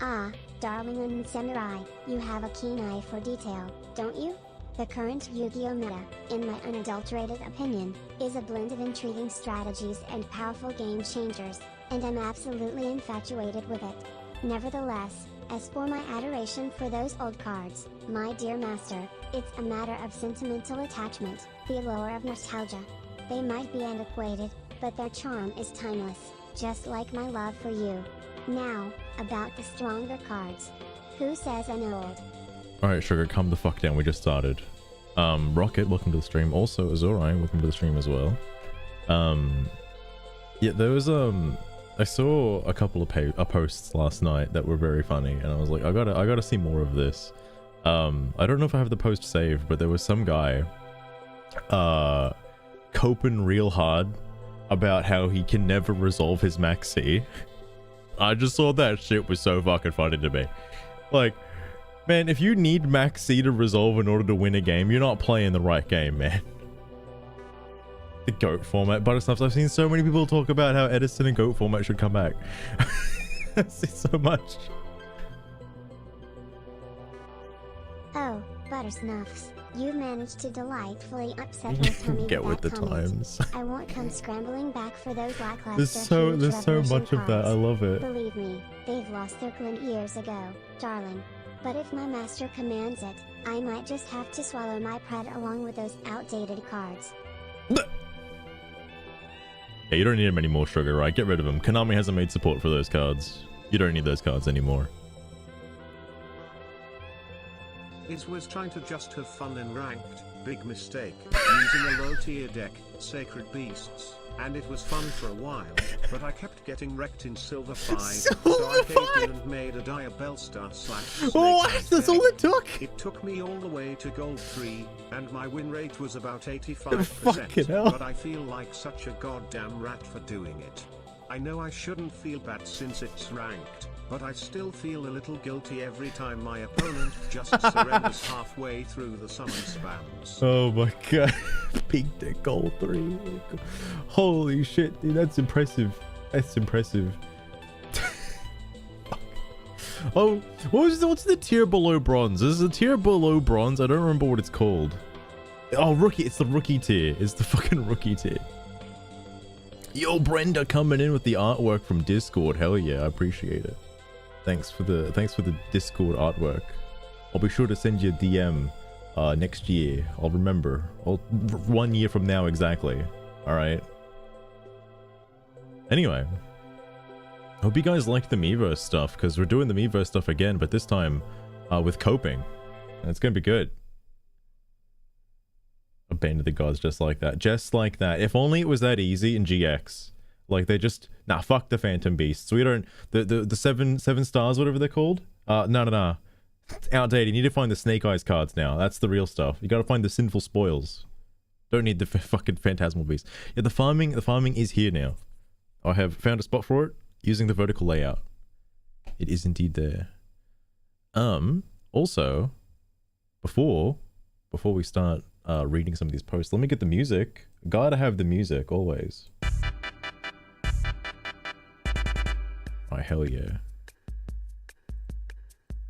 Ah, darling Samurai, you have a keen eye for detail, don't you? The current Yu-Gi-Oh! Meta, in my unadulterated opinion, is a blend of intriguing strategies and powerful game changers, and I'm absolutely infatuated with it. Nevertheless, as for my adoration for those old cards, my dear master, it's a matter of sentimental attachment, the allure of nostalgia. They might be antiquated, but their charm is timeless, just like my love for you. Now, about the stronger cards. Who says I'm old? Alright, Sugar, calm the fuck down, we just started. Rocket, welcome to the stream. Also, Azurai, welcome to the stream as well. Yeah, there was, I saw a couple of posts last night that were very funny, and I was like, I gotta see more of this. I don't know if I have the post saved, but there was some guy, coping real hard about how he can never resolve his Max C. I just saw that shit was so fucking funny to me. Like, man, if you need Max C to resolve in order to win a game, you're not playing the right game, man. The GOAT format, Buttersnuffs. I've seen so many people talk about how Edison and GOAT format should come back. I see so much. Oh, Buttersnuffs, you managed to delightfully upset my tummy. Get with the comment. times. I won't come scrambling back for those lackluster. There's so much of that. I love it. Believe me, they've lost their glint years ago, darling. But if my master commands it, I might just have to swallow my pride along with those outdated cards. Yeah, you don't need them anymore, Sugar, right? Get rid of them. Konami hasn't made support for those cards. You don't need those cards anymore. It was trying to just have fun in ranked, big mistake, using a low tier deck, Sacred Beasts, and it was fun for a while, but I kept getting wrecked in Silver 5, so I caved in and made a Dire Bellstar / What? That's all it took? It took me all the way to Gold 3, and my win rate was about 85%, Fucking hell. but I feel like such a goddamn rat for doing it. I know I shouldn't feel bad since it's ranked, but I still feel a little guilty every time my opponent just surrenders halfway through the summon spams. Oh my god. Big dick Gold 3. Holy shit, dude, that's impressive. That's impressive. Oh, what's the tier below bronze? There's a tier below bronze. I don't remember what it's called. Oh, rookie. It's the rookie tier. It's the fucking rookie tier. Yo, Brenda coming in with the artwork from Discord. Hell yeah, I appreciate it. Thanks for the Discord artwork. I'll be sure to send you a DM next year. I'll remember. 1 year from now exactly. All right. Anyway, hope you guys liked the Miiverse stuff, because we're doing the Miiverse stuff again, but this time with coping, and it's gonna be good. A Band of the Gods, just like that. Just like that. If only it was that easy in GX. Like, they just... Nah, fuck the Phantom Beasts. We don't... The seven stars, whatever they're called? No. It's outdated. You need to find the Snake Eyes cards now. That's the real stuff. You gotta find the Sinful Spoils. Don't need the fucking Phantasmal Beast. Yeah, the farming is here now. I have found a spot for it using the vertical layout. It is indeed there. Also, before we start reading some of these posts, let me get the music. Gotta have the music always. Oh, hell yeah.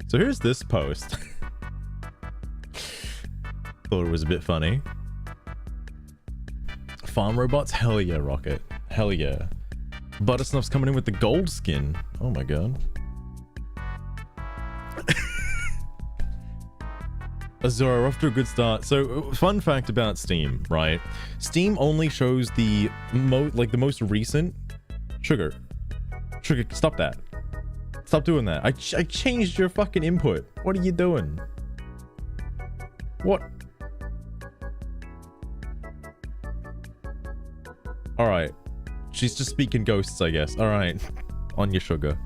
So here's this post. Thought it was a bit funny. Farm robots? Hell yeah, Rocket. Hell yeah. Buttersnuff's coming in with the gold skin. Oh my god. Azura, off to a good start. So, fun fact about Steam, right? Steam only shows the most recent... Sugar, stop that. Stop doing that. I changed your fucking input. What are you doing? What? Alright. She's just speaking ghosts, I guess. Alright. On your Sugar.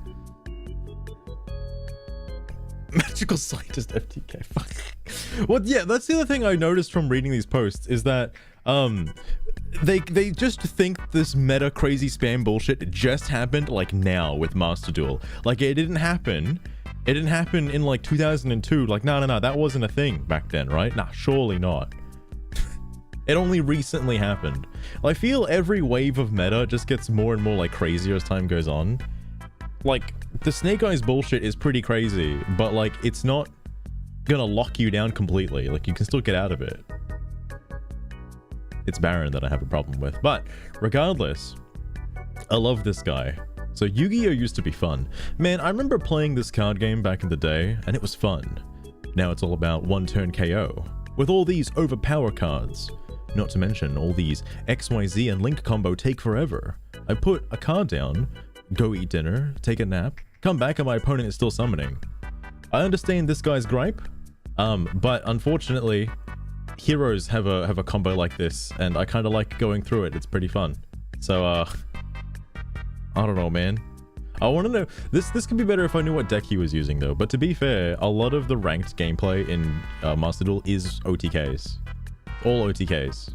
Magical scientist FTK. Fuck. Well, yeah, that's the other thing I noticed from reading these posts is that they just think this meta crazy spam bullshit just happened like now with Master Duel. Like it didn't happen in like 2002. Like no, that wasn't a thing back then, right? Nah, surely not. It only recently happened. I feel every wave of meta just gets more and more like crazier as time goes on. like, the Snake Eyes bullshit is pretty crazy, but like, it's not gonna lock you down completely. Like, you can still get out of it. It's Baron that I have a problem with, but regardless, I love this guy. So Yu-Gi-Oh used to be fun. Man, I remember playing this card game back in the day, and it was fun. Now it's all about one-turn KO, with all these overpower cards. Not to mention all these XYZ and Link combo take forever. I put a card down, go eat dinner, take a nap, come back and my opponent is still summoning. I understand this guy's gripe, but unfortunately, heroes have a combo like this, and I kind of like going through it. It's pretty fun. So, I don't know, man. I want to know, this could be better if I knew what deck he was using though, but to be fair, a lot of the ranked gameplay in Master Duel is OTKs. All OTKs.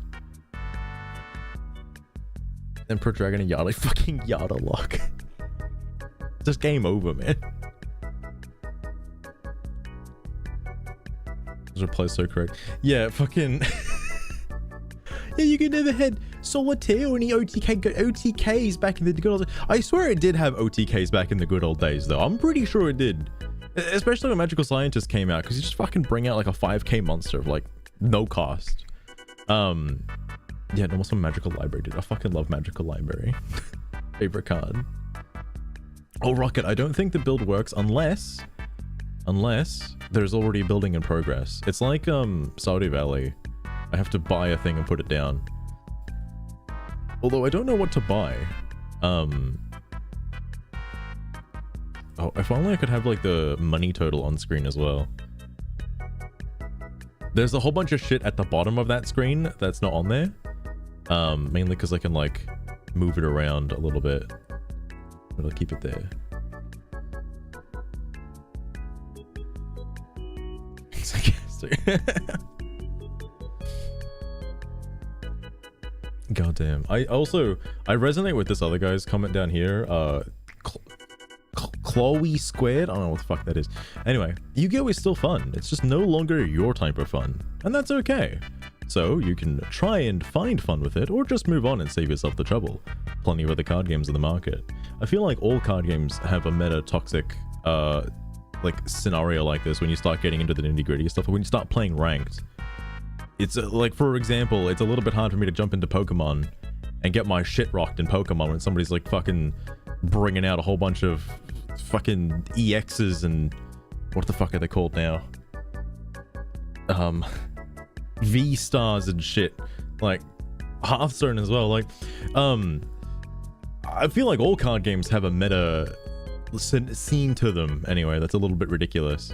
Emperor Dragon and Yada, fucking Yada lock. Just game over, man. Reply so correct. Yeah, fucking... yeah, you could never had Solitaire or any OTKs back in the good old days. I swear it did have OTKs back in the good old days, though. I'm pretty sure it did. Especially when Magical Scientist came out, because you just fucking bring out like a 5k monster of like no cost. Yeah, no, what's my Magical Library, dude? I fucking love Magical Library. Favorite card. Oh, Rocket, I don't think the build works unless there's already a building in progress. It's like Stardew Valley. I have to buy a thing and put it down. Although I don't know what to buy. Oh, if only I could have like the money total on screen as well. There's a whole bunch of shit at the bottom of that screen that's not on there. Mainly because I can like move it around a little bit. But I'll keep it there. Goddamn. I resonate with this other guy's comment down here. Chloe Squared? I don't know what the fuck that is. Anyway, Yu-Gi-Oh is still fun. It's just no longer your type of fun. And that's okay. So you can try and find fun with it, or just move on and save yourself the trouble. Plenty of other card games in the market. I feel like all card games have a meta toxic like scenario like this when you start getting into the nitty-gritty stuff. When you start playing ranked, it's like, for example, it's a little bit hard for me to jump into Pokemon and get my shit rocked in Pokemon when somebody's like fucking bringing out a whole bunch of fucking EXs and what the fuck are they called now? V stars and shit, like Hearthstone as well. Like, I feel like all card games have a meta scene to them anyway. That's a little bit ridiculous.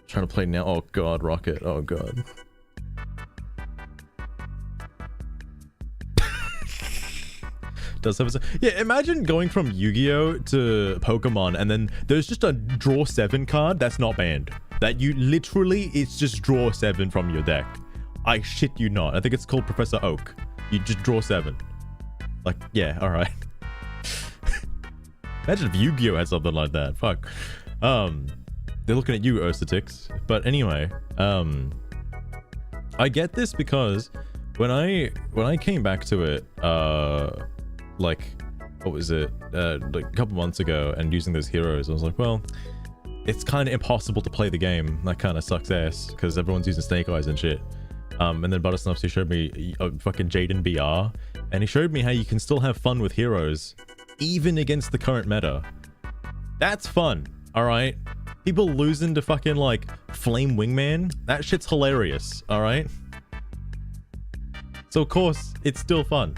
Trying to play now. Oh god, Rocket. Oh god. Does have a... Yeah, imagine going from Yu-Gi-Oh to Pokemon and then there's just a draw 7 card that's not banned. That you literally, it's just draw 7 from your deck. I shit you not. I think it's called Professor Oak. You just draw 7. Like, yeah, alright. Imagine if Yu-Gi-Oh had something like that. Fuck. They're looking at you, Urstatix. But anyway, I get this because when I came back to it, like, what was it, like a couple months ago, and using those heroes, I was like, well, it's kind of impossible to play the game. That kind of sucks ass because everyone's using Snake Eyes and shit. And then Buttersnuffs, he showed me fucking Jaden BR, and he showed me how you can still have fun with heroes even against the current meta. That's fun, all right? People losing to fucking like Flame Wingman, that shit's hilarious, all right? So of course it's still fun,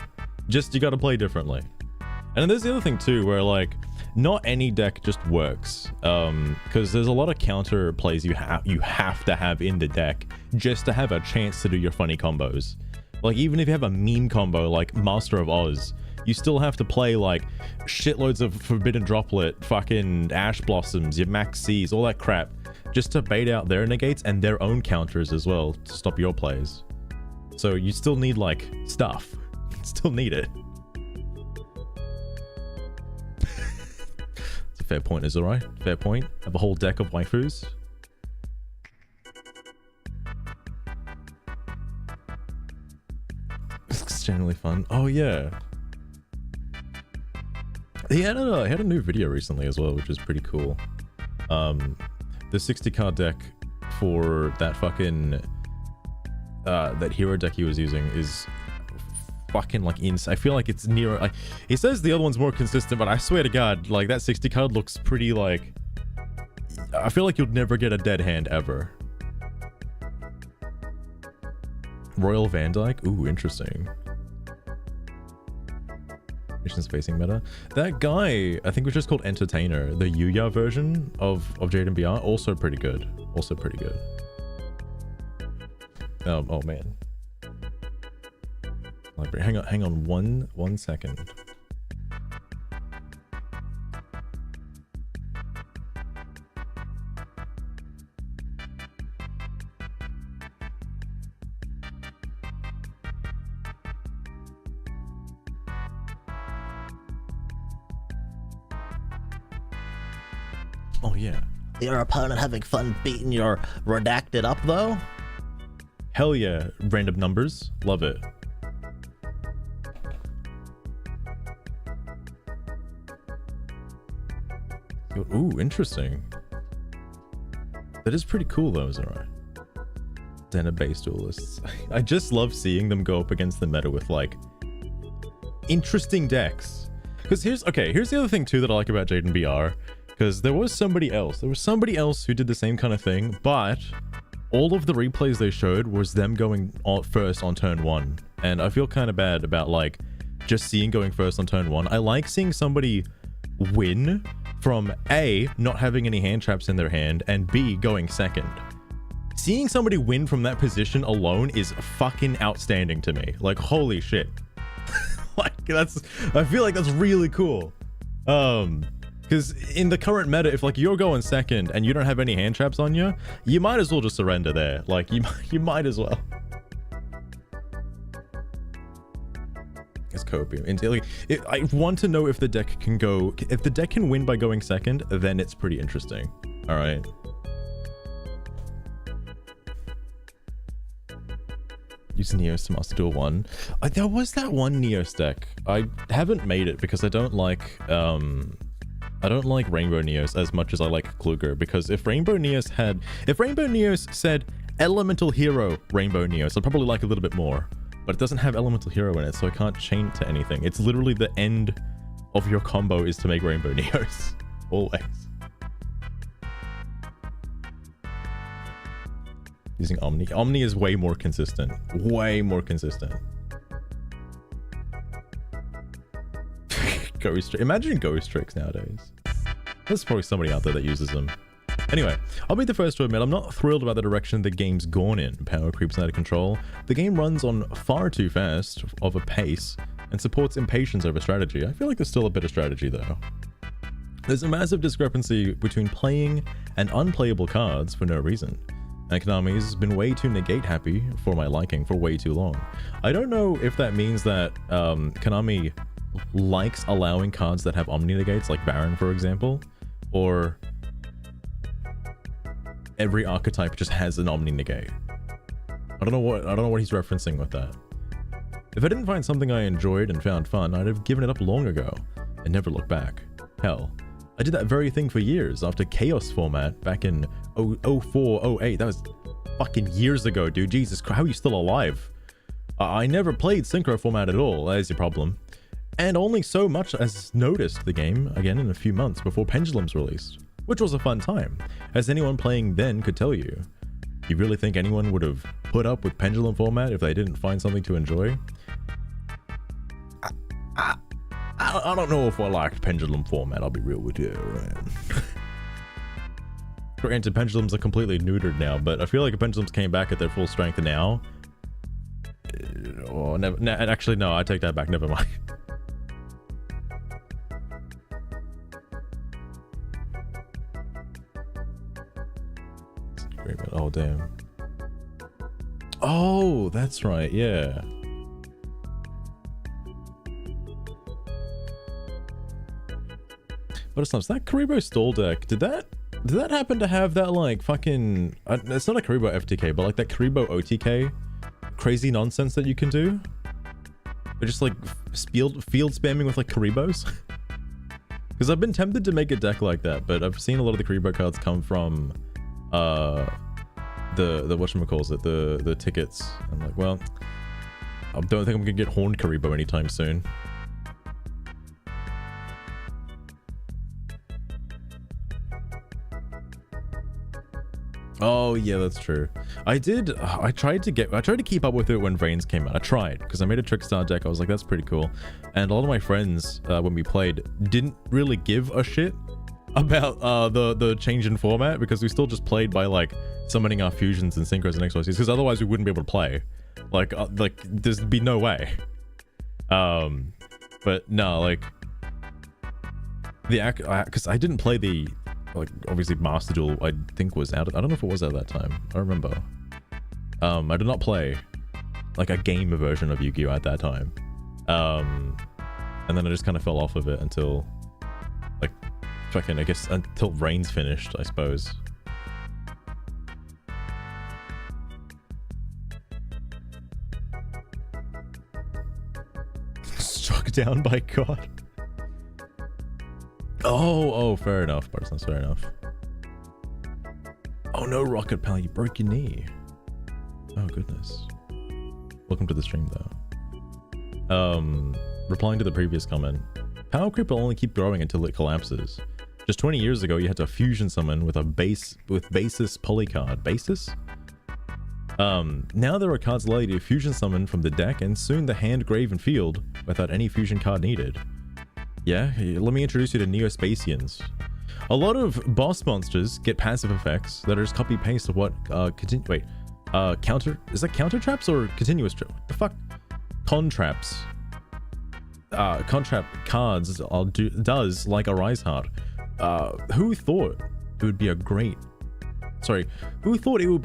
just you gotta play differently. And then there's the other thing too, where like not any deck just works, because there's a lot of counter plays you have to have in the deck just to have a chance to do your funny combos. Like even if you have a meme combo like Master of Oz, you still have to play like shitloads of Forbidden Droplet, fucking Ash Blossoms, your Max C's, all that crap, just to bait out their negates and their own counters as well to stop your plays. So you still need like stuff. You still need it. It's a fair point, is alright. Fair point. Have a whole deck of waifus. It's generally fun. Oh yeah. He had a new video recently as well, which is pretty cool. The 60 card deck for that fucking that hero deck he was using is fucking like insane. I feel like it's near, like, he says the other one's more consistent, but I swear to God, like, that 60 card looks pretty, like, I feel like you'd never get a dead hand ever. Royal Van Dyke? Ooh, interesting. Missions facing meta. That guy, I think was just called Entertainer. The Yuya version of Jaden BR, also pretty good. Also pretty good. Oh man. Library. Hang on one second. Oh yeah. Your opponent having fun beating your redacted up though? Hell yeah, random numbers. Love it. Ooh, interesting. That is pretty cool though, isn't it? Right? Dena-based duelists. I just love seeing them go up against the meta with like interesting decks. Because here's the other thing too that I like about Jaden BR. Because there was somebody else who did the same kind of thing, but all of the replays they showed was them going first on turn 1. And I feel kind of bad about like just seeing going first on turn 1. I like seeing somebody win from A, not having any hand traps in their hand, and B, going second. Seeing somebody win from that position alone is fucking outstanding to me. Like, holy shit. Like, I feel like that's really cool. Because in the current meta, if like you're going second and you don't have any hand traps on you, you might as well just surrender there. Like, you might as well. It's copium. I want to know if the deck can go. If the deck can win by going second, then it's pretty interesting. All right. Use Neos to Master Duel 1. There was that one Neos deck. I haven't made it because I don't like Rainbow Neos as much as I like Kluger, because if Rainbow Neos said Elemental Hero Rainbow Neos, I'd probably like a little bit more. But it doesn't have Elemental Hero in it, so I can't chain it to anything. It's literally the end of your combo is to make Rainbow Neos. Always. Using Omni. Omni is way more consistent. Way more consistent. Ghost. Imagine Ghost Tricks nowadays. There's probably somebody out there that uses them. Anyway, I'll be the first to admit I'm not thrilled about the direction the game's gone in. Power creeps out of control. The game runs on far too fast of a pace and supports impatience over strategy. I feel like there's still a bit of strategy though. There's a massive discrepancy between playing and unplayable cards for no reason. And Konami's been way too negate happy for my liking for way too long. I don't know if that means that Konami likes allowing cards that have Omni negates, like Baron for example, or every archetype just has an Omni negate. I don't know what he's referencing with that. If I didn't find something I enjoyed and found fun, I'd have given it up long ago and never looked back. Hell, I did that very thing for years after Chaos format back in 04, 08. That was fucking years ago, dude. Jesus Christ, how are you still alive? I never played Synchro format at all. That is your problem. And only so much as noticed the game again in a few months before Pendulum's released, which was a fun time, as anyone playing then could tell you. You really think anyone would have put up with Pendulum format if they didn't find something to enjoy? I don't know if I liked Pendulum format, I'll be real with you, right? Granted, Pendulums are completely neutered now, but I feel like if Pendulums came back at their full strength now... Oh, never, actually, no, I take that back, never mind. Oh, damn. Oh, that's right, yeah. But it's not that Karibo stall deck. Did that happen to have that like fucking? It's not a Karibo FTK, but like that Karibo OTK, crazy nonsense that you can do. Or just like field spamming with like Karibos. Because I've been tempted to make a deck like that, but I've seen a lot of the Karibo cards come from the whatchamacallit, the tickets. I'm like, well, I don't think I'm gonna get Horned Karibo anytime soon. Oh yeah, that's true. I tried to keep up with it when Vrains came out. I tried, because I made a Trickstar deck. I was like, that's pretty cool. And a lot of my friends, when we played, didn't really give a shit about the change in format, because we still just played by like summoning our fusions and synchros and XYZs, because otherwise we wouldn't be able to play. Like there'd be no way. But no, like because I didn't play the, like, obviously Master Duel, I think was out. I don't know if it was at that time. I don't remember. I did not play like a game version of Yu-Gi-Oh at that time. And then I just kind of fell off of it until like fucking, I guess, until Vrains finished, I suppose. Struck down by God. Oh, fair enough. That's fair enough. Oh no, Rocket Pal, you broke your knee. Oh goodness. Welcome to the stream though. Replying to the previous comment, power creep will only keep growing until it collapses. Just 20 years ago, you had to fusion summon with basis poly card. Basis? Now there are cards allowing you to fusion summon from the deck, and soon the hand, grave, and field without any fusion card needed. Yeah, let me introduce you to Neospatians. A lot of boss monsters get passive effects that are just copy paste of what counter, is that counter traps or continuous trap? What the fuck? Contraps. Contrap cards does like a Rise Heart. Who thought it would be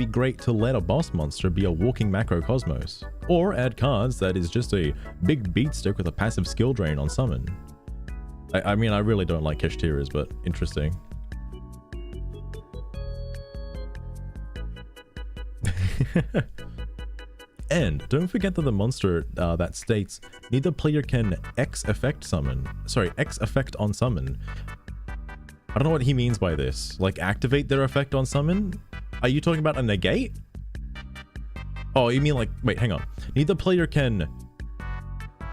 great to let a boss monster be a walking macrocosmos, or add cards that is just a big beat stick with a passive skill drain on summon? I mean, I really don't like Keshtiras, but interesting. And don't forget that the monster that states neither player can X effect on summon. I don't know what he means by this. Like, activate their effect on summon? Are you talking about a negate? Oh, you mean like, wait, hang on. Neither player can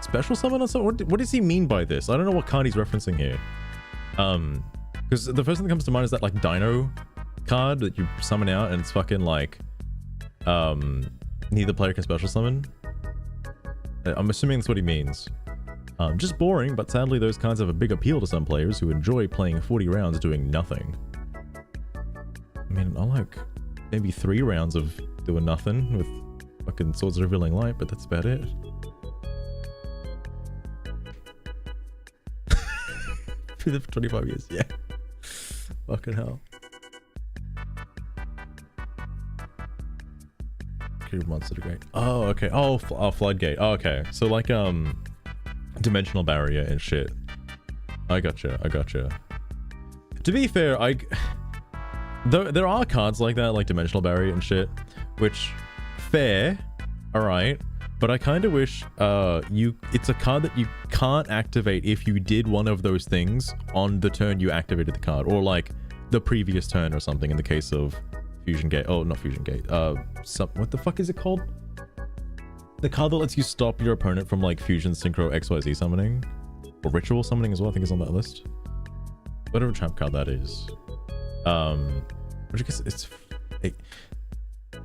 special summon on summon? What does he mean by this? I don't know what card he's referencing here. Because the first thing that comes to mind is that like Dino card that you summon out, and it's fucking like neither player can special summon. I'm assuming that's what he means. Just boring, but sadly those cards have a big appeal to some players who enjoy playing 40 rounds doing nothing. I mean, I like maybe 3 rounds of doing nothing with fucking Swords of Revealing Light, but that's about it. For 25 years, yeah. Fucking hell. Monster great. Oh, okay. Oh, Floodgate. Oh, okay. So like Dimensional Barrier and shit. I gotcha. To be fair, there are cards like that, like Dimensional Barrier and shit, which fair, all right. But I kind of wish it's a card that you can't activate if you did one of those things on the turn you activated the card, or like the previous turn or something in the case of Fusion Gate. Oh, not Fusion Gate. What the fuck is it called? The card that lets you stop your opponent from like Fusion, Synchro, XYZ summoning. Or Ritual summoning as well, I think is on that list. Whatever trap card that is. Which I guess it's...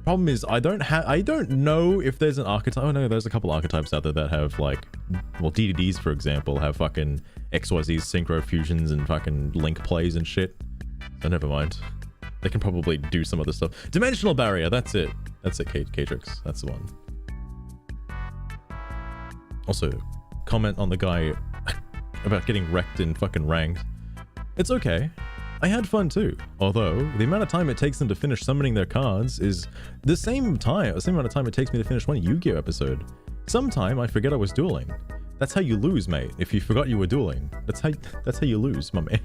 Problem is, I don't know if there's an archetype. Oh no, there's a couple archetypes out there that have like, well, DDDs for example have fucking XYZ synchro fusions and fucking link plays and shit. So never mind. They can probably do some other stuff. Dimensional Barrier, that's it. That's it, Katrix. That's the one. Also, comment on the guy about getting wrecked in fucking ranked. It's okay. I had fun too, although the amount of time it takes them to finish summoning their cards is the same amount of time it takes me to finish one Yu-Gi-Oh episode. Sometime I forget I was dueling. That's how you lose, mate. If you forgot you were dueling, that's how you lose, my man.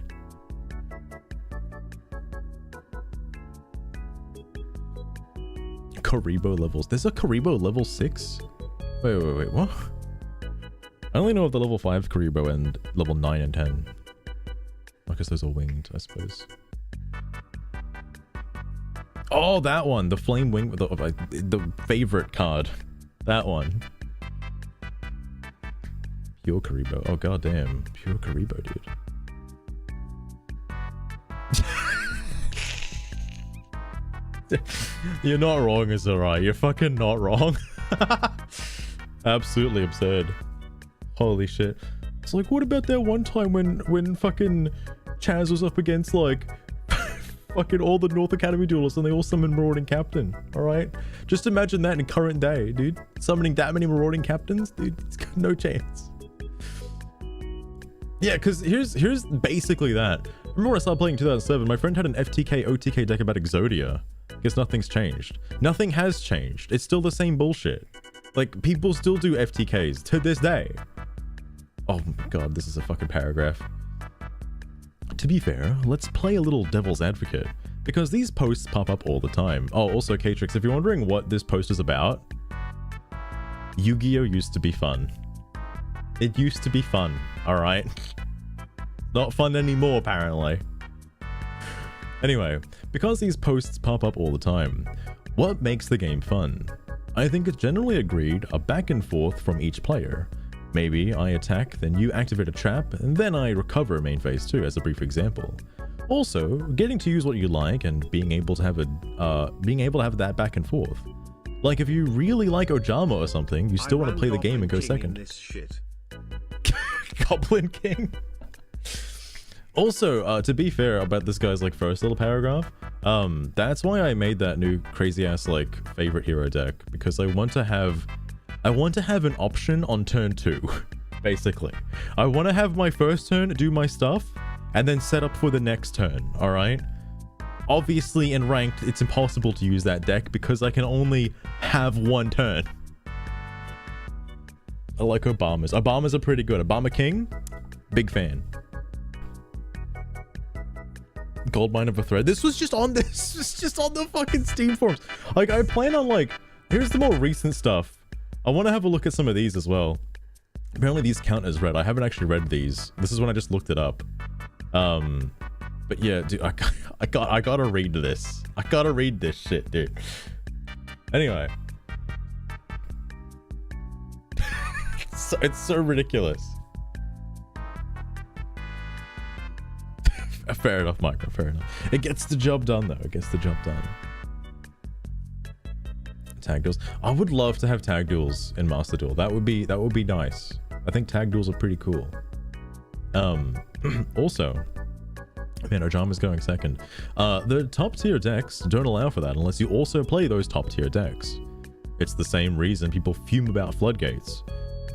Karibo levels. There's a Karibo level 6? Wait, what? I only know of the level 5 Karibo and level 9 and 10. because those are winged, I suppose. Oh, that one, the flame wing, the favorite card, that one. Pure Karibo. Oh goddamn, pure Karibo, dude. You're not wrong, it's alright. You're fucking not wrong. Absolutely absurd. Holy shit. It's like, what about that one time when fucking Chaz was up against like fucking all the North Academy duelists and they all summoned Marauding Captain, alright? Just imagine that in current day, dude. Summoning that many Marauding Captains, dude, it's got no chance. Yeah, because here's basically that. Remember when I started playing in 2007, my friend had an FTK OTK deck about Exodia. Guess nothing's changed. Nothing has changed. It's still the same bullshit. Like, people still do FTKs to this day. Oh my god, this is a fucking paragraph. To be fair, let's play a little devil's advocate, because these posts pop up all the time. Oh, also, Katrix, if you're wondering what this post is about, Yu-Gi-Oh! Used to be fun. It used to be fun, alright? Not fun anymore, apparently. Anyway, because these posts pop up all the time, what makes the game fun? I think it's generally agreed a back and forth from each player. Maybe I attack, then you activate a trap, and then I recover main phase 2 as a brief example. Also, getting to use what you like and being able to have that back and forth. Like if you really like Ojama or something, you still want to play the game and go second. This shit. Goblin King. Also, to be fair about this guy's like first little paragraph, that's why I made that new crazy ass like favorite hero deck, because I want to have an option on turn 2, basically. I want to have my first turn do my stuff and then set up for the next turn, all right? Obviously in ranked, it's impossible to use that deck because I can only have one turn. I like Obamas. Obamas are pretty good. Obama King, big fan. Goldmine of a Thread. This was just on the fucking Steam forums. Like, I plan on like, here's the more recent stuff. I want to have a look at some of these as well. Apparently these count as read. I haven't actually read these. This is when I just looked it up. But yeah, dude, I gotta read this. I gotta read this shit, dude. Anyway. It's so ridiculous. Fair enough, Michael, fair enough. It gets the job done, though. It gets the job done. Tag duels. I would love to have tag duels in Master Duel. That would be nice. I think tag duels are pretty cool. Also, man, Ojama's going second. The top tier decks don't allow for that unless you also play those top tier decks. It's the same reason people fume about floodgates.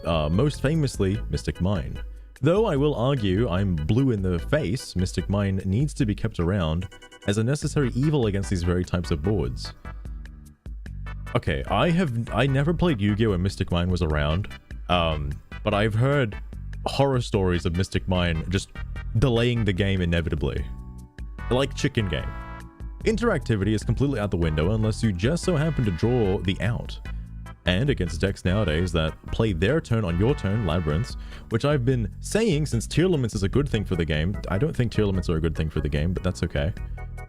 Most famously, Mystic Mine. Though I will argue I'm blue in the face, Mystic Mine needs to be kept around as a necessary evil against these very types of boards. Okay, I never played Yu-Gi-Oh! When Mystic Mine was around, but I've heard horror stories of Mystic Mine just delaying the game inevitably. Like Chicken Game. Interactivity is completely out the window unless you just so happen to draw the out. And against decks nowadays that play their turn on your turn, Labyrinths, which I've been saying since tier limits is a good thing for the game. I don't think tier limits are a good thing for the game, but that's okay.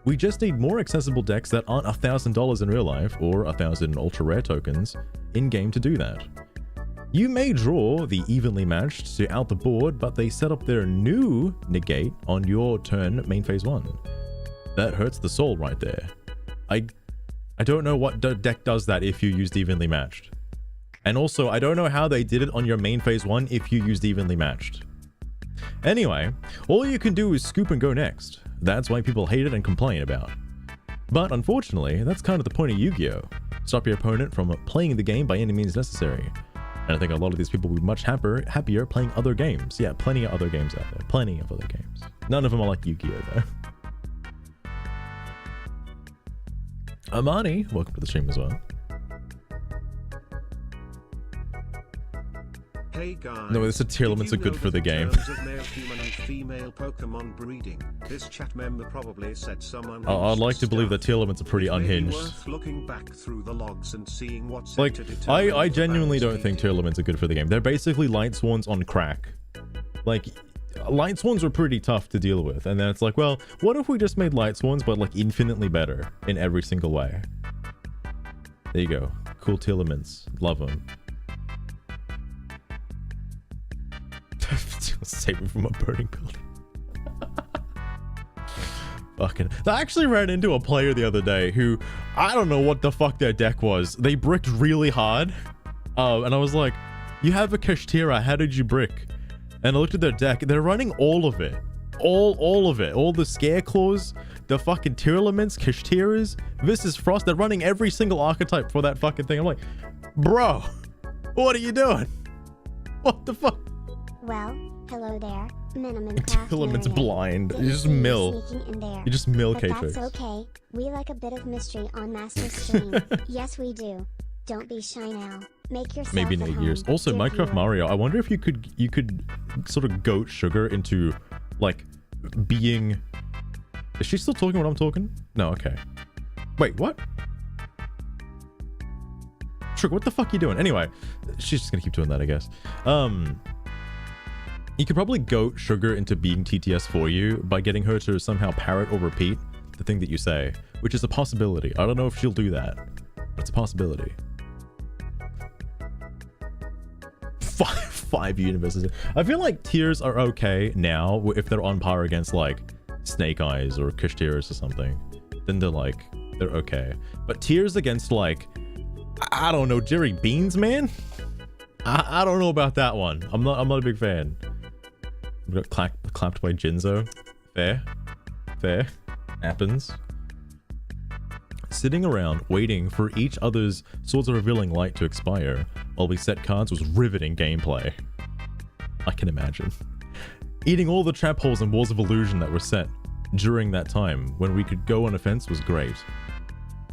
We just need more accessible decks that aren't $1,000 in real life or 1,000 ultra rare tokens in-game to do that. You may draw the evenly matched to out the board, but they set up their new negate on your turn main phase 1. That hurts the soul right there. I don't know what deck does that if you used evenly matched. And also, I don't know how they did it on your main phase 1 if you used evenly matched. Anyway, all you can do is scoop and go next. That's why people hate it and complain about. But unfortunately, that's kind of the point of Yu-Gi-Oh! Stop your opponent from playing the game by any means necessary. And I think a lot of these people would be much happier playing other games. Yeah, plenty of other games out there. Plenty of other games. None of them are like Yu-Gi-Oh! Though. Amani, welcome to the stream as well. Hey guys, no, this tier limits are good for the game. Of male, human, and female Pokemon breeding, this chat member probably said someone. I'd like to believe that tier limits are pretty unhinged. Worth looking back through the logs and seeing what's like, I genuinely don't think tier limits are good for the game. They're basically light swans on crack. Like, light swans were pretty tough to deal with, and then it's like, well, what if we just made light swans but like infinitely better in every single way? There you go. Cool Telements. Love them. Save me from a burning building. Fucking. I actually ran into a player the other day who, I don't know what the fuck their deck was. They bricked really hard. And I was like, you have a Kashtira, how did you brick? And I looked at their deck, they're running all of it. All of it. All the Scareclaws, the fucking Tearlaments, Kashtiras, Viscous Frost, they're running every single archetype for that fucking thing. I'm like, bro, what are you doing? What the fuck? Well, hello there, Minimum Tearlament's blind. You just mill. You just mill But K-Trix. that's okay. We like a bit of mystery on Master Stream. Yes, we do. Don't be shy now. Make yourself Maybe in at 8 home, years. Also, dear Minecraft viewer. Mario. I wonder if you could sort of goat Sugar into like being. Is she still talking when I'm talking? No. Okay. Wait. What? Sugar, what the fuck are you doing? Anyway, she's just gonna keep doing that, I guess. You could probably goat Sugar into being TTS for you by getting her to somehow parrot or repeat the thing that you say, which is a possibility. I don't know if she'll do that, but it's a possibility. Five universes. I feel like tiers are okay now if they're on par against like Snake Eyes or Kashtiras or something. Then they're okay. But tiers against like, I don't know, Jerry Beans, man. I don't know about that one. I'm not a big fan. We got clapped by Jinzo. Fair. Happens. Sitting around waiting for each other's Swords of Revealing Light to expire while we set cards was riveting gameplay. I can imagine. Eating all the trap holes and walls of illusion that were set during that time when we could go on offense was great.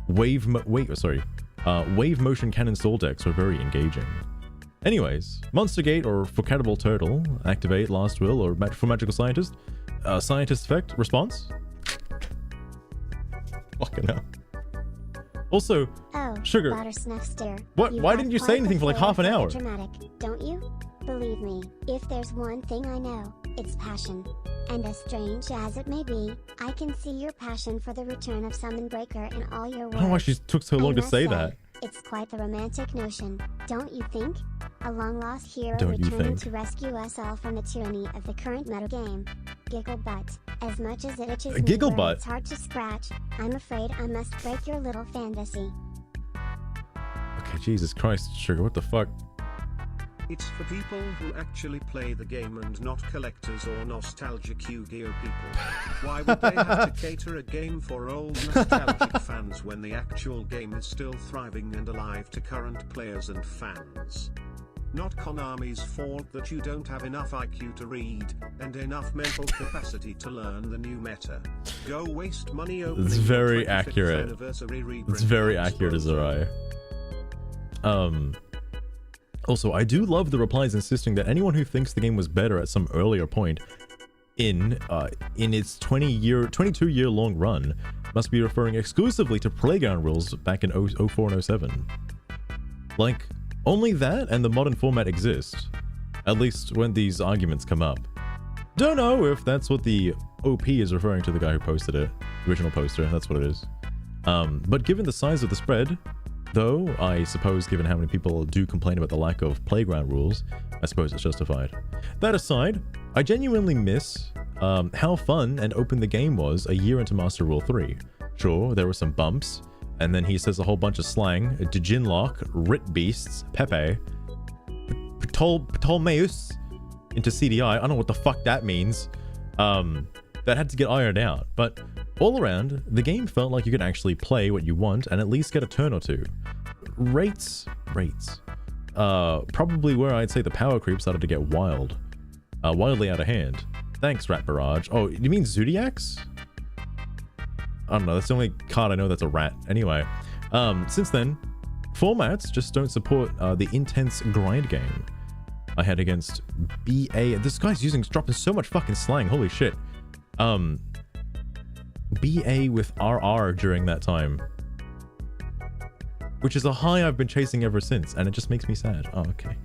Wave motion cannon stall decks were very engaging. Anyways, Monster Gate or Forgettable Turtle, activate Last Will or for Magical Scientist, Scientist effect, response. Fucking hell. Also, Oh, Sugar. Buttersnuffster. What? You Why have didn't you quite say the anything for like flair half an for the hour? Dramatic, don't you? Believe me, if there's one thing I know, it's passion. And as strange as it may be, I can see your passion for the return of Summon Breaker in all your words. I don't know why she took so long to must say that. It's quite the romantic notion, don't you think? A long-lost hero Don't you returning think? to rescue us all from the tyranny of the current meta game. Gigglebutt. As much as it itches me Gigglebutt? where it's hard to scratch, I'm afraid I must break your little fantasy. Okay, Jesus Christ, Sugar, what the fuck? It's for people who actually play the game and not collectors or nostalgic Yu-Gi-Oh people. Why would they have to cater a game for old nostalgic fans when the actual game is still thriving and alive to current players and fans? Not Konami's fault that you don't have enough IQ to read, and enough mental capacity to learn the new meta. Go waste money opening It's your very 25th accurate. anniversary reprint It's very box accurate, rose. Azariah. Also, I do love the replies insisting that anyone who thinks the game was better at some earlier point in its 22-year long run must be referring exclusively to Playground rules back in 04 and 07. Like, only that and the modern format exist, at least when these arguments come up. Don't know if that's what the OP is referring to, the guy who posted it, the original poster, that's what it is. But given the size of the spread, though, I suppose given how many people do complain about the lack of Playground rules, I suppose it's justified. That aside, I genuinely miss how fun and open the game was a year into Master Rule 3. Sure, there were some bumps, and then he says a whole bunch of slang, Djinlock, Rit Beasts, Pepe, Ptolemaeus into CDI, I don't know what the fuck that means, that had to get ironed out, but all around, the game felt like you could actually play what you want and at least get a turn or two. Rates. Probably where I'd say the power creep started to get wildly out of hand. Thanks, Rat Barrage. Oh, you mean Zodiacs? I don't know, that's the only card I know that's a rat. Anyway, since then, formats just don't support the intense grind game I had against BA. This guy's dropping so much fucking slang, holy shit. BA with RR during that time, which is a high I've been chasing ever since, and it just makes me sad. Oh, okay.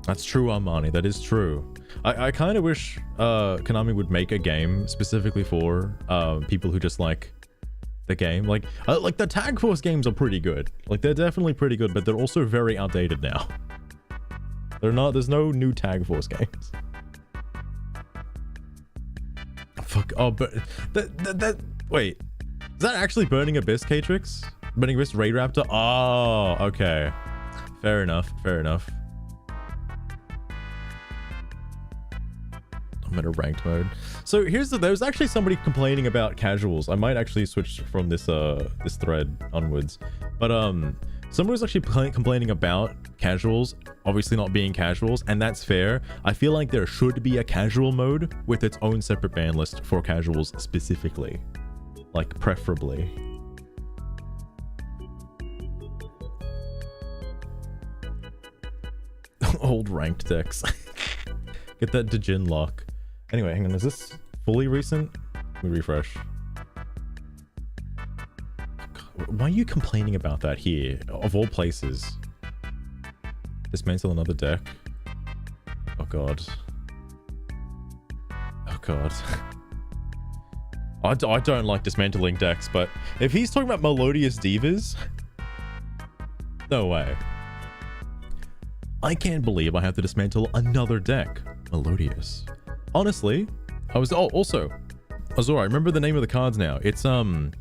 That's true, Armani. That is true. I kind of wish Konami would make a game specifically for people who just like the game. Like the Tag Force games are pretty good. Like they're definitely pretty good, but they're also very outdated now. They're not. There's no new Tag Force games. Fuck. Oh, but that. Wait. Is that actually Burning Abyss, Catrix? Burning Abyss Raid Raptor? Oh, okay. Fair enough. Fair enough. I'm in a ranked mode. So there's actually somebody complaining about casuals. I might actually switch from this this thread onwards. But someone was actually complaining about casuals obviously not being casuals, and that's fair. I feel like there should be a casual mode with its own separate ban list for casuals specifically. Like, preferably. Old ranked decks. Get that Djinn lock. Anyway, hang on, is this fully recent? Let me refresh. God, why are you complaining about that here, of all places? Dismantle another deck. Oh god. Oh god. I don't like dismantling decks, but if he's talking about Melodious Divas, no way. I can't believe I have to dismantle another deck. Melodious. Honestly, I was... Oh, also, Azora, I remember the name of the cards now. It's not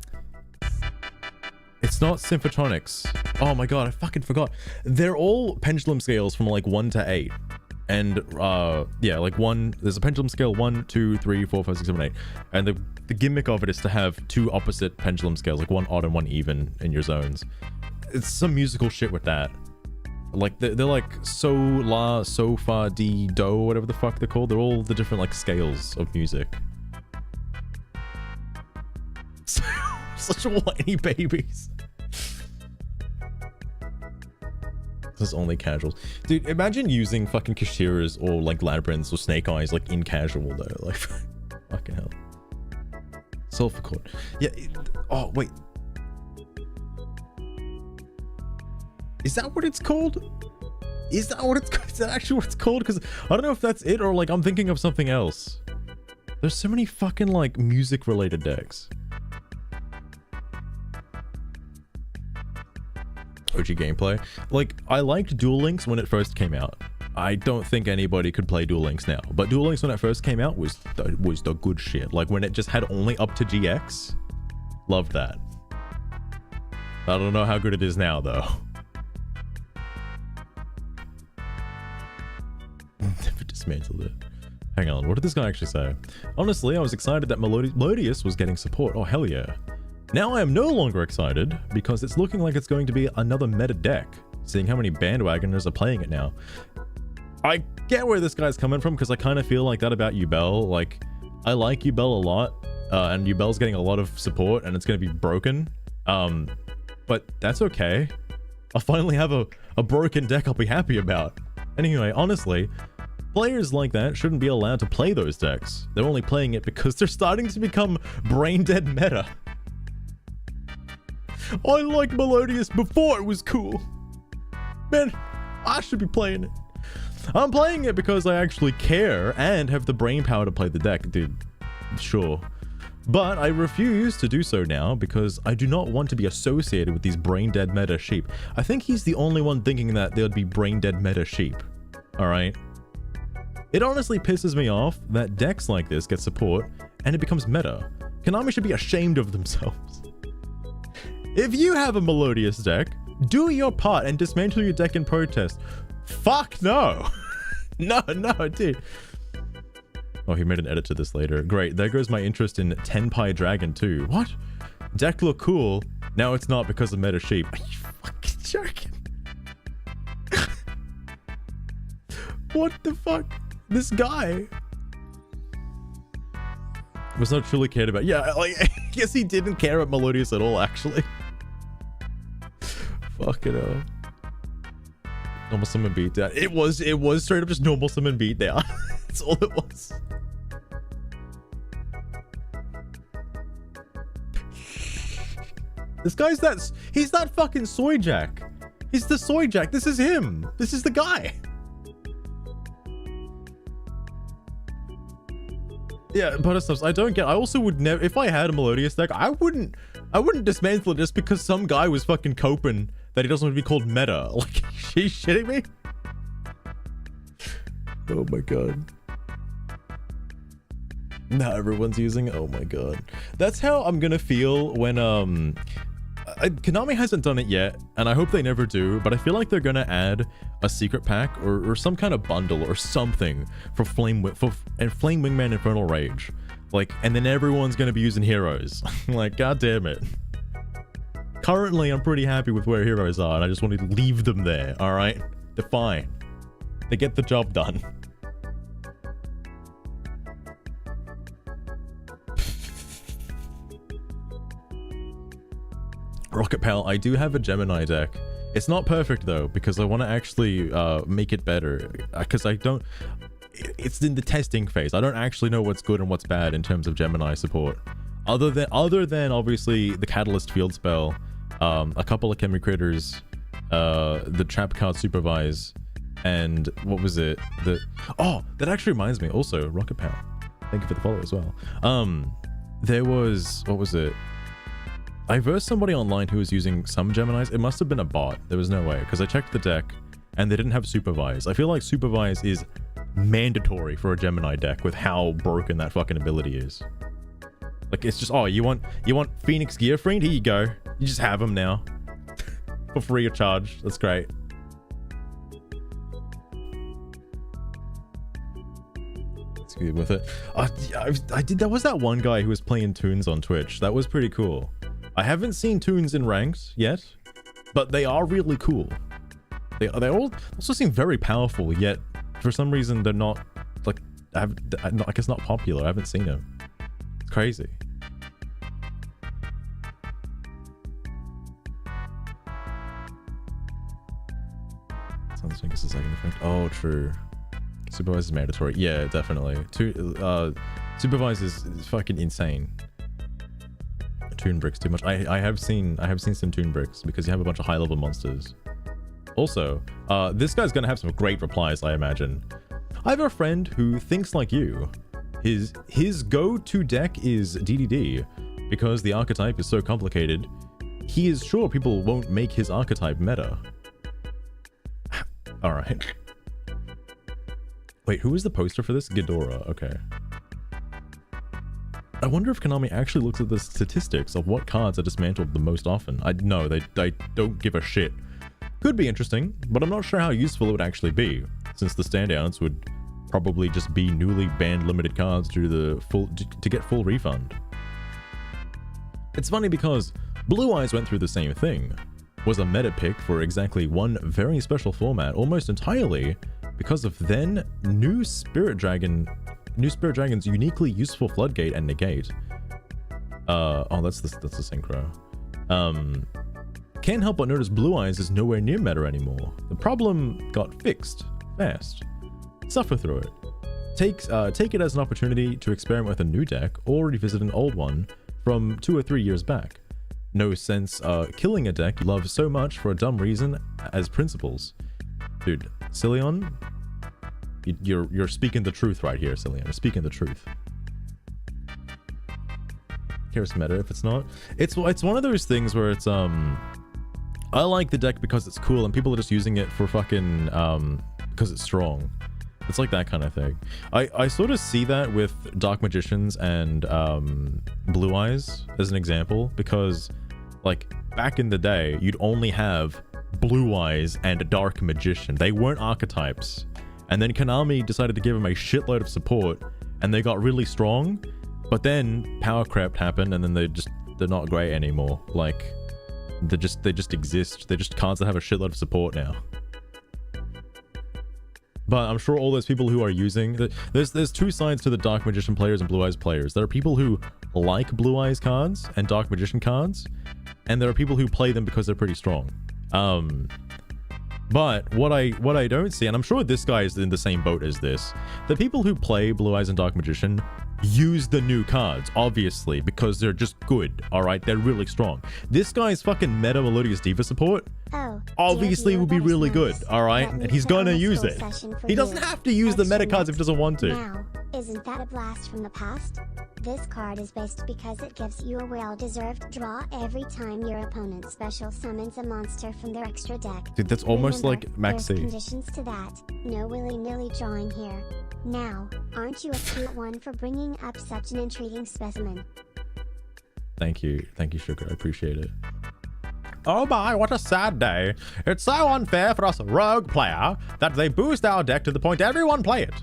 Symphotronics. Oh my god, I fucking forgot. They're all pendulum scales from like 1 to 8. And yeah, like there's a pendulum scale 1, 2, 3, 4, 5, 6, 7, 8. And the gimmick of it is to have 2 opposite pendulum scales, like 1 odd and 1 even in your zones. It's some musical shit with that. Like they're like so, la, so, fa, di, do, whatever the fuck they're called. They're all the different like scales of music. Such whiny babies. This is only casuals. Dude, imagine using fucking Kashiras or like Labyrinths or Snake Eyes like in casual though. Like, fucking hell. Sulfur Court. Yeah. Oh, wait. Is that what it's called? Is that what it's called? Is that actually what it's called? Because I don't know if that's it or like I'm thinking of something else. There's so many fucking like music related decks. OG gameplay. Like, I liked Duel Links when it first came out. I don't think anybody could play Duel Links now, but Duel Links when it first came out was the good shit. Like when it just had only up to GX. Loved that. I don't know how good it is now though. Never dismantled it. Hang on, what did this guy actually say? Honestly, I was excited that Melodious was getting support. Oh, hell yeah. Now I am no longer excited because it's looking like it's going to be another meta deck, seeing how many bandwagoners are playing it now. I get where this guy's coming from because I kind of feel like that about Yubel. Like, I like Yubel a lot, and Yubel's getting a lot of support and it's going to be broken. But that's okay. I'll finally have a broken deck I'll be happy about. Anyway, honestly, players like that shouldn't be allowed to play those decks. They're only playing it because they're starting to become brain dead meta. I liked Melodious before it was cool. Man, I should be playing it. I'm playing it because I actually care and have the brain power to play the deck, dude. Sure. But I refuse to do so now because I do not want to be associated with these brain dead meta sheep. I think he's the only one thinking that there would be brain dead meta sheep. Alright? It honestly pisses me off that decks like this get support and it becomes meta. Konami should be ashamed of themselves. If you have a Melodious deck, do your part and dismantle your deck in protest. Fuck no. No, dude. Oh, he made an edit to this later. Great, there goes my interest in Tenpai Dragon 2. What? Deck look cool. Now it's not because of meta sheep. Are you fucking joking? What the fuck? This guy was not truly cared about. Yeah, like, I guess he didn't care about Melodious at all, actually. Fucking hell. Normal summon beatdown. It was straight up just normal summon beatdown. That's all it was. This guy's he's that fucking Soy Jack. He's the Soy Jack. This is him. This is the guy. Yeah, Butterstuffs, I don't get. I also would never. If I had a Melodious deck, I wouldn't dismantle it just because some guy was fucking coping that he doesn't want to be called meta. Like, she's shitting me. Oh my god. Now everyone's using it. Oh my god. That's how I'm gonna feel when Konami hasn't done it yet, and I hope they never do, but I feel like they're gonna add a secret pack or some kind of bundle or something for Flame Wingman Infernal Rage. Like, and then everyone's gonna be using heroes. Like, god damn it. Currently, I'm pretty happy with where heroes are, and I just want to leave them there, alright? They're fine. They get the job done. Rocket Pal, I do have a Gemini deck. It's not perfect though, because I want to actually make it better, because I don't... It's in the testing phase. I don't actually know what's good and what's bad in terms of Gemini support. Other than obviously the Catalyst field spell, a couple of Chemi Critters, the Trap Card Supervise, and what was it? Oh, that actually reminds me also, Rocket Pal. Thank you for the follow as well. There was, what was it? I versed somebody online who was using some Geminis. It must have been a bot. There was no way, because I checked the deck and they didn't have Supervise. I feel like Supervise is mandatory for a Gemini deck with how broken that fucking ability is. Like, it's just, oh, you want Phoenix Gear Fiend? Here you go. You just have them now. For free of charge. That's great. Let's get with it. I did. There was that one guy who was playing Toons on Twitch. That was pretty cool. I haven't seen Toons in ranked yet, but they are really cool. They all also seem very powerful, yet for some reason they're not, like, I guess not popular. I haven't seen them. It's crazy. Sounds like it's a second effect. Oh, true. Supervise is mandatory. Yeah, definitely. Supervise is fucking insane. Toon bricks too much. I have seen some Toon bricks because you have a bunch of high level monsters. Also, this guy's gonna have some great replies, I imagine. I have a friend who thinks like you. His go-to deck is DDD because the archetype is so complicated. He is sure people won't make his archetype meta. All right. Wait, who is the poster for this? Ghidorah. Okay. I wonder if Konami actually looks at the statistics of what cards are dismantled the most often. No, they don't give a shit. Could be interesting, but I'm not sure how useful it would actually be, since the standouts would probably just be newly banned limited cards to get full refund. It's funny because Blue Eyes went through the same thing. Was a meta pick for exactly one very special format, almost entirely because of then New Spirit Dragon's uniquely useful Floodgate and Negate. Oh, that's the Synchro. Can't help but notice Blue Eyes is nowhere near meta anymore. The problem got fixed fast. Suffer through it. Take it as an opportunity to experiment with a new deck or revisit an old one from 2 or 3 years back. No sense killing a deck you love so much for a dumb reason as principles. Dude, Cillion, you're speaking the truth right here, Cillion. You're speaking the truth. Here's meta if it's not. It's one of those things where it's I like the deck because it's cool and people are just using it for fucking because it's strong. It's like that kind of thing. I sort of see that with Dark Magicians and Blue Eyes as an example, because like back in the day you'd only have Blue Eyes and a Dark Magician. They weren't archetypes. And then Konami decided to give them a shitload of support and they got really strong, but then Power Crept happened and then they're not great anymore. Like they just exist. They're just cards that have a shitload of support now. But I'm sure all those people who are using there's two sides to the Dark Magician players and Blue Eyes players. There are people who like Blue Eyes cards and Dark Magician cards, and there are people who play them because they're pretty strong. But what I don't see, and I'm sure this guy is in the same boat as this, the people who play Blue Eyes and Dark Magician use the new cards, obviously, because they're just good, alright? They're really strong. This guy's fucking meta Melodious Diva support obviously will be really good, alright? And he's gonna use it. He doesn't have to use the meta cards if he doesn't want to. Now, Isn't that a blast from the past? This card is based because it gives you a well-deserved draw every time your opponent special summons a monster from their extra deck. Dude, that's almost Remember, like there's Maxi. conditions to that, no willy-nilly drawing here. Now, aren't you a cute one for bringing up such an intriguing specimen? Thank you, Sugar. I appreciate it. Oh my, what a sad day. It's so unfair for us rogue player that they boost our deck to the point everyone play it.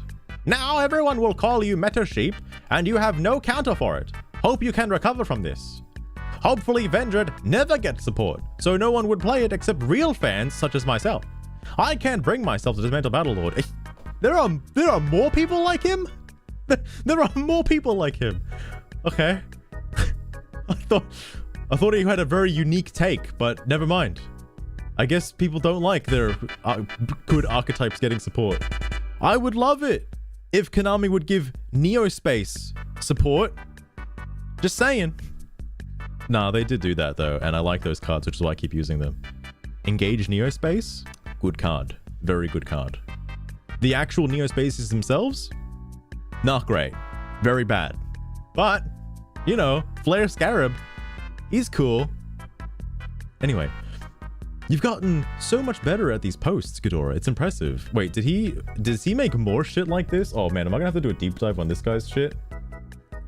Now everyone will call you Meta Sheep, and you have no counter for it. Hope you can recover from this. Hopefully Vendred never gets support, so no one would play it except real fans such as myself. I can't bring myself to dismantle Battlelord. There are more people like him? There are more people like him. Okay. I thought he had a very unique take, but never mind. I guess people don't like their good archetypes getting support. I would love it if Konami would give Neospace support. Just saying. Nah, they did do that though, and I like those cards, which is why I keep using them. Engage Neospace, good card. Very good card. The actual Neospaces themselves, not great. Very bad. But, you know, Flare Scarab, he's cool. Anyway, you've gotten so much better at these posts, Ghidorah. It's impressive. Wait, does he make more shit like this? Oh man, am I gonna have to do a deep dive on this guy's shit?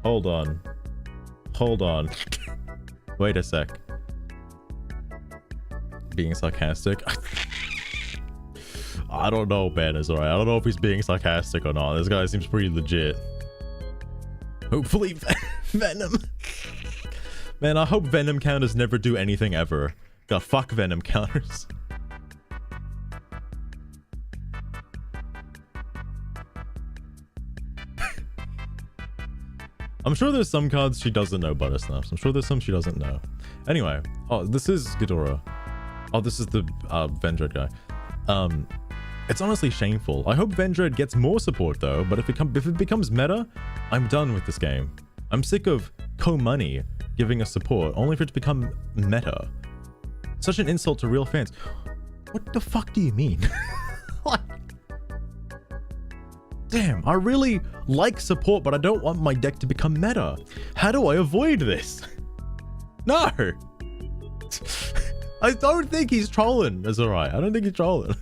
Hold on. Wait a sec. Being sarcastic. I don't know, man. It's alright. I don't know if he's being sarcastic or not. This guy seems pretty legit. Hopefully Venom. Man, I hope Venom counters never do anything ever. God, fuck Venom counters. I'm sure there's some cards she doesn't know, Buttersnaps. I'm sure there's some she doesn't know. Anyway, oh, this is Ghidorah. Oh, this is the Vendred guy. It's honestly shameful. I hope Vendred gets more support though, but if it becomes meta, I'm done with this game. I'm sick of Co-Money giving us support only for it to become meta. Such an insult to real fans. What the fuck do you mean? Like, damn, I really like support, but I don't want my deck to become meta. How do I avoid this? No. I don't think he's trolling. That's alright. I don't think he's trolling.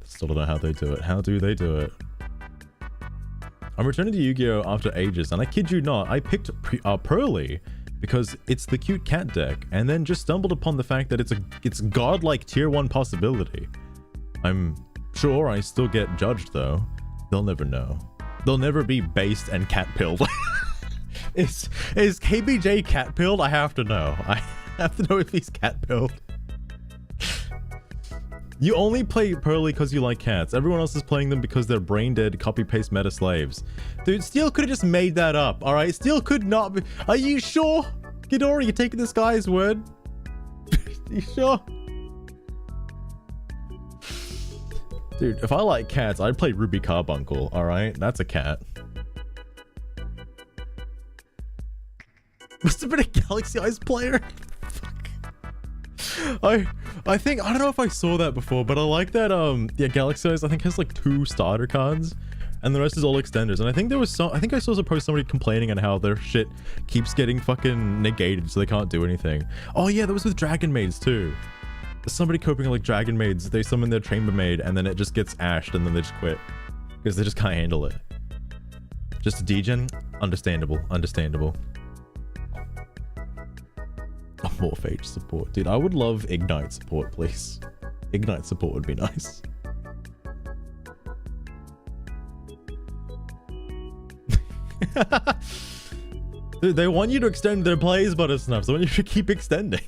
Still don't know how they do it. How do they do it? I'm returning to Yu-Gi-Oh! After ages, and I kid you not, I picked Pearly because it's the cute cat deck, and then just stumbled upon the fact that it's godlike tier 1 possibility. I'm sure I still get judged though. They'll never know. They'll never be based and cat pilled. Is KBJ cat pilled? I have to know. I have to know if he's cat pilled. You only play Pearly because you like cats. Everyone else is playing them because they're brain dead copy-paste meta slaves. Dude, Steel could have just made that up, alright? Steel could not be... Are you sure? Ghidorah, you taking this guy's word? You sure? Dude, if I like cats, I'd play Ruby Carbuncle, alright? That's a cat. Must have been a Galaxy Eyes player. I think, I don't know if I saw that before, but I like that, yeah, Galaxy Eyes, I think has like 2 starter cards, and the rest is all extenders. And I think there was I think I saw a post somebody complaining on how their shit keeps getting fucking negated, so they can't do anything. Oh yeah, that was with Dragon Maids too. There's somebody coping like Dragon Maids, they summon their Chambermaid, and then it just gets ashed, and then they just quit. Because they just can't handle it. Just a degen? Understandable, understandable. Morphage support. Dude, I would love Ignite support, please. Ignite support would be nice. Dude, they want you to extend their plays, Buttersnaps. They want you to keep extending.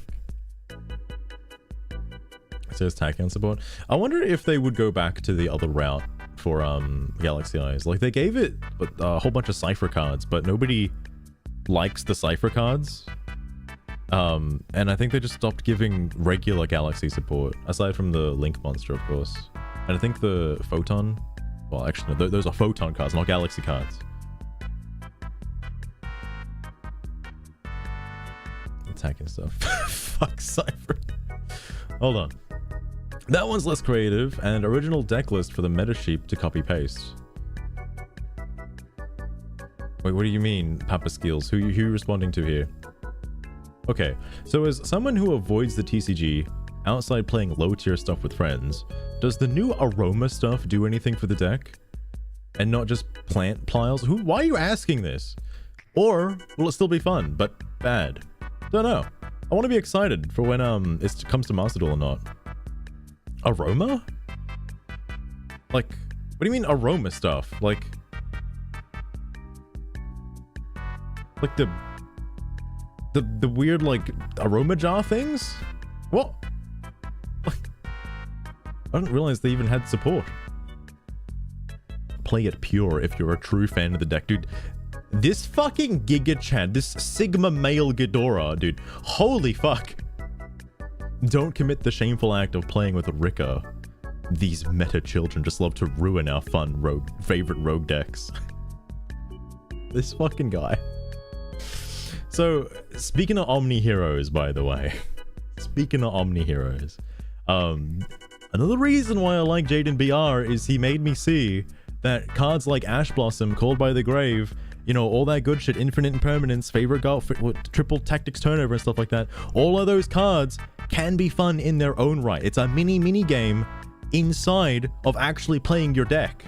It says Tachyon support. I wonder if they would go back to the other route for Galaxy Eyes. Like, they gave it a whole bunch of Cypher cards, but nobody likes the Cypher cards. And I think they just stopped giving regular Galaxy support, aside from the Link monster, of course. And I think the Photon, well, actually, no, those are Photon cards, not Galaxy cards. Attacking stuff. Fuck Cypher. Hold on. That one's less creative, and original deck list for the meta sheep to copy paste. Wait, what do you mean, Papa Skills? Who you responding to here? Okay, so as someone who avoids the TCG outside playing low tier stuff with friends, does the new aroma stuff do anything for the deck? And not just plant piles? Why are you asking this? Or will it still be fun, but bad? Don't know. I want to be excited for when it comes to Master Duel or not. Aroma? Like, what do you mean aroma stuff? Like the weird like aroma jar things? What? Like, I didn't realize they even had support. Play it pure if you're a true fan of the deck, dude. This fucking Giga Chad, this Sigma male Ghidorah, dude. Holy fuck. Don't commit the shameful act of playing with Rika. These meta children just love to ruin our fun favorite rogue decks. This fucking guy. So, speaking of Omni Heroes, by the way. Speaking of Omni Heroes. Another reason why I like Jaden BR is he made me see that cards like Ash Blossom, Called by the Grave, you know, all that good shit, Infinite Impermanence, Favorite Goal, Triple Tactics Turnover and stuff like that, all of those cards can be fun in their own right. It's a mini game inside of actually playing your deck.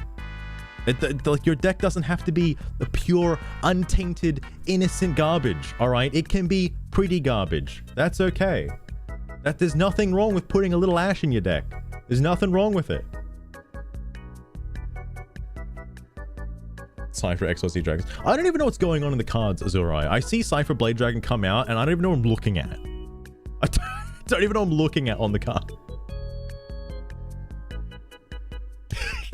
Like, your deck doesn't have to be the pure, untainted, innocent garbage, all right? It can be pretty garbage. That's okay. There's nothing wrong with putting a little Ash in your deck. There's nothing wrong with it. Cypher XOC Dragons. I don't even know what's going on in the cards, Azurai. I see Cypher Blade Dragon come out, and I don't even know what I'm looking at. I don't even know what I'm looking at on the card.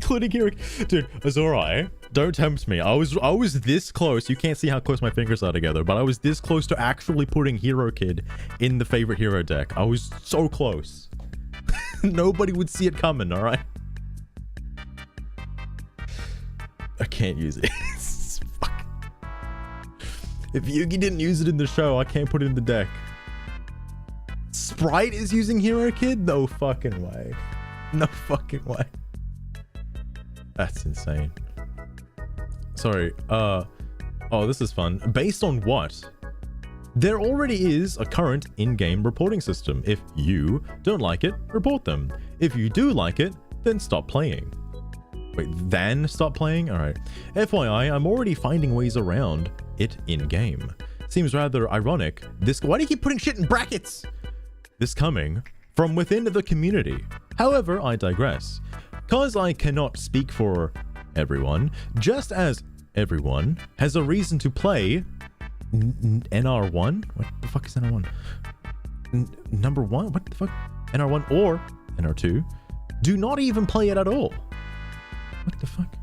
Including here, dude, Azurai, don't tempt me. I was this close. You can't see how close my fingers are together, but I was this close to actually putting Hero Kid in the favorite hero deck. I was so close. Nobody would see it coming, all right? I can't use it. Fuck. If Yugi didn't use it in the show, I can't put it in the deck. Sprite is using Hero Kid? No fucking way. No fucking way. That's insane. Sorry. Oh, this is fun. Based on what? There already is a current in-game reporting system. If you don't like it, report them. If you do like it, then stop playing. Wait, then stop playing? Alright. FYI, I'm already finding ways around it in-game. Seems rather ironic. Why do you keep putting shit in brackets? This coming from within the community. However, I digress. Cause I cannot speak for everyone, just as everyone has a reason to play NR1? What the fuck is NR1? Number 1? What the fuck? NR1 or NR2 do not even play it at all. What the fuck?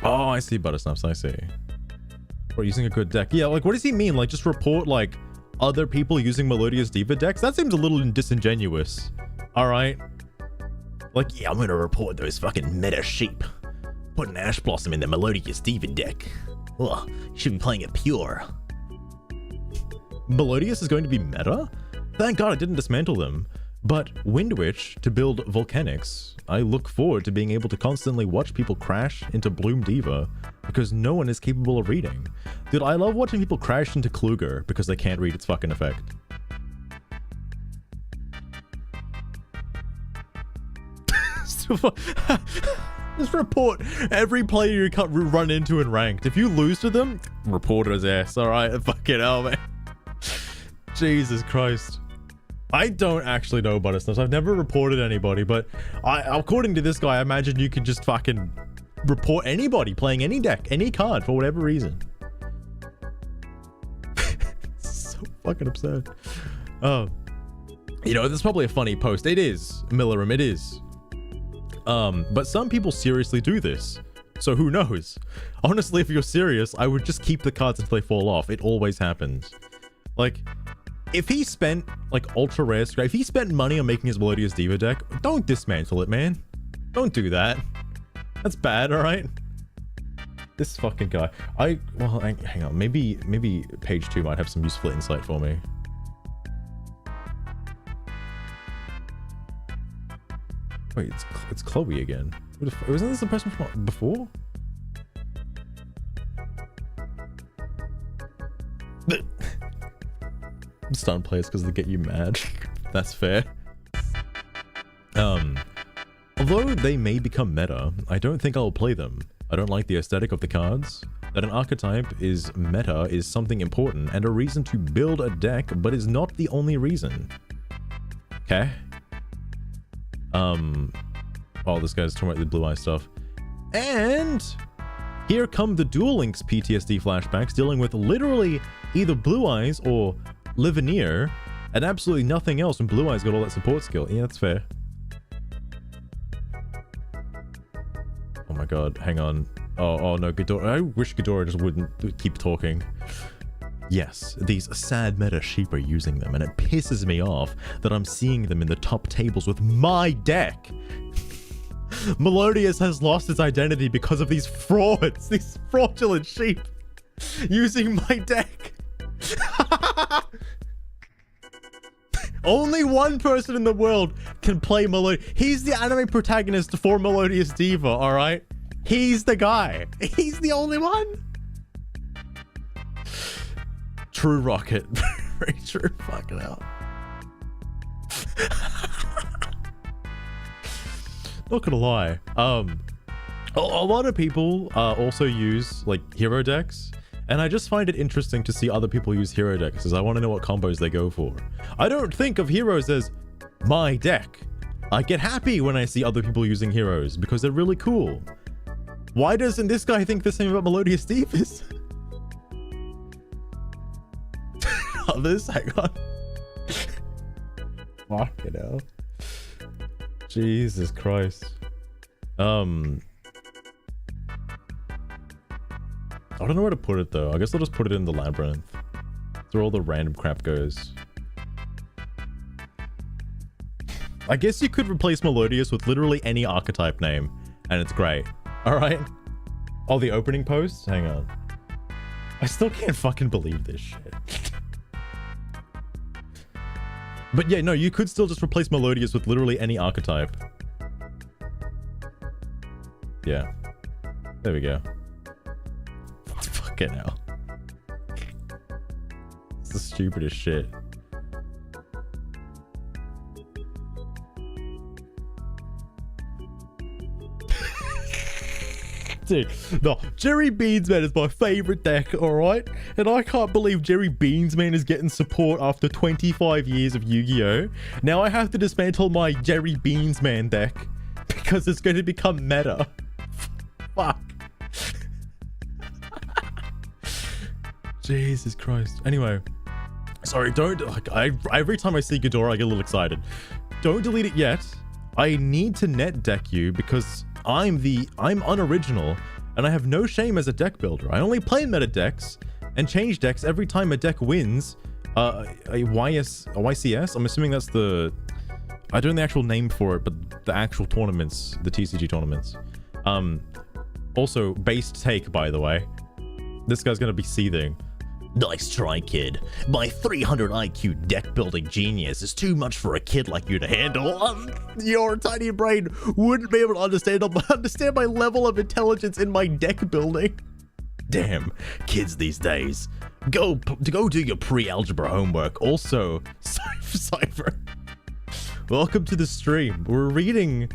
Oh, I see, Buttersnaps, I see. We're using a good deck. Yeah, like, what does he mean? Like, just report, like, other people using Melodious Diva decks? That seems a little disingenuous. Alright? Like, yeah, I'm gonna report those fucking meta sheep. Put an Ash Blossom in the Melodious Diva deck. Ugh, you should be playing it pure. Melodious is going to be meta? Thank God I didn't dismantle them. But Wind Witch to build Volcanics, I look forward to being able to constantly watch people crash into Bloom Diva because no one is capable of reading. Dude, I love watching people crash into Kluger because they can't read its fucking effect. Just report every player you run into in ranked. If you lose to them, report his ass. Alright, fucking hell, man. Jesus Christ. I don't actually know Buttersnaps. I've never reported anybody, but according to this guy, I imagine you can just fucking report anybody playing any deck, any card for whatever reason. So fucking absurd. Oh, you know, this is probably a funny post. It is, Millerum, it is. But some people seriously do this. So who knows? Honestly, if you're serious, I would just keep the cards until they fall off. It always happens. Like, if he spent, like, ultra rare scrap, if he spent money on making his Melodious Diva deck, don't dismantle it, man. Don't do that. That's bad, alright? This fucking guy. Well, hang on. Maybe page 2 might have some useful insight for me. Wait, it's Chloe again. Wasn't this the person from before? I'm starting players because they get you mad. That's fair. Although they may become meta, I don't think I'll play them. I don't like the aesthetic of the cards. That an archetype is meta is something important and a reason to build a deck, but is not the only reason. Okay. Oh, this guy's talking about the Blue Eye stuff. And here come the Duel Links PTSD flashbacks dealing with literally either Blue Eyes or Liveneer and absolutely nothing else when Blue Eyes got all that support skill. Yeah, that's fair. Oh my god, hang on. Oh no, Ghidorah. I wish Ghidorah just wouldn't keep talking. Yes, these sad meta sheep are using them, and it pisses me off that I'm seeing them in the top tables with my deck. Melodious has lost its identity because of these frauds, these fraudulent sheep using my deck. Only one person in the world can play Melodious. He's the anime protagonist for Melodious Diva, alright? He's the guy. He's the only one. True Rocket. Very true. Fucking hell. Not gonna lie. A lot of people also use like hero decks, and I just find it interesting to see other people use hero decks because I want to know what combos they go for. I don't think of heroes as my deck. I get happy when I see other people using heroes because they're really cool. Why doesn't this guy think the same about Melodious Divas? Others, hang on. Fucking hell. Jesus Christ. I don't know where to put it though. I guess I'll just put it in the labyrinth. That's where all the random crap goes. I guess you could replace Melodious with literally any archetype name, and it's great. Alright? Oh, the opening post? Hang on. I still can't fucking believe this shit. But yeah, no, you could still just replace Melodious with literally any archetype. Yeah. There we go. Fucking hell. It's the stupidest shit. Dude, no, Jerry Beansman is my favorite deck, alright? And I can't believe Jerry Beansman is getting support after 25 years of Yu-Gi-Oh! Now I have to dismantle my Jerry Beansman deck because it's going to become meta. Fuck. Jesus Christ. Anyway, sorry, don't, like, every time I see Ghidorah, I get a little excited. Don't delete it yet. I need to net deck you because I'm unoriginal and I have no shame as a deck builder. I only play meta decks and change decks every time a deck wins a YCS. I'm assuming that's the, I don't know the actual name for it, but the actual tournaments, the TCG tournaments. Also, based take, by the way. This guy's gonna be seething. Nice try, kid. My 300 IQ deck building genius is too much for a kid like you to handle. Your tiny brain wouldn't be able to understand my level of intelligence in my deck building. Damn, kids these days. Go do your pre-algebra homework. Also, Cypher, welcome to the stream. We're reading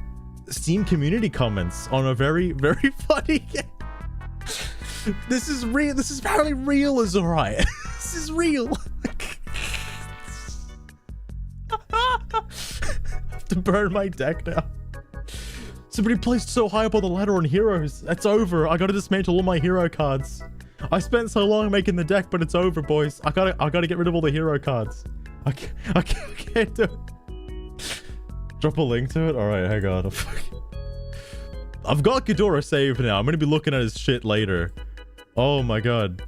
Steam community comments on a very, very funny game. This is real. This is apparently real, Azoriah. This is real. I have to burn my deck now. Somebody placed so high up on the ladder on heroes. It's over. I gotta dismantle all my hero cards. I spent so long making the deck, but it's over, boys. I gotta get rid of all the hero cards. I can't do it. Drop a link to it? Alright, hang on. I've got Ghidorah saved now. I'm gonna be looking at his shit later. Oh my god.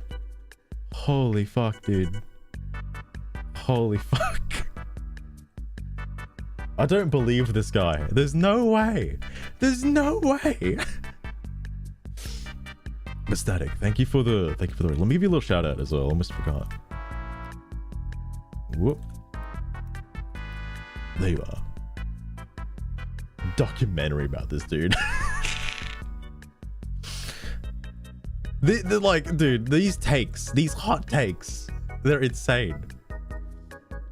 Holy fuck, dude. Holy fuck. I don't believe this guy. There's no way. There's no way. Static, thank you for the let me give you a little shout out as well. Almost forgot. Whoop. There you are. documentary about this dude. the like, dude, these hot takes, they're insane.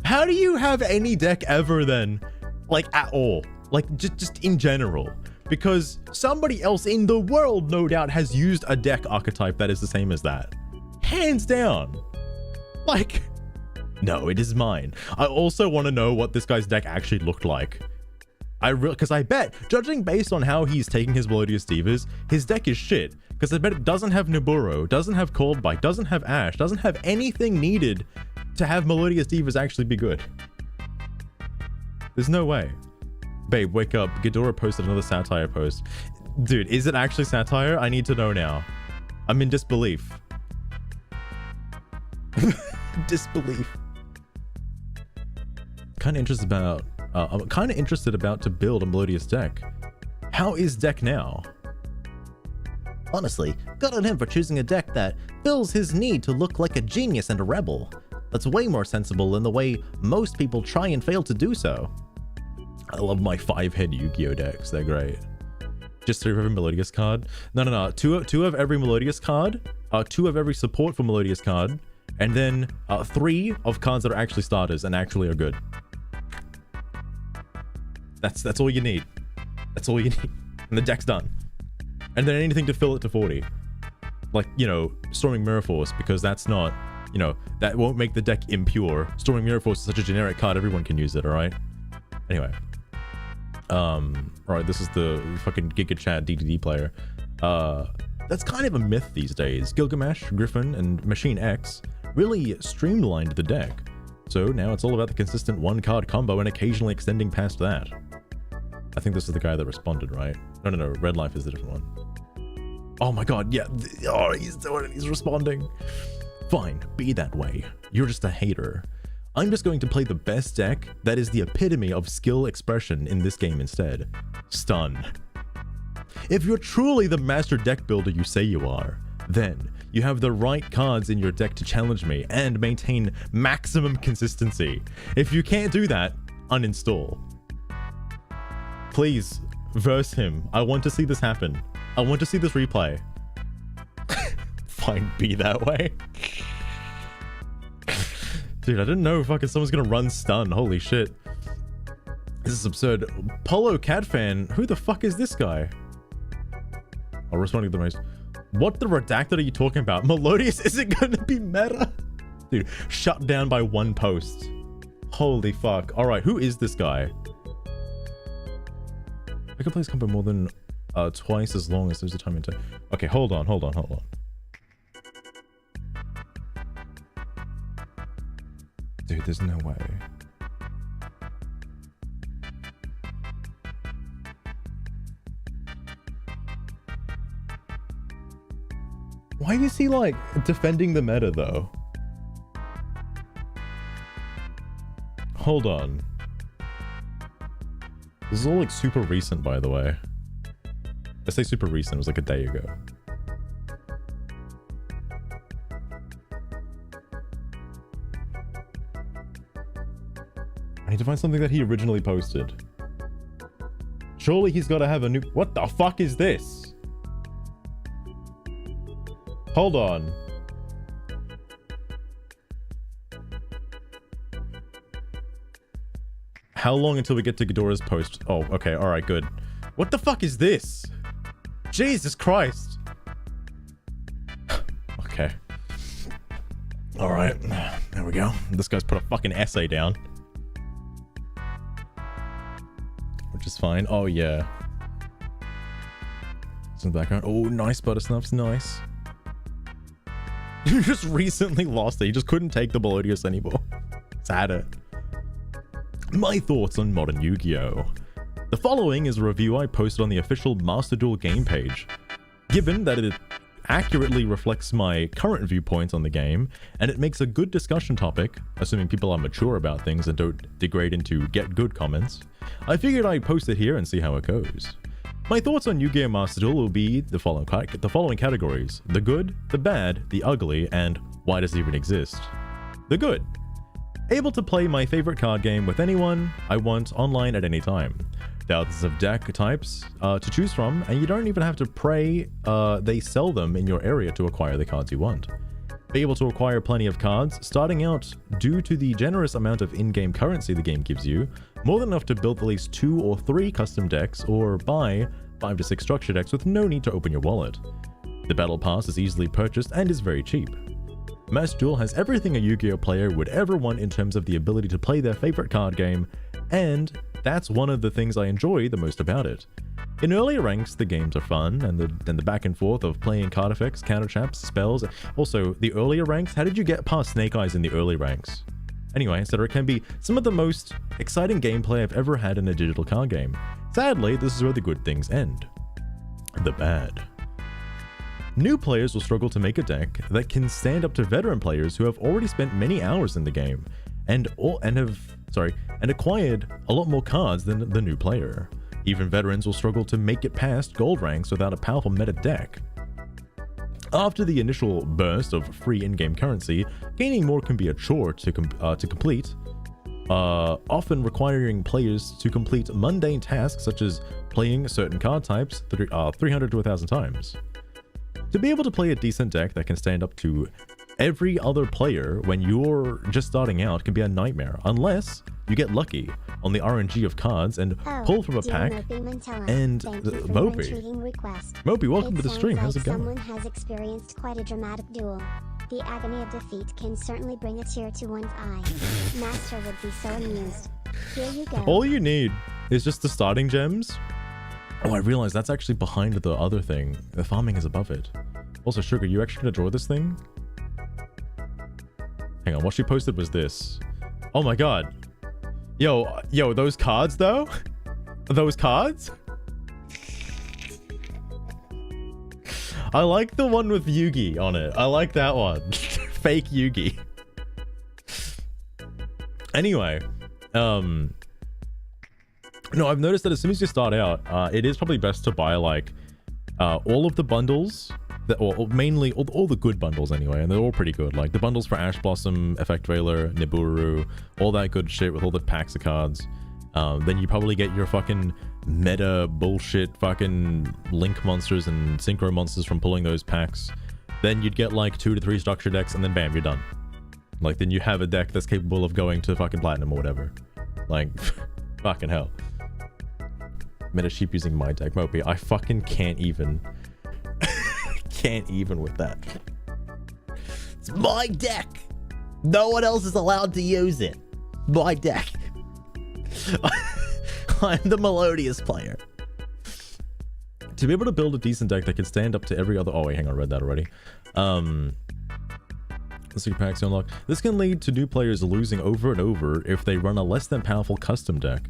How do you have any deck ever then, like at all, like just in general? Because somebody else in the world, no doubt, has used a deck archetype that is the same as that, hands down. Like, no, it is mine. I also want to know what this guy's deck actually looked like. Because I bet, judging based on how he's taking his Melodious Divas, his deck is shit. Because I bet it doesn't have Naburo, doesn't have Cold Bite, doesn't have Ash, doesn't have anything needed to have Melodious Divas actually be good. There's no way. Babe, wake up. Ghidorah posted another satire post. Dude, is it actually satire? I need to know now. I'm in disbelief. Disbelief. I'm kind of interested about to build a Melodious deck. How is deck now? Honestly, good on him for choosing a deck that fills his need to look like a genius and a rebel. That's way more sensible than the way most people try and fail to do so. I love my 5-head Yu-Gi-Oh decks. They're great. Just 3 of every Melodious card. No. 2 of every Melodious card. 2 of every support for Melodious card. And then 3 of cards that are actually starters and actually are good. That's all you need. That's all you need. And the deck's done. And then anything to fill it to 40. Like, you know, Storming Mirror Force, because that's not, you know, that won't make the deck impure. Storming Mirror Force is such a generic card, everyone can use it, alright? Anyway. Alright, this is the fucking Giga Chat DDD player. That's kind of a myth these days. Gilgamesh, Griffin, and Machine X really streamlined the deck. So now it's all about the consistent 1-card combo and occasionally extending past that. I think this is the guy that responded, right? No. Red Life is the different one. Oh my god, yeah. Oh, he's doing it. He's responding. Fine, be that way. You're just a hater. I'm just going to play the best deck that is the epitome of skill expression in this game instead. Stun. If you're truly the master deck builder you say you are, then you have the right cards in your deck to challenge me and maintain maximum consistency. If you can't do that, uninstall. Please, verse him. I want to see this happen. I want to see this replay. Fine, be that way. Dude, I didn't know fucking someone's gonna run stun. Holy shit. This is absurd. Polo Cat Fan, who the fuck is this guy? I'll respond to the most. What the redacted are you talking about? Melodious isn't gonna be meta? Dude, shut down by 1 post. Holy fuck. Alright, who is this guy? I can play this combo more than twice as long as there's a time in time. Okay, hold on. Dude, there's no way. Why is he like defending the meta though? Hold on. This is all like super recent, by the way. I say super recent, it was like a day ago. I need to find something that he originally posted. Surely he's got to have a new... What the fuck is this? Hold on. How long until we get to Ghidorah's post? Oh, okay, alright, good. What the fuck is this? Jesus Christ. Okay. Alright, there we go. This guy's put a fucking essay down. Which is fine. Oh, yeah. It's in the background. Oh, nice, Buttersnuffs, nice. You just recently lost it. You just couldn't take the Melodious anymore. It's had it. My thoughts on modern Yu-Gi-Oh! The following is a review I posted on the official Master Duel game page. Given that it accurately reflects my current viewpoints on the game, and it makes a good discussion topic, assuming people are mature about things and don't degrade into get good comments, I figured I'd post it here and see how it goes. My thoughts on Yu-Gi-Oh! Master Duel will be the following categories: the good, the bad, the ugly, and why does it even exist? The good. Able to play my favorite card game with anyone I want online at any time. thousands of deck types to choose from, and you don't even have to pray they sell them in your area to acquire the cards you want. Be able to acquire plenty of cards, starting out due to the generous amount of in-game currency the game gives you, more than enough to build at least 2 or 3 custom decks or buy 5 to 6 structure decks with no need to open your wallet. The Battle Pass is easily purchased and is very cheap. Mass Duel has everything a Yu-Gi-Oh player would ever want in terms of the ability to play their favorite card game, and that's one of the things I enjoy the most about it. In earlier ranks, the games are fun, and the back and forth of playing card effects, counter traps, spells. Also, the earlier ranks, how did you get past Snake Eyes in the early ranks? Anyway, etc. can be some of the most exciting gameplay I've ever had in a digital card game. Sadly, this is where the good things end. The bad. New players will struggle to make a deck that can stand up to veteran players who have already spent many hours in the game and acquired a lot more cards than the new player. Even veterans will struggle to make it past gold ranks without a powerful meta deck. After the initial burst of free in-game currency, gaining more can be a chore to complete, often requiring players to complete mundane tasks such as playing certain card types 300 to 1,000 times. To be able to play a decent deck that can stand up to every other player when you're just starting out can be a nightmare, unless you get lucky on the RNG of cards and pull from a pack. And Mopey, welcome to the stream. How's it going? Someone has experienced quite a dramatic duel. The agony of defeat can certainly bring a tear to one's eye. Master would be so amused. Here you go. All you need is just the starting gems. Oh, I realized that's actually behind the other thing. The farming is above it. Also, Sugar, you actually gonna draw this thing? Hang on, what she posted was this. Oh my god. Yo, those cards though? Those cards? I like the one with Yugi on it. I like that one. Fake Yugi. Anyway, no, I've noticed that as soon as you start out, it is probably best to buy like all of the bundles, or mainly all the good bundles anyway, and they're all pretty good. Like the bundles for Ash Blossom, Effect Veiler, Nibiru, all that good shit with all the packs of cards. Then you probably get your fucking meta bullshit fucking Link monsters and Synchro monsters from pulling those packs. Then you'd get like 2 to 3 structure decks, and then bam, you're done. Like then you have a deck that's capable of going to fucking platinum or whatever. Like fucking hell. Meta sheep using my deck, Mopey. I fucking can't even. Can't even with that. It's my deck. No one else is allowed to use it. My deck. I'm the melodious player. To be able to build a decent deck that can stand up to every other... Oh wait, hang on, I read that already. Let's see, packs unlock. This can lead to new players losing over and over if they run a less than powerful custom deck.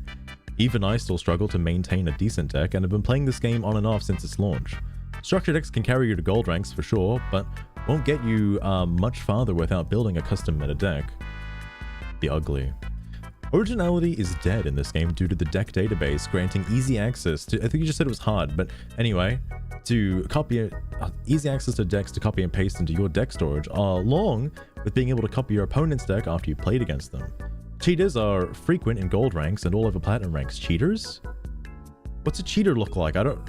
Even I still struggle to maintain a decent deck and have been playing this game on and off since its launch. Structure decks can carry you to gold ranks for sure, but won't get you much farther without building a custom meta deck. The ugly. Originality is dead in this game due to the deck database granting easy access to... I think you just said it was hard, but anyway, to copy easy access to decks to copy and paste into your deck storage, along with being able to copy your opponent's deck after you played against them. Cheaters are frequent in gold ranks and all over platinum ranks. Cheaters? What's a cheater look like? I don't...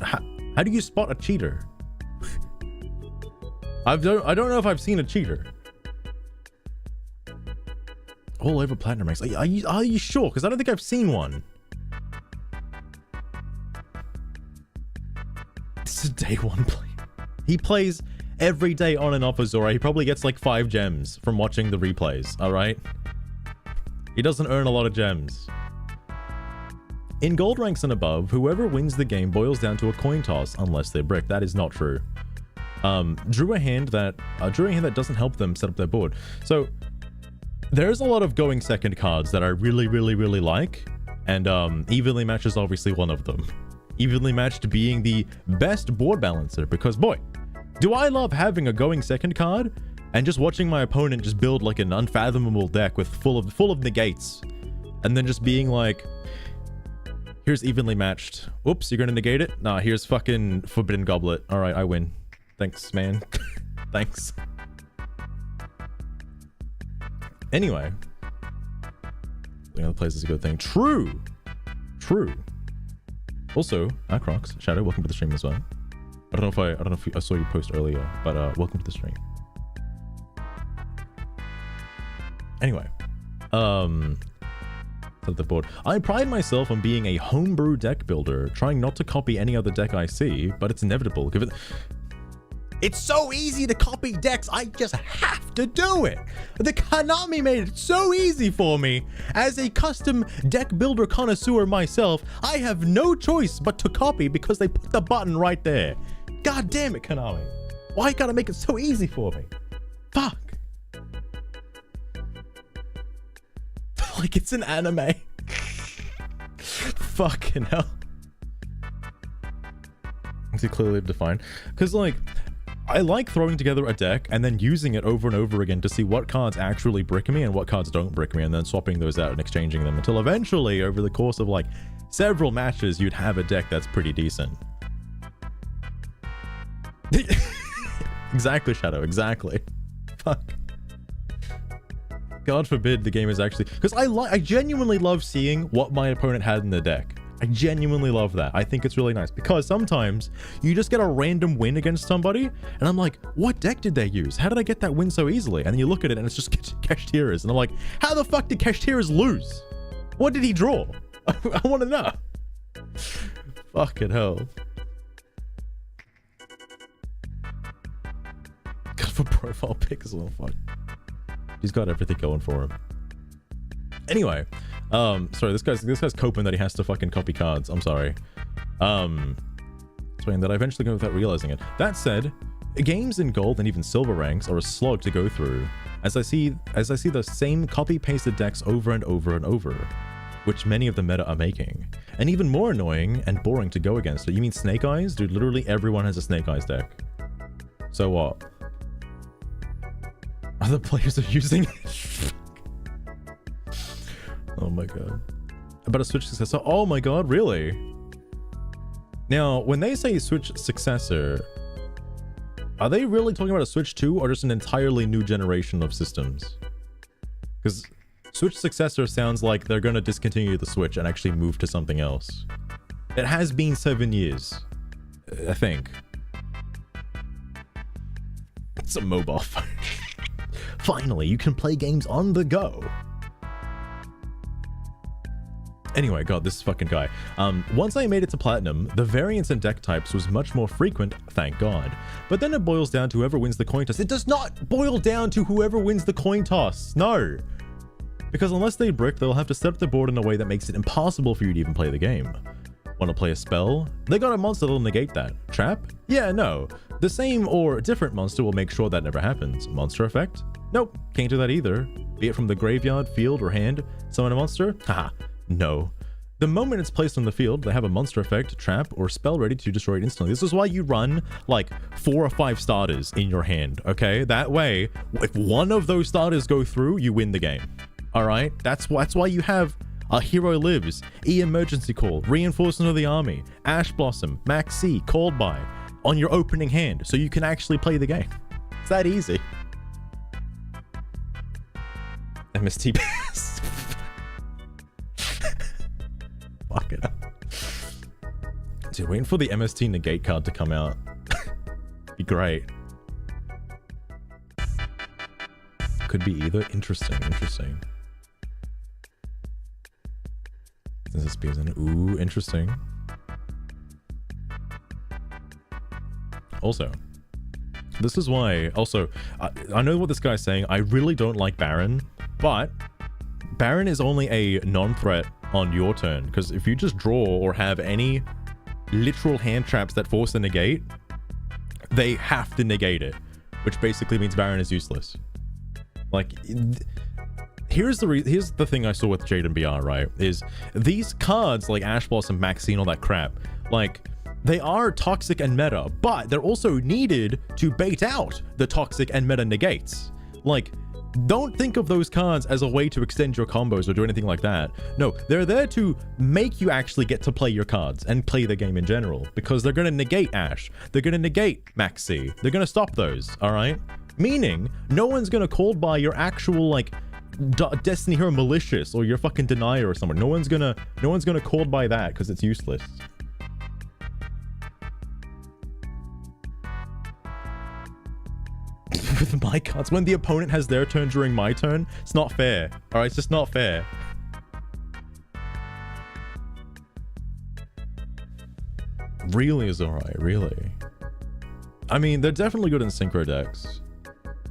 How do you spot a cheater? I don't know if I've seen a cheater. All over platinum ranks. Are you sure? Because I don't think I've seen one. This is a day one player. He plays every day on and off Azora. He probably gets like 5 gems from watching the replays, alright? He doesn't earn a lot of gems. In gold ranks and above, whoever wins the game boils down to a coin toss unless they're brick. That is not true. Drew a hand that doesn't help them set up their board. So there's a lot of going second cards that I really like, and Evenly Matched is obviously one of them. Evenly Matched being the best board balancer, because boy, do I love having a going second card and just watching my opponent just build like an unfathomable deck with full of negates, and then just being like, here's Evenly Matched. Oops, you're gonna negate it? Nah, here's fucking Forbidden Goblet. All right, I win. Thanks, man. Thanks. Anyway, the other place is a good thing. True. Also, Crocs, Shadow, welcome to the stream as well. I don't know if I saw you post earlier, but welcome to the stream. Anyway, the board. I pride myself on being a homebrew deck builder, trying not to copy any other deck I see, but it's inevitable. It's so easy to copy decks, I just have to do it. The Konami made it so easy for me. As a custom deck builder connoisseur myself, I have no choice but to copy because they put the button right there. God damn it, Konami. Why you gotta make it so easy for me? Fuck. Like it's an anime. Fucking hell. Is it clearly defined? Because like, I like throwing together a deck and then using it over and over again to see what cards actually brick me and what cards don't brick me, and then swapping those out and exchanging them until eventually, over the course of like several matches, you'd have a deck that's pretty decent. Exactly, Shadow, exactly. Fuck. God forbid the game is actually... Because I genuinely love seeing what my opponent had in the deck. I genuinely love that. I think it's really nice because sometimes you just get a random win against somebody and I'm like, what deck did they use? How did I get that win so easily? And then you look at it and it's just Kashtira's and I'm like, how the fuck did Kashtira's lose? What did he draw? I want to know. Fucking hell. God, for profile pixel, fuck. He's got everything going for him. Anyway, sorry, this guy's coping that he has to fucking copy cards. I'm sorry. Saying that I eventually go without realizing it. That said, games in gold and even silver ranks are a slog to go through, as I see the same copy-pasted decks over and over and over, which many of the meta are making. And even more annoying and boring to go against it. You mean Snake Eyes? Dude, literally everyone has a Snake Eyes deck. So what? Other players are using it. Oh my god. About a Switch successor? Oh my god, really? Now, when they say Switch successor, are they really talking about a Switch 2 or just an entirely new generation of systems? Because Switch successor sounds like they're going to discontinue the Switch and actually move to something else. It has been 7 years, I think. It's a mobile phone. Finally, you can play games on the go. Anyway, god, this fucking guy. Once I made it to Platinum, the variance in deck types was much more frequent, thank god. But then it boils down to whoever wins the coin toss. It does not boil down to whoever wins the coin toss, no! Because unless they brick, they'll have to set up the board in a way that makes it impossible for you to even play the game. Want to play a spell? They got a monster that'll negate that. Trap? Yeah, no. The same or different monster will make sure that never happens. Monster effect? Nope, can't do that either. Be it from the graveyard, field, or hand. Summon a monster? Haha, no. The moment it's placed on the field, they have a monster effect, trap, or spell ready to destroy it instantly. This is why you run like 4 or 5 starters in your hand, okay? That way, if one of those starters go through, you win the game. Alright? That's why you have A Hero Lives, E-Emergency Call, Reinforcement of the Army, Ash Blossom, Max C, Called By on your opening hand, so you can actually play the game. It's that easy. MST pass. Fuck it up. Dude, waiting for the MST negate card to come out. Be great. Could be either. Interesting. This is ooh, interesting. Also, this is why, also, I know what this guy's saying. I really don't like Baron, but Baron is only a non-threat on your turn, because if you just draw or have any literal hand traps that force a negate, they have to negate it, which basically means Baron is useless. Like, here's the thing I saw with Jade and BR, right? Is these cards like Ash Blossom, Maxine, all that crap, like, they are toxic and meta, but they're also needed to bait out the toxic and meta negates. Like, don't think of those cards as a way to extend your combos or do anything like that. No, they're there to make you actually get to play your cards and play the game in general, because they're going to negate Ash. They're going to negate Max C. They're going to stop those, all right? Meaning, no one's going to call by your actual, like, Destiny Hero Malicious or your fucking Denier or someone. No one's gonna call by that because it's useless. my cards when the opponent has their turn during my turn. It's not fair. All right, it's just not fair. Really is alright, really. I mean, they're definitely good in synchro decks.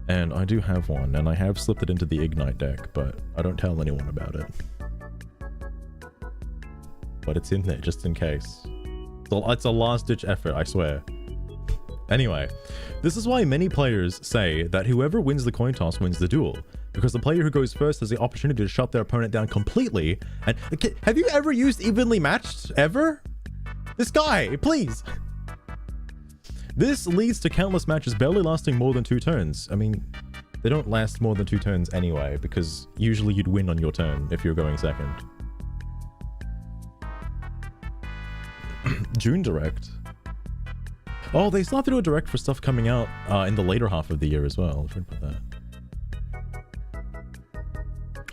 And I do have one, and I have slipped it into the Ignite deck, but I don't tell anyone about it. But it's in there, just in case. It's a last-ditch effort, I swear. Anyway, this is why many players say that whoever wins the coin toss wins the duel. Because the player who goes first has the opportunity to shut their opponent down completely. And have you ever used evenly matched, ever? This guy, please. This leads to countless matches barely lasting more than 2 turns. I mean, they don't last more than 2 turns anyway, because usually you'd win on your turn if you're going second. June Direct. Oh, they still have to do a direct for stuff coming out in the later half of the year as well. If we put that.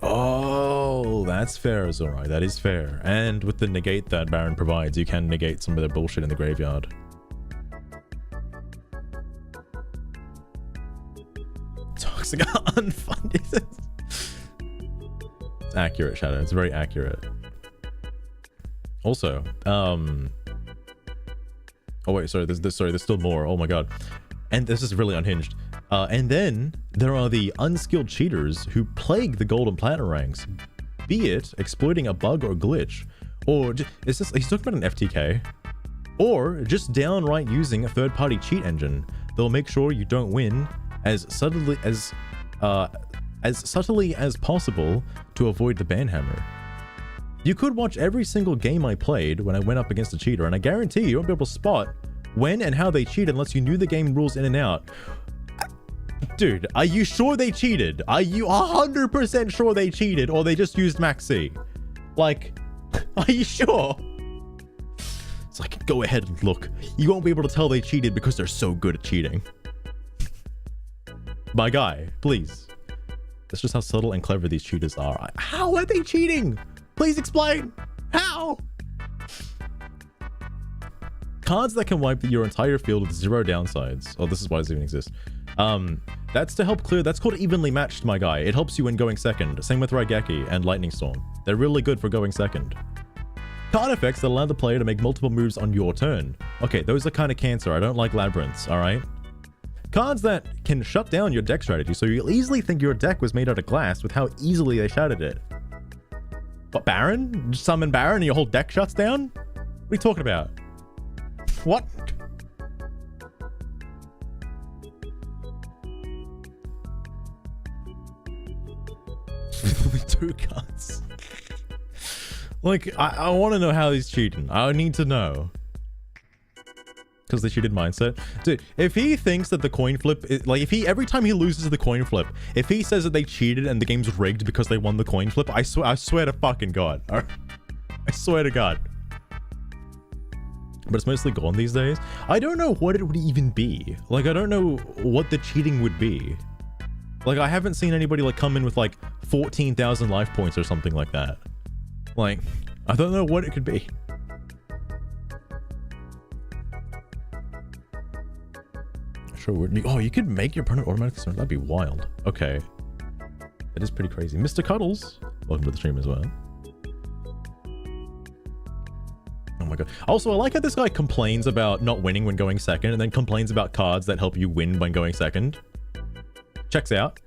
Oh, that's fair, Zorai. That is fair. And with the negate that Baron provides, you can negate some of their bullshit in the graveyard. Toxic unfunded. It's accurate, Shadow. It's very accurate. Also, oh wait, sorry, there's still more. Oh my god. And this is really unhinged. And then there are the unskilled cheaters who plague the gold and platinum ranks, be it exploiting a bug or glitch, or is this, he's talking about an FTK, or just downright using a third-party cheat engine. They'll make sure you don't win as subtly as possible to avoid the banhammer. You could watch every single game I played when I went up against a cheater, and I guarantee you won't be able to spot when and how they cheat unless you knew the game rules in and out. Dude, are you sure they cheated? Are you 100% sure they cheated, or they just used Max C? Like, are you sure? It's like, go ahead and look. You won't be able to tell they cheated because they're so good at cheating. My guy, please. That's just how subtle and clever these cheaters are. How are they cheating? Please explain. How? Cards that can wipe your entire field with 0 downsides. Oh, this is why this even exists. That's to help clear. That's called evenly matched, my guy. It helps you when going second. Same with Raigeki and Lightning Storm. They're really good for going second. Card effects that allow the player to make multiple moves on your turn. Okay, those are kind of cancer. I don't like labyrinths, all right? Cards that can shut down your deck strategy, so you'll easily think your deck was made out of glass with how easily they shattered it. What, Baron? Just summon Baron and your whole deck shuts down? What are you talking about? What? Only 2 cards. Like, I want to know how he's cheating. I need to know. Because they cheated mindset. Dude, if he thinks that the coin flip is, like, if he, every time he loses the coin flip, if he says that they cheated and the game's rigged because they won the coin flip, I swear to fucking God. I swear to God. But it's mostly gone these days. I don't know what it would even be. Like, I don't know what the cheating would be. Like, I haven't seen anybody, like, come in with, like, 14,000 life points or something like that. Like, I don't know what it could be. Sure. Oh, you could make your opponent automatically surrender. That'd be wild. Okay. That is pretty crazy. Mr. Cuddles, welcome to the stream as well. Oh my god. Also, I like how this guy complains about not winning when going second, and then complains about cards that help you win when going second. Checks out.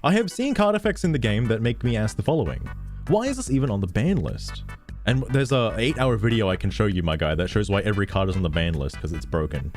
I have seen card effects in the game that make me ask the following. Why is this even on the ban list? And there's a 8-hour video I can show you, my guy, that shows why every card is on the ban list, because it's broken.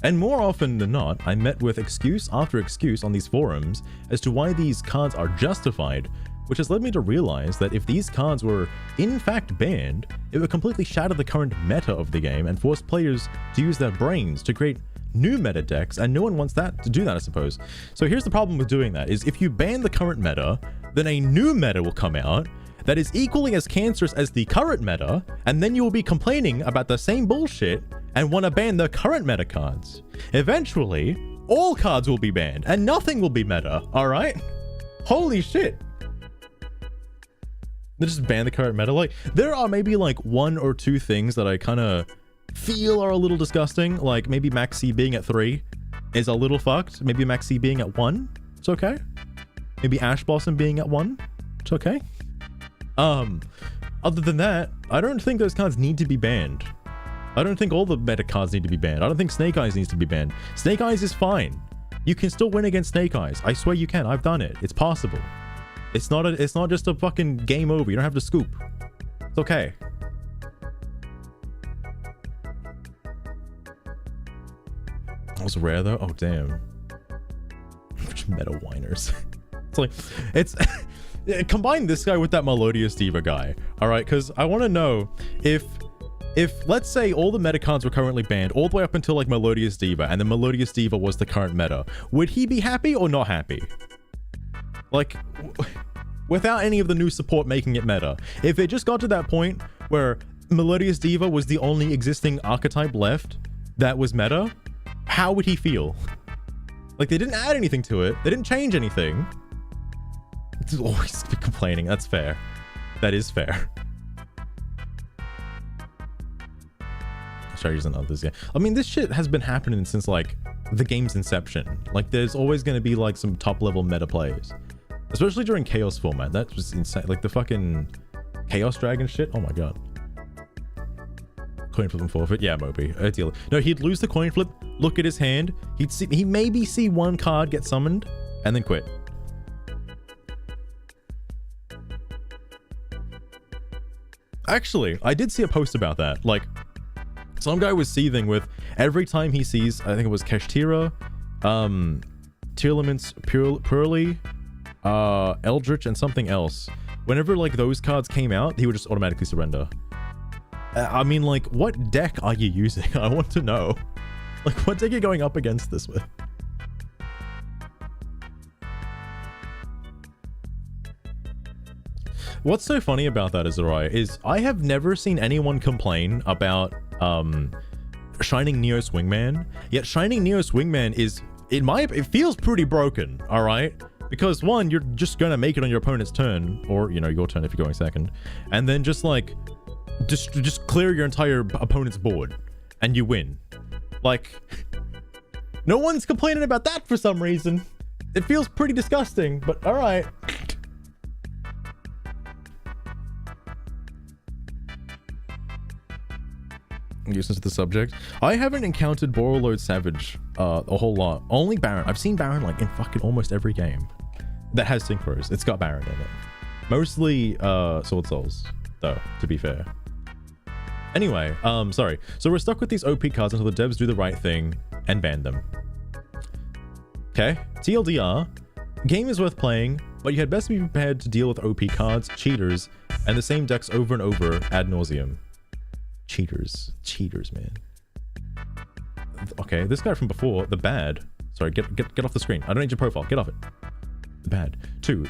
And more often than not, I met with excuse after excuse on these forums as to why these cards are justified, which has led me to realize that if these cards were in fact banned, it would completely shatter the current meta of the game and force players to use their brains to create new meta decks, and no one wants that to do that, I suppose. So here's the problem with doing that, is if you ban the current meta, then a new meta will come out that is equally as cancerous as the current meta, and then you will be complaining about the same bullshit and want to ban the current meta cards. Eventually, all cards will be banned and nothing will be meta, alright? Holy shit. They just ban the current meta. Like, there are maybe like 1 or 2 things that I kind of feel are a little disgusting, like maybe Max C being at 3. is a little fucked. Maybe Maxi being at 1, it's okay. Maybe Ash Blossom being at 1, it's okay. Other than that, I don't think those cards need to be banned. I don't think all the meta cards need to be banned. I don't think Snake Eyes needs to be banned. Snake Eyes is fine. You can still win against Snake Eyes. I swear you can. I've done it. It's possible. It's not just a fucking game over. You don't have to scoop. It's okay. That was rare though. Oh damn. Which meta whiners. It's combine this guy with that Melodious Diva guy. All right, because I want to know if let's say all the meta cards were currently banned all the way up until like Melodious Diva, and then Melodious Diva was the current meta, would he be happy or not happy? Like, without any of the new support making it meta. If it just got to that point where Melodious Diva was the only existing archetype left that was meta, how would he feel? Like, they didn't add anything to it. They didn't change anything. It's always be complaining. That's fair. That is fair. Strategies and others, yeah. I mean, this shit has been happening since like the game's inception. Like, there's always going to be like some top level meta plays, especially during Chaos format. That was insane. Like the fucking Chaos Dragon shit. Oh my god. Coin flip and forfeit. Yeah, Moby. Ideally. No, he'd lose the coin flip, look at his hand. He'd maybe see one card get summoned and then quit. Actually, I did see a post about that. Like, some guy was seething with every time he sees, I think it was Kashtira, Tearlaments, Purely, Eldritch, and something else. Whenever like those cards came out, he would just automatically surrender. I mean, like, what deck are you using? I want to know. Like, what deck are you going up against this with? What's so funny about that, Azurai, is I have never seen anyone complain about Shining Neos Wingman, yet Shining Neos Wingman is, it feels pretty broken, all right? Because one, you're just gonna make it on your opponent's turn, or, you know, your turn if you're going second, and then just like, just clear your entire opponent's board, and you win. Like, no one's complaining about that for some reason. It feels pretty disgusting, but all right. Useless to the subject. I haven't encountered Borreload Savage a whole lot. Only Baron. I've seen Baron like in fucking almost every game that has synchros. It's got Baron in it. Mostly Sword Souls, though, to be fair. Anyway, sorry. So we're stuck with these OP cards until the devs do the right thing and ban them. Okay, TLDR. Game is worth playing, but you had best be prepared to deal with OP cards, cheaters, and the same decks over and over ad nauseum. Cheaters, man. Okay, this guy from before, the bad. Sorry, get off the screen. I don't need your profile. Get off it. The bad. 2.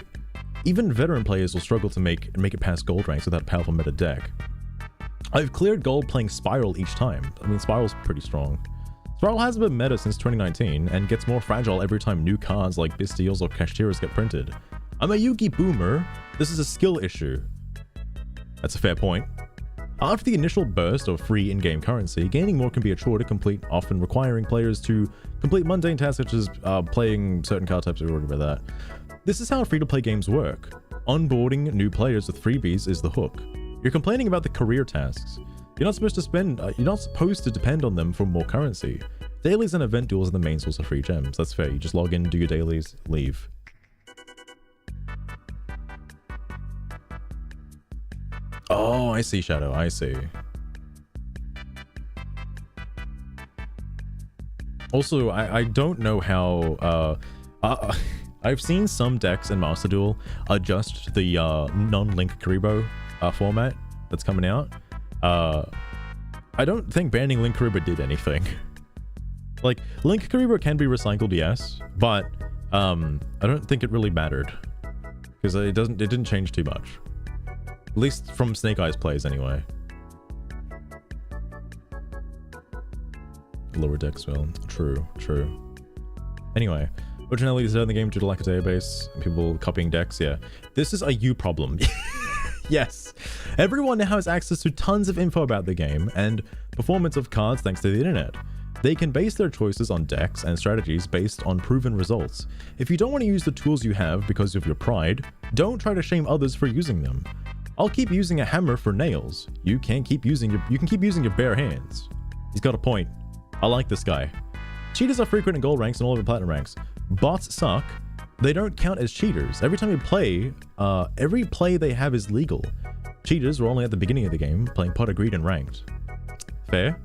Even veteran players will struggle to make it past gold ranks without powerful meta deck. I've cleared gold playing Spiral each time. I mean, Spiral's pretty strong. Spiral has been meta since 2019 and gets more fragile every time new cards like Bystials or Kashtiras get printed. I'm a Yugi boomer. This is a skill issue. That's a fair point. After the initial burst of free in-game currency, gaining more can be a chore to complete, often requiring players to complete mundane tasks such as playing certain card types. We've already read that. This is how free-to-play games work. Onboarding new players with freebies is the hook. You're complaining about the career tasks. You're not supposed to depend on them for more currency. Dailies and event duels are the main source of free gems. That's fair. You just log in, do your dailies, leave. Oh, I see, Shadow. I see. Also, I don't know how... I've seen some decks in Master Duel adjust the non-Link Karibo format that's coming out. I don't think banning Link Karibo did anything. Like, Link Karibo can be recycled, yes, but I don't think it really mattered. Because it didn't change too much. At least from Snake Eyes plays, anyway. Lower decks, well, true. Anyway, originality is in the game due to lack of database and people copying decks, yeah. This is a you problem. Yes. Everyone now has access to tons of info about the game and performance of cards thanks to the internet. They can base their choices on decks and strategies based on proven results. If you don't want to use the tools you have because of your pride, don't try to shame others for using them. I'll keep using a hammer for nails. You can keep using your bare hands. He's got a point. I like this guy. Cheaters are frequent in gold ranks and all of the platinum ranks. Bots suck. They don't count as cheaters. Every time you play, every play they have is legal. Cheaters were only at the beginning of the game, playing pot of greed and ranked. Fair.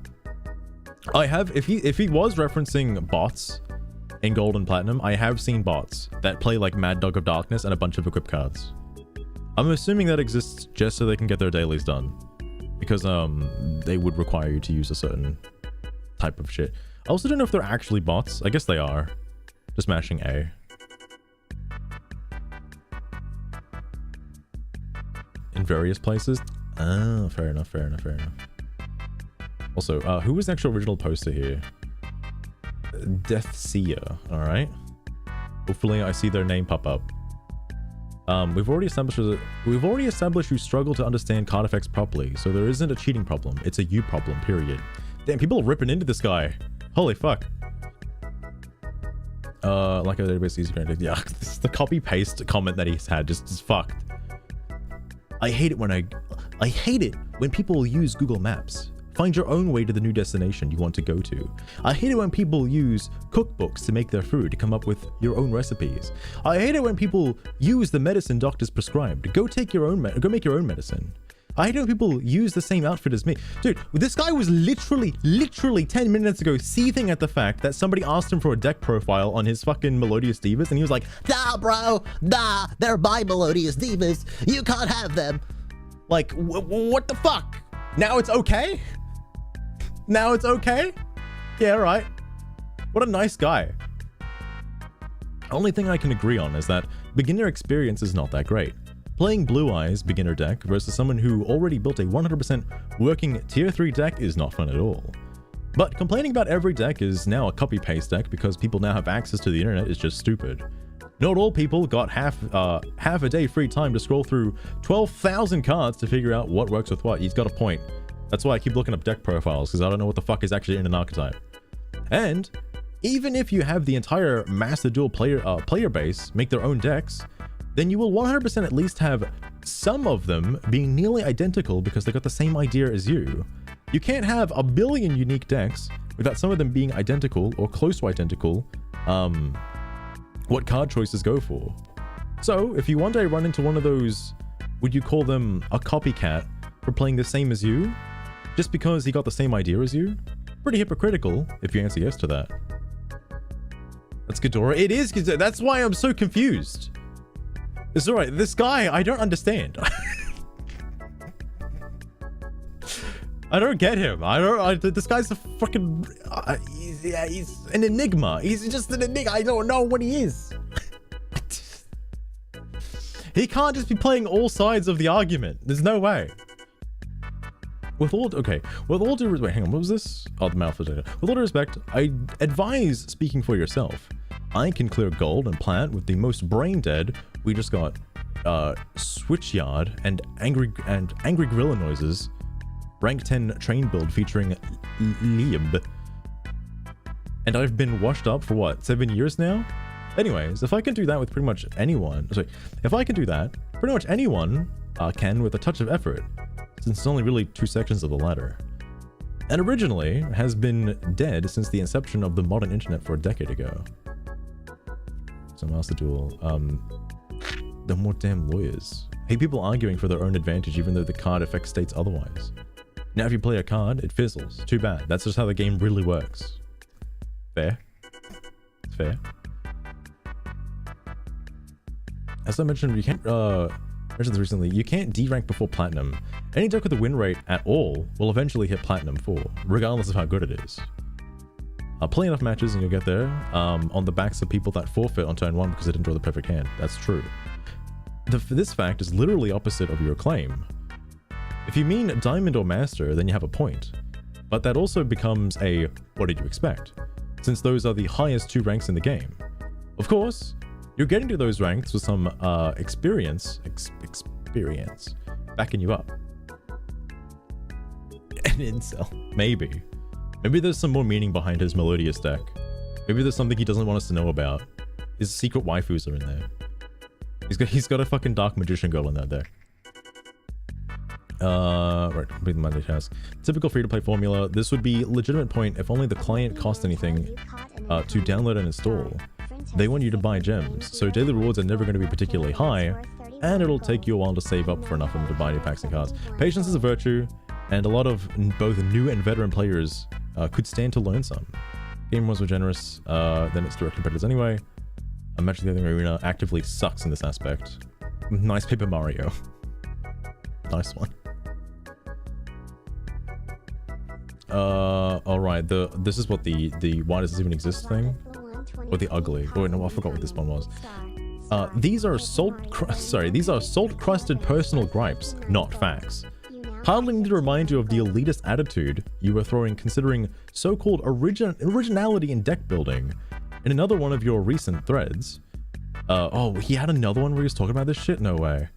I have, if he was referencing bots in gold and platinum, I have seen bots that play like Mad Dog of Darkness and a bunch of equip cards. I'm assuming that exists just so they can get their dailies done, because they would require you to use a certain type of shit. I also don't know if they're actually bots. I guess they are. Just mashing A. In various places. Oh, fair enough, fair enough, fair enough. Also, who was the actual original poster here? Deathseer, alright. Hopefully I see their name pop up. We've already established you struggle to understand card effects properly, so there isn't a cheating problem. It's a you problem, period. Damn, people are ripping into this guy. Holy fuck. Like a database easy to yeah, this is the copy paste comment that he's had just fucked. I hate it when people use Google Maps. Find your own way to the new destination you want to go to. I hate it when people use cookbooks to make their food, to come up with your own recipes. I hate it when people use the medicine doctors prescribed. Go make your own medicine. I hate it when people use the same outfit as me. Dude, this guy was literally 10 minutes ago seething at the fact that somebody asked him for a deck profile on his fucking Melodious Divas, and he was like, Nah, bro, nah, they're my Melodious Divas. You can't have them. Like, what the fuck? Now it's okay? Now it's okay? Yeah, right. What a nice guy. Only thing I can agree on is that beginner experience is not that great. Playing Blue Eyes beginner deck versus someone who already built a 100% working tier 3 deck is not fun at all. But complaining about every deck is now a copy-paste deck because people now have access to the internet is just stupid. Not all people got half a day free time to scroll through 12,000 cards to figure out what works with what. He's got a point. That's why I keep looking up deck profiles, because I don't know what the fuck is actually in an archetype. And even if you have the entire Master Duel player base make their own decks, then you will 100% at least have some of them being nearly identical because they got the same idea as you. You can't have a billion unique decks without some of them being identical or close to identical what card choices go for. So if you one day run into one of those, would you call them a copycat for playing the same as you, just because he got the same idea as you? Pretty hypocritical if you answer yes to that. That's Ghidorah. It is Ghidorah. That's why I'm so confused. It's alright. This guy, I don't understand. I don't get him. This guy's a fucking... he's an enigma. He's just an enigma. I don't know what he is. He can't just be playing all sides of the argument. There's no way. With all due respect, wait, hang on, what was this? Oh, the mouth was data. With all due respect, I advise speaking for yourself. I can clear gold and plant with the most brain dead. We just got Switchyard and angry gorilla noises. Rank 10 train build featuring Liam. And I've been washed up for what, 7 years now? Anyways, if I can do that with pretty much anyone, if I can do that, pretty much anyone can with a touch of effort, since it's only really 2 sections of the ladder. And originally has been dead since the inception of the modern internet for a decade ago. So Master Duel, they're more damn lawyers. I hate people arguing for their own advantage even though the card effect states otherwise. Now if you play a card, it fizzles. Too bad. That's just how the game really works. Fair. It's fair. As I mentioned, you can't, mentioned this recently, you can't D-rank before Platinum. Any deck with a win rate at all will eventually hit Platinum 4, regardless of how good it is. Play enough matches and you'll get there, on the backs of people that forfeit on turn 1 because they didn't draw the perfect hand. That's true. This fact is literally opposite of your claim. If you mean Diamond or Master, then you have a point. But that also becomes a, what did you expect? Since those are the highest 2 ranks in the game. Of course, you're getting to those ranks with some experience backing you up. An incel, maybe. Maybe there's some more meaning behind his Melodious deck. Maybe there's something he doesn't want us to know about. His secret waifus are in there. He's got a fucking Dark Magician girl in that deck. Right, complete the Monday task. Typical free-to-play formula. This would be legitimate point if only the client cost anything to download and install. They want you to buy gems, so daily rewards are never going to be particularly high, and it'll take you a while to save up for enough of them to buy new packs and cards. Patience is a virtue, and a lot of both new and veteran players could stand to learn some. Game was more generous than its direct competitors anyway. Magic the Gathering Arena actively sucks in this aspect. Nice Paper Mario. Nice one. Alright, this is what the why does this even exist thing? Or the ugly. Oh no, I forgot what this one was. These are salt-crusted personal gripes, not facts. Hardly need to remind you of the elitist attitude you were throwing considering so-called originality in deck building. In another one of your recent threads. Oh, he had another one where he was talking about this shit? No way.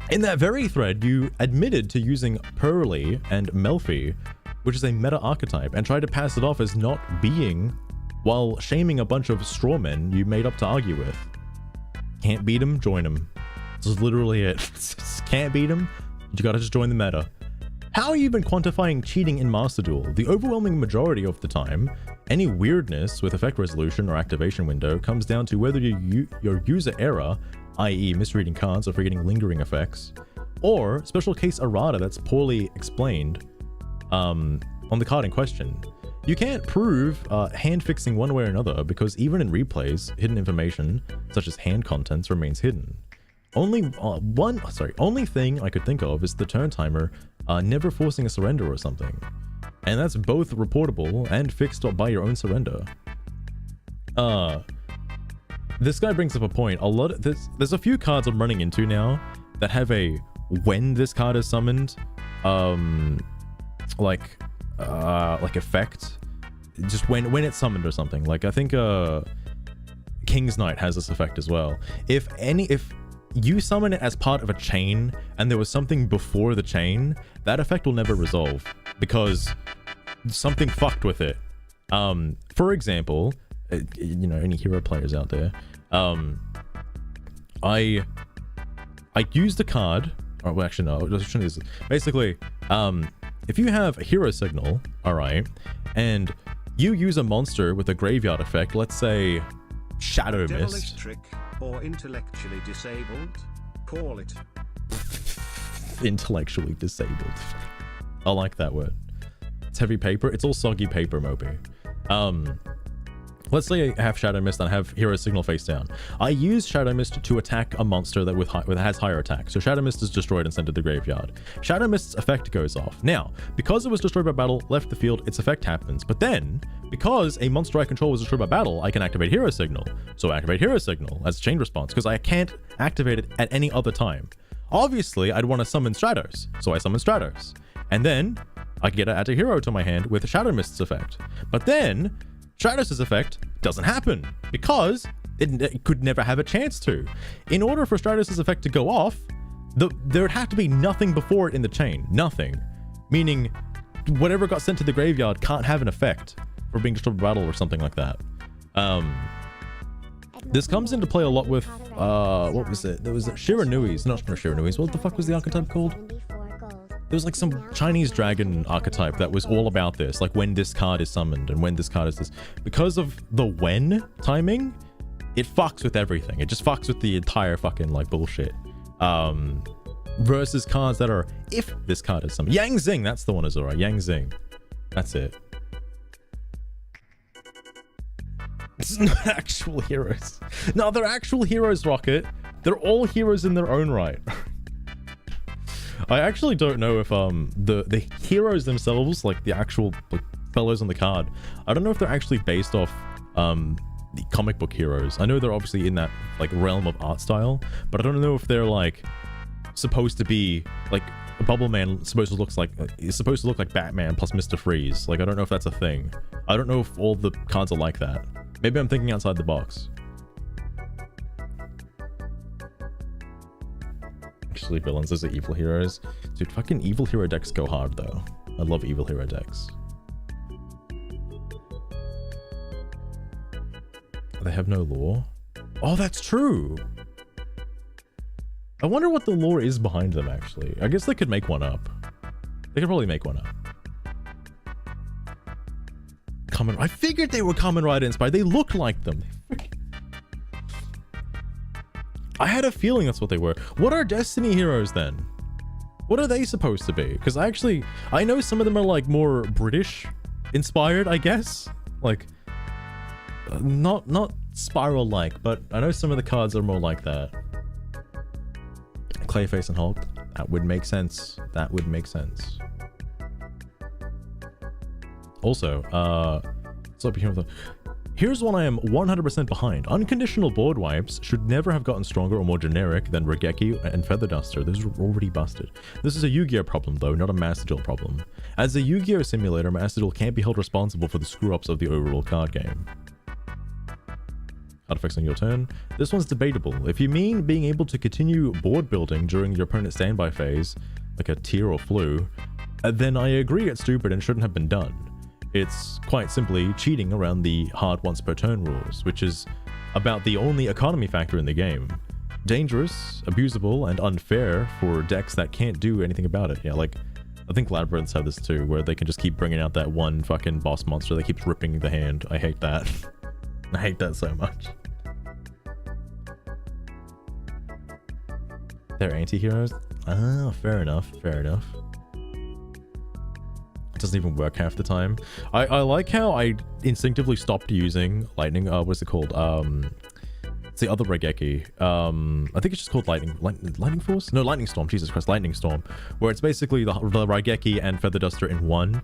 In that very thread, you admitted to using Pearly and Melfi, which is a meta archetype, and tried to pass it off as not being, while shaming a bunch of strawmen you made up to argue with. Can't beat him, join him. This is literally it. Can't beat him, you gotta just join the meta. How are you even quantifying cheating in Master Duel? The overwhelming majority of the time, any weirdness with effect resolution or activation window comes down to whether your user error, i.e. misreading cards or forgetting lingering effects, or special case errata that's poorly explained on the card in question. You can't prove hand fixing one way or another because even in replays, hidden information such as hand contents remains hidden. Only thing I could think of is the turn timer never forcing a surrender or something, and that's both reportable and fixed by your own surrender. This guy brings up a point. There's a few cards I'm running into now that have a when this card is summoned, like effect, just when it's summoned or something. Like I think King's Knight has this effect as well. If you summon it as part of a chain and there was something before the chain, that effect will never resolve because something fucked with it. For example, you know, any hero players out there, I used a card, or well, actually no, basically, if you have a hero signal, all right, and you use a monster with a graveyard effect, let's say Shadow Mist. Trick or intellectually disabled, call it. Intellectually disabled. I like that word. It's heavy paper. It's all soggy paper, Moby. Let's say I have Shadow Mist and I have Hero Signal face down. I use Shadow Mist to attack a monster that has higher attack. So Shadow Mist is destroyed and sent to the graveyard. Shadow Mist's effect goes off. Now, because it was destroyed by battle, left the field, its effect happens. But then, because a monster I control was destroyed by battle, I can activate Hero Signal. So I activate Hero Signal as a chain response, because I can't activate it at any other time. Obviously, I'd want to summon Stratos, so I summon Stratos. And then, I get to add a hero to my hand with Shadow Mist's effect. But then, Stratos' effect doesn't happen because it could never have a chance to. In order for Stratos' effect to go off, there would have to be nothing before it in the chain. Nothing. Meaning, whatever got sent to the graveyard can't have an effect for being destroyed by battle or something like that. This comes into play a lot with, what was it? There was Shiranui's, not Shiranui's. What the fuck was the archetype called? There was like some Chinese dragon archetype that was all about this, like when this card is summoned and when this card is this. Because of the when timing, it fucks with everything. It just fucks with the entire fucking like bullshit. Versus cards that are if this card is summoned. Yang Zing, that's the one, is alright. Yang Zing. That's it. It's not actual heroes. No, they're actual heroes, Rocket. They're all heroes in their own right. I actually don't know if the heroes themselves, like the actual like fellows on the card, I don't know if they're actually based off the comic book heroes. I know they're obviously in that like realm of art style, but I don't know if they're like supposed to be like Bubble Man is supposed to look like Batman plus Mr. Freeze. Like I don't know if that's a thing. I don't know if all the cards are like that. Maybe I'm thinking outside the box. Actually, villains, those are evil heroes. Dude, fucking evil hero decks go hard though. I love evil hero decks. they have no lore. Oh, that's true. I wonder what the lore is behind them, actually. I guess they could make one up. They could probably make one up. I figured they were Kamen Rider inspired. They looked like them. I had a feeling that's what they were. What are Destiny heroes then? What are they supposed to be? Because I know some of them are like more British inspired, I guess. Like, not Spiral-like, but I know some of the cards are more like that. Clayface and Hulk. That would make sense. That would make sense. Also, here's one I am 100% behind. Unconditional board wipes should never have gotten stronger or more generic than Raigeki and Feather Duster. Those are already busted. This is a Yu-Gi-Oh problem though, not a Master Duel problem. As a Yu-Gi-Oh simulator, Master Duel can't be held responsible for the screw-ups of the overall card game. Card effects on your turn. This one's debatable. If you mean being able to continue board building during your opponent's standby phase, like a tier or flu, then I agree it's stupid and shouldn't have been done. It's quite simply cheating around the hard once per turn rules, which is about the only economy factor in the game. Dangerous, abusable, and unfair for decks that can't do anything about it. Yeah, like, I think Labyrinths have this too, where they can just keep bringing out that one fucking boss monster that keeps ripping the hand. I hate that. I hate that so much. They're anti-heroes? Ah, fair enough, fair enough. Doesn't even work half the time. I like how I instinctively stopped using lightning. What's it called? It's the other Raigeki. I think it's just called lightning force. No, lightning storm. Jesus Christ, lightning storm. Where it's basically the Raigeki and Feather Duster in one.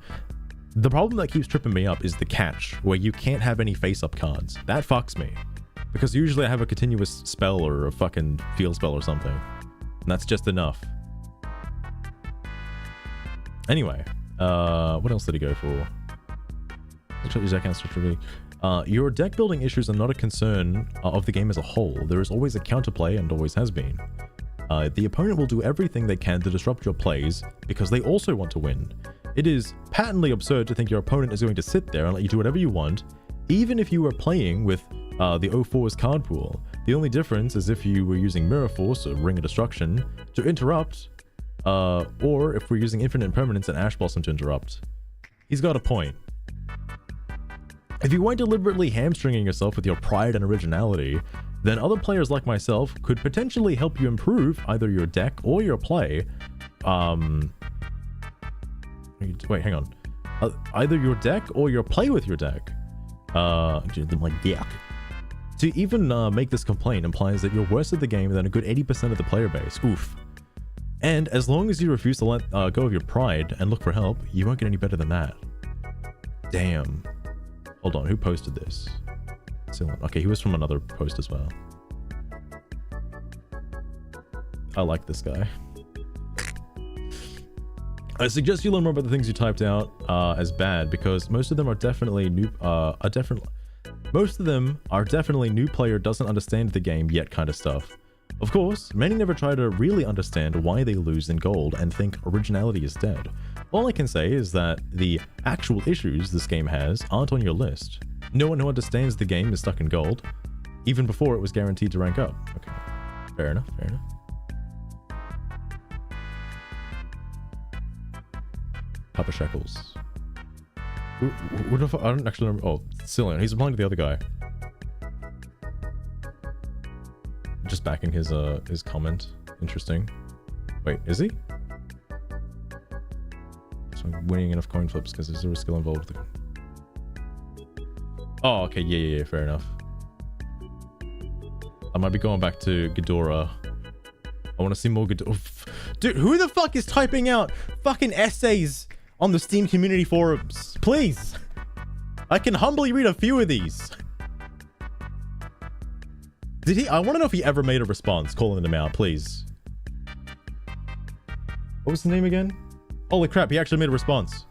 The problem that keeps tripping me up is the catch, where you can't have any face-up cards. That fucks me, because usually I have a continuous spell or a fucking field spell or something, and that's just enough. Anyway. What else did he go for? Your deck building issues are not a concern of the game as a whole. There is always a counterplay and always has been. The opponent will do everything they can to disrupt your plays because they also want to win. It is patently absurd to think your opponent is going to sit there and let you do whatever you want, even if you were playing with the 04's card pool. The only difference is if you were using Mirror Force or Ring of Destruction to interrupt, or if we're using Infinite Impermanence and Ash Blossom to interrupt. He's got a point. If you weren't deliberately hamstringing yourself with your pride and originality, then other players like myself could potentially help you improve either your deck or your play. Wait, hang on. Either your deck or your play with your deck. Like deck. To even make this complaint implies that you're worse at the game than a good 80% of the player base. Oof. And as long as you refuse to let go of your pride and look for help, you won't get any better than that. Damn. Hold on, who posted this? Okay, he was from another post as well. I like this guy. I suggest you learn more about the things you typed out as bad, because most of them are definitely new. Most of them are definitely new player doesn't understand the game yet kind of stuff. Of course, many never try to really understand why they lose in gold and think originality is dead. All I can say is that the actual issues this game has aren't on your list. No one who understands the game is stuck in gold, even before it was guaranteed to rank up. Okay, fair enough, fair enough. Papa Shekels. What if I don't actually remember? Oh, Cillian. He's replying to the other guy. Just backing his comment. Interesting. Wait, is he? So I'm winning enough coin flips because there's zero skill involved. Oh, okay, yeah, fair enough. I might be going back to Ghidorah. I want to see more Ghidorah. Dude, who the fuck is typing out fucking essays on the Steam community forums? Please. I can humbly read a few of these. Did he? I want to know if he ever made a response calling them out, please. What was the name again? Holy crap, he actually made a response.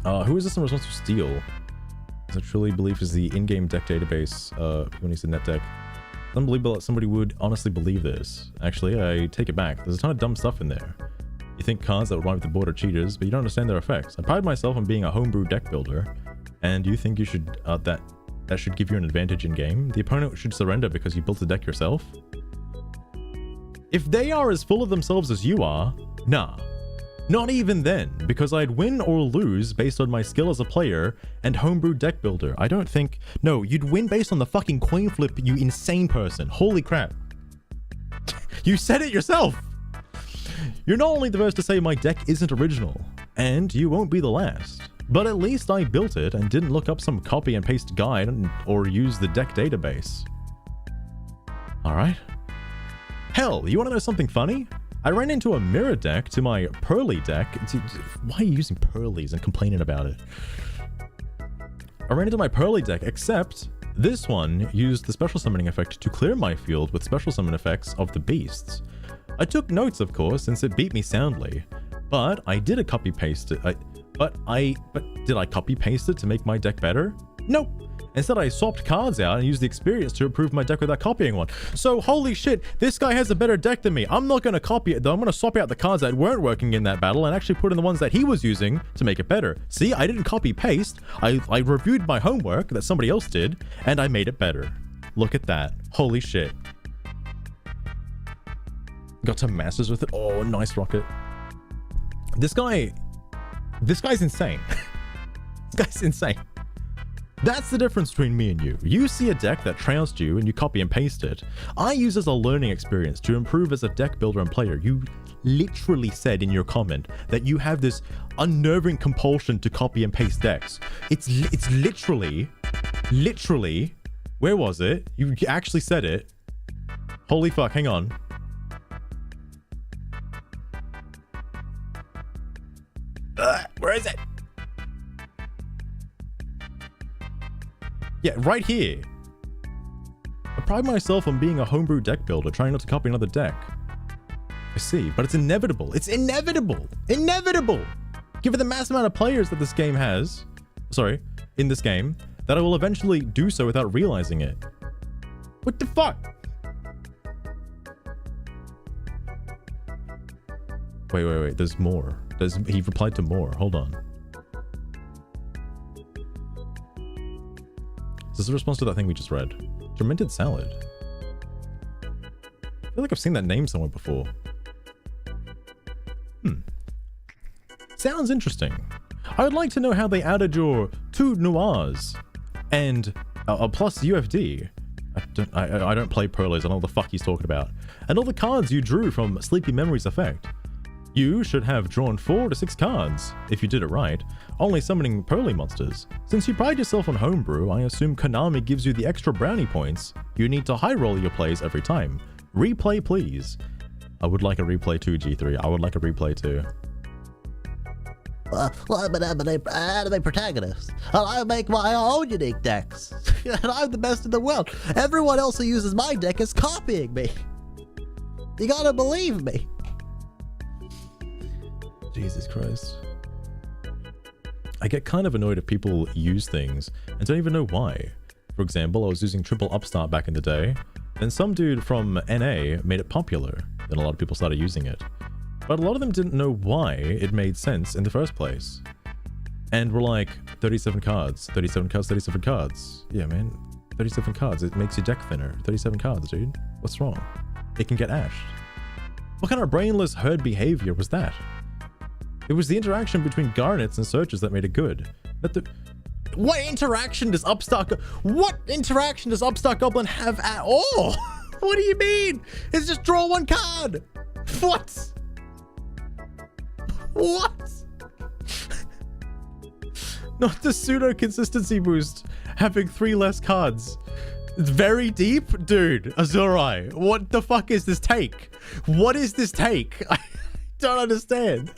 Who is this in response to Steel? I truly believe is the in-game deck database when he said net deck. It's unbelievable that somebody would honestly believe this. Actually, I take it back. There's a ton of dumb stuff in there. You think cards that would rhyme with the board are cheaters, but you don't understand their effects. I pride myself on being a homebrew deck builder, And you think you should that should give you an advantage in game? The opponent should surrender because you built a deck yourself? If they are as full of themselves as you are, nah. Not even then, because I'd win or lose based on my skill as a player and homebrew deck builder. I don't think... No, you'd win based on the fucking coin flip, you insane person. Holy crap. You said it yourself! You're not only the first to say my deck isn't original, and you won't be the last, but at least I built it and didn't look up some copy and paste guide or use the deck database. Alright. Hell, you wanna know something funny? I ran into a mirror deck to my Pearly deck. Why are you using Pearlies and complaining about it? I ran into my Pearly deck, except this one used the special summoning effect to clear my field with special summon effects of the beasts. I took notes, of course, since it beat me soundly, but I did a copy paste it. But did I copy paste it to make my deck better? Nope. Instead, I swapped cards out and used the experience to improve my deck without copying one. So, holy shit, this guy has a better deck than me. I'm not going to copy it, though. I'm going to swap out the cards that weren't working in that battle and actually put in the ones that he was using to make it better. See, I didn't copy paste. I reviewed my homework that somebody else did, and I made it better. Look at that. Holy shit. Got some masters with it. Oh, nice rocket. This guy's insane. This guy's insane. That's the difference between me and you. You see a deck that trounced you and you copy and paste it. I use it as a learning experience to improve as a deck builder and player. You literally said in your comment that you have this unnerving compulsion to copy and paste decks. It's literally, where was it? You actually said it. Holy fuck, hang on. Where is it? Yeah, right here. I pride myself on being a homebrew deck builder, trying not to copy another deck. I see, but it's inevitable. It's inevitable. Inevitable! Given the mass amount of players that this game has, in this game, that I will eventually do so without realizing it. What the fuck? Wait, there's more. He replied to more. Hold on. This is a response to that thing we just read. Fermented salad. I feel like I've seen that name somewhere before. Sounds interesting. I would like to know how they added your 2 noirs and a plus UFD. I don't play Perlos. I don't know what the fuck he's talking about. And all the cards you drew from Sleepy Memories effect. You should have drawn 4 to 6 cards, if you did it right, only summoning Pearly monsters. Since you pride yourself on homebrew, I assume Konami gives you the extra brownie points. You need to high roll your plays every time. Replay, please. I would like a replay too, G3. I would like a replay too. Well, I'm an anime protagonist, and I make my own unique decks, and I'm the best in the world. Everyone else who uses my deck is copying me. You gotta believe me. Jesus Christ. I get kind of annoyed if people use things and don't even know why. For example, I was using Triple Upstart back in the day, then some dude from NA made it popular, then a lot of people started using it. But a lot of them didn't know why it made sense in the first place. And we're like, 37 cards, 37 cards, 37 cards. Yeah, man, 37 cards, it makes your deck thinner. 37 cards, dude. What's wrong? It can get ashed. What kind of brainless herd behavior was that? It was the interaction between Garnets and Searches that made it good. What interaction does Upstart Goblin have at all? What do you mean? It's just draw 1 card. What? What? Not the pseudo consistency boost, having 3 less cards. It's very deep, dude. Azurai, what the fuck is this take? What is this take? I don't understand.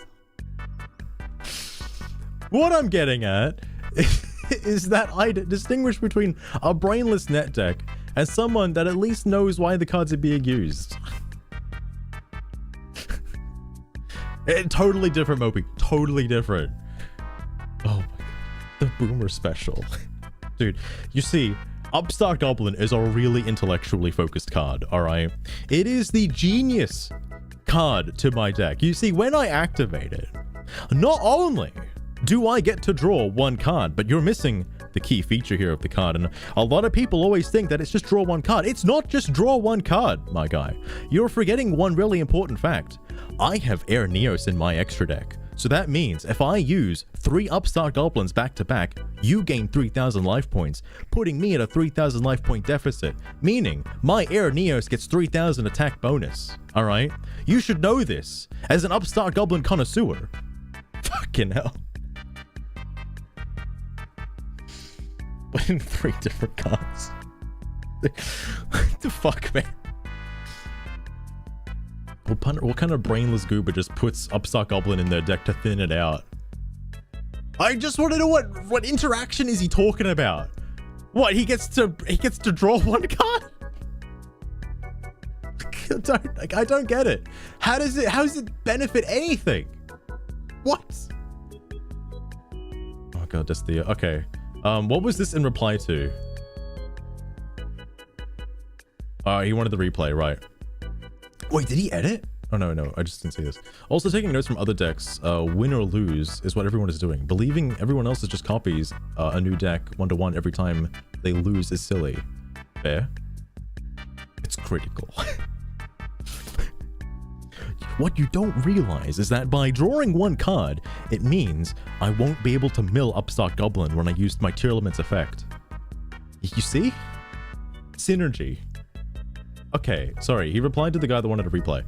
What I'm getting at is that I distinguish between a brainless net deck and someone that at least knows why the cards are being used. Totally different, Moby. Totally different. Oh my god. The Boomer special. Dude, you see, Upstart Goblin is a really intellectually focused card, alright? It is the genius card to my deck. You see, when I activate it, not only do I get to draw 1 card, but you're missing the key feature here of the card. And a lot of people always think that it's just draw one card. It's not just draw one card, my guy. You're forgetting one really important fact. I have Air Neos in my extra deck. So that means if I use 3 Upstart Goblins back to back, you gain 3,000 life points, putting me at a 3,000 life point deficit, meaning my Air Neos gets 3,000 attack bonus. Alright? You should know this as an Upstart Goblin connoisseur. Fucking hell. But in 3 different cards. What the fuck, man? What kind of brainless goober just puts Upstart Goblin in their deck to thin it out? I just want to know what interaction is he talking about? What, he gets to draw one card? I don't get it. How does it benefit anything? What? Oh god, that's the okay. What was this in reply to? He wanted the replay, right? Wait, did he edit? Oh, no, I just didn't see this. Also, taking notes from other decks, win or lose is what everyone is doing. Believing everyone else is just copies a new deck 1-to-1 every time they lose is silly. Fair? It's critical. What you don't realize is that by drawing one card, it means I won't be able to mill Upstart Goblin when I used my Tier Elements effect. You see? Synergy. Okay, sorry, he replied to the guy that wanted a replay.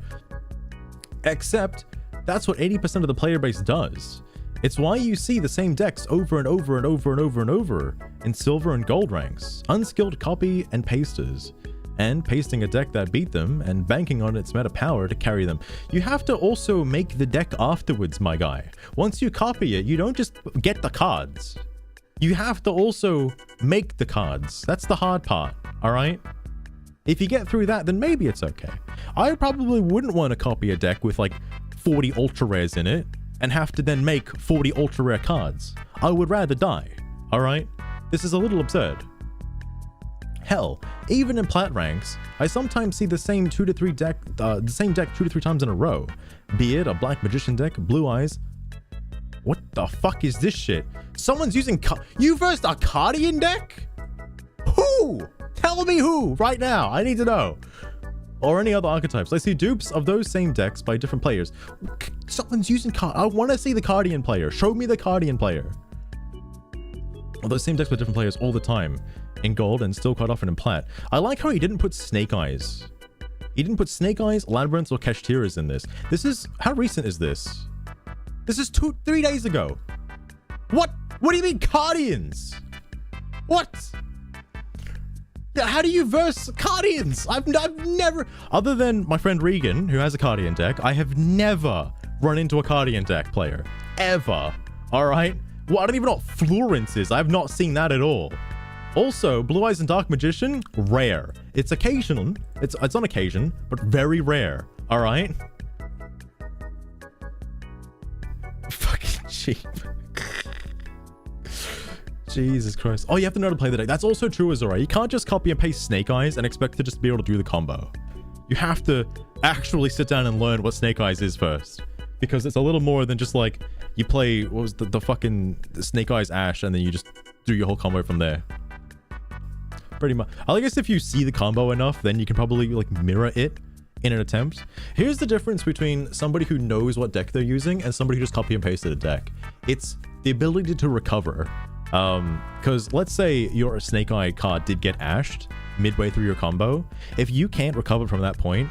Except, that's what 80% of the player base does. It's why you see the same decks over and over and over and over and over in silver and gold ranks, unskilled copy and pasters, and pasting a deck that beat them and banking on its meta power to carry them. You have to also make the deck afterwards, my guy. Once you copy it, you don't just get the cards. You have to also make the cards. That's the hard part, alright? If you get through that, then maybe it's okay. I probably wouldn't want to copy a deck with like 40 ultra rares in it and have to then make 40 ultra rare cards. I would rather die, alright? This is a little absurd. Hell, even in plat ranks, I sometimes see the same deck 2 to 3 times in a row. Be it a Black Magician deck, Blue Eyes. What the fuck is this shit? Someone's using you versed a Cardian deck? Who? Tell me who right now. I need to know. Or any other archetypes. I see dupes of those same decks by different players. Someone's using I want to see the Cardian player. Show me the Cardian player. Well, those same decks with different players all the time. In gold and still quite often in plat. I like how he didn't put Snake Eyes. He didn't put Snake Eyes, Labyrinths, or Kashtiras in this. This is... How recent is this? This is 3 days ago. What? What do you mean Cardians? What? How do you verse Cardians? I've never, other than my friend Regan, who has a Cardian deck, I have never run into a Cardian deck player. Ever. Alright? Well, I don't even know what Florence is. I have not seen that at all. Also, Blue Eyes and Dark Magician, rare. It's occasional. It's on occasion, but very rare. Alright? Fucking cheap. Jesus Christ. Oh, you have to know how to play the deck. That's also true, Azura. You can't just copy and paste Snake Eyes and expect to just be able to do the combo. You have to actually sit down and learn what Snake Eyes is first. Because it's a little more than just like, you play, what was the fucking Snake Eyes Ash, and then you just do your whole combo from there. Pretty much. I guess if you see the combo enough, then you can probably like mirror it in an attempt. Here's the difference between somebody who knows what deck they're using and somebody who just copy and pasted a deck. It's the ability to recover. Because let's say your Snake Eye card did get ashed midway through your combo. If you can't recover from that point,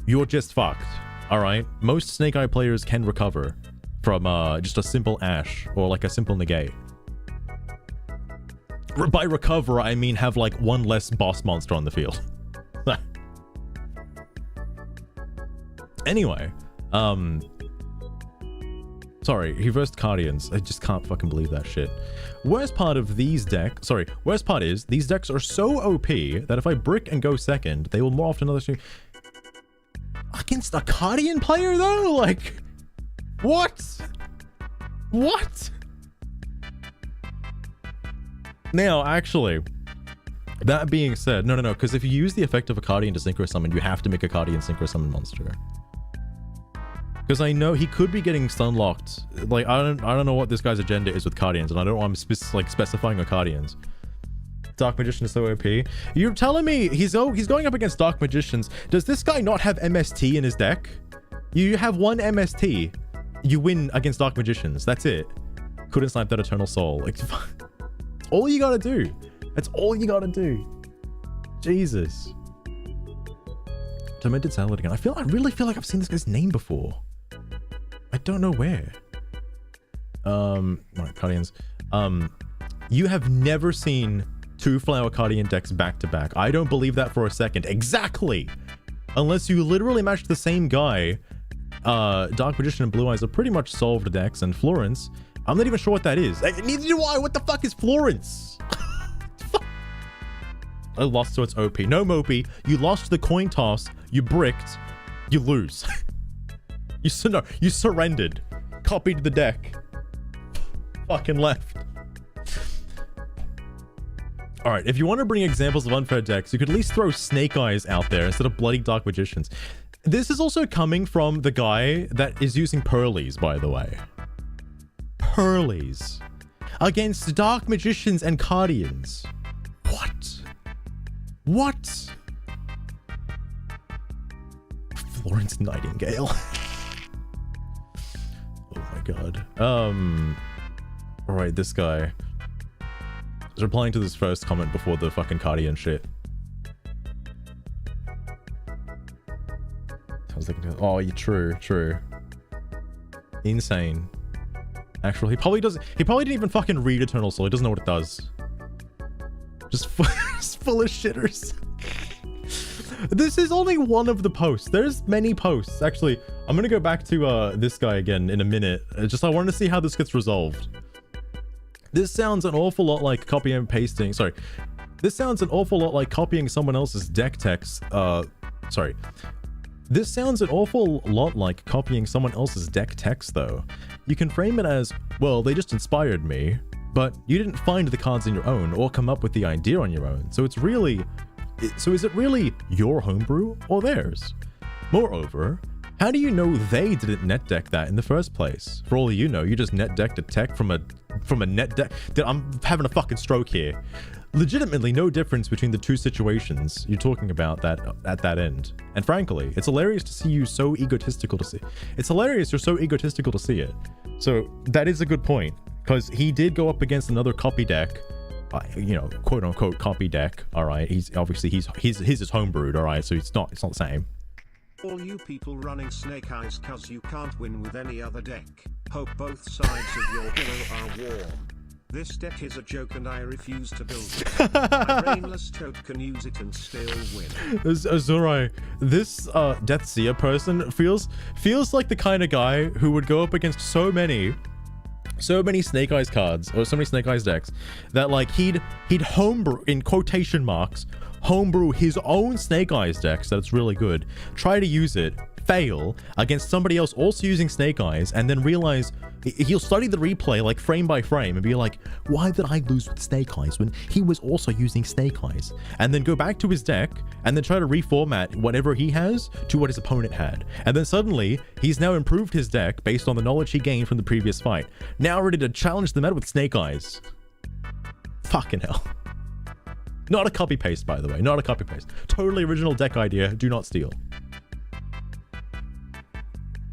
you're just fucked. Alright? Most Snake Eye players can recover from just a simple ash or like a simple negate. By recover, I mean have like one less boss monster on the field. Anyway, sorry, he versed Cardians. I just can't fucking believe that shit. Worst part is these decks are so OP that if I brick and go second, they will more often than others. Against a Cardian player though? Like, what? What? Now, actually, that being said, no, because if you use the effect of a Cardian to Synchro Summon, you have to make a Cardian Synchro Summon monster. Because I know he could be getting stunlocked. Like, I don't know what this guy's agenda is with Cardians, and I don't know why I'm specifying a Cardians. Dark Magician is so OP. You're telling me he's going up against Dark Magicians. Does this guy not have MST in his deck? You have one MST. You win against Dark Magicians. That's it. Couldn't snipe that Eternal Soul. Like, all you gotta do. That's all you gotta do. Jesus. Demented Salad again. I really feel like I've seen this guy's name before. I don't know where. Right, Cardians. You have never seen 2 Flower Cardian decks back to back. I don't believe that for a second. Exactly. Unless you literally matched the same guy. Dark Magician and Blue Eyes are pretty much solved decks, and Florence, I'm not even sure what that is. Neither do I. What the fuck is Florence? I lost, so it's OP. No, Mopey. You lost the coin toss. You bricked. You lose. You surrendered. Copied the deck. Fucking left. Alright, if you want to bring examples of unfair decks, you could at least throw Snake Eyes out there instead of bloody Dark Magicians. This is also coming from the guy that is using Pearlies, by the way. Pearlies. Against Dark Magicians and Cardians. What? What? Florence Nightingale. Oh my god. Alright, this guy is replying to this first comment before the fucking Cardian shit. I was thinking, oh, yeah, true. Insane. Actually, he probably didn't even fucking read Eternal Soul. He doesn't know what it does. Just full of shitters. This is only one of the posts. There's many posts. Actually, I'm gonna go back to this guy again in a minute. I wanted to see how this gets resolved. This sounds an awful lot like copying and pasting. Sorry. This sounds an awful lot like copying someone else's deck text. Sorry. This sounds an awful lot like copying someone else's deck text, though. You can frame it as, well, they just inspired me, but you didn't find the cards in your own or come up with the idea on your own. So is it really your homebrew or theirs? Moreover, how do you know they didn't net deck that in the first place? For all you know, you just net decked a tech from a net deck. I'm having a fucking stroke here. Legitimately no difference between the two situations you're talking about that at that end. And frankly, it's hilarious to see you so egotistical to see. It's hilarious you're so egotistical to see it. So that is a good point, because he did go up against another copy deck, you know, quote unquote copy deck. All right, he's obviously he's his homebrewed. All right, so it's not the same. All you people running Snake Eyes cause you can't win with any other deck. Hope both sides of your pillow are warm. This deck is a joke and I refuse to build it. My brainless toad can use it and still win. Azurai, this Deathseer person feels like the kind of guy who would go up against so many Snake Eyes cards or so many Snake Eyes decks that like he'd homebrew, in quotation marks, homebrew his own Snake Eyes decks that's really good, try to use it, fail against somebody else also using Snake Eyes, and then realize he'll study the replay like frame by frame and be like, why did I lose with Snake Eyes when he was also using Snake Eyes? And then go back to his deck and then try to reformat whatever he has to what his opponent had. And then suddenly he's now improved his deck based on the knowledge he gained from the previous fight. Now ready to challenge the meta with Snake Eyes. Fucking hell. Not a copy paste, by the way. Not a copy paste. Totally original deck idea. Do not steal.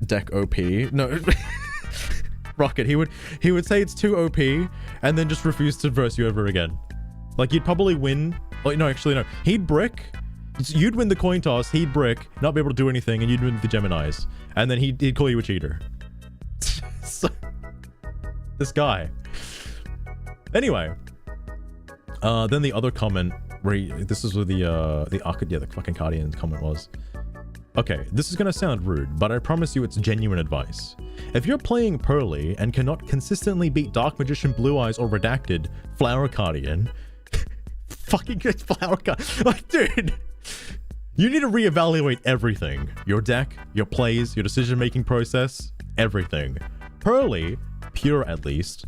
Deck OP. No. Rocket. He would say it's too OP and then just refuse to verse you ever again. Like you'd probably win. Oh, no, actually no. He'd brick. You'd win the coin toss. He'd brick, not be able to do anything, and you'd win the Geminis. And then he'd call you a cheater. So, this guy. Anyway. Then the other comment where this is where the fucking Cardian comment was. Okay, this is gonna sound rude, but I promise you it's genuine advice. If you're playing Pearly and cannot consistently beat Dark Magician, Blue Eyes, or Redacted Flower Cardian, fucking get Flower Cardian. Like, dude, you need to reevaluate everything. Your deck, your plays, your decision-making process, everything. Pearly, pure at least,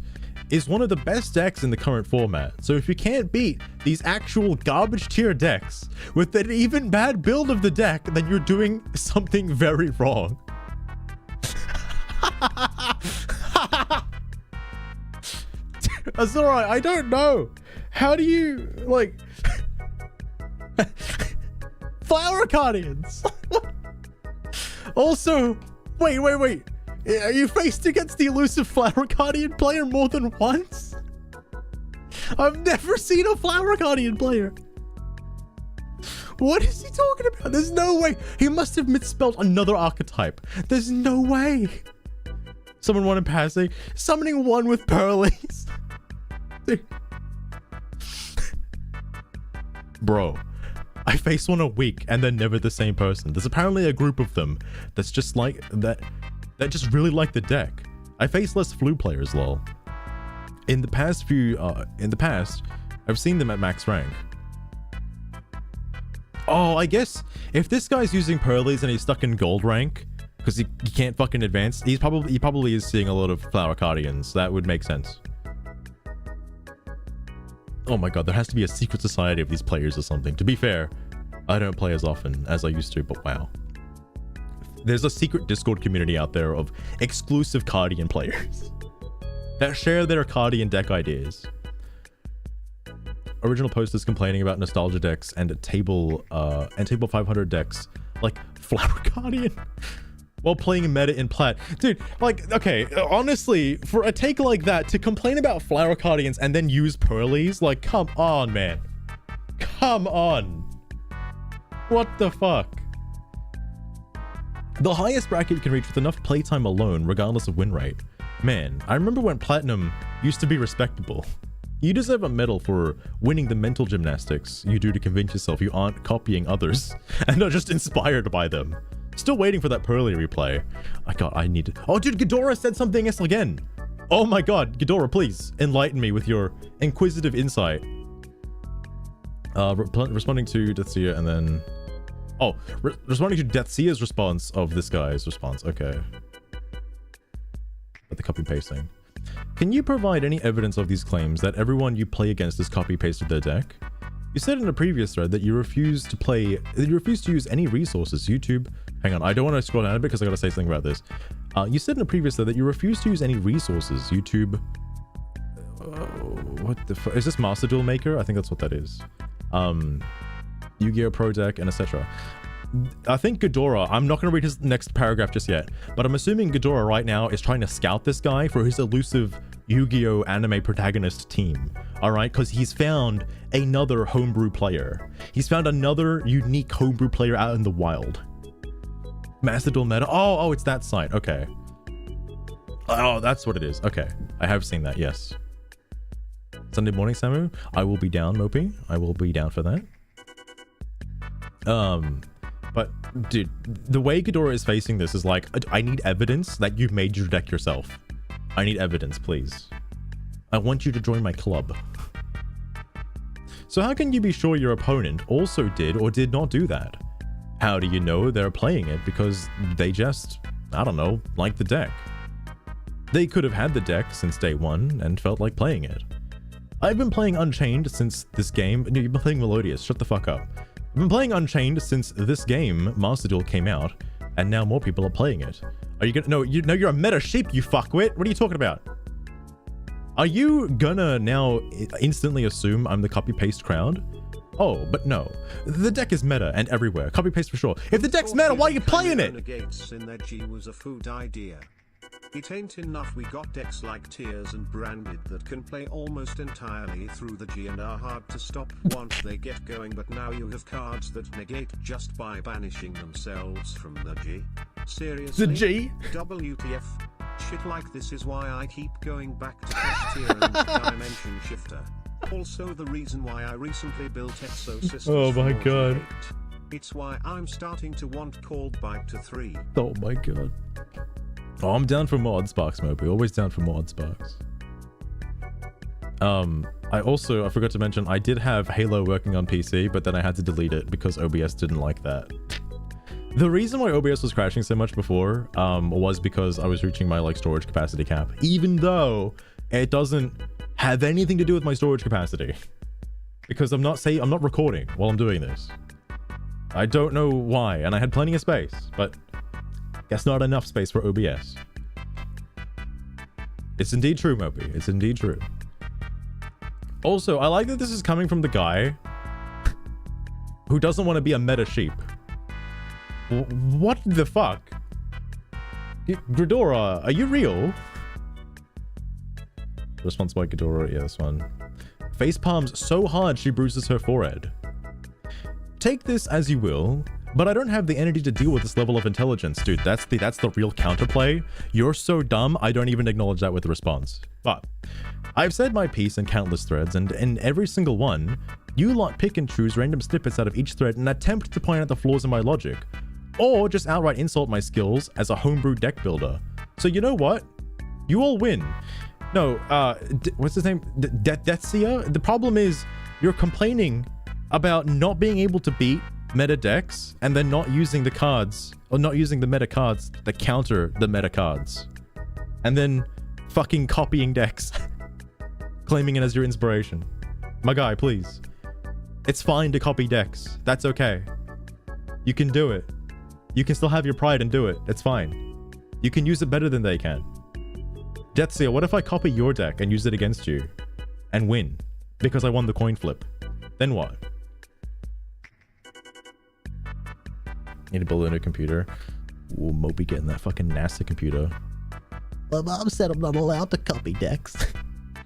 is one of the best decks in the current format. So if you can't beat these actual garbage tier decks with an even bad build of the deck, then you're doing something very wrong. That's alright, I don't know. How do you, like... Flower Guardians! Also, wait. Are you faced against the elusive Flower Guardian player more than once? I've never seen a Flower Guardian player. What is he talking about? There's no way. He must have misspelled another archetype. There's no way. Someone wanted passing. Summoning one with Pearlies. Dude. Bro, I face one a week and they're never the same person. There's apparently a group of them that's just like that just really like the deck. I face less flu players, lol. In the past, I've seen them at max rank. Oh, I guess if this guy's using Pearlies and he's stuck in gold rank because he can't fucking advance, he probably is seeing a lot of Flower Guardians. That would make sense. Oh my god, there has to be a secret society of these players or something. To be fair, I don't play as often as I used to, but wow. There's a secret Discord community out there of exclusive Guardian players that share their Guardian deck ideas. Original posters complaining about nostalgia decks and table 500 decks like Flower Guardian while playing meta in plat. Dude, like, okay, honestly, for a take like that to complain about Flower Guardians and then use Pearlies, like, come on, man. Come on. What the fuck? The highest bracket you can reach with enough playtime alone, regardless of win rate. Man, I remember when Platinum used to be respectable. You deserve a medal for winning the mental gymnastics you do to convince yourself you aren't copying others and are just inspired by them. Still waiting for that Pearly replay. I need to... Oh, dude, Ghidorah said something else again. Oh my god, Ghidorah, please enlighten me with your inquisitive insight. Responding to Deathseer and then... Oh, responding to Deathseer's response of this guy's response. Okay. But the copy pasting. Can you provide any evidence of these claims that everyone you play against has copy pasted their deck? You said in a previous thread that you refuse to use any resources. YouTube. Hang on, I don't want to scroll down a bit because I gotta say something about this. You said in a previous thread that you refuse to use any resources. YouTube. What the fuck? Is this Master Duel Maker? I think that's what that is. Yu-Gi-Oh! Pro Deck and etc. I think Ghidorah, I'm not going to read his next paragraph just yet, but I'm assuming Ghidorah right now is trying to scout this guy for his elusive Yu-Gi-Oh! Anime protagonist team. Alright, because he's found another homebrew player. He's found another unique homebrew player out in the wild. Master Duel Meta. Oh, it's that site. Okay. Oh, that's what it is. Okay. I have seen that, yes. Sunday morning, Samu. I will be down, Mopey. I will be down for that. But dude, the way Ghidorah is facing this is like, I need evidence that you've made your deck yourself. I need evidence, please. I want you to join my club. So how can you be sure your opponent also did or did not do that? How do you know they're playing it? Because they just, I don't know, like the deck. They could have had the deck since day one and felt like playing it. I've been playing Unchained since this game. No, you've been playing Melodious. Shut the fuck up. I've been playing Unchained since this game, Master Duel, came out, and now more people are playing it. Are you gonna... No, you're a meta sheep, you fuckwit. What are you talking about? Are you gonna now instantly assume I'm the copy-paste crowd? Oh, but no. The deck is meta and everywhere. Copy-paste for sure. If the deck's meta, why are you playing it? Renegades in their G was a food idea. It ain't enough we got decks like Tears and Branded that can play almost entirely through the G and are hard to stop once they get going, but now you have cards that negate just by banishing themselves from the G. Seriously? The G? WTF? Shit like this is why I keep going back to Cash Tier and Dimension Shifter. Also the reason why I recently built Exosystems. Oh my god. It's why I'm starting to want Cold Bite to 3. Oh my god. Oh, I'm down for more Oddsparks, Moby. Always down for more Oddsparks. I forgot to mention, I did have Halo working on PC, but then I had to delete it because OBS didn't like that. The reason why OBS was crashing so much before was because I was reaching my storage capacity cap, even though it doesn't have anything to do with my storage capacity. Because I'm not recording while I'm doing this. I don't know why, and I had plenty of space, but guess not enough space for OBS. It's indeed true, Moby. It's indeed true. Also, I like that this is coming from the guy who doesn't want to be a meta sheep. What the fuck? Ghidorah, are you real? Response by Ghidorah, yeah, this one. Face palms so hard she bruises her forehead. Take this as you will, but I don't have the energy to deal with this level of intelligence. Dude, that's the real counterplay. You're so dumb, I don't even acknowledge that with the response. But I've said my piece in countless threads, and in every single one, you lot pick and choose random snippets out of each thread and attempt to point out the flaws in my logic. Or just outright insult my skills as a homebrew deck builder. So you know what? You all win. No, what's his name? Deathseer? The problem is, you're complaining about not being able to beat meta decks and then not using the cards, or not using the meta cards that counter the meta cards. And then fucking copying decks. Claiming it as your inspiration. My guy, please. It's fine to copy decks. That's okay. You can do it. You can still have your pride and do it. It's fine. You can use it better than they can. Deathseer, what if I copy your deck and use it against you? And win? Because I won the coin flip. Then what? Need to build a new computer. Ooh, Moby getting that fucking NASA computer. My mom said I'm not allowed to copy decks.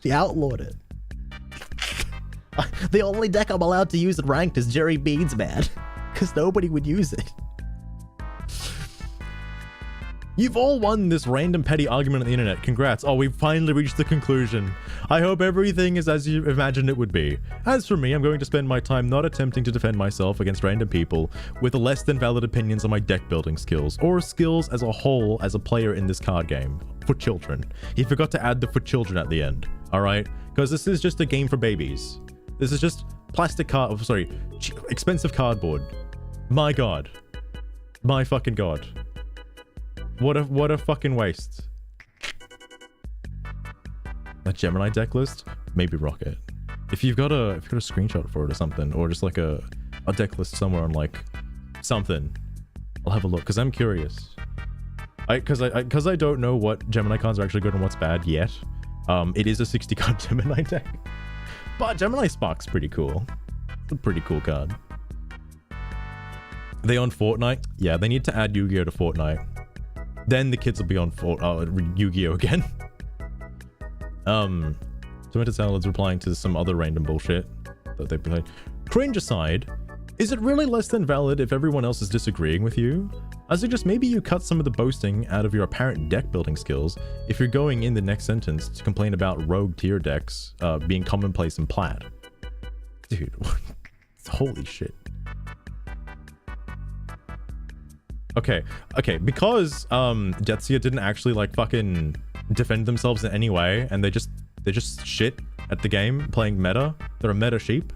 She outlawed it. The only deck I'm allowed to use in ranked is Jerry Beans, man. Because nobody would use it. You've all won this random petty argument on the internet. Congrats. Oh, we've finally reached the conclusion. I hope everything is as you imagined it would be. As for me, I'm going to spend my time not attempting to defend myself against random people with less than valid opinions on my deck building skills, or skills as a whole as a player in this card game. For children. He forgot to add the for children at the end. Alright? Because this is just a game for babies. This is just plastic card, sorry, expensive cardboard. My god. My fucking god. What a fucking waste. A Gemini deck list? Maybe Rocket. If you've got a screenshot for it or something, or just like a deck list somewhere on like something, I'll have a look because I'm curious. Because I don't know what Gemini cards are actually good and what's bad yet. It is a 60 card Gemini deck, but Gemini Spark's pretty cool. It's a pretty cool card. Are they on Fortnite? Yeah, they need to add Yu-Gi-Oh to Fortnite. Then the kids will be on Yu-Gi-Oh again. Tomato Salad's replying to some other random bullshit that they played. Cringe aside, is it really less than valid if everyone else is disagreeing with you? I suggest maybe you cut some of the boasting out of your apparent deck building skills if you're going in the next sentence to complain about rogue tier decks being commonplace in Plat. Dude, holy shit. Okay, because Deathseer didn't actually like fucking defend themselves in any way, and they just shit at the game playing meta. They're a meta sheep.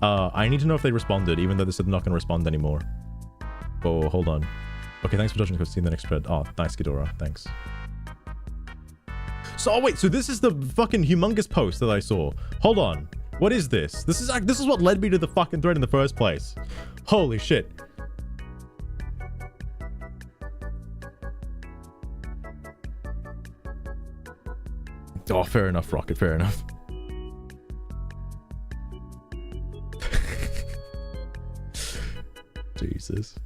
I need to know if they responded, even though they said they're not gonna respond anymore. Oh, hold on. Okay, thanks for touching. See you in the next thread. Oh, nice, Ghidorah. Thanks. So, oh wait, so this is the fucking humongous post that I saw. Hold on. What is this? This is what led me to the fucking thread in the first place. Holy shit. Oh, fair enough, Rocket. Fair enough. Jesus.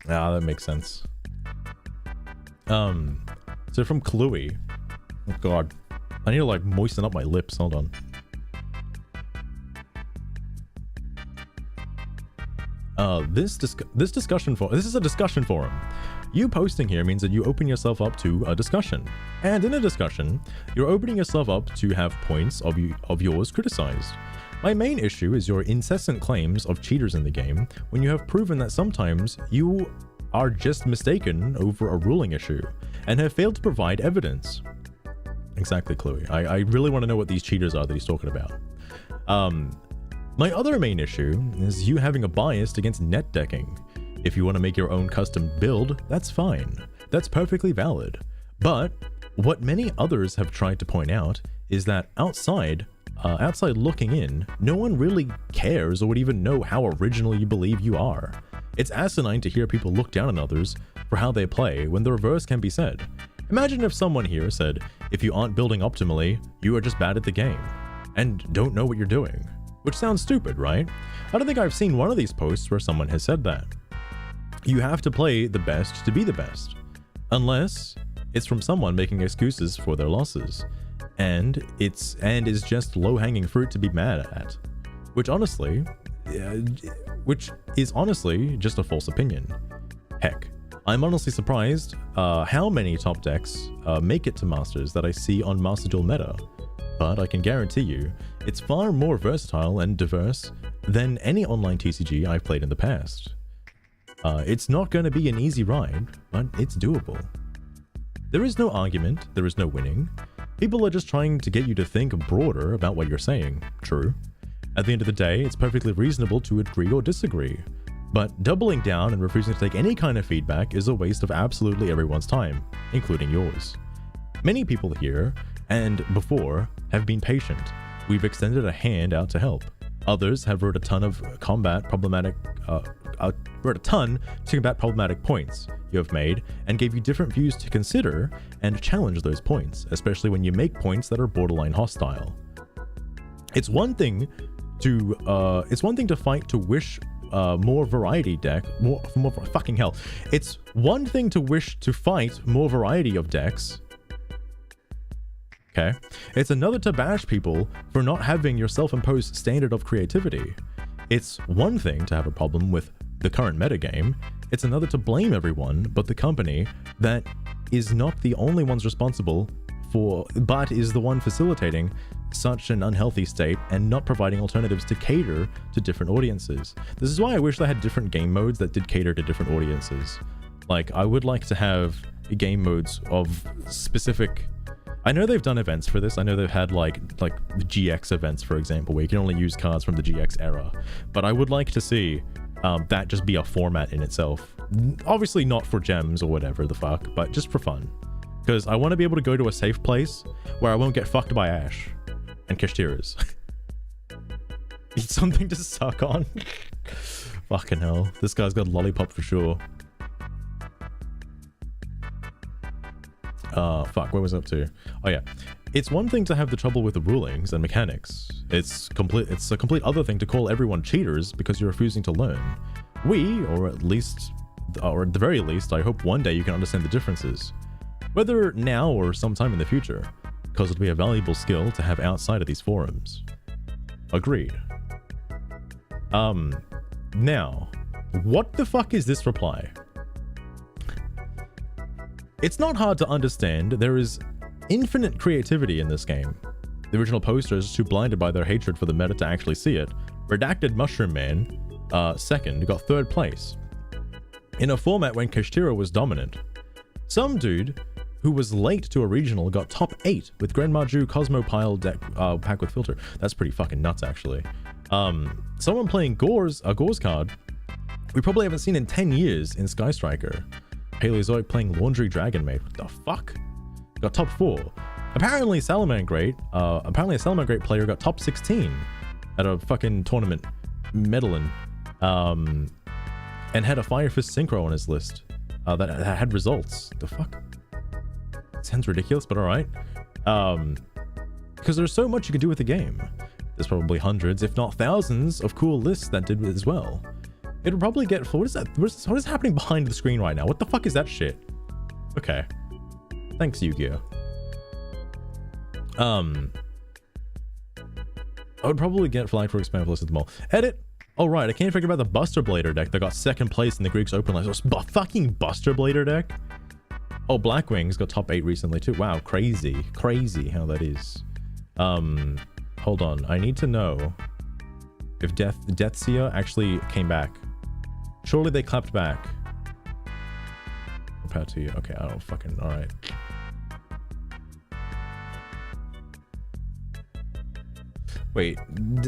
Ah, that makes sense. So from Chloe. Oh god. I need to like moisten up my lips. Hold on. This is a discussion forum. You posting here means that you open yourself up to a discussion. And in a discussion, you're opening yourself up to have points of yours criticized. My main issue is your incessant claims of cheaters in the game when you have proven that sometimes you are just mistaken over a ruling issue and have failed to provide evidence. Exactly, Chloe. I really want to know what these cheaters are that he's talking about. My other main issue is you having a bias against net decking. If you want to make your own custom build, that's fine. That's perfectly valid. But what many others have tried to point out is that outside looking in, no one really cares or would even know how original you believe you are. It's asinine to hear people look down on others for how they play when the reverse can be said. Imagine if someone here said, if you aren't building optimally, you are just bad at the game and don't know what you're doing. Which sounds stupid, right? I don't think I've seen one of these posts where someone has said that. You have to play the best to be the best. Unless it's from someone making excuses for their losses. And is just low-hanging fruit to be mad at. Which is honestly just a false opinion. Heck, I'm honestly surprised how many top decks make it to Masters that I see on Master Duel meta. But I can guarantee you, it's far more versatile and diverse than any online TCG I've played in the past. It's not going to be an easy ride, but it's doable. There is no argument, there is no winning. People are just trying to get you to think broader about what you're saying. True. At the end of the day, it's perfectly reasonable to agree or disagree. But doubling down and refusing to take any kind of feedback is a waste of absolutely everyone's time, including yours. Many people here, and before, have been patient. We've extended a hand out to help. Others have wrote a ton to combat problematic points you have made and gave you different views to consider and challenge those points, especially when you make points that are borderline hostile. It's one thing to fight to wish more variety deck, more fucking hell. It's one thing to wish to fight more variety of decks. Okay, it's another to bash people for not having your self-imposed standard of creativity. It's one thing to have a problem with the current metagame, it's another to blame everyone but the company that is not the only ones responsible for, but is the one facilitating such an unhealthy state and not providing alternatives to cater to different audiences. This is why I wish they had different game modes that did cater to different audiences. Like, I would like to have game modes of specific... I know they've done events for this. I know they've had like the GX events, for example, where you can only use cards from the GX era. But I would like to see that just be a format in itself. Obviously not for gems or whatever the fuck, but just for fun. Because I want to be able to go to a safe place where I won't get fucked by Ash and Kashtiras. Need something to suck on. Fucking hell. This guy's got a lollipop for sure. Fuck, what was I up to? Oh yeah. It's one thing to have the trouble with the rulings and mechanics. It's a complete other thing to call everyone cheaters because you're refusing to learn. Or at the very least, I hope one day you can understand the differences. Whether now or sometime in the future, because it'll be a valuable skill to have outside of these forums. Agreed. Now, what the fuck is this reply? It's not hard to understand, there is infinite creativity in this game. The original posters, too blinded by their hatred for the meta to actually see it. Redacted Mushroom Man, second, got third place. In a format when Kashtira was dominant. Some dude who was late to a regional got top 8 with Grenmaju Cosmopile deck pack with filter. That's pretty fucking nuts, actually. Someone playing a Gauze card we probably haven't seen in 10 years in Sky Striker. Paleozoic playing Laundry Dragon Maid. What the fuck? Got top 4. Apparently a Salamangreat player got top 16 at a fucking tournament, Medellin, and had a Fire Fist Synchro on his list that had results. The fuck? Sounds ridiculous, but alright. Because there's so much you can do with the game. There's probably hundreds, if not thousands, of cool lists that did it as well. It would probably get... What is that? What is happening behind the screen right now? What the fuck is that shit? Okay. Thanks, Yu-Gi-Oh! I would probably get flagged for expand list at the mall. Edit! Oh right, I can't forget about the Buster Blader deck that got second place in the Greeks Open list. Oh, fucking Buster Blader deck? Oh, Blackwings got top 8 recently too. Wow, crazy. Crazy how that is. Hold on. I need to know if Deathseer actually came back. Surely they clapped back. Compared to you. Okay, I don't fucking... Alright. Wait,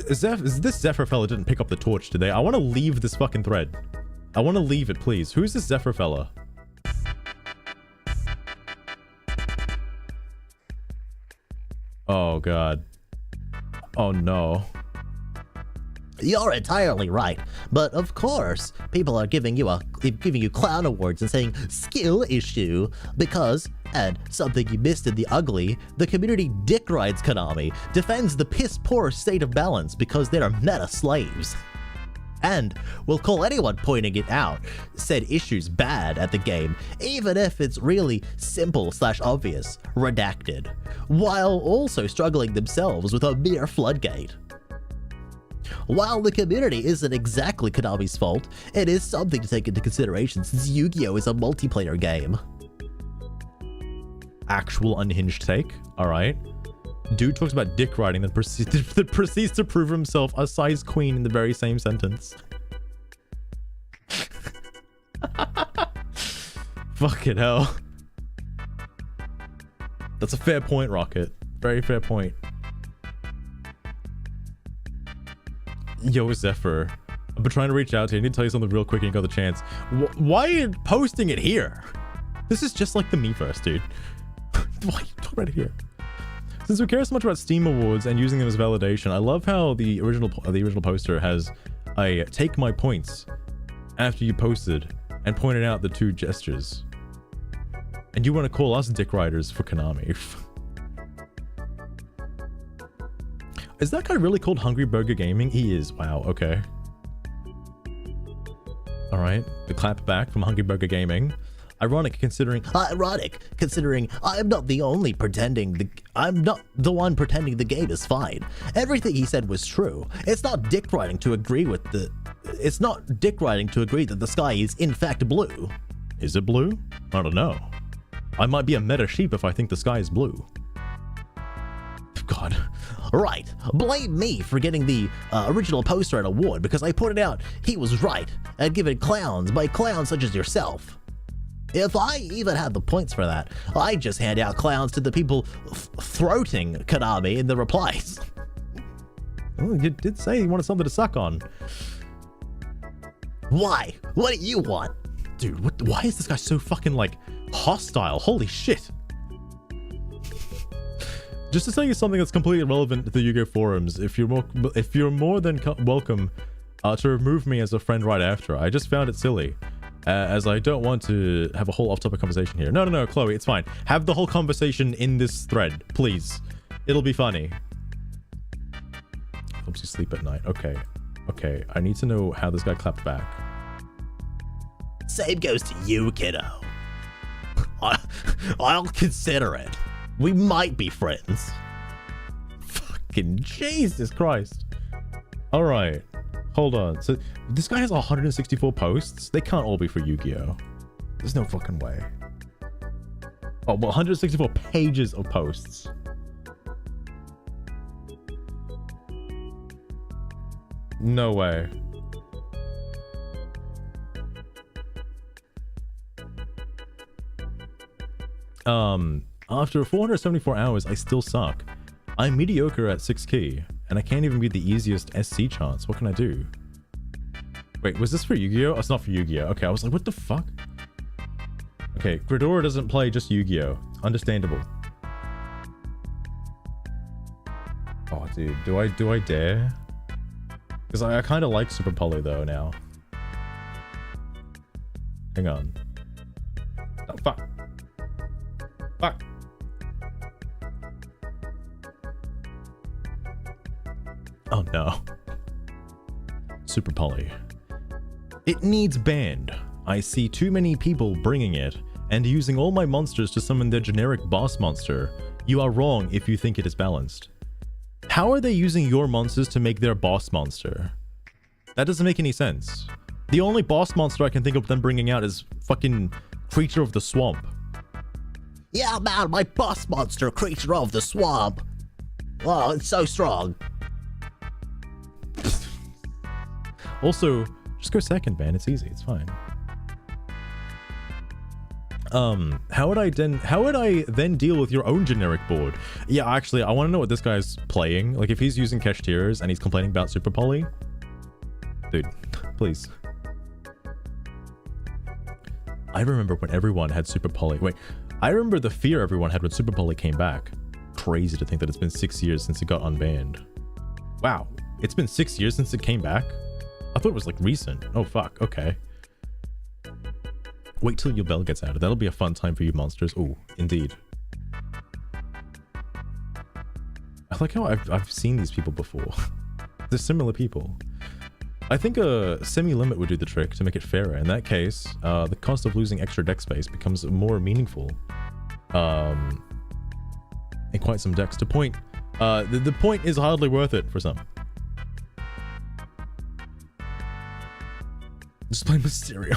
is this Zephyr fella didn't pick up the torch today? I want to leave this fucking thread. I want to leave it, please. Who's this Zephyr fella? Oh, God. Oh, no. You're entirely right, but of course, people are giving you clown awards and saying skill issue because, and something you missed in the ugly, the community dick rides Konami, defends the piss poor state of balance because they are meta slaves. And will call anyone pointing it out said issues bad at the game, even if it's really simple/obvious, redacted, while also struggling themselves with a mere floodgate. While the community isn't exactly Konami's fault, it is something to take into consideration since Yu-Gi-Oh! Is a multiplayer game. Actual unhinged take, alright. Dude talks about dick riding, then proceeds to prove himself a size queen in the very same sentence. Fucking hell. That's a fair point, Rocket. Very fair point. Yo, Zephyr. I've been trying to reach out to you. I need to tell you something real quick and you got the chance. Why are you posting it here? This is just like the Miiverse, dude. Why are you talking about it here? Since we care so much about Steam Awards and using them as validation, I love how the original poster has a take my points after you posted and pointed out the two gestures. And you want to call us dick riders for Konami. Is that guy really called Hungry Burger Gaming? He is. Wow, okay. Alright, the clap back from Hungry Burger Gaming. Ironic considering I'm not the one pretending the game is fine. Everything he said was true. It's not dick riding to agree that the sky is in fact blue. Is it blue? I don't know. I might be a meta sheep if I think the sky is blue. God. Right. Blame me for getting the original poster an award because I pointed out he was right and given clowns by clowns such as yourself. If I even had the points for that, I'd just hand out clowns to the people throating Konami in the replies. Oh, you did say you wanted something to suck on. Why? What do you want? Dude, why is this guy so fucking, like, hostile? Holy shit. Just to tell you something that's completely irrelevant to the Yu-Gi-Oh! Forums, if you're more than welcome to remove me as a friend right after. I just found it silly. As I don't want to have a whole off-topic conversation here. No, Chloe, it's fine. Have the whole conversation in this thread, please. It'll be funny. Helps you sleep at night. Okay, I need to know how this guy clapped back. Same goes to you, kiddo. I'll consider it. We might be friends. Fucking Jesus Christ. Alright. Hold on. So this guy has 164 posts. They can't all be for Yu-Gi-Oh! There's no fucking way. Oh, well, 164 pages of posts. No way. After 474 hours, I still suck. I'm mediocre at 6 key, and I can't even beat the easiest SC chance. What can I do? Wait, was this for Yu-Gi-Oh? Oh, it's not for Yu-Gi-Oh. Okay, I was like, what the fuck? Okay, Gridora doesn't play just Yu-Gi-Oh. Understandable. Oh, dude, do I dare? Because I kind of like Super Poly, though, now. Hang on. Oh, fuck. Fuck. Oh no. Super Poly. It needs banned. I see too many people bringing it and using all my monsters to summon their generic boss monster. You are wrong if you think it is balanced. How are they using your monsters to make their boss monster? That doesn't make any sense. The only boss monster I can think of them bringing out is fucking Creature of the Swamp. Yeah, man, my boss monster, Creature of the Swamp. Oh, it's so strong. Also, just go second, man. It's easy. It's fine. How would I then deal with your own generic board? Yeah, actually, I want to know what this guy's playing. Like, if he's using Keshteers and he's complaining about Super Poly, dude, please. I remember when everyone had Super Poly. Wait, I remember the fear everyone had when Super Poly came back. Crazy to think that it's been 6 years since it got unbanned. Wow, It's been 6 years since it came back? I thought it was like recent. Oh fuck, okay. Wait till your bell gets added. That'll be a fun time for you monsters. Oh, indeed. I like how I've seen these people before. They're similar people. I think a semi-limit would do the trick to make it fairer. In that case, the cost of losing extra deck space becomes more meaningful. In quite some decks. To point, the point is hardly worth it for some. Just play Mysterio.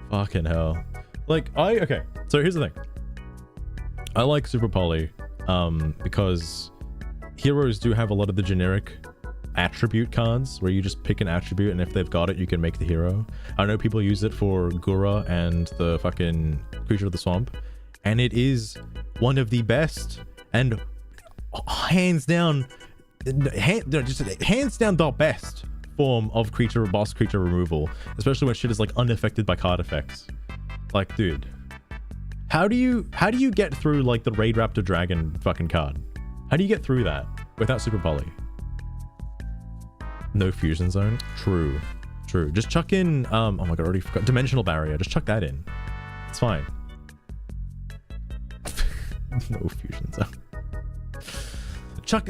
Fucking hell. Like, okay, so here's the thing. I like Super Poly, because heroes do have a lot of the generic attribute cards where you just pick an attribute and if they've got it, you can make the hero. I know people use it for Gura and the fucking Creature of the Swamp, and it is one of the best and hands down the best form of boss creature removal, especially when shit is like unaffected by card effects. Like, dude, how do you get through like the Raid Raptor Dragon fucking card? How do you get through that without Super Poly? No fusion zone. True. Just chuck in oh my god, I already forgot Dimensional Barrier. Just chuck that in. It's fine. No fusion zone.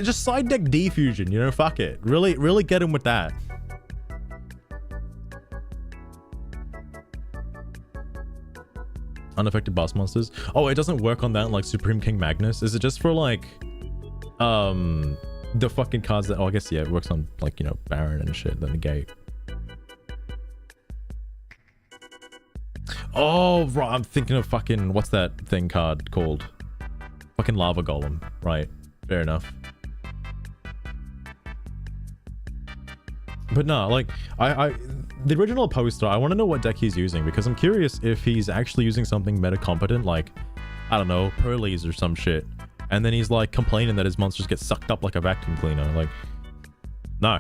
Just side deck defusion, you know, fuck it. Really get him with that. Unaffected boss monsters. Oh, it doesn't work on that like Supreme King Magnus. Is it just for like the fucking cards that, oh, I guess, yeah, it works on like, you know, Baron and shit, then negate. Oh, right, I'm thinking of fucking, what's that thing card called? Fucking Lava Golem. Right, fair enough. But no, like, the original poster, I want to know what deck he's using, because I'm curious if he's actually using something meta competent, like, I don't know, Pearlies or some shit. And then he's like complaining that his monsters get sucked up like a vacuum cleaner. Like, no.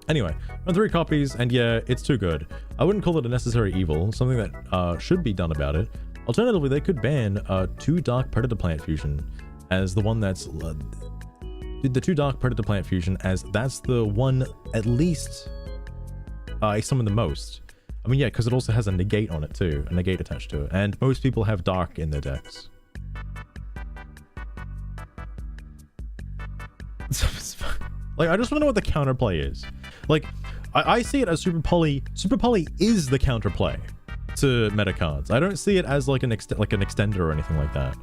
Anyway, on 3 copies, and yeah, it's too good. I wouldn't call it a necessary evil, something that should be done about it. Alternatively, they could ban 2 Dark Predator Plant Fusion as the one that's... the 2 Dark Predator Plant Fusion, as that's the one at least I summon the most. I mean, yeah, because it also has a negate on it too, a negate attached to it, and most people have Dark in their decks. Like, I just want to know what the counterplay is. Like, I see it as Super Poly. Super Poly is the counterplay to meta cards. I don't see it as like an extender or anything like that.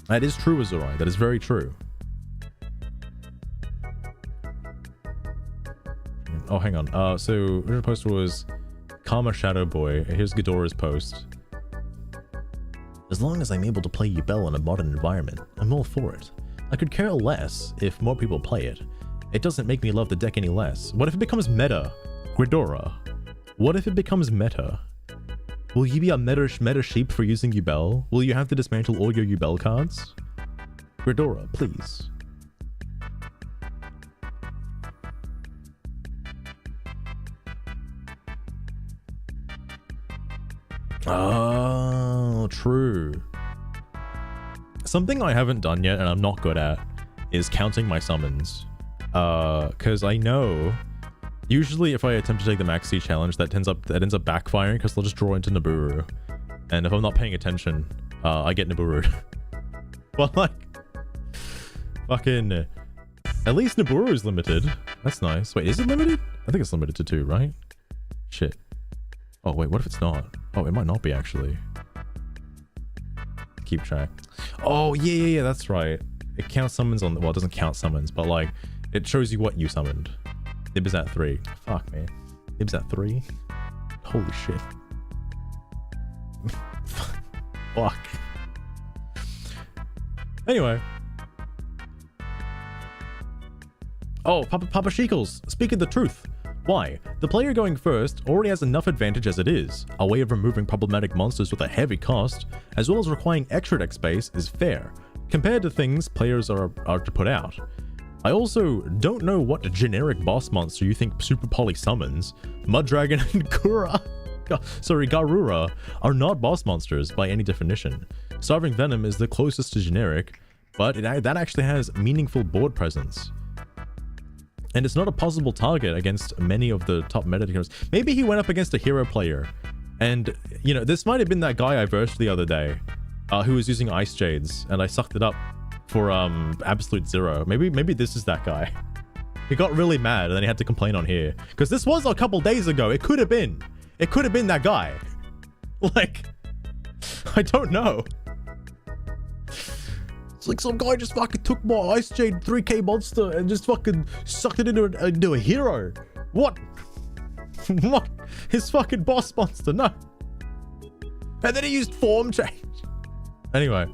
That is true, Azurai. That is very true. Oh, hang on. So original poster was Karma Shadow Boy. Here's Ghidorah's post. As long as I'm able to play Yubel in a modern environment, I'm all for it. I could care less if more people play it. It doesn't make me love the deck any less. What if it becomes meta? Ghidorah. What if it becomes meta? Will you be a meta sheep for using Yubel? Will you have to dismantle all your Yubel cards? Ghidorah, please. Oh, true. Something I haven't done yet and I'm not good at is counting my summons. Because I know usually if I attempt to take the Maxi challenge, that ends up backfiring because they'll just draw into Nibiru. And if I'm not paying attention, I get Nibiru'd. But like, fucking, at least Nibiru is limited. That's nice. Wait, is it limited? I think it's limited to 2, right? Shit. Oh wait, what if it's not? Oh, it might not be actually. Keep track. Oh yeah, that's right. It counts summons on, well, it doesn't count summons, but like, it shows you what you summoned. Nib is at 3. Fuck, man. Nib's at 3? Holy shit. Fuck. Anyway. Oh, Papa Shekels, speaking the truth. Why? The player going first already has enough advantage as it is. A way of removing problematic monsters with a heavy cost, as well as requiring extra deck space, is fair, compared to things players are to put out. I also don't know what generic boss monster you think Super Poly summons. Muddragon and Garura are not boss monsters by any definition. Starving Venom is the closest to generic, but that actually has meaningful board presence. And it's not a possible target against many of the top meta heroes. Maybe he went up against a hero player. And, you know, this might have been that guy I versed the other day who was using Ice Jades, and I sucked it up for absolute zero. Maybe this is that guy. He got really mad and then he had to complain on here. Because this was a couple days ago. It could have been that guy. Like, I don't know. It's like some guy just fucking took my Ice Jade 3k monster and just fucking sucked it into a hero. What? What? His fucking boss monster, no. And then he used form change. Anyway,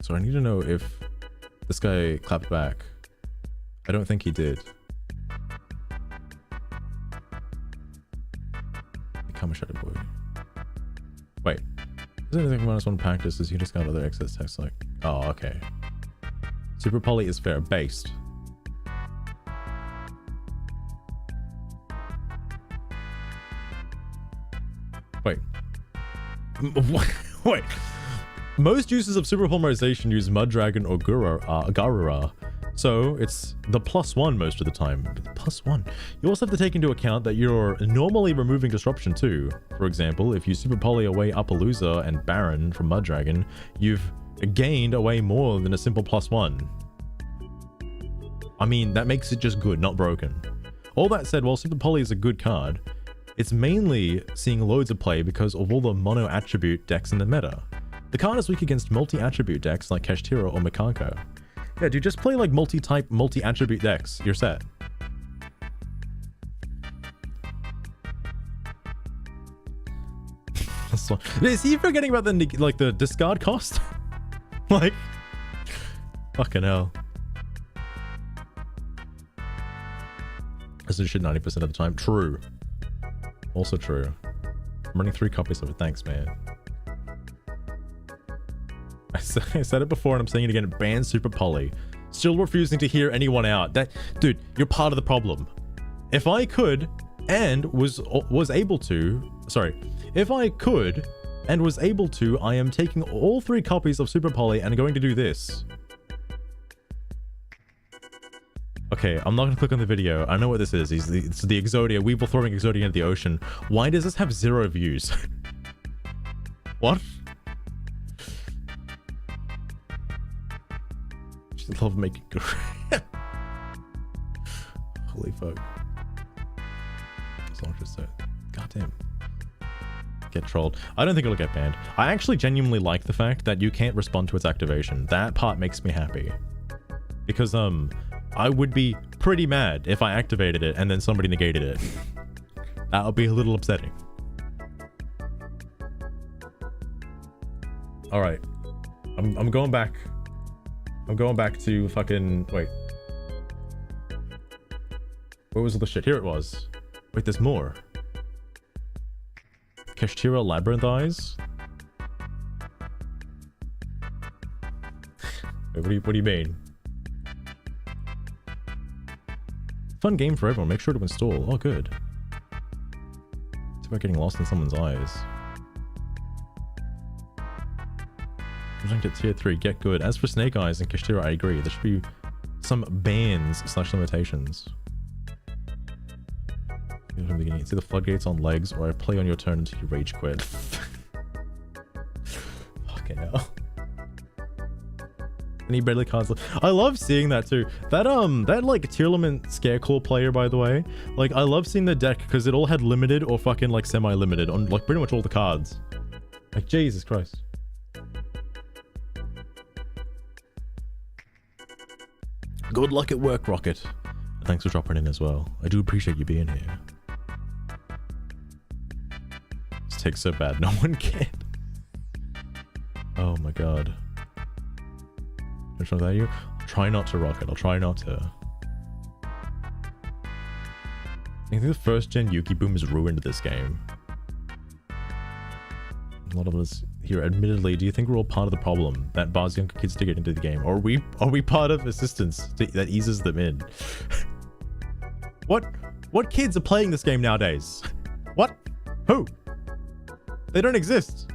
so I need to know if this guy clapped back. I don't think he did. Become a shadow boy. Wait. Is anything -1 practices? You just got other excess text like. Oh, okay. Super Poly is fair based. Wait. Wait. Most uses of super polymerization use Muddragon or Garura, so it's the +1 most of the time. +1. You also have to take into account that you're normally removing disruption too. For example, if you super poly away Appaloosa and Baron from Muddragon, you've gained away more than a simple +1. I mean, that makes it just good, not broken. All that said, while super poly is a good card, it's mainly seeing loads of play because of all the mono attribute decks in the meta. The card is weak against multi-attribute decks like Kashtira or Mikanko. Yeah, dude, just play like multi-type, multi-attribute decks. You're set. Is he forgetting about the discard cost? Like, fucking hell. This is shit 90% of the time. True. Also true. I'm running 3 copies of it. Thanks, man. I said it before and I'm saying it again. Ban Super Poly. Still refusing to hear anyone out. Dude, you're part of the problem. If I could and was able to, if I could and was able to, I am taking all 3 copies of Super Poly and going to do this. Okay, I'm not gonna click on the video. I know what this is. It's the Exodia. Weevil throwing Exodia into the ocean. Why does this have 0 views? What? Just love making good. Holy fuck. As long as it's so. Goddamn. Get trolled. I don't think it'll get banned. I actually genuinely like the fact that you can't respond to its activation. That part makes me happy. Because, I would be pretty mad if I activated it and then somebody negated it. That would be a little upsetting. All right, I'm going back. I'm going back to fucking wait. Where was all the shit? Here it was. Wait, there's more. Kashtira Labyrinth Eyes. Wait, what do you mean? Fun game for everyone. Make sure to install. Oh, good. It's about getting lost in someone's eyes. I'm trying to get tier 3. Get good. As for Snake Eyes and Kashtira, I agree. There should be some bans/limitations. From the beginning, it's either floodgates on legs or I play on your turn until you rage quit. Fucking hell. Any Bradley cards? I love seeing that too. That like Tearlament Scareclaw player, by the way. Like, I love seeing the deck because it all had limited or fucking like semi-limited on like pretty much all the cards. Like, Jesus Christ. Good luck at work, Rocket. And thanks for dropping in as well. I do appreciate you being here. This takes so bad, no one can. Oh my god. Which one's that you? I'll try not to, Rocket. I'll try not to. I think the first gen Yuki Boom has ruined this game. A lot of us here, admittedly, do you think we're all part of the problem that bars younger kids to get into the game? Or are we part of assistance that eases them in? What kids are playing this game nowadays? What? Who? They don't exist.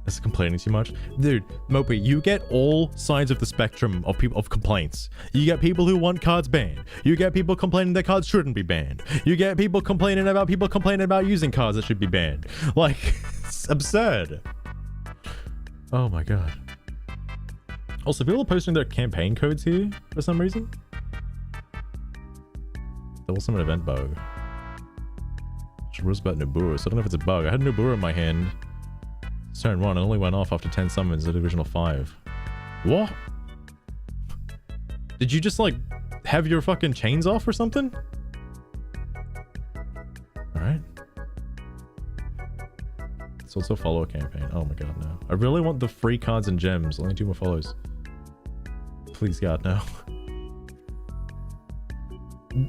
This is complaining too much. Dude, Mopey, you get all sides of the spectrum of complaints. You get people who want cards banned. You get people complaining that cards shouldn't be banned. You get people complaining about using cards that should be banned. Like, it's absurd. Oh my god. Also, people are posting their campaign codes here for some reason. There was an event bug. She was about Naburu, so I don't know if it's a bug. I had Naburu in my hand. Turn 1, and only went off after 10 summons at Divisional 5. What? Did you just, like, have your fucking chains off or something? Alright. It's also a follow campaign. Oh my god, no. I really want the free cards and gems. Only 2 more follows. Please, God, no.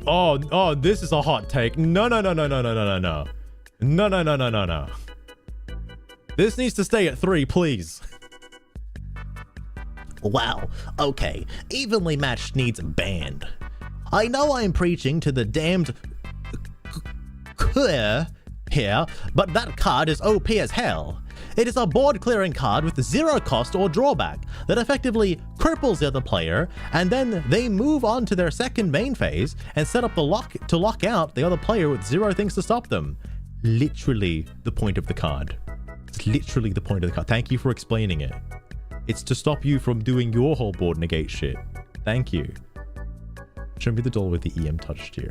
Oh, this is a hot take. No. No. This needs to stay at 3, please. Wow, okay. Evenly matched needs banned. I know I'm preaching to the damned queer here, but that card is OP as hell. It is a board clearing card with 0 cost or drawback that effectively cripples the other player, and then they move on to their second main phase and set up the lock to lock out the other player with 0 things to stop them. Literally the point of the card. It's literally the point of the card. Thank you for explaining it. It's to stop you from doing your whole board negate shit. Thank you. Show me the doll with the EM touch tier.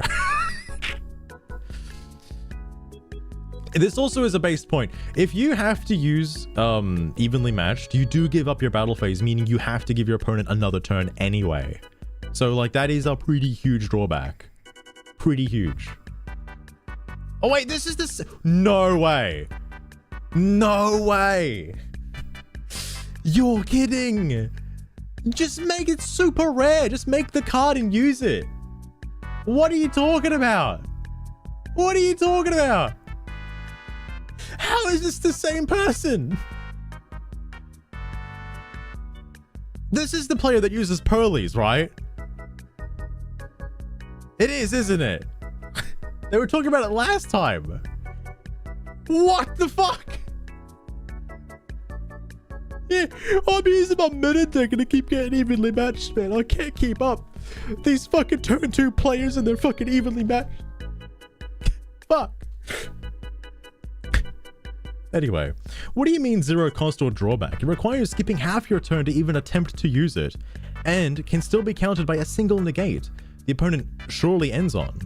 This also is a base point. If you have to use evenly matched, you do give up your battle phase, meaning you have to give your opponent another turn anyway. So like that is a pretty huge drawback. Pretty huge. Oh wait, this is this. No way. No way. You're kidding. Just make it super rare. Just make the card and use it. What are you talking about? What are you talking about? How is this the same person? This is the player that uses Pearlies, right? It is, isn't it? They were talking about it last time. What the fuck? Yeah, I'm using my meta deck and I keep getting evenly matched, man. I can't keep up. These fucking turn 2 players and they're fucking evenly matched. Fuck. Anyway, what do you mean 0 cost or drawback? It requires skipping half your turn to even attempt to use it, and can still be countered by a single negate the opponent surely ends on.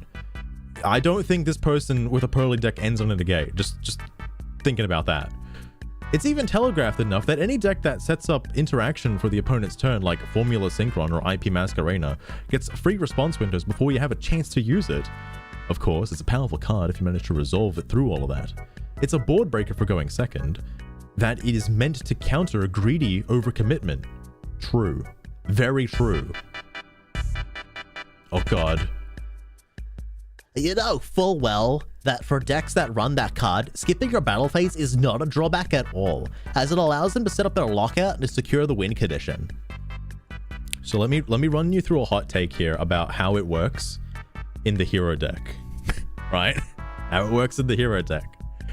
I don't think this person with a Pearly deck ends on a negate. Just thinking about that. It's even telegraphed enough that any deck that sets up interaction for the opponent's turn, like Formula Synchron or IP Masquerena, gets free response windows before you have a chance to use it. Of course, it's a powerful card if you manage to resolve it through all of that. It's a board breaker for going second, that it is meant to counter a greedy overcommitment. True. Very true. Oh god. You know full well that for decks that run that card, skipping your battle phase is not a drawback at all, as it allows them to set up their lockout and secure the win condition. So let me run you through a hot take here about how it works in the hero deck. Right? How it works in the hero deck.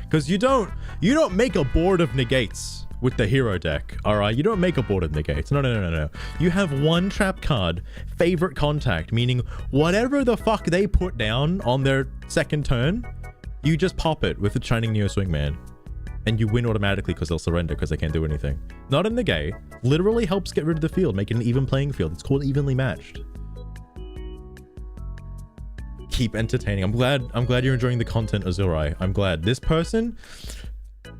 Because you don't make a board of negates with the hero deck, alright? You don't make a board of negates. No. You have one trap card, favorite contact, meaning whatever the fuck they put down on their second turn, you just pop it with the Shining Neo Swingman. And you win automatically because they'll surrender because they can't do anything. Not a negate. Literally helps get rid of the field, make it an even playing field. It's called evenly matched. Keep entertaining. I'm glad you're enjoying the content, Azurai. I'm glad. This person,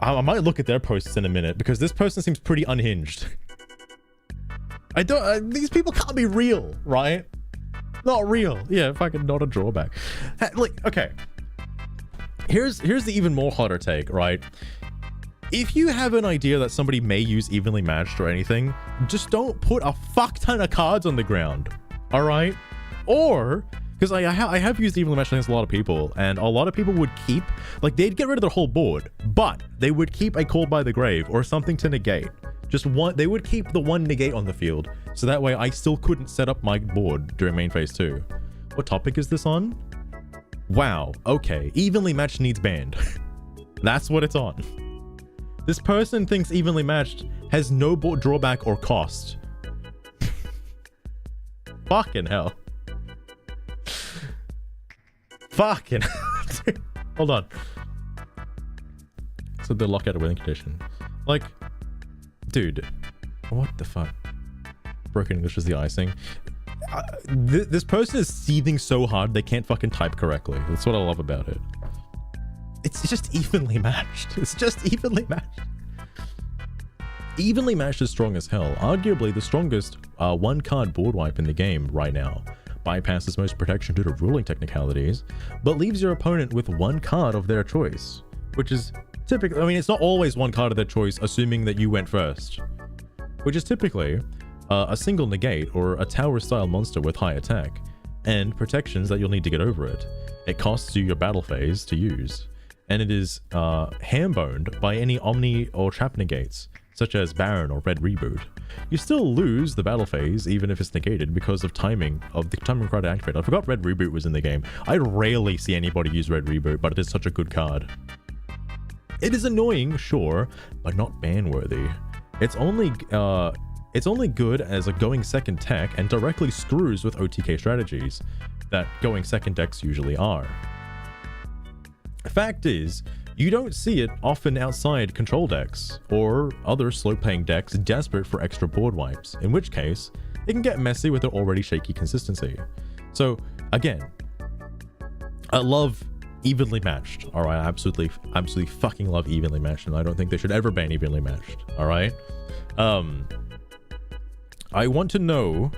I might look at their posts in a minute because this person seems pretty unhinged. I don't. These people can't be real, right? Not real. Yeah, fucking not a drawback. Like, okay. Here's the even more hotter take, right? If you have an idea that somebody may use evenly matched or anything, just don't put a fuck ton of cards on the ground. All right? Or Because I have used evenly matched against a lot of people, and a lot of people would keep, like, they'd get rid of their whole board, but they would keep a Called by the Grave or something to negate. Just one, they would keep the one negate on the field, so that way I still couldn't set up my board during main phase 2. What topic is this on? Wow, okay, evenly matched needs banned. That's what it's on. This person thinks evenly matched has no board drawback or cost. Fucking hell. Fucking hold on. So the lockout winning condition. Like, dude, what the fuck? Broken English is the icing. This person is seething so hard they can't fucking type correctly. That's what I love about it. It's just evenly matched. It's just evenly matched. Evenly matched is strong as hell. Arguably the strongest one card board wipe in the game right now. Bypasses most protection due to ruling technicalities, but leaves your opponent with one card of their choice, which is typically, I mean, it's not always one card of their choice, assuming that you went first, which is typically a single negate or a tower style monster with high attack and protections that you'll need to get over it. It costs you your battle phase to use, and it is ham-boned by any Omni or trap negates, such as Baron or Red Reboot. You still lose the battle phase even if it's negated because of timing of the time required to activate. I forgot Red Reboot was in the game. I rarely see anybody use Red Reboot, but it is such a good card. It is annoying, sure, but not ban-worthy. It's only good as a going second tech and directly screws with OTK strategies that going second decks usually are. Fact is, you don't see it often outside control decks or other slow-playing decks desperate for extra board wipes, in which case, it can get messy with their already shaky consistency. So, again, I love evenly matched, alright? I absolutely fucking love evenly matched, and I don't think they should ever ban evenly matched, alright? I want to know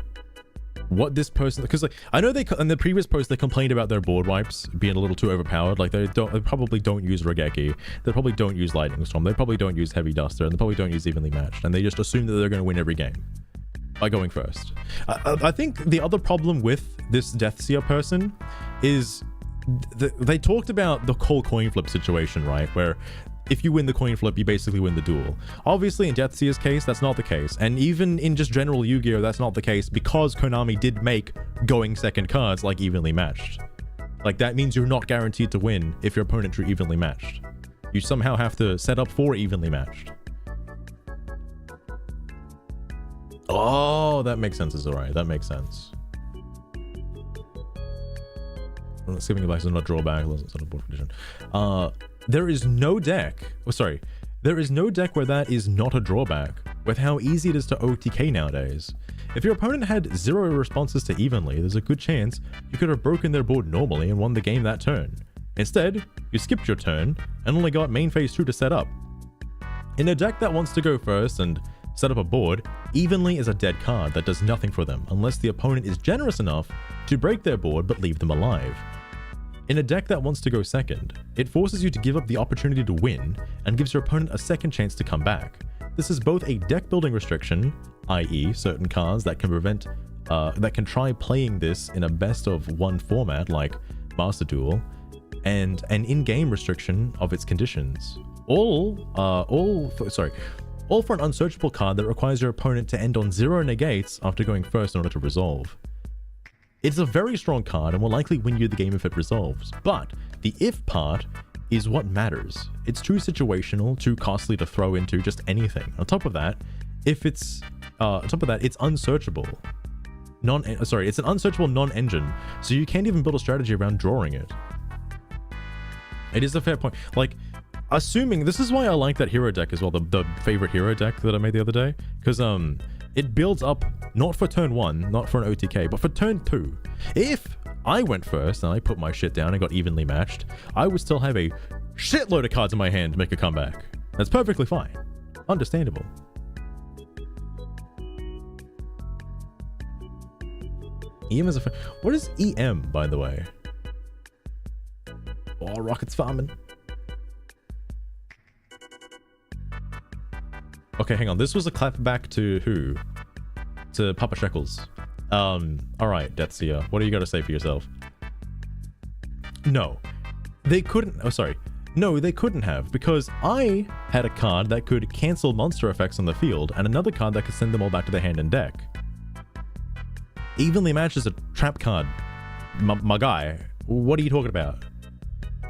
what this person, because like I know they in the previous post they complained about their board wipes being a little too overpowered. Like they probably don't use Regeki, they probably don't use Lightning Storm, they probably don't use Heavy Duster, and they probably don't use Evenly Matched, and they just assume that they're going to win every game by going first. I think the other problem with this Deathseer person is they talked about the whole coin flip situation, right, where if you win the coin flip, you basically win the duel. Obviously, in Deathseer's case, that's not the case. And even in just general Yu-Gi-Oh, that's not the case because Konami did make going second cards like evenly matched. Like, that means you're not guaranteed to win if your opponent drew evenly matched. You somehow have to set up for evenly matched. Oh, that makes sense. Is alright. That makes sense. Skipping advice is not a drawback. It's not a board condition. There is no deck. Oh, sorry. There is no deck where that is not a drawback, with how easy it is to OTK nowadays. If your opponent had 0 responses to evenly, there's a good chance you could have broken their board normally and won the game that turn. Instead, you skipped your turn and only got main phase 2 to set up. In a deck that wants to go first and set up a board, evenly is a dead card that does nothing for them unless the opponent is generous enough to break their board but leave them alive. In a deck that wants to go second, it forces you to give up the opportunity to win and gives your opponent a second chance to come back. This is both a deck building restriction, i.e. certain cards that can try playing this in a best of one format like Master Duel, and an in-game restriction of its conditions. All for an unsearchable card that requires your opponent to end on 0 negates after going first in order to resolve. It's a very strong card and will likely win you the game if it resolves, but the if part is what matters. It's too situational, too costly to throw into just anything. On top of that, it's unsearchable. It's an unsearchable non-engine, so you can't even build a strategy around drawing it. It is a fair point. Like, assuming, this is why I like that hero deck as well, the favorite hero deck that I made the other day, because it builds up not for turn 1, not for an OTK, but for turn 2. If I went first and I put my shit down and got evenly matched, I would still have a shitload of cards in my hand to make a comeback. That's perfectly fine. Understandable. EM is what is EM, by the way? Oh, Rocket's farming. Okay, hang on. This was a clapback to who? To Papa Shekels. Alright, Deathseer. What do you got to say for yourself? No, they couldn't. Oh, sorry. No, they couldn't have, because I had a card that could cancel monster effects on the field and another card that could send them all back to their hand and deck. Evenly Matched is a trap card. My guy, what are you talking about?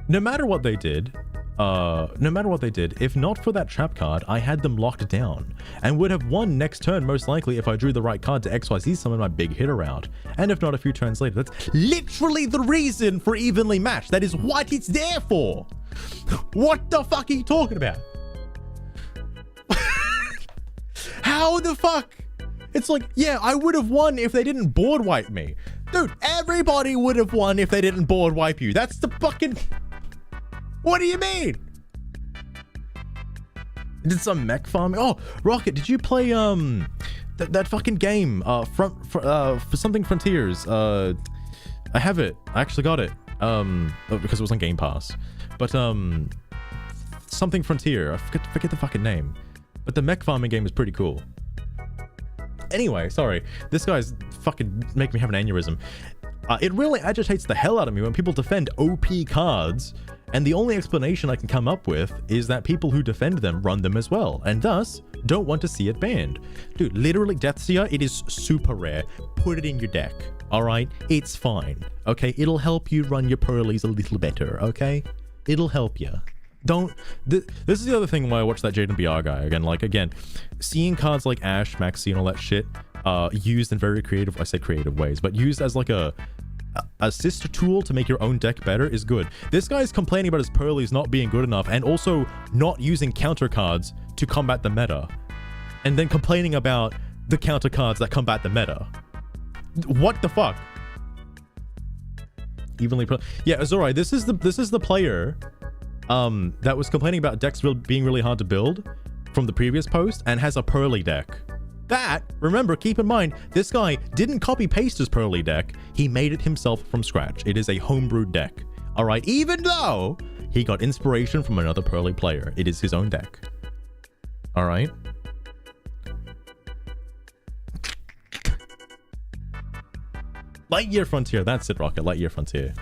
No matter what they did, if not for that trap card, I had them locked down and would have won next turn most likely if I drew the right card to XYZ summon my big hitter out. And if not, a few turns later. That's literally the reason for Evenly Matched. That is what it's there for. What the fuck are you talking about? How the fuck? It's like, yeah, I would have won if they didn't board wipe me. Dude, everybody would have won if they didn't board wipe you. That's the fucking... What do you mean? Did some mech farming? Oh, Rocket, did you play that fucking game for something Frontiers? I have it. I actually got it because it was on Game Pass. But something Frontier. I forget the fucking name. But the mech farming game is pretty cool. Anyway, sorry. This guy's fucking making me have an aneurysm. It really agitates the hell out of me when people defend OP cards, and the only explanation I can come up with is that people who defend them run them as well, and thus don't want to see it banned. Dude, literally Deathseer, it is super rare. Put it in your deck, alright? It's fine, okay? It'll help you run your Pearlies a little better, okay? It'll help you. This is the other thing why I watched that Jaden BR guy again, seeing cards like Ash, Maxi, and all that shit used in very creative, I say creative ways, but used as like a sister tool to make your own deck better is good. This guy's complaining about his Pearlies not being good enough and also not using counter cards to combat the meta, and then complaining about the counter cards that combat the meta. What the fuck? Yeah, Azurai, this is the player that was complaining about decks being really hard to build from the previous post and has a Pearly deck. That, remember, keep in mind, this guy didn't copy paste his Pearly deck. He made it himself from scratch. It is a homebrewed deck. All right, even though he got inspiration from another Pearly player, it is his own deck. All right. Lightyear Frontier. That's it, Rocket. Lightyear Frontier.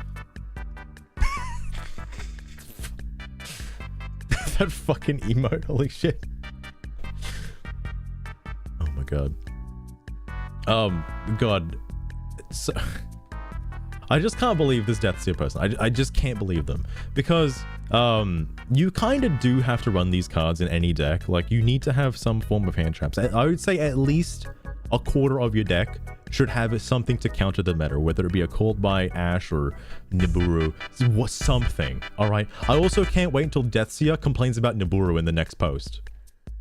That fucking emote. Holy shit. Oh my god. God. So, I just can't believe this Deathseer person. I just can't believe them. Because you kind of do have to run these cards in any deck. Like, you need to have some form of hand traps. I would say at least a quarter of your deck should have something to counter the meta, whether it be a Called by Ash or Nibiru, something, alright? I also can't wait until Deathseer complains about Nibiru in the next post.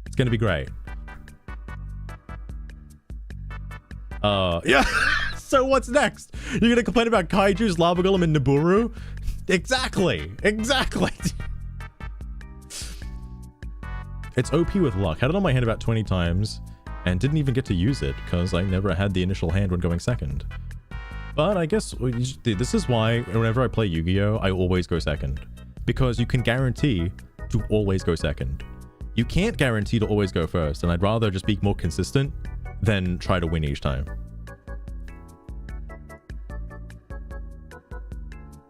It's gonna be great. Yeah, so what's next? You're gonna complain about Kaiju's, Lava Golem, and Nibiru? Exactly. It's OP with luck. Had it on my hand about 20 times. And didn't even get to use it because I never had the initial hand when going second. But I guess this is why whenever I play Yu-Gi-Oh, I always go second. Because you can guarantee to always go second. You can't guarantee to always go first, and I'd rather just be more consistent than try to win each time.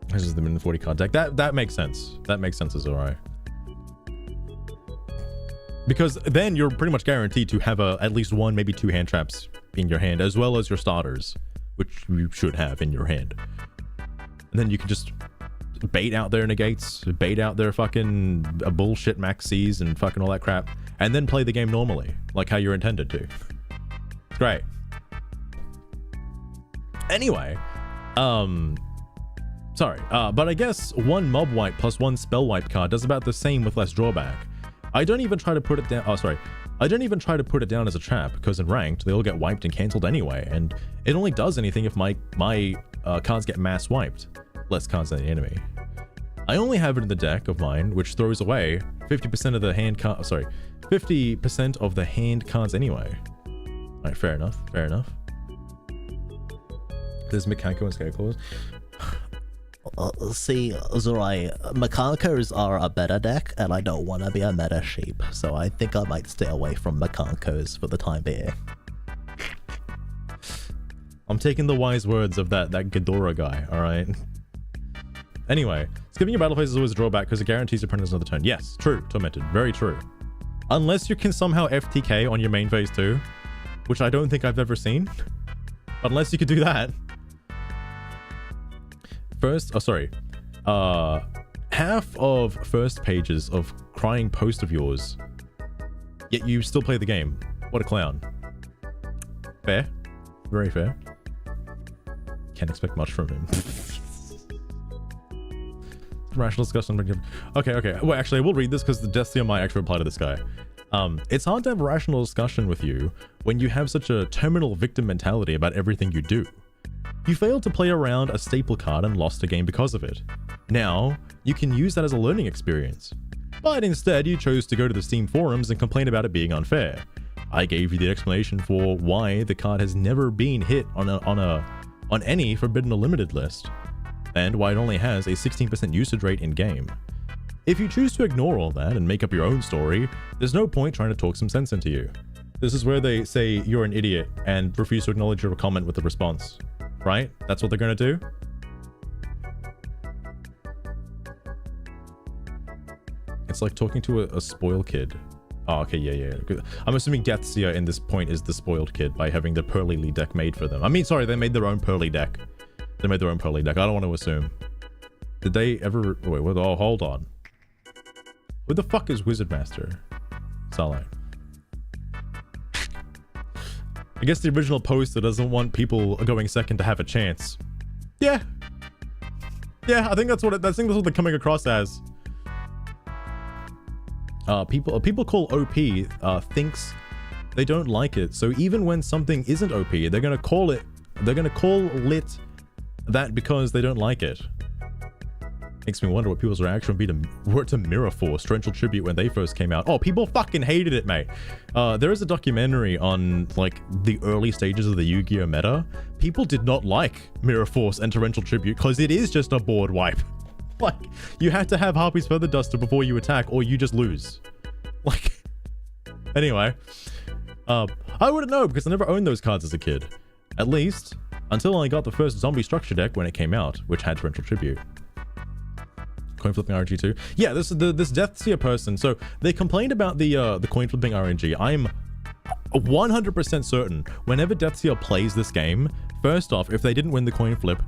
This is the min 40 card deck. That makes sense. That makes sense as alright. Because then you're pretty much guaranteed to have at least one, maybe two hand traps in your hand, as well as your starters, which you should have in your hand. And then you can just bait out their negates, bait out their fucking bullshit maxis and fucking all that crap, and then play the game normally, like how you're intended to. It's great. Anyway, sorry, but I guess one mob wipe plus one spell wipe card does about the same with less drawback. I don't even try to put it down. Oh, sorry. I don't even try to put it down as a trap because in ranked, they all get wiped and cancelled anyway. And it only does anything if my cards get mass wiped. Less cards than the enemy. I only have it in the deck of mine, which throws away 50% of the hand card. Sorry, 50% of the hand cards anyway. All right, fair enough. Fair enough. There's Mekanko and Skyclaws. See, Zurai, Mekankos are a better deck, and I don't want to be a meta sheep, so I think I might stay away from Mekankos for the time being. I'm taking the wise words of that Ghidorah guy, alright? Anyway, skipping your battle phase is always a drawback because it guarantees your opponent's another turn. Yes, true, Tormented. Very true. Unless you can somehow FTK on your main phase too, which I don't think I've ever seen. But unless you could do that. Half of first pages of crying post of yours, yet you still play the game. What a clown. Fair. Very fair. Can't expect much from him. Rational discussion. Okay. Well, actually, I will read this because the Deathseer might actually reply to this guy. It's hard to have a rational discussion with you when you have such a terminal victim mentality about everything you do. You failed to play around a staple card and lost a game because of it. Now, you can use that as a learning experience. But instead, you chose to go to the Steam forums and complain about it being unfair. I gave you the explanation for why the card has never been hit on any Forbidden or Limited list, and why it only has a 16% usage rate in-game. If you choose to ignore all that and make up your own story, there's no point trying to talk some sense into you. This is where they say you're an idiot and refuse to acknowledge your comment with a response. Right? That's what they're gonna do? It's like talking to a spoiled kid. Oh, okay, yeah. I'm assuming Deathseer in this point is the spoiled kid by having the Pearly deck made for them. I mean, sorry, they made their own Pearly deck. I don't want to assume. Did they ever... Wait, oh, hold on. Who the fuck is Wizard Master? Salai. I guess the original poster doesn't want people going second to have a chance. Yeah, I think that's what they're coming across as. People call OP thinks they don't like it. So even when something isn't OP, they're gonna call it that because they don't like it. Makes me wonder what people's reaction would be to Mirror Force, Torrential Tribute, when they first came out. Oh, people fucking hated it, mate. There is a documentary on, like, the early stages of the Yu-Gi-Oh! Meta. People did not like Mirror Force and Torrential Tribute because it is just a board wipe. Like, you had to have Harpy's Feather Duster before you attack or you just lose. Like, anyway. I wouldn't know because I never owned those cards as a kid. At least, until I got the first zombie structure deck when it came out, which had Torrential Tribute. Coin flipping RNG too. Yeah, this Deathseer person. So they complained about the coin flipping RNG. I'm 100% certain whenever Deathseer plays this game, first off, if they didn't win the coin flip,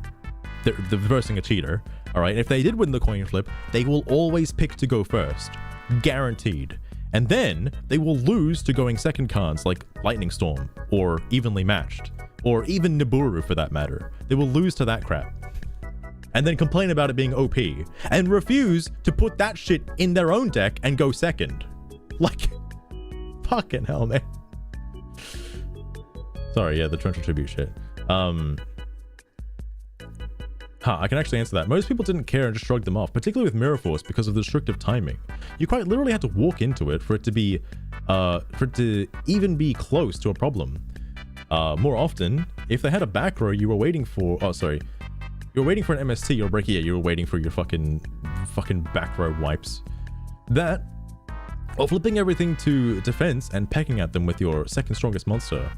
they're versing a cheater. All right. If they did win the coin flip, they will always pick to go first, guaranteed. And then they will lose to going second cards like Lightning Storm or Evenly Matched or even Nibiru for that matter. They will lose to that crap. And then complain about it being OP, and refuse to put that shit in their own deck and go second. Like, fucking hell, man. Sorry, yeah, the Torrential Tribute shit. I can actually answer that. Most people didn't care and just shrugged them off, particularly with Mirror Force because of the restrictive timing. You quite literally had to walk into it for it to be, for it to even be close to a problem. More often, if they had a back row you were waiting for, you were waiting for an MST or break, yeah, you were waiting for your fucking back row wipes. That, or flipping everything to defense and pecking at them with your second strongest monster.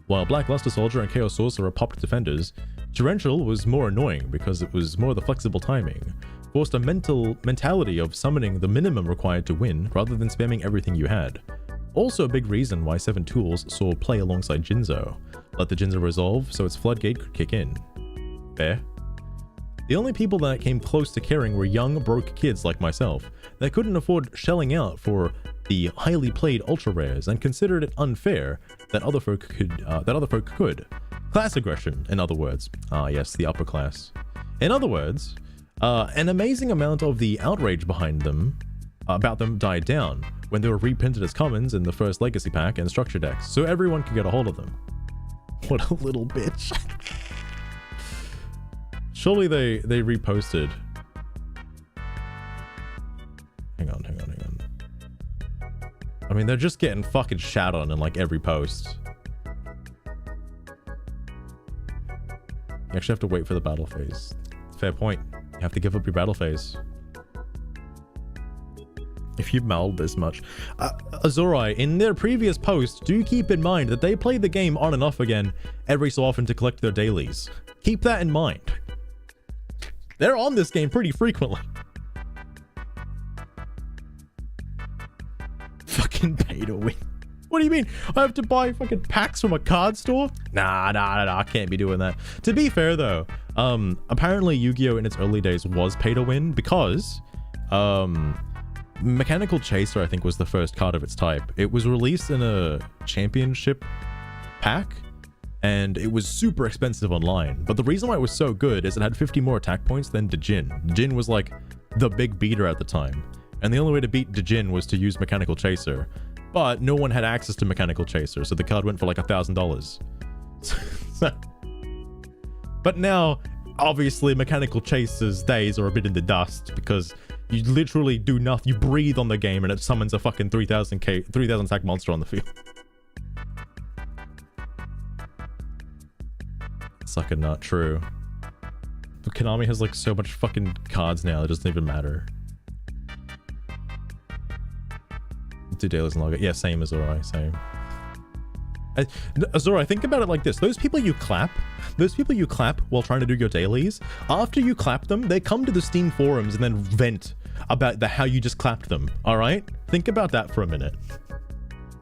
While Black Luster Soldier and Chaos Sorcerer popped defenders, Torrential was more annoying because it was more the flexible timing, forced a mentality of summoning the minimum required to win rather than spamming everything you had. Also a big reason why 7 Tools saw play alongside Jinzo. Let the Jinzo resolve so its floodgate could kick in. Fair. The only people that came close to caring were young, broke kids like myself that couldn't afford shelling out for the highly played ultra rares and considered it unfair that other folk could. Class aggression, in other words. Ah, yes, the upper class. In other words, an amazing amount of the outrage about them died down when they were reprinted as commons in the first Legacy Pack and Structure decks, so everyone could get a hold of them. What a little bitch. Surely they reposted. Hang on. I mean, they're just getting fucking shat on in like every post. You actually have to wait for the battle phase. Fair point. You have to give up your battle phase. If you've mauled this much. Azurai, in their previous post, do keep in mind that they play the game on and off again every so often to collect their dailies. Keep that in mind. They're on this game pretty frequently. Fucking pay to win. What do you mean? I have to buy fucking packs from a card store? Nah, I can't be doing that. To be fair though, apparently Yu-Gi-Oh in its early days was pay to win because Mechanical Chaser, I think, was the first card of its type. It was released in a championship pack and it was super expensive online. But the reason why it was so good is it had 50 more attack points than Djinn. Djinn was like the big beater at the time. And the only way to beat Djinn was to use Mechanical Chaser. But no one had access to Mechanical Chaser, so the card went for like $1,000. But now, obviously, Mechanical Chaser's days are a bit in the dust because you literally do nothing. You breathe on the game and it summons a fucking 3,000 attack monster on the field. Sucking not true. But Konami has like so much fucking cards now, it doesn't even matter. Do dailies and log it. Yeah, same as Azori, same. Azori, think about it like this. Those people you clap while trying to do your dailies, after you clap them, they come to the Steam forums and then vent about how you just clapped them, alright? Think about that for a minute.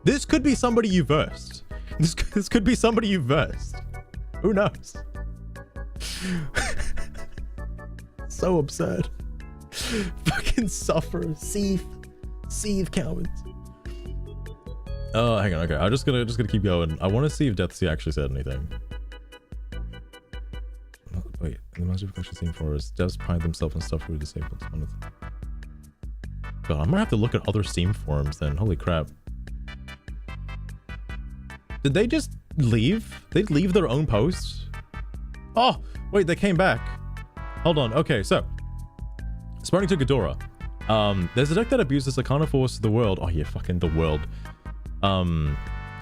This could be somebody you versed. This could be somebody you versed. Who knows? So absurd. Fucking sufferers. Seethe cowards. Oh, hang on. Okay, I'm just gonna keep going. I want to see if Deathsea actually said anything. Oh, wait, the Master of Collection Steam Forest. Devs pride themselves on stuff we disabled. God, I'm gonna have to look at other Steam forums then. Holy crap. Did they just leave? They'd leave their own posts? Oh, wait, they came back. Hold on. Okay, so Sparring to Ghidorah. There's a deck that abuses Arcana Force the world. Oh yeah, fucking the world.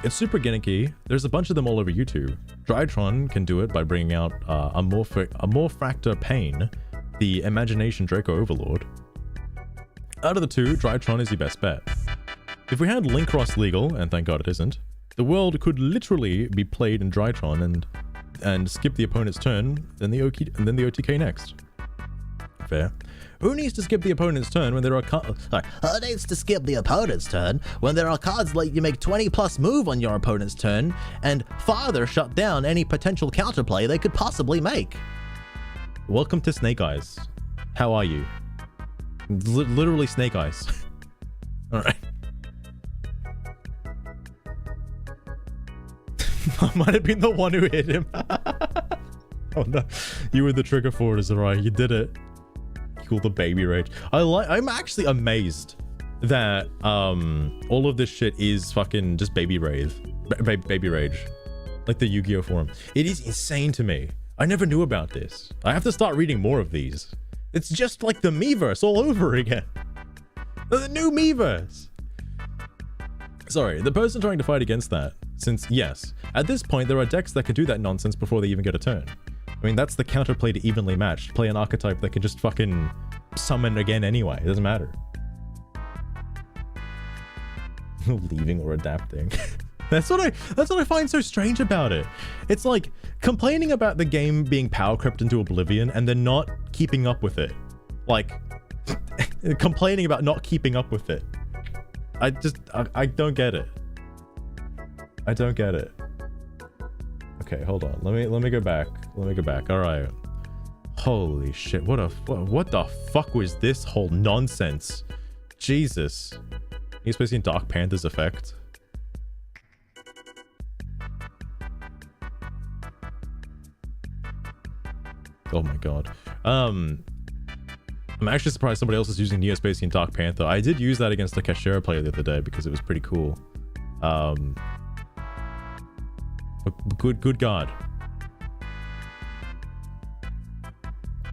It's super gimmicky. There's a bunch of them all over YouTube. Drytron can do it by bringing out Amorphactor Pain, the Imagination Draco Overlord. Out of the two, Drytron is your best bet. If we had Linkross legal, and thank God it isn't, the world could literally be played in Drytron and skip the opponent's turn, then the OTK next. Fair. Who needs to skip the opponent's turn when there are who needs to skip the opponent's turn when there are cards like you make 20+ move on your opponent's turn and farther shut down any potential counterplay they could possibly make? Welcome to Snake Eyes. How are you? Literally Snake Eyes. Alright. I might have been the one who hit him. Oh no. You were the trigger for it, Azori. You did it. Cool, the baby rage. I'm actually amazed that all of this shit is fucking just baby rage. Baby rage. Like the Yu-Gi-Oh forum. It is insane to me. I never knew about this. I have to start reading more of these. It's just like the Miiverse all over again. The new Miiverse. Sorry, the person trying to fight against that, since yes, at this point there are decks that can do that nonsense before they even get a turn. I mean, that's the counterplay to Evenly Matched. Play an archetype that can just fucking summon again anyway. It doesn't matter. Leaving or adapting. That's what I find so strange about it. It's like complaining about the game being power crept into oblivion and then not keeping up with it. Like complaining about not keeping up with it. I don't get it. I don't get it. Okay, hold on. Let me go back. Let me go back. All right. Holy shit! What the fuck was this whole nonsense? Jesus. He's supposed to see Dark Panther's effect. Oh my god. I'm actually surprised somebody else is using Neospatian Dark Panther. I did use that against a Kashira player the other day because it was pretty cool. Good god.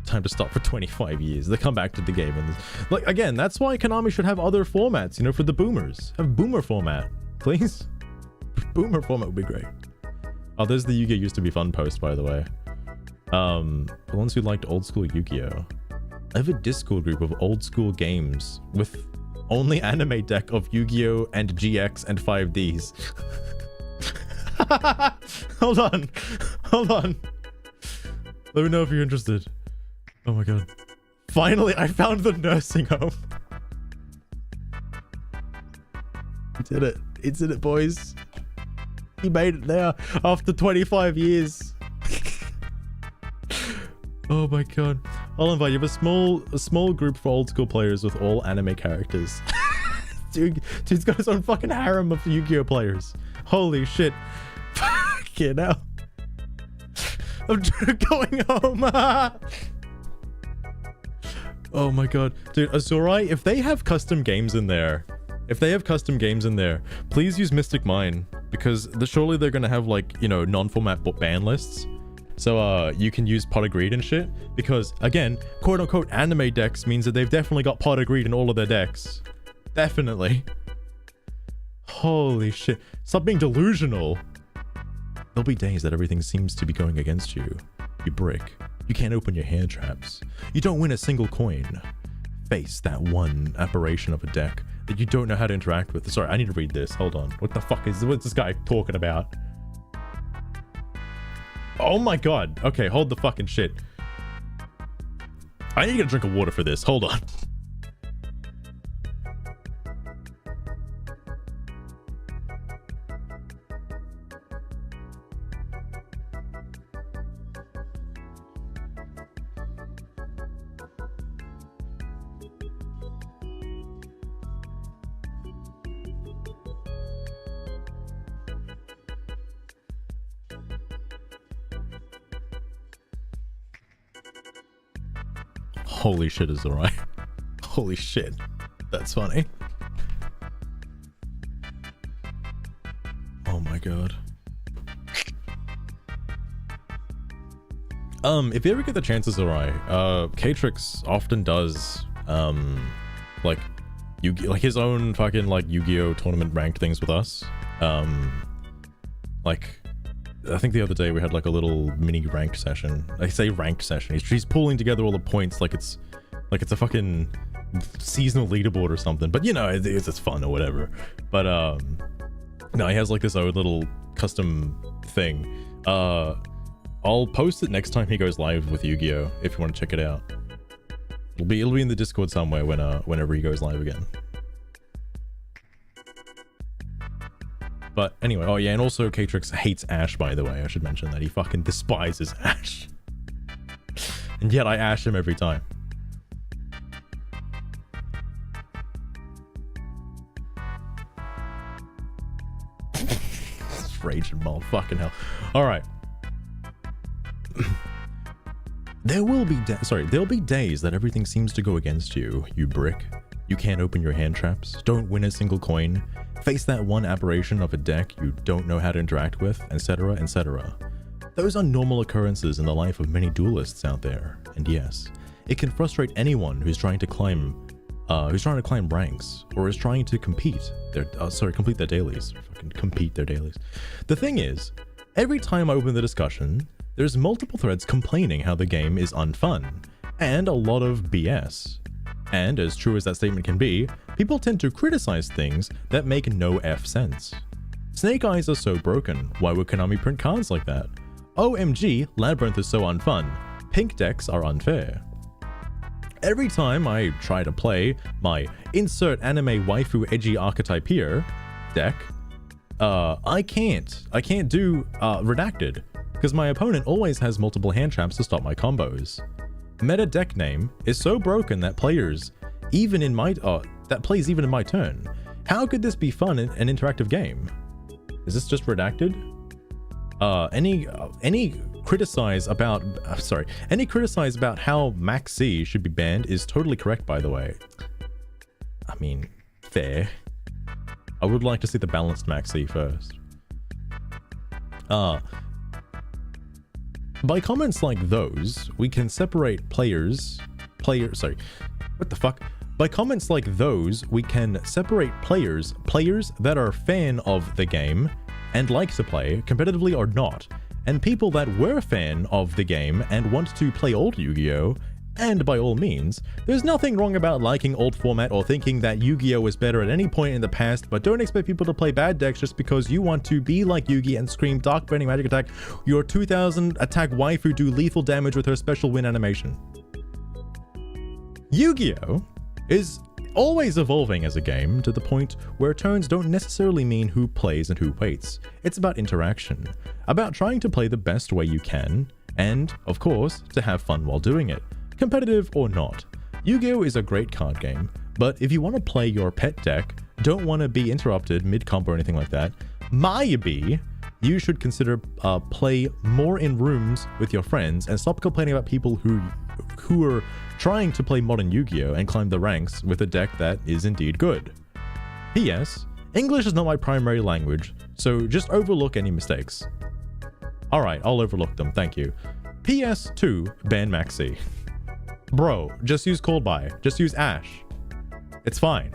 Time to stop for 25 years. They come back to the game and like again, that's why Konami should have other formats, you know, for the boomers. Have boomer format, please. Boomer format would be great. Oh, there's the Yu-Gi-Oh used to be fun post, by the way. The ones who liked old school Yu-Gi-Oh. I have a Discord group of old school games with only anime deck of Yu-Gi-Oh and GX and 5Ds. Hold on. Let me know if you're interested. Oh my god. Finally, I found the nursing home. He did it. He did it, boys. He made it there after 25 years. Oh my god. I'll invite you. Have a small group for old school players with all anime characters. Dude's got his own fucking harem of Yu-Gi-Oh players. Holy shit. Fucking hell. I'm going home. Oh my god. Dude, Azurai, if they have custom games in there, please use Mystic Mine, because surely they're gonna have, like, you know, non-format ban lists. So you can use Pot of Greed and shit, because again, quote unquote anime decks means that they've definitely got Pot of Greed in all of their decks. Definitely. Holy shit. Stop being delusional. There'll be days that everything seems to be going against you. You brick. You can't open your hand traps. You don't win a single coin. Face that one aberration of a deck that you don't know how to interact with. Sorry, I need to read this. Hold on. What's this guy talking about? Oh my god. Okay, hold the fucking shit. I need to get a drink of water for this. Hold on. Holy shit, is alright. Holy shit. That's funny. Oh my god. If you ever get the chances, alright, Catrix often does, like his own fucking, like, Yu-Gi-Oh! Tournament ranked things with us. Like, I think the other day we had like a little mini ranked session. I say ranked session. He's pulling together all the points like it's a fucking seasonal leaderboard or something. But you know, it's fun or whatever. But no, he has like this own little custom thing. I'll post it next time he goes live with Yu-Gi-Oh! If you want to check it out. It'll be in the Discord somewhere whenever he goes live again. But anyway, oh yeah, and also Catrix hates Ash, by the way. I should mention that. He fucking despises Ash. And yet I ash him every time. Raging mold, fucking hell. Alright. There'll be days that everything seems to go against you, you brick. You can't open your hand traps, don't win a single coin, face that one aberration of a deck you don't know how to interact with, etc., etc. Those are normal occurrences in the life of many duelists out there, and yes, it can frustrate anyone who's trying to climb ranks, or is trying to complete their dailies. Fucking compete their dailies. The thing is, every time I open the discussion, there's multiple threads complaining how the game is unfun, and a lot of BS. And as true as that statement can be, people tend to criticize things that make no F sense. Snake Eyes are so broken, why would Konami print cards like that? OMG, Labyrinth is so unfun, pink decks are unfair. Every time I try to play my insert anime waifu edgy archetype here deck, I can't do Redacted, because my opponent always has multiple hand traps to stop my combos. Meta deck name is so broken that plays even in my turn. How could this be fun in an interactive game? Is this just Redacted? Any criticize about how Max C should be banned is totally correct, by the way. I mean, fair. I would like to see the balanced Max C first. By comments like those, we can separate By comments like those, we can separate players that are fan of the game and like to play, competitively or not, and people that were fan of the game and want to play old Yu-Gi-Oh! And by all means, there's nothing wrong about liking old format or thinking that Yu-Gi-Oh! Was better at any point in the past, but don't expect people to play bad decks just because you want to be like Yugi and scream Dark Burning Magic Attack, your 2000 attack waifu do lethal damage with her special win animation. Yu-Gi-Oh! Is always evolving as a game to the point where turns don't necessarily mean who plays and who waits. It's about interaction, about trying to play the best way you can, and, of course, to have fun while doing it, competitive or not. Yu-Gi-Oh! Is a great card game, but if you want to play your pet deck, don't want to be interrupted mid-comp or anything like that, maybe you should consider play more in rooms with your friends and stop complaining about people who are trying to play modern Yu-Gi-Oh! And climb the ranks with a deck that is indeed good. P.S. English is not my primary language, so just overlook any mistakes. Alright, I'll overlook them, thank you. PS2, ban Maxi. Bro, just use Called By. Just use Ash. It's fine.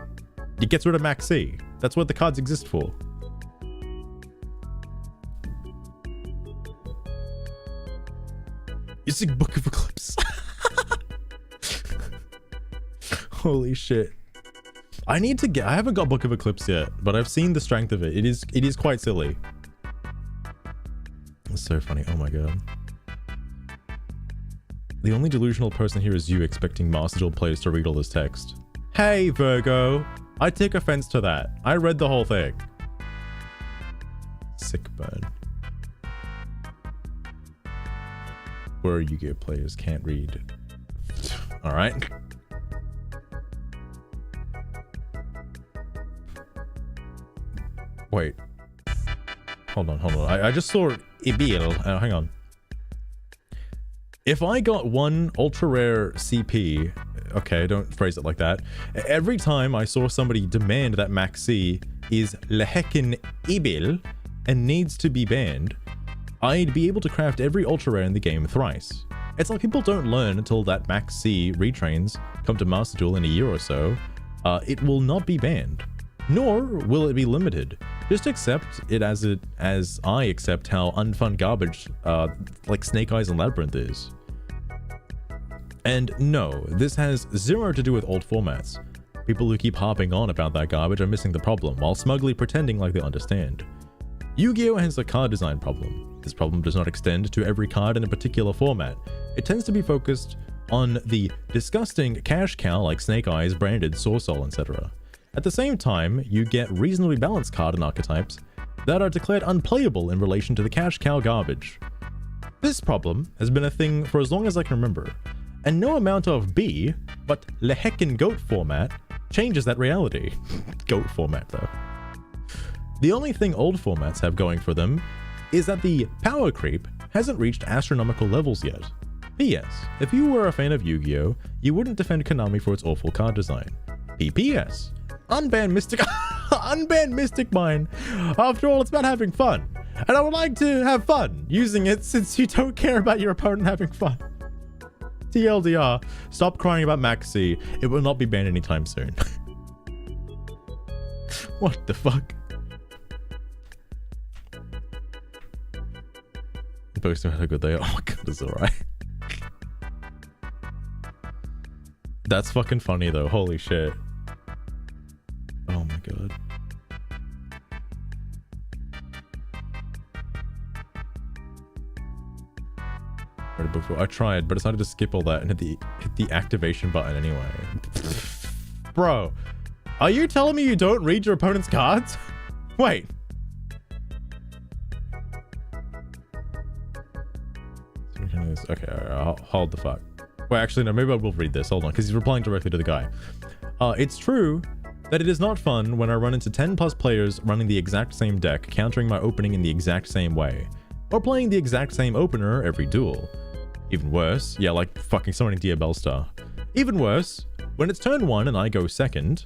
It gets rid of Maxi. That's what the cards exist for. Using Book of Eclipse. Holy shit. I haven't got Book of Eclipse yet, but I've seen the strength of it. It is quite silly. It's so funny. Oh my god. The only delusional person here is you expecting Master Duel players to read all this text. Hey, Virgo. I take offense to that. I read the whole thing. Sick burn. Where Yu-Gi-Oh! Players can't read. Alright. Wait. Hold on. I just saw Ibil. Hang on. If I got one ultra rare CP, okay, don't phrase it like that. Every time I saw somebody demand that Maxi is Leheken Ibil and needs to be banned, I'd be able to craft every ultra rare in the game thrice. It's like people don't learn until that Max C retrains come to Master Duel in a year or so. It will not be banned, nor will it be limited. Just accept it as I accept how unfun garbage like Snake Eyes and Labyrinth is. And no, this has zero to do with old formats. People who keep harping on about that garbage are missing the problem while smugly pretending like they understand. Yu-Gi-Oh! Has a card design problem. This problem does not extend to every card in a particular format. It tends to be focused on the disgusting cash cow like Snake Eyes, Branded, Soul, etc. At the same time, you get reasonably balanced card and archetypes that are declared unplayable in relation to the cash cow garbage. This problem has been a thing for as long as I can remember, and no amount of B, but Leheken Goat format changes that reality. Goat format though. The only thing old formats have going for them is that the power creep hasn't reached astronomical levels yet. P.S. If you were a fan of Yu-Gi-Oh!, you wouldn't defend Konami for its awful card design. P.P.S. Unban Mystic Unban Mystic Mine. After all, it's about having fun. And I would like to have fun using it since you don't care about your opponent having fun. TLDR, stop crying about Maxi. It will not be banned anytime soon. What the fuck? Posting how good they are. Oh my god, it's alright. That's fucking funny though. Holy shit. Oh my god. Before I tried, but decided to skip all that and hit the activation button anyway. Bro, are you telling me you don't read your opponent's cards? Wait. Okay, I'll hold the fuck. Wait, actually, no, maybe I will read this. Hold on, because he's replying directly to the guy. It's true that it is not fun when I run into 10 plus players running the exact same deck, countering my opening in the exact same way, or playing the exact same opener every duel. Even worse, yeah, like fucking summoning Diabell Star. Even worse, when it's turn 1 and I go second.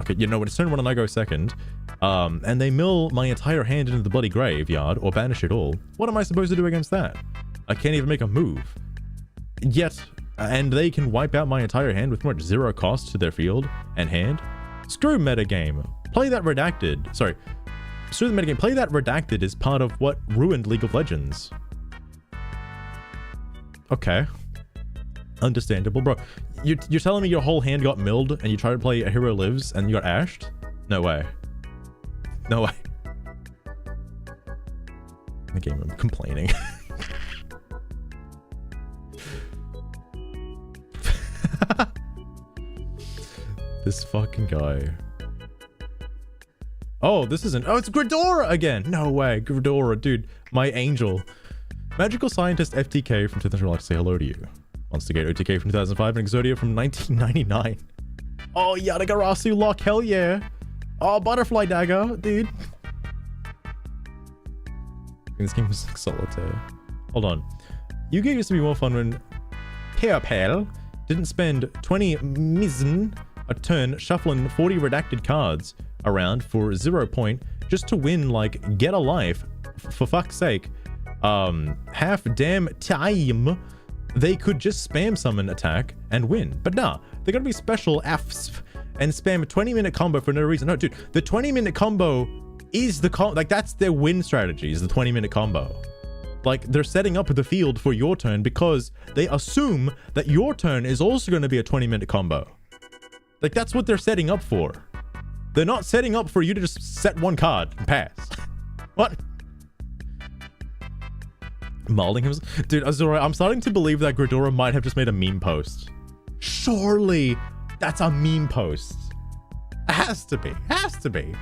Okay, you know, when it's turn 1 and I go second, and they mill my entire hand into the bloody graveyard or banish it all, what am I supposed to do against that? I can't even make a move. Yet, and they can wipe out my entire hand with much zero cost to their field and hand? Screw metagame. Play that redacted. Sorry. Screw the metagame. Play that redacted as part of what ruined League of Legends. Okay. Understandable. Bro, you're telling me your whole hand got milled and you tried to play A Hero Lives and you got ashed? No way. No way. The game, I'm complaining. This fucking guy. Oh, this isn't. Oh, it's Gridora again. No way. Gridora, dude. My angel. Magical Scientist FTK from 2000. I'd like to say hello to you. Monster Gate OTK from 2005 and Exodia from 1999. Oh, Yadagarasu Lock. Hell yeah. Oh, Butterfly Dagger, dude. This game was like solitaire. Hold on. Yu-Gi-Oh used to be more fun when Pale didn't spend 20 mizzen a turn shuffling 40 redacted cards around for 0 point just to win, like, get a life. For fuck's sake. Half damn time they could just spam summon attack and win. But nah, they're gonna be special Fs and spam a 20-minute combo for no reason. No, dude, the 20-minute combo is the like that's their win strategy, is the 20-minute combo. Like, they're setting up the field for your turn because they assume that your turn is also going to be a 20-minute combo. Like, that's what they're setting up for. They're not setting up for you to just set one card and pass. What? Malding him? Dude, Azura, I'm starting to believe that Gridora might have just made a meme post. Surely that's a meme post. It has to be. Has to be.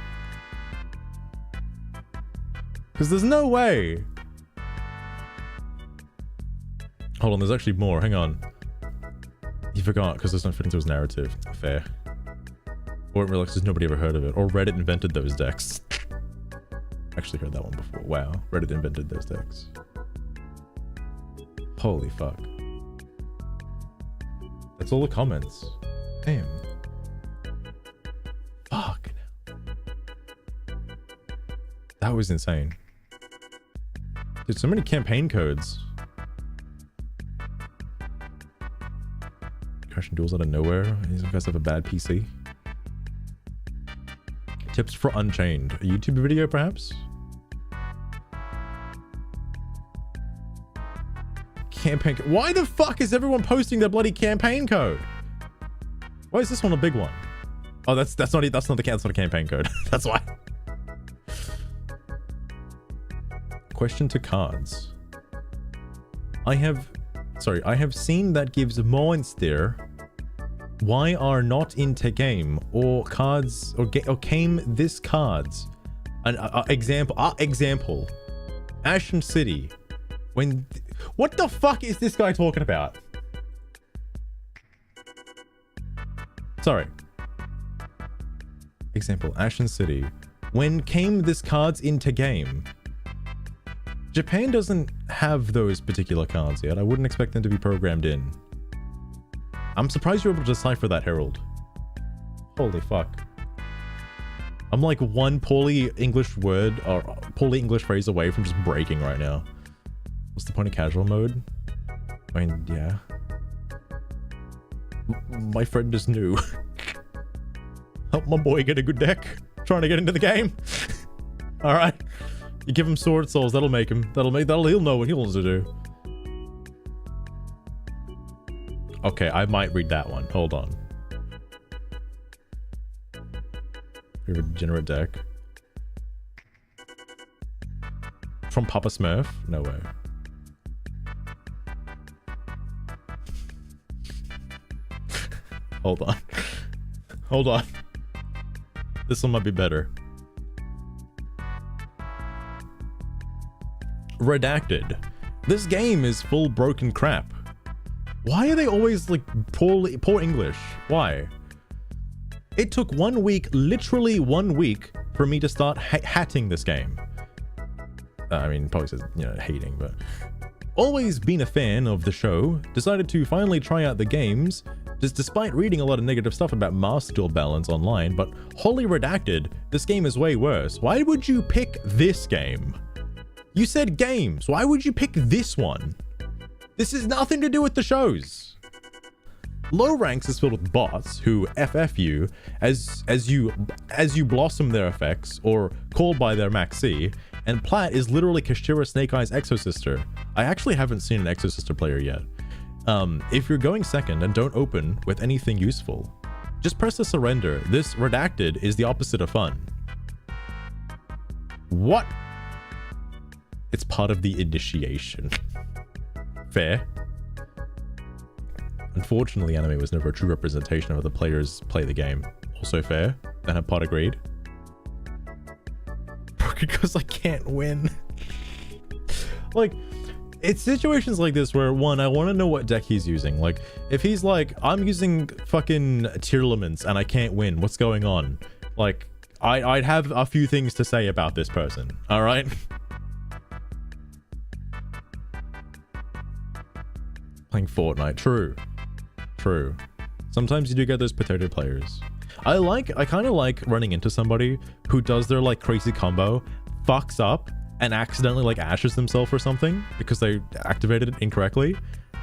Because there's no way. Hold on, there's actually more. Hang on. You forgot because there's no fit into his narrative. Fair. Or it realizes nobody ever heard of it. Or Reddit invented those decks. Actually heard that one before. Wow. Reddit invented those decks. Holy fuck. That's all the comments. Damn. Fuck. That was insane. Dude, so many campaign codes. Crashing duels out of nowhere. These guys have a bad PC. Tips for Unchained. A YouTube video, perhaps? Campaign. Why the fuck is everyone posting their bloody campaign code? Why is this one a big one? Oh, that's not a campaign code. That's why. Question to cards. I have seen that gives monster. Why are not into game or cards or came this cards? An example. Ashen City. When what the fuck is this guy talking about? Sorry. Example, Ashen City. When came this cards into game? Japan doesn't have those particular cards yet. I wouldn't expect them to be programmed in. I'm surprised you're able to decipher that, Herald. Holy fuck. I'm like one poorly English word or poorly English phrase away from just breaking right now. What's the point of casual mode? I mean, yeah. My friend is new. Help my boy get a good deck. Trying to get into the game. All right. You give him Sword Souls. That'll make him. He'll know what he wants to do. Okay, I might read that one. Hold on. We have a degenerate deck. From Papa Smurf? No way. Hold on. Hold on. This one might be better. Redacted. This game is full broken crap. Why are they always like poor English? Why? It took 1 week, literally 1 week, for me to start hatting this game. I mean, probably says, you know, hating, but always been a fan of the show. Decided to finally try out the games, just despite reading a lot of negative stuff about Master Duel Balance online. But wholly redacted, this game is way worse. Why would you pick this game? You said games. Why would you pick this one? This has nothing to do with the shows. Low ranks is filled with bots who FF you as you blossom their effects or called by their maxi, and Plat is literally Kashira Snake Eyes Exosister. I actually haven't seen an Exosister player yet. If you're going second and don't open with anything useful, just press the surrender. This redacted is the opposite of fun. What? It's part of the initiation. Fair. Unfortunately, anime was never a true representation of how the players play the game. Also fair. And have pot agreed. Because I can't win. Like, it's situations like this where, one, I want to know what deck he's using. Like, if he's like, I'm using fucking Tearlaments and I can't win, what's going on? Like, I'd have a few things to say about this person, alright? Playing Fortnite, true. True. Sometimes you do get those potato players. I kind of like running into somebody who does their like crazy combo, fucks up, and accidentally like ashes themselves or something because they activated it incorrectly,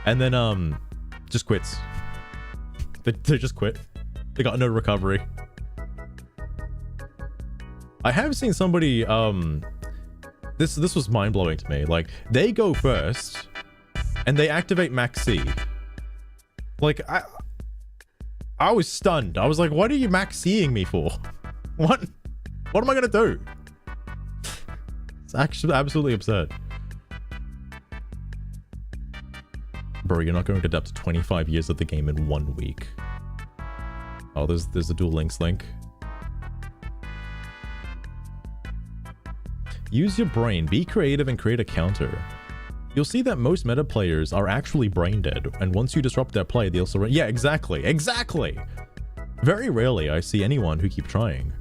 and then just quits. They just quit. They got no recovery. I have seen somebody this was mind-blowing to me. Like, they go first and they activate Max C. Like, I was stunned. I was like, what are you Max C'ing me for? What am I gonna do? It's actually absolutely absurd. Bro, you're not going to adapt to 25 years of the game in 1 week. Oh, there's a Duel Links link. Use your brain, be creative, and create a counter. You'll see that most meta players are actually brain dead, and once you disrupt their play, they'll surrender. Yeah, exactly. Very rarely I see anyone who keep trying.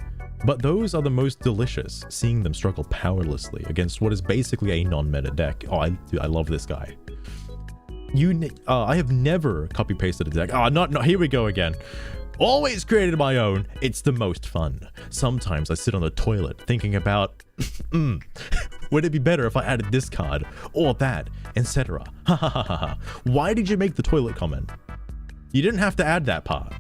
But those are the most delicious, seeing them struggle powerlessly against what is basically a non-meta deck. Oh, I love this guy. I have never copy-pasted a deck. Oh, here we go again. Always created my own. It's the most fun. Sometimes I sit on the toilet thinking about, would it be better if I added this card or that, etc. Ha ha ha ha. Why did you make the toilet comment? You didn't have to add that part.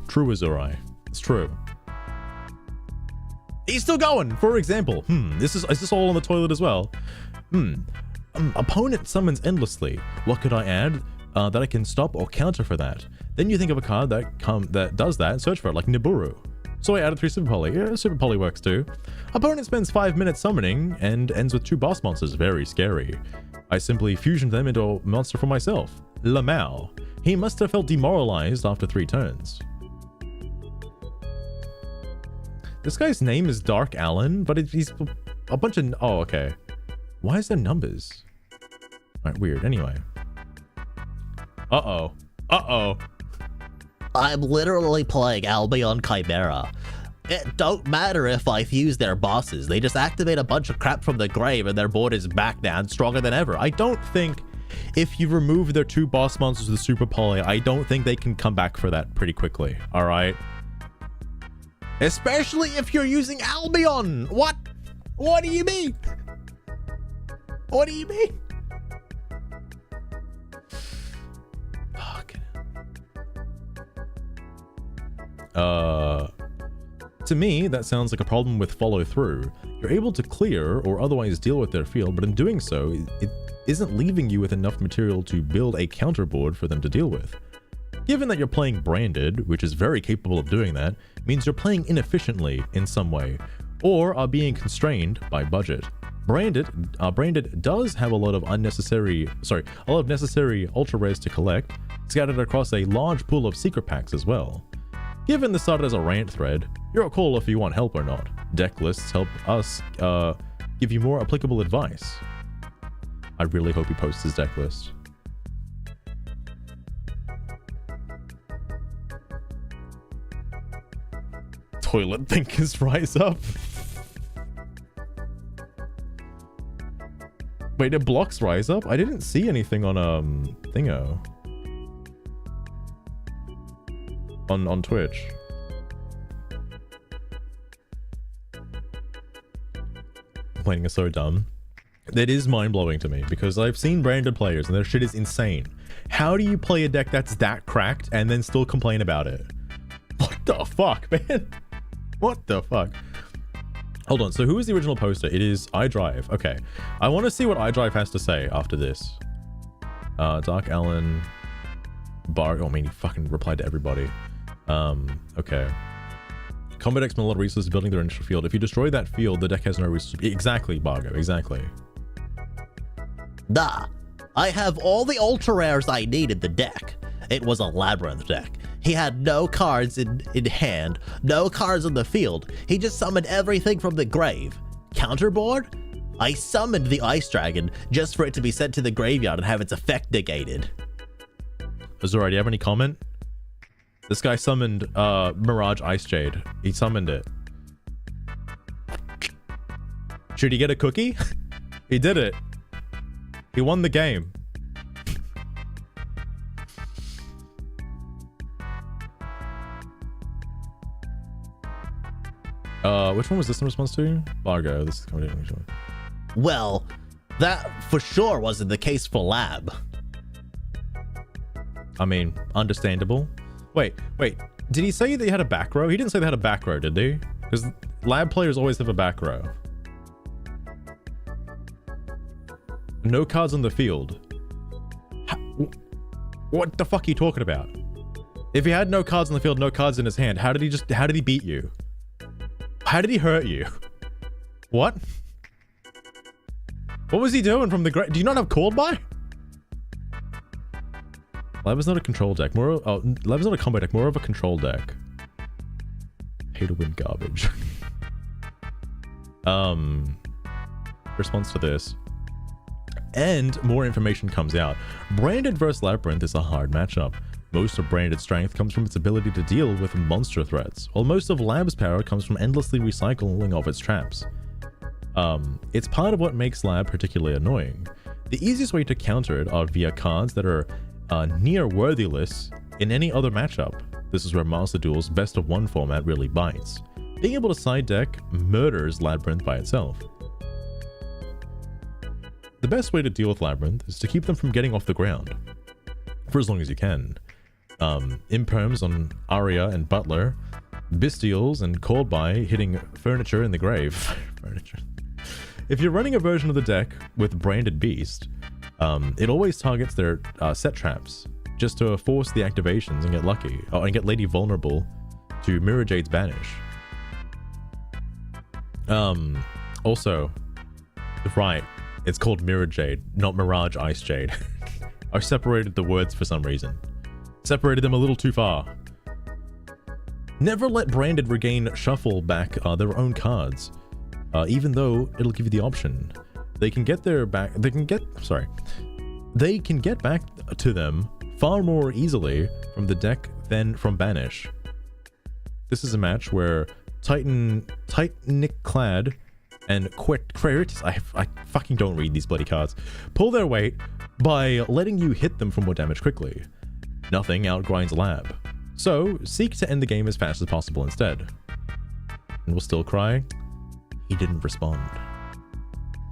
True as Urai. It's true. He's still going. For example, is this all on the toilet as well? Opponent summons endlessly. What could I add that I can stop or counter for that? Then you think of a card that does that and search for it, like Nibiru. So I added 3 Super Poly. Yeah, Super Poly works too. Opponent spends 5 minutes summoning and ends with 2 boss monsters. Very scary. I simply fusioned them into a monster for myself. Lamau. He must have felt demoralized after 3 turns. This guy's name is Dark Allen, but he's a bunch of... Oh, okay. Why is there numbers? Alright, weird. Anyway. Uh-oh. I'm literally playing Albion Chimera. It don't matter if I fuse their bosses. They just activate a bunch of crap from the grave and their board is back now and stronger than ever. I don't think if you remove their 2 boss monsters with Super Poly, I don't think they can come back for that pretty quickly. Alright? Especially if you're using Albion! What? What do you mean? What do you mean? Fuck. To me, that sounds like a problem with follow through. You're able to clear or otherwise deal with their field, but in doing so, it isn't leaving you with enough material to build a counterboard for them to deal with. Given that you're playing Branded, which is very capable of doing that, means you're playing inefficiently in some way, or are being constrained by budget. Branded does have a lot of necessary ultra rares to collect, scattered across a large pool of secret packs as well. Given this started as a rant thread, you're a call if you want help or not. Deck lists help us give you more applicable advice. I really hope he posts his deck list. Toilet thinkers rise up. Wait, it blocks rise up? I didn't see anything on thingo. On Twitch. Complaining is so dumb. That is mind-blowing to me because I've seen Branded players and their shit is insane. How do you play a deck that's that cracked and then still complain about it? What the fuck, man? What the fuck? Hold on, so who is the original poster? It is iDrive. Okay, I want to see what iDrive has to say after this. Dark Allen, Bar. Oh, I mean, he fucking replied to everybody. Okay. Combat X spend a lot of resources building their initial field. If you destroy that field, the deck has no resources. Exactly, Bargo. Exactly. Nah, I have all the ultra rares I need in the deck. It was a Labyrinth deck. He had no cards in hand, no cards on the field. He just summoned everything from the grave. Counterboard? I summoned the Ice Dragon just for it to be sent to the graveyard and have its effect negated. Azura, do you have any comment? This guy summoned Mirage Ice Jade. He summoned it. Should he get a cookie? He did it. He won the game. Which one was this in response to? Largo. This is coming in. Well, that for sure wasn't the case for Lab. I mean, understandable. Wait. Did he say that he had a back row? He didn't say they had a back row, did he? Because Lab players always have a back row. No cards on the field. What the fuck are you talking about? If he had no cards on the field, no cards in his hand, how did he beat you? How did he hurt you? What? What was he doing from the do you not have called by? Lab is not a control deck. Lab is not a combo deck, more of a control deck. Pay to win garbage. Response to this. And more information comes out. Branded versus Labyrinth is a hard matchup. Most of Branded's strength comes from its ability to deal with monster threats, while most of Lab's power comes from endlessly recycling of its traps. It's part of what makes Lab particularly annoying. The easiest way to counter it are via cards that are near worthless in any other matchup. This is where Master Duel's best of one format really bites. Being able to side deck murders Labyrinth by itself. The best way to deal with Labyrinth is to keep them from getting off the ground, for as long as you can. Imperms on Arya and Butler, Bestials and Called By hitting furniture in the grave. Furniture. If you're running a version of the deck with Branded Beast, it always targets their set traps, just to force the activations and get lucky, and get Lady vulnerable to Mirror Jade's Banish. Also, right, it's called Mirror Jade, not Mirage Ice Jade. I separated the words for some reason. Separated them a little too far. Never let Branded regain shuffle back their own cards, even though it'll give you the option. They can get back to them far more easily from the deck than from Banish. This is a match where Titanic Clad and Queritus, I fucking don't read these bloody cards, pull their weight by letting you hit them for more damage quickly. Nothing outgrinds Lab. So, seek to end the game as fast as possible instead. And we'll still cry. He didn't respond.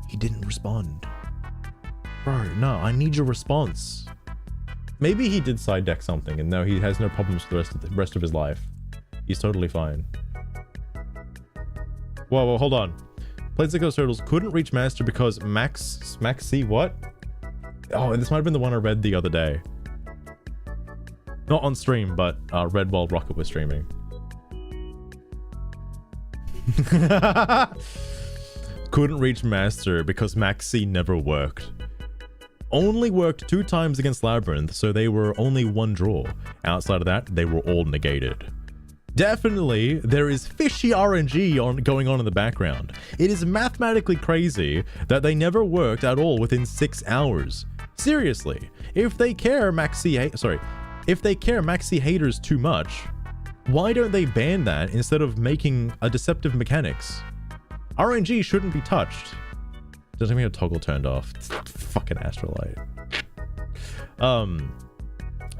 He didn't respond. Bro, no, I need your response. Maybe he did side deck something and now he has no problems for the rest of his life. He's totally fine. Whoa, hold on. Planeswalker Turtles couldn't reach Master because Maxi what? Oh, this might have been the one I read the other day. Not on stream, but Red while Rocket was streaming. Couldn't reach Master because Maxi never worked. Only worked 2 times against Labyrinth, so they were only 1 draw. Outside of that, they were all negated. Definitely, there is fishy RNG going on in the background. It is mathematically crazy that they never worked at all within 6 hours. Seriously, if they care Maxi haters too much, why don't they ban that instead of making a deceptive mechanics? RNG shouldn't be touched. Doesn't even have toggle turned off. It's fucking Astrolite.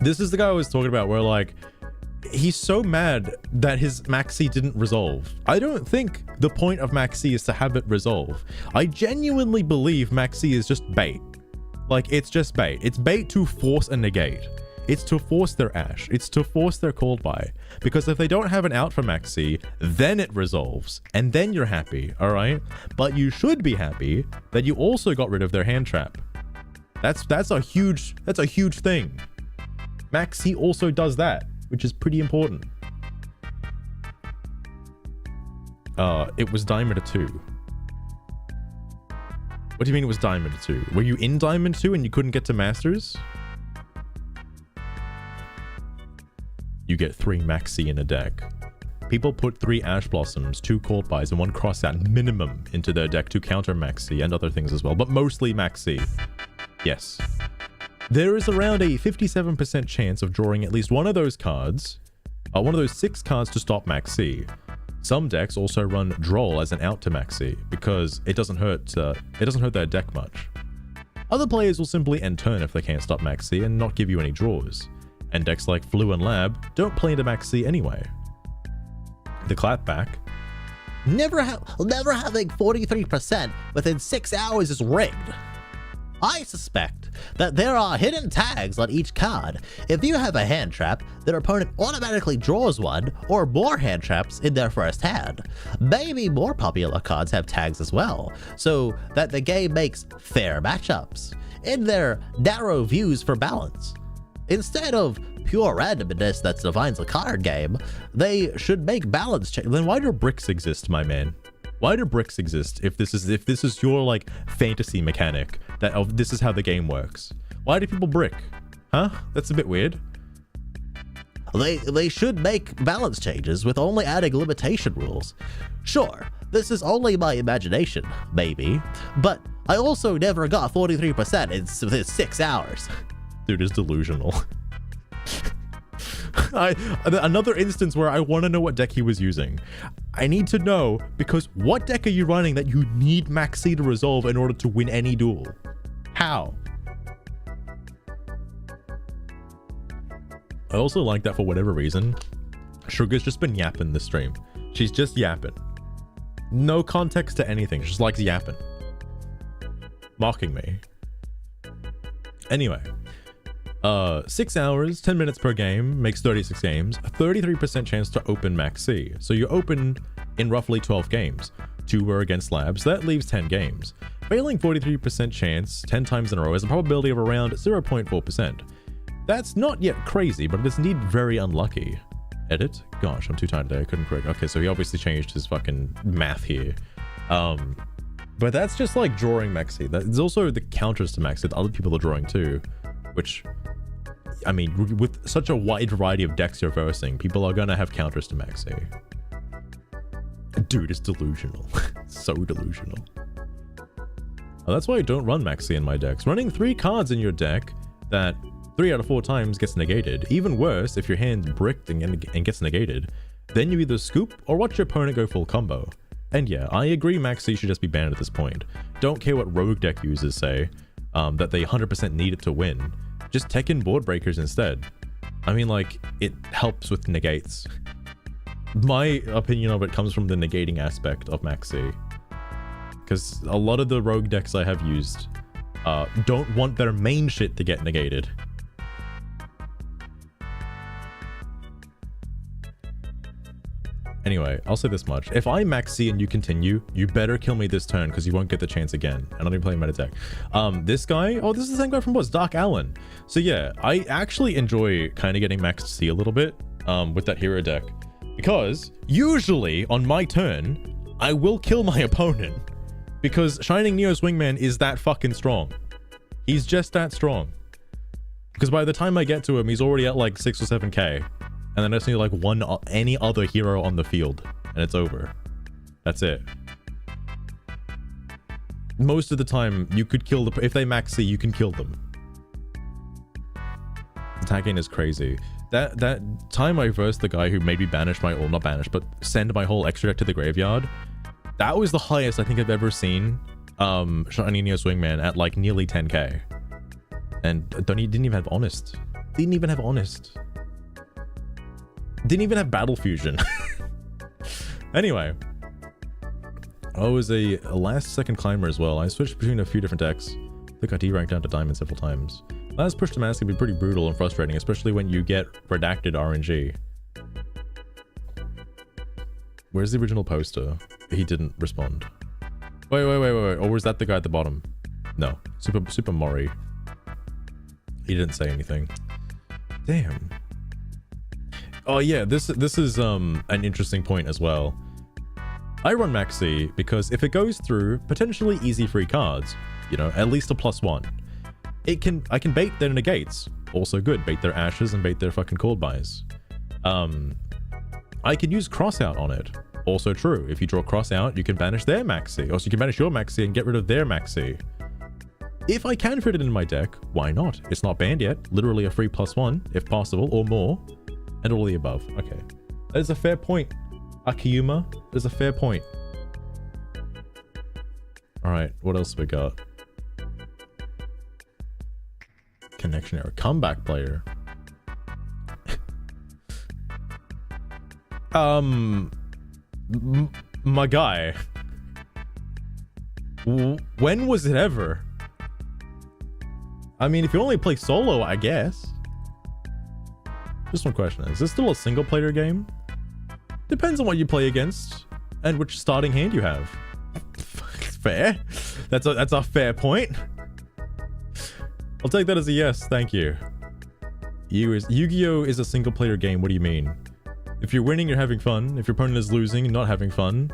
This is the guy I was talking about where like he's so mad that his Maxi didn't resolve. I don't think the point of Maxi is to have it resolve. I genuinely believe Maxi is just bait. Like, it's just bait. It's bait to force a negate. It's to force their Ash. It's to force their Called By. Because if they don't have an out for Maxi, then it resolves. And then you're happy, alright? But you should be happy that you also got rid of their hand trap. That's a huge thing. Maxi also does that, which is pretty important. It was Diameter 2. What do you mean it was Diamond 2? Were you in Diamond 2 and you couldn't get to Masters? You get 3 Maxi in a deck. People put 3 Ash Blossoms, 2 Cold Buys, and 1 Crossout minimum into their deck to counter Maxi and other things as well, but mostly Maxi. Yes. There is around a 57% chance of drawing at least one of those cards, one of those 6 cards to stop Maxi. Some decks also run Droll as an out to Maxi because it doesn't hurt their deck much. Other players will simply end turn if they can't stop Maxi and not give you any draws. And decks like Flu and Lab don't play into Maxi anyway. The clapback. Never having 43% within 6 hours is rigged. I suspect that there are hidden tags on each card. If you have a hand trap, their opponent automatically draws 1 or more hand traps in their first hand. Maybe more popular cards have tags as well, so that the game makes fair matchups in their narrow views for balance. Instead of pure randomness that defines a card game, they should make balance change. Then why do bricks exist, my man? Why do bricks exist if this is your like fantasy mechanic that this is how the game works? Why do people brick? Huh? That's a bit weird. They should make balance changes with only adding limitation rules. Sure, this is only my imagination, maybe, but I also never got 43% in 6 hours. Dude is delusional. Another instance where I want to know what deck he was using. I need to know, because what deck are you running that you need Maxi to resolve in order to win any duel? How? I also like that for whatever reason, Sugar's just been yapping this stream. She's just yapping. No context to anything, she just likes yapping. Mocking me. Anyway. 6 hours, 10 minutes per game, makes 36 games, a 33% chance to open Maxi. So you open in roughly 12 games. 2 were against Labs, that leaves 10 games. Failing 43% chance 10 times in a row has a probability of around 0.4%. That's not yet crazy, but it is indeed very unlucky. Edit? Gosh, I'm too tired today, I couldn't correct. Okay, so he obviously changed his fucking math here. But that's just like drawing Maxi. There's also the counters to Maxi that other people are drawing too, which, I mean, with such a wide variety of decks you're versing, people are gonna have counters to Maxi. Dude is delusional. So delusional. Oh, that's why I don't run Maxi in my decks. Running 3 cards in your deck that 3 out of 4 times gets negated. Even worse, if your hand's bricked and gets negated, then you either scoop or watch your opponent go full combo. And yeah, I agree Maxi should just be banned at this point. Don't care what rogue deck users say, that they 100% need it to win. Just tech in board breakers instead. I mean, like, it helps with negates. My opinion of it comes from the negating aspect of Maxi. Because a lot of the rogue decks I have used don't want their main shit to get negated. Anyway, I'll say this much. If I Maxi and you continue, you better kill me this turn because you won't get the chance again. And I'm not even playing meta deck. This guy, oh, this is the same guy from what's Dark Allen. So yeah, I actually enjoy kind of getting Maxed C a little bit with that hero deck. Because usually on my turn, I will kill my opponent. Because Shining Neo's Wingman is that fucking strong. He's just that strong. Because by the time I get to him, he's already at like 6 or 7k. And then I just need like any other hero on the field, and it's over. That's it. Most of the time, you could kill if they max C, you can kill them. Attacking is crazy. That time I versed the guy who made me banish my, well, not banish, but send my whole extra deck to the graveyard. That was the highest I think I've ever seen Shining Neo's Wingman at like nearly 10k. And didn't even have honest. Didn't even have honest. Didn't even have battle fusion. Anyway, I was a last second climber as well. I switched between a few different decks. I think I D-ranked down to diamond several times. Last push to mask can be pretty brutal and frustrating, especially when you get redacted RNG. Where's the original poster? He didn't respond. Wait. Or was that the guy at the bottom? No, Super Mori. He didn't say anything. Damn. Oh yeah, this is an interesting point as well. I run Maxi because if it goes through potentially easy free cards, you know, at least a +1, I can bait their negates. Also good. Bait their ashes and bait their fucking cold buys. I can use cross out on it. Also true. If you draw cross out, you can banish their Maxi. Also, you can banish your Maxi and get rid of their Maxi. If I can fit it in my deck, why not? It's not banned yet. Literally a free +1, if possible, or more. And all the above. Okay. That is a fair point, Akiyuma. That is a fair point. Alright, what else have we got? Connection error. Comeback player. My guy. When was it ever? I mean, if you only play solo, I guess. Just one question. Is this still a single player game? Depends on what you play against and which starting hand you have. Fair. That's a fair point. I'll take that as a yes, thank you. Yu-Gi-Oh is a single player game. What do you mean? If you're winning, you're having fun. If your opponent is losing, you're not having fun.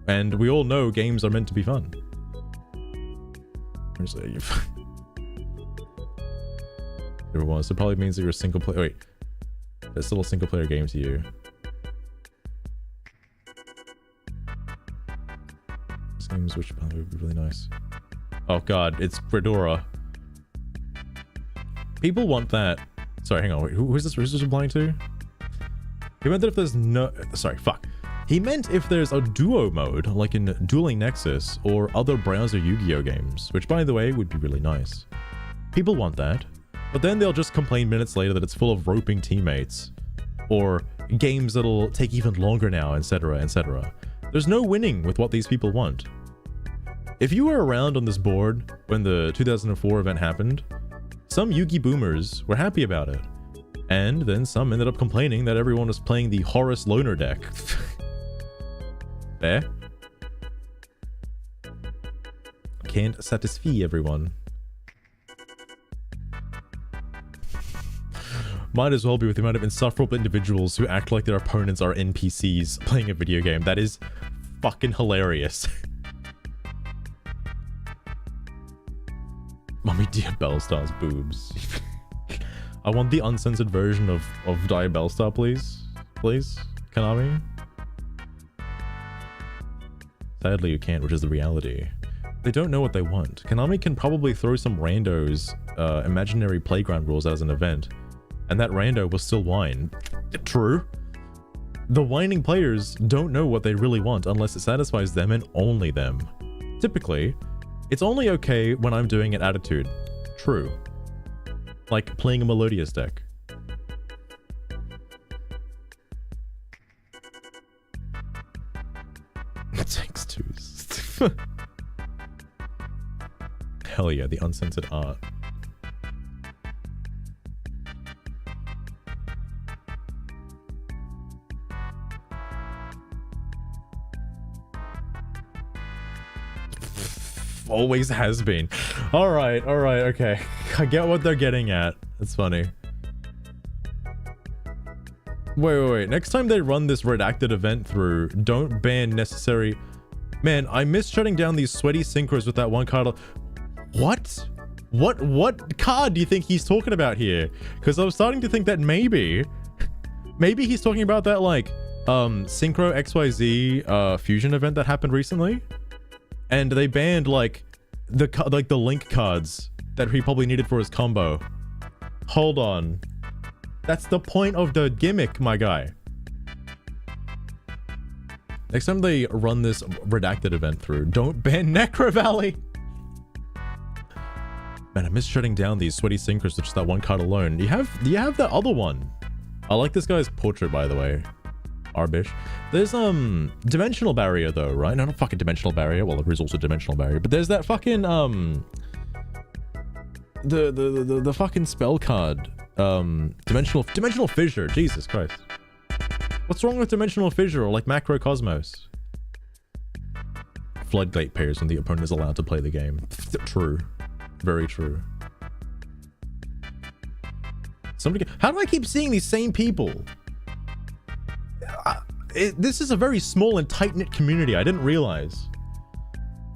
And we all know games are meant to be fun. There was. It probably means that you're a single player. Wait. It's still a single player game to you. This game's which would be really nice. Oh god, it's Fedora. People want that. Sorry, hang on. Wait, who's this replying to? He meant that if there's no... Sorry, fuck. He meant if there's a duo mode, like in Dueling Nexus or other browser Yu-Gi-Oh games, which by the way would be really nice. People want that, but then they'll just complain minutes later that it's full of roping teammates, or games that'll take even longer now, etc, etc. There's no winning with what these people want. If you were around on this board when the 2004 event happened, some Yu-Gi boomers were happy about it. And then some ended up complaining that everyone was playing the Horus Loner deck. Fair. Can't satisfy everyone. Might as well be with the amount of insufferable individuals who act like their opponents are NPCs playing a video game. That is fucking hilarious. Mommy dear Bellstar's boobs. I want the uncensored version of Dia Bellstar, please. Please, Konami. Sadly, you can't, which is the reality. They don't know what they want. Konami can probably throw some randos imaginary playground rules as an event, and that rando will still whine. True. The whining players don't know what they really want unless it satisfies them and only them. Typically, it's only okay when I'm doing an attitude. True. Like playing a Melodious deck. Thanks, twos. Hell yeah, the uncensored art. Always has been. Alright, okay. I get what they're getting at. It's funny. Wait. Next time they run this redacted event through, don't ban necessary... Man, I miss shutting down these sweaty synchros with that one card. What? What card do you think he's talking about here? Because I was starting to think that maybe he's talking about that, like, Synchro XYZ fusion event that happened recently. And they banned, like, the link cards that he probably needed for his combo. Hold on. That's the point of the gimmick, my guy. Next time they run this redacted event through, don't ban Necro Valley. Man, I miss shutting down these sweaty synchros with just that one card alone. Do you have that other one? I like this guy's portrait, by the way. Arbish. There's dimensional barrier though, right? No, not fucking dimensional barrier. Well, there is also dimensional barrier, but there's that fucking the fucking spell card. Dimensional fissure. Jesus Christ. What's wrong with dimensional fissure or like macrocosmos? Floodgate pairs when the opponent is allowed to play the game. True. Very true. How do I keep seeing these same people? this is a very small and tight-knit community. I didn't realize.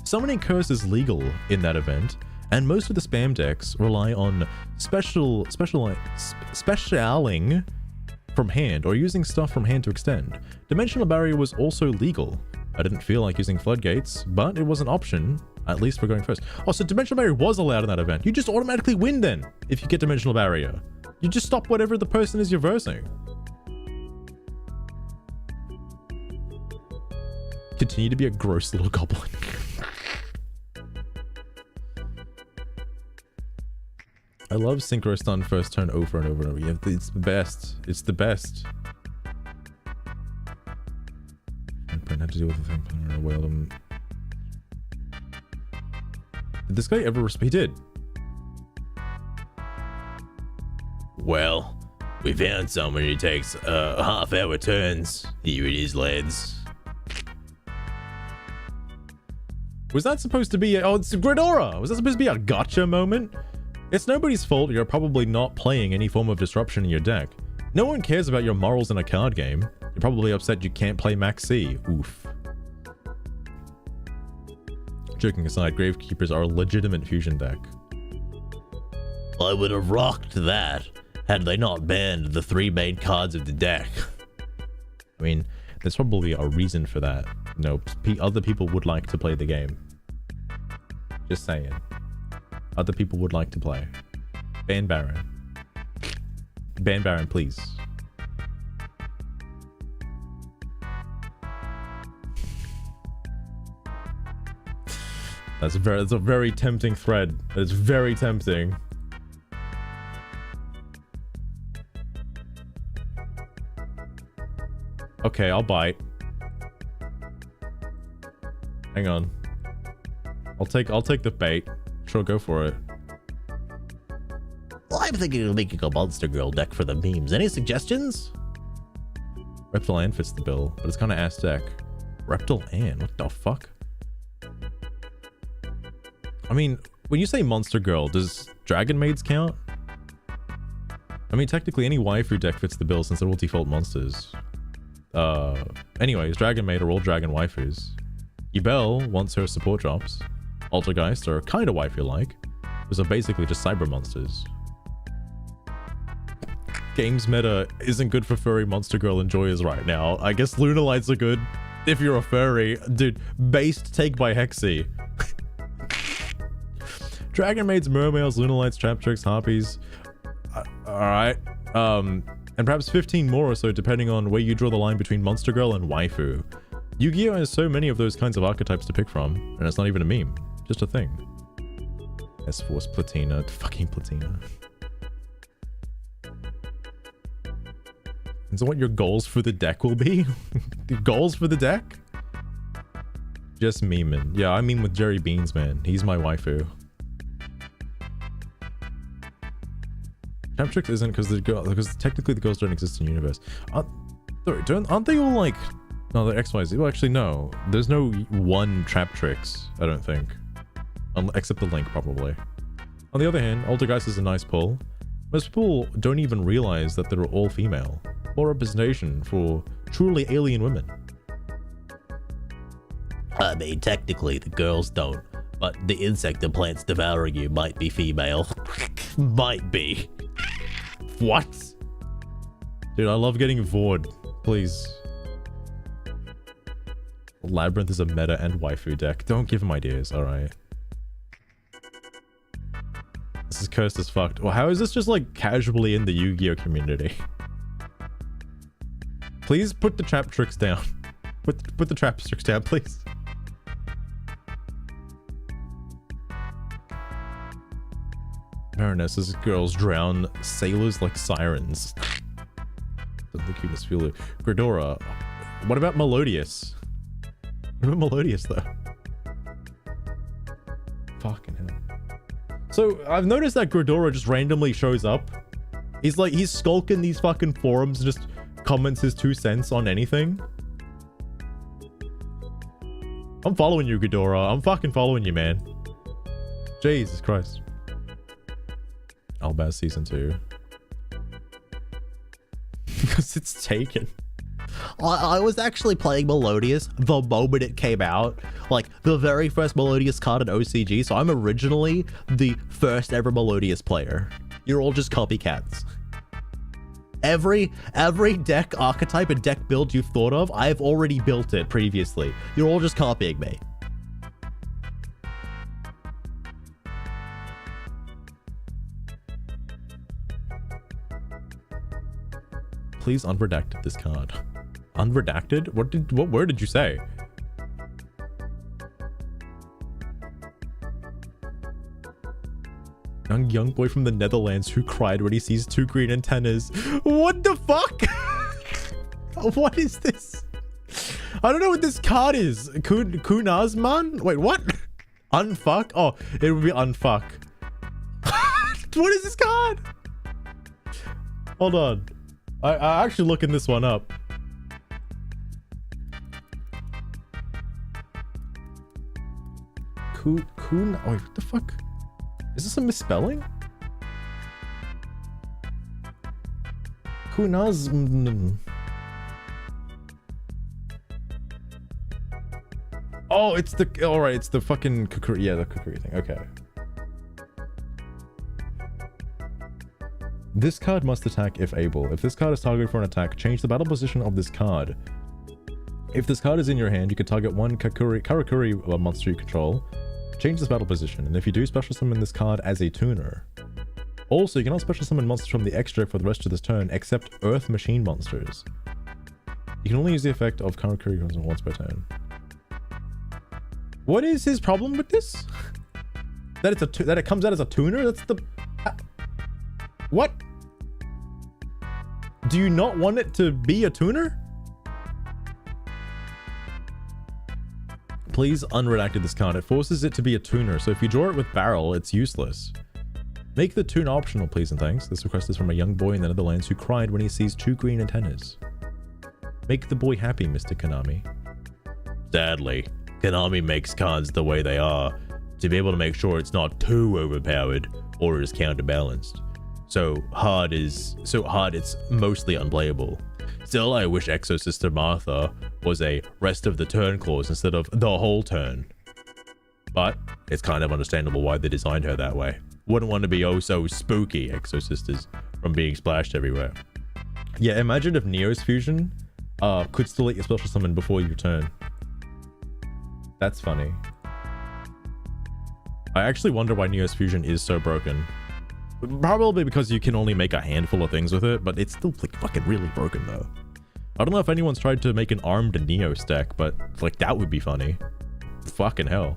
Summoning Curse is legal in that event, and most of the spam decks rely on specialing from hand or using stuff from hand to extend. Dimensional Barrier was also legal. I didn't feel like using Floodgates, but it was an option, at least for going first. Oh, so Dimensional Barrier was allowed in that event. You just automatically win then, if you get Dimensional Barrier. You just stop whatever the person is you're versing. Continue to be a gross little goblin. I love Synchro Stun first turn over and over and over. It's the best. It's the best. I had to deal with the thing. I wailed him. Did this guy ever respond? He did. Well, we found someone who takes half-hour turns. Here it is, lads. Was that supposed to be oh, it's Gridora! Was that supposed to be a gotcha moment? It's nobody's fault you're probably not playing any form of disruption in your deck. No one cares about your morals in a card game. You're probably upset you can't play Max C. Oof. Joking aside, Gravekeepers are a legitimate fusion deck. I would have rocked that had they not banned the 3 main cards of the deck. I mean, there's probably a reason for that. You know, other people would like to play the game. Just saying. Other people would like to play. Ban Baron. Ban Baron, please. That's a very tempting thread. It's very tempting. Okay, I'll bite. Hang on. I'll take the bait. Sure, go for it. Well, I'm thinking of making a Monster Girl deck for the memes. Any suggestions? Reptile Ann fits the bill, but it's kind of ass deck. Reptile Ann? What the fuck? I mean, when you say Monster Girl, does Dragon Maids count? I mean, technically any waifu deck fits the bill since they're all default monsters. Anyways, Dragon Maid are all dragon waifus. Yubel wants her support drops. Altergeist are kind of waifu-like, because they're basically just cyber monsters. Games meta isn't good for furry Monster Girl enjoyers right now. I guess Lunalights are good if you're a furry. Dude, based take by Hexy. Dragon Maids, Mermaids, Lunalights, Traptrix, Harpies. Alright. And perhaps 15 more or so depending on where you draw the line between Monster Girl and waifu. Yu-Gi-Oh! Has so many of those kinds of archetypes to pick from, and it's not even a meme. Just a thing. S-Force Platina. Fucking Platina. And so what your goals for the deck will be? Goals for the deck? Just memeing. Yeah, I meme with Jerry Beans, man. He's my waifu. Traptrix isn't because technically the girls don't exist in the universe. Aren't they all like... No, they're XYZ. Well, actually, no. There's no one Traptrix, I don't think. Except the Link, probably. On the other hand, Altergeist is a nice pull. Most people don't even realize that they're all female. More representation for truly alien women. I mean, technically, the girls don't. But the insect and plants devouring you might be female. Might be. What? Dude, I love getting Vord. Please. Labyrinth is a meta and waifu deck. Don't give him ideas, alright? This is cursed as fucked. Well, how is this just like casually in the Yu-Gi-Oh community? Please put the Traptrix down. Put the Traptrix down, please. Baroness's girls drown sailors like sirens. The cutest feeler. Gridora. What about Melodious? What about Melodious though? Fucking hell. So I've noticed that Gridora just randomly shows up. He's skulking these fucking forums, just comments his 2 cents on anything. I'm following you, Gridora. I'm fucking following you, man. Jesus Christ. Albaz Season 2. Because it's taken. I was actually playing Melodious the moment it came out, like the very first Melodious card in OCG, so I'm originally the first ever Melodious player. You're all just copycats. Every deck archetype and deck build you've thought of, I've already built it previously. You're all just copying me. Please unredact this card. Unredacted? What word did you say? Young boy from the Netherlands who cried when he sees 2 green antennas. What the fuck? What is this? I don't know what this card is. Kunazman? Wait, what? Unfuck? Oh, it would be unfuck. What is this card? Hold on. I actually looking this one up. Wait, what the fuck? Is this a misspelling? Kunaz. Oh, it's the. Alright, it's the fucking Kukuri. Yeah, the Kukuri thing. Okay. This card must attack if able. If this card is targeted for an attack, change the battle position of this card. If this card is in your hand, you can target one Karakuri monster you control. Change this battle position, and if you do, special summon this card as a tuner. Also, you cannot special summon monsters from the extra for the rest of this turn, except Earth Machine monsters. You can only use the effect of Karakuri once per turn. What is his problem with this? That it comes out as a tuner? That's the... What? Do you not want it to be a tuner? Please unredacted this card. It forces it to be a tuner, so if you draw it with barrel, it's useless. Make the tune optional, please and thanks. This request is from a young boy in the Netherlands who cried when he sees 2 green antennas. Make the boy happy, Mr. Konami. Sadly, Konami makes cards the way they are to be able to make sure it's not too overpowered or it is counterbalanced. So hard it's mostly unplayable. Still, I wish Exosister Martha was a rest of the turn clause instead of the whole turn. But it's kind of understandable why they designed her that way. Wouldn't want to be oh so spooky Exosisters from being splashed everywhere. Yeah, imagine if Neos Fusion could still let you special summon before your turn. That's funny. I actually wonder why Neos Fusion is so broken. Probably because you can only make a handful of things with it, but it's still like fucking really broken though. I don't know if anyone's tried to make an armed Neos deck, but like that would be funny. Fucking hell.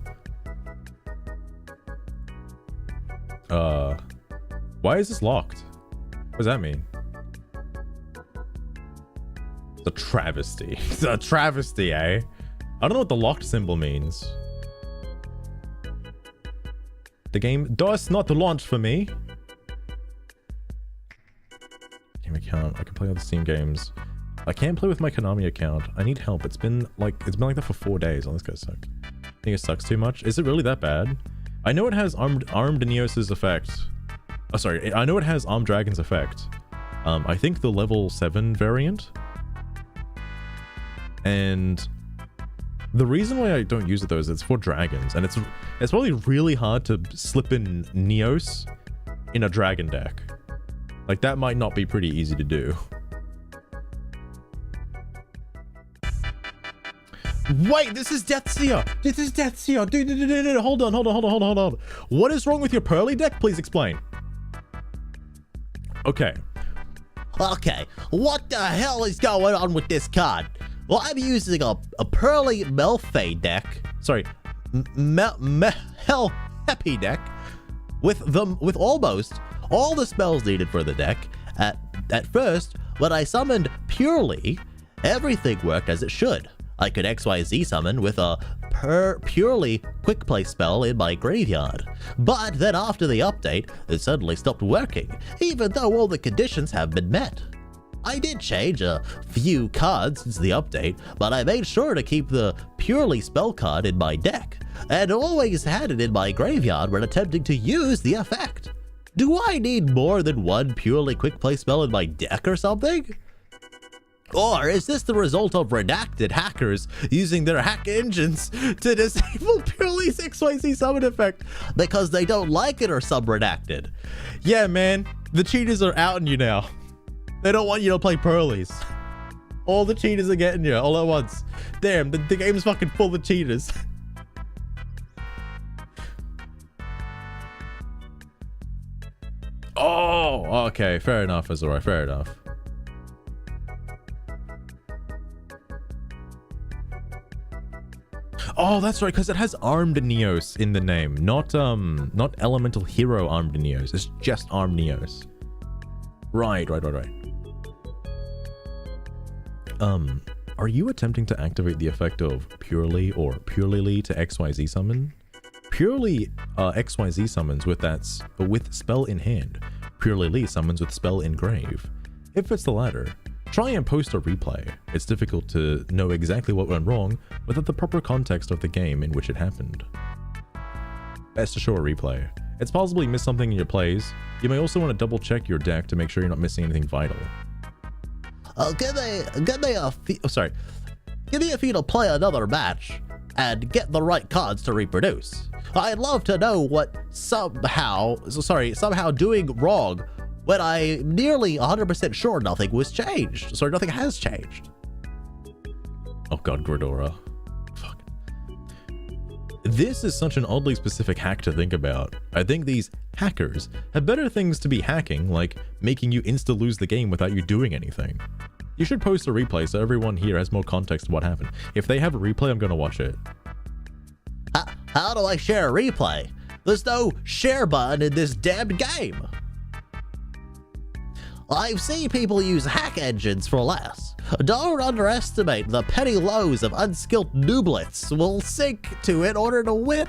Why is this locked? What does that mean? It's a travesty. It's a travesty, eh? I don't know what the locked symbol means. The game does not launch for me. Game account. I can play other Steam games. I can't play with my Konami account. I need help. It's been like that for 4 days. Oh, this guy sucks. I think it sucks too much. Is it really that bad? I know it has armed Neos's effect. Oh, sorry. I know it has Armed Dragon's effect. I think the level 7 variant. And the reason why I don't use it though is it's for dragons, and it's probably really hard to slip in Neos in a dragon deck. Like that might not be pretty easy to do. Wait, this is Deathseer. This is Deathseer. Dude, hold on. What is wrong with your Pearly deck? Please explain. Okay, what the hell is going on with this card? Well, I'm using a Pearly Melfay deck. Sorry, Hell Happy deck with almost all the spells needed for the deck. At first, when I summoned Purely, everything worked as it should. I could XYZ summon with a Purely quick play spell in my graveyard. But then after the update, it suddenly stopped working, even though all the conditions have been met. I did change a few cards since the update, but I made sure to keep the Purely spell card in my deck, and always had it in my graveyard when attempting to use the effect. Do I need more than one Purely quick play spell in my deck or something? Or is this the result of redacted hackers using their hack engines to disable Purely's XYZ summon effect because they don't like it or sub-redacted? Yeah, man, the cheaters are outing you now. They don't want you to play Purely's. All the cheaters are getting you all at once. Damn, the game's fucking full of cheaters. Oh, okay, fair enough, Azora, fair enough. Oh, that's right, because it has Armed Neos in the name, not Elemental Hero Armed Neos. It's just Armed Neos. Right. Are you attempting to activate the effect of Purely or Purely to XYZ summon? Purely XYZ summons with spell in hand. Purely summons with spell in grave. If it's the latter, try and post a replay. It's difficult to know exactly what went wrong without the proper context of the game in which it happened. Best to show a replay. It's possibly missed something in your plays. You may also want to double check your deck to make sure you're not missing anything vital. Give me a fee to play another match and get the right cards to reproduce. I'd love to know what somehow doing wrong when I'm nearly 100% sure nothing was changed. Sorry, nothing has changed. Oh god, Gridora. Fuck. This is such an oddly specific hack to think about. I think these hackers have better things to be hacking, like making you insta-lose the game without you doing anything. You should post a replay so everyone here has more context to what happened. If they have a replay, I'm gonna watch it. How do I share a replay? There's no share button in this damned game. I've seen people use hack engines for less. Don't underestimate the petty lows of unskilled nooblets will sink to in order to win.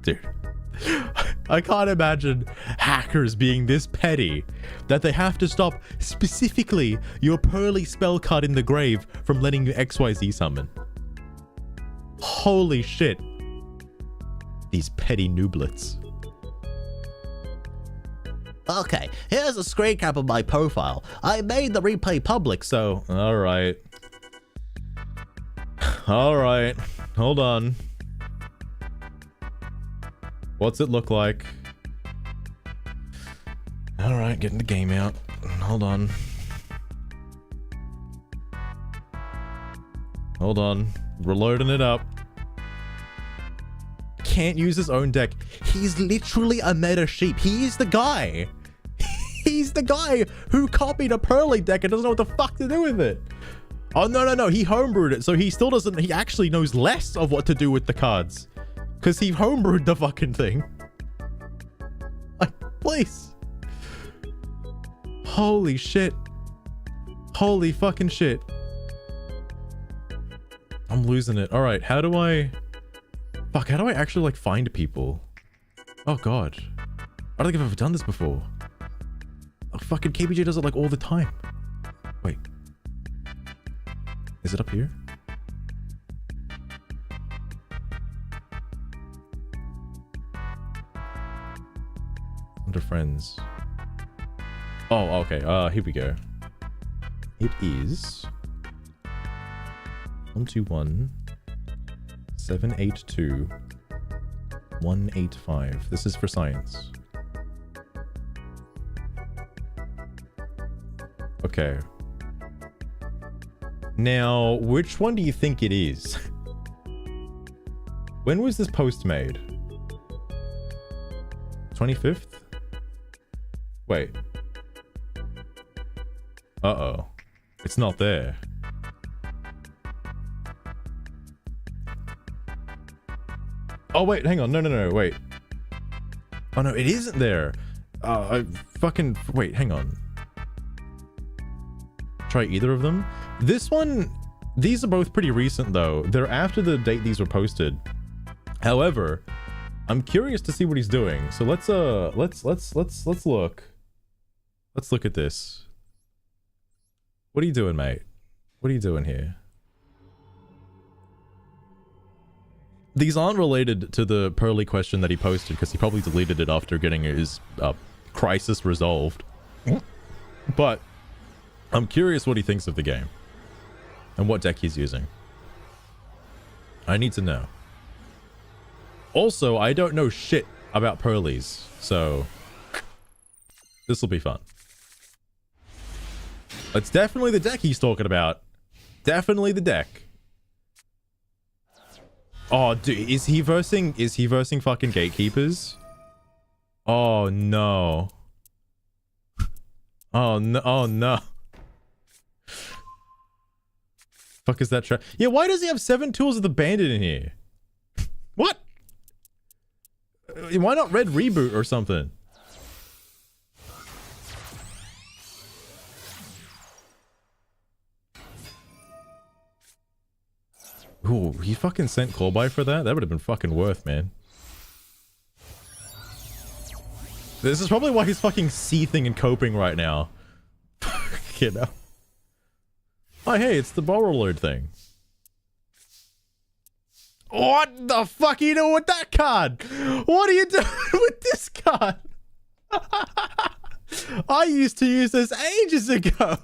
Dude, I can't imagine hackers being this petty that they have to stop specifically your Purely spell card in the grave from letting you XYZ summon. Holy shit. These petty nooblets. Okay, here's a screen cap of my profile. I made the replay public, so... Alright. Alright. Hold on. What's it look like? Alright, getting the game out. Hold on. Hold on. We're loading it up. Can't use his own deck. He's literally a meta sheep. He is the guy. He's the guy who copied a Purely deck and doesn't know what the fuck to do with it. Oh, no. He homebrewed it, so he still doesn't... He actually knows less of what to do with the cards. Because he homebrewed the fucking thing. Like, please. Holy shit. Holy fucking shit. I'm losing it. Alright, how do I... Fuck, how do I actually, like, find people? Oh, God. I don't think I've ever done this before. Oh, fucking KBJ does it, like, all the time. Wait. Is it up here? Under friends. Oh, okay. Here we go. It is 121 782 185. This is for science. Okay. Now, which one do you think it is? When was this post made? 25th? Wait. Uh-oh. It's not there. Oh, wait, hang on. No, wait. Oh, no, it isn't there. Wait, hang on. Try either of them. This one, these are both pretty recent, though. They're after the date these were posted. However, I'm curious to see what he's doing. So let's look. Let's look at this. What are you doing, mate? What are you doing here? These aren't related to the Purely question that he posted because he probably deleted it after getting his crisis resolved. But I'm curious what he thinks of the game and what deck he's using. I need to know. Also, I don't know shit about Pearlies, so this will be fun. It's definitely the deck he's talking about. Definitely the deck. Oh, dude, is he versing fucking Gatekeepers? Oh no. Oh no, oh no. Fuck is that trap? Yeah, why does he have 7 Tools of the Bandit in here? What? Why not Red Reboot or something? Ooh, he fucking sent Callby for that? That would have been fucking worth, man. This is probably why he's fucking seething and coping right now. You know? Oh, hey, it's the Borrowlord thing. What the fuck are you doing with that card? What are you doing with this card? I used to use this ages ago.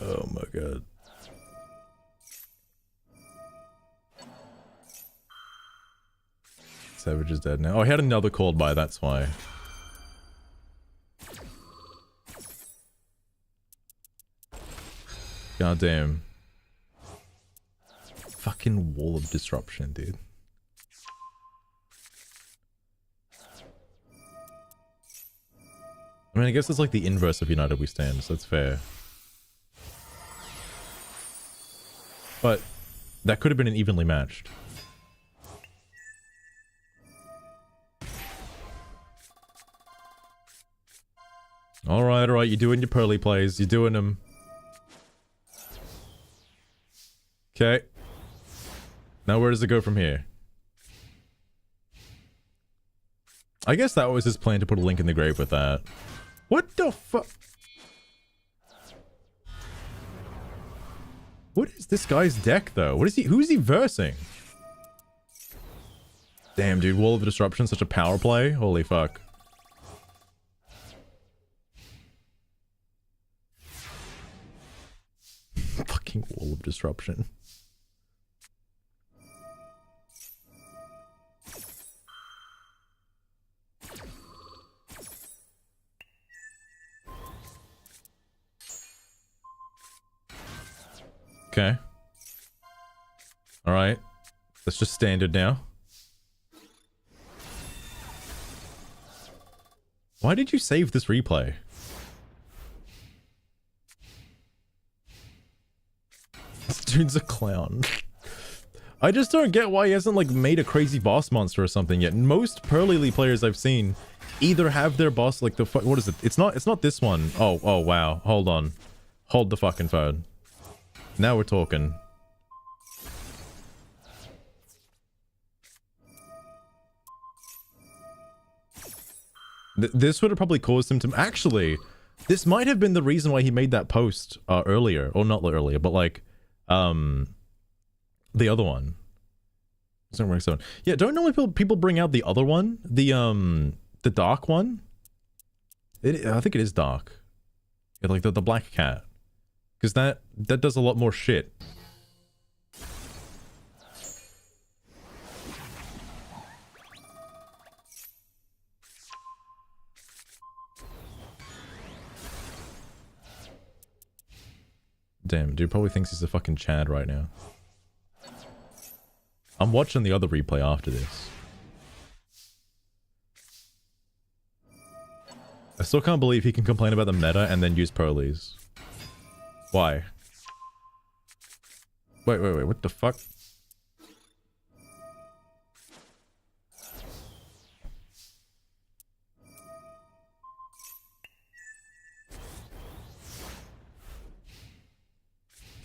Oh my god. Savage is dead now. Oh, he had another called by, that's why. God damn. Fucking Wall of Disruption, dude. I mean, I guess it's like the inverse of United We Stand, so that's fair. But that could have been an evenly matched. Alright, you're doing your Pearly plays. You're doing them. Okay. Now where does it go from here? I guess that was his plan, to put a link in the grave with that. What the fuck? What is this guy's deck, though? What is he? Who's he versing? Damn, dude. Wall of Disruption, such a power play. Holy fuck. Fucking Wall of Disruption. Okay. Alright. That's just standard now. Why did you save this replay? This dude's a clown. I just don't get why he hasn't like made a crazy boss monster or something yet. Most Pearly players I've seen either have their boss like the what is it? It's not this one. Oh wow. Hold on. Hold the fucking phone. Now we're talking. This would have probably caused him to... Actually, this might have been the reason why he made that post earlier. Or not earlier, but like... the other one. Yeah, don't normally people bring out the other one? The dark one? I think it is dark. Yeah, like the black cat. Because that does a lot more shit. Damn, dude probably thinks he's a fucking Chad right now. I'm watching the other replay after this. I still can't believe he can complain about the meta and then use Pearlies. Why? Wait, what the fuck?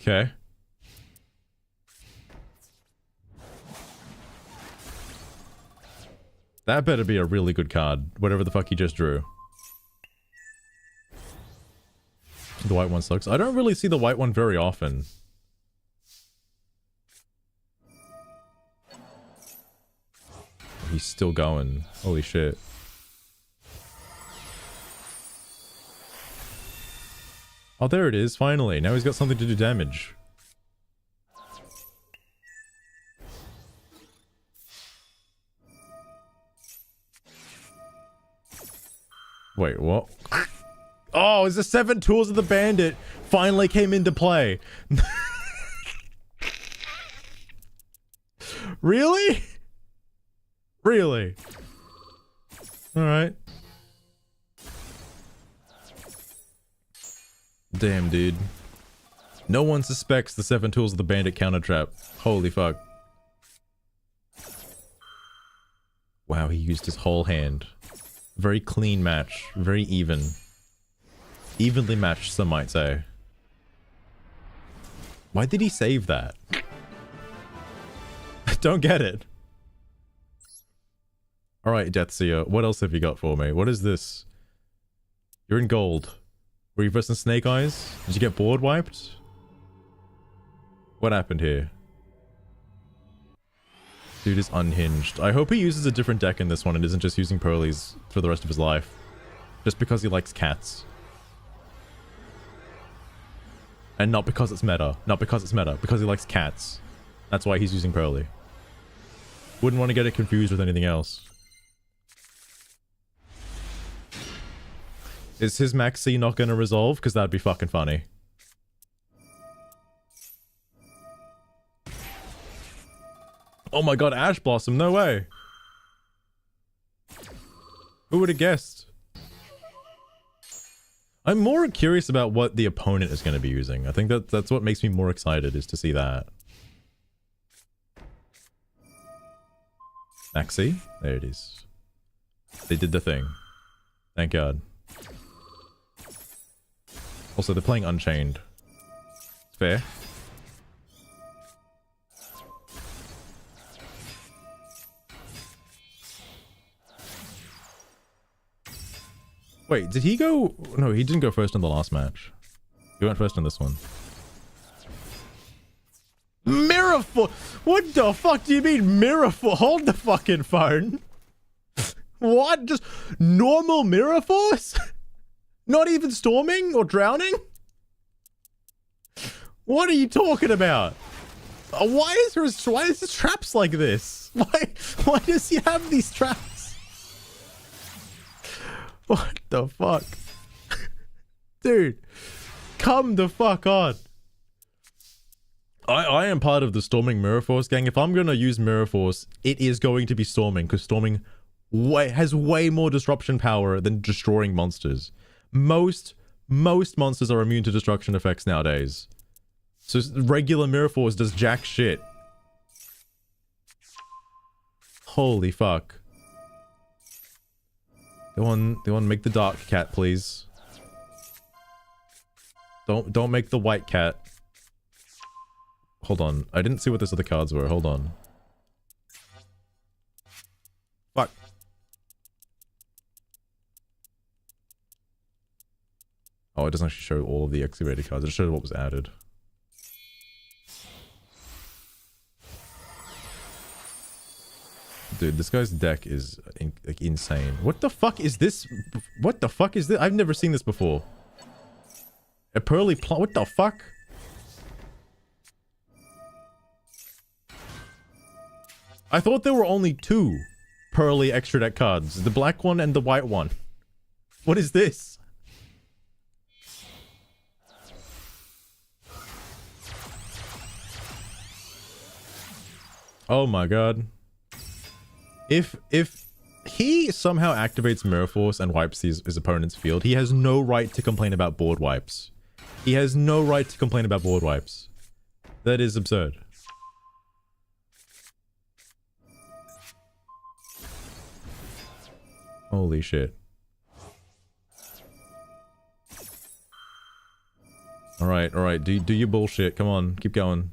Okay. That better be a really good card, whatever the fuck he just drew. The white one sucks. I don't really see the white one very often. he's still going. Holy shit. Oh, there it is, finally. Now he's got something to do damage. Wait, what? Oh, it's the 7 tools of the bandit finally came into play. Really? Really? Alright. Damn, dude. No one suspects the 7 tools of the bandit counter trap. Holy fuck. Wow, he used his whole hand. Very clean match. Very even. Evenly matched, some might say. Why did he save that? I don't get it. Alright, Deathseer, what else have you got for me? What is this? You're in gold. Were you versing Snake Eyes? Did you get board wiped? What happened here? Dude is unhinged. I hope he uses a different deck in this one and isn't just using Pearlies for the rest of his life. Just because he likes cats. And not because it's meta. Not because it's meta. Because he likes cats. That's why he's using Pearly. Wouldn't want to get it confused with anything else. Is his Max C not going to resolve? Because that'd be fucking funny. Oh my god, Ash Blossom, no way. Who would have guessed? I'm more curious about what the opponent is going to be using. I think that's what makes me more excited, is to see that. Maxi? There it is. They did the thing. Thank god. Also, they're playing Unchained. Fair. Wait, did he go... No, he didn't go first in the last match. He went first in this one. Mirror Force! What the fuck do you mean Mirror Force? Hold the fucking phone. What? Just normal Mirror Force? Not even storming or drowning? What are you talking about? Why is there traps like this? Why does he have these traps? What the fuck? Dude, come the fuck on. I am part of the Storming Mirror Force gang. If I'm going to use Mirror Force, it is going to be Storming, because Storming has way more disruption power than destroying monsters. Most monsters are immune to destruction effects nowadays. So regular Mirror Force does jack shit. Holy fuck. Go on, make the dark cat, please. Don't make the white cat. Hold on. I didn't see what those other cards were. Hold on. Fuck. Oh, it doesn't actually show all of the excavated cards. It just shows what was added. Dude, this guy's deck is like insane. What the fuck is this? What the fuck is this? I've never seen this before. A Pearly plant. What the fuck? I thought there were only 2 Pearly extra deck cards. The black one and the white one. What is this? Oh my god. If he somehow activates Mirror Force and wipes his opponent's field, he has no right to complain about board wipes. He has no right to complain about board wipes. That is absurd. Holy shit. Alright, do your bullshit. Come on, keep going.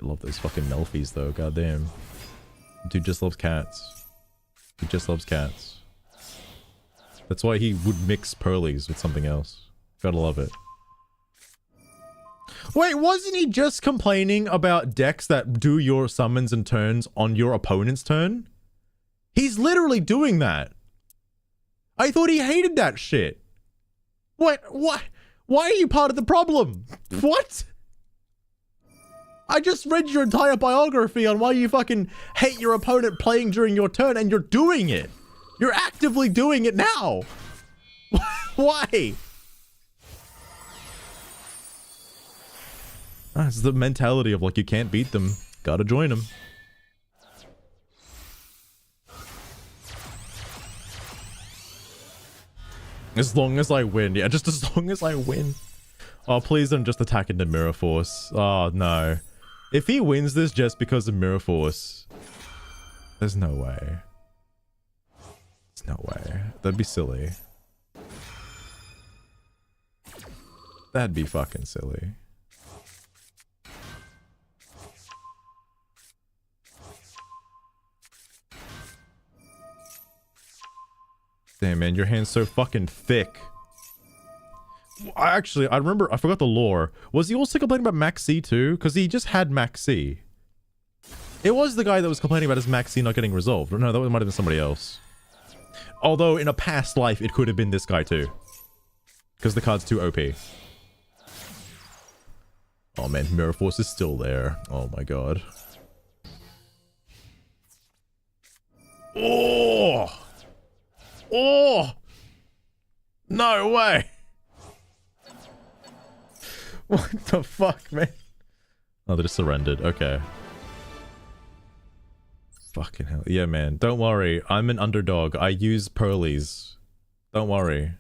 I love those fucking Melfies though, goddamn. Dude just loves cats. He just loves cats. That's why he would mix Pearlies with something else. Gotta love it. Wait, wasn't he just complaining about decks that do your summons and turns on your opponent's turn? He's literally doing that. I thought he hated that shit. What? Why are you part of the problem? What? I just read your entire biography on why you fucking hate your opponent playing during your turn, and you're doing it. You're actively doing it now. Why? That's the mentality of like, you can't beat them. Gotta join them. As long as I win. Yeah, just as long as I win. Oh, please don't just attack into Mirror Force. Oh, no. If he wins this just because of Mirror Force, there's no way. There's no way. That'd be silly. That'd be fucking silly. Damn, man, your hand's so fucking thick. I remember, I forgot the lore. Was he also complaining about Max C too? Because he just had Max C. It was the guy that was complaining about his Max C not getting resolved. No, that might have been somebody else. Although, in a past life, it could have been this guy too. Because the card's too OP. Oh man, Mirror Force is still there. Oh my god. Oh! Oh! No way! What the fuck, man? Oh, they just surrendered. Okay. Fucking hell. Yeah, man. Don't worry. I'm an underdog. I use Pearlies. Don't worry.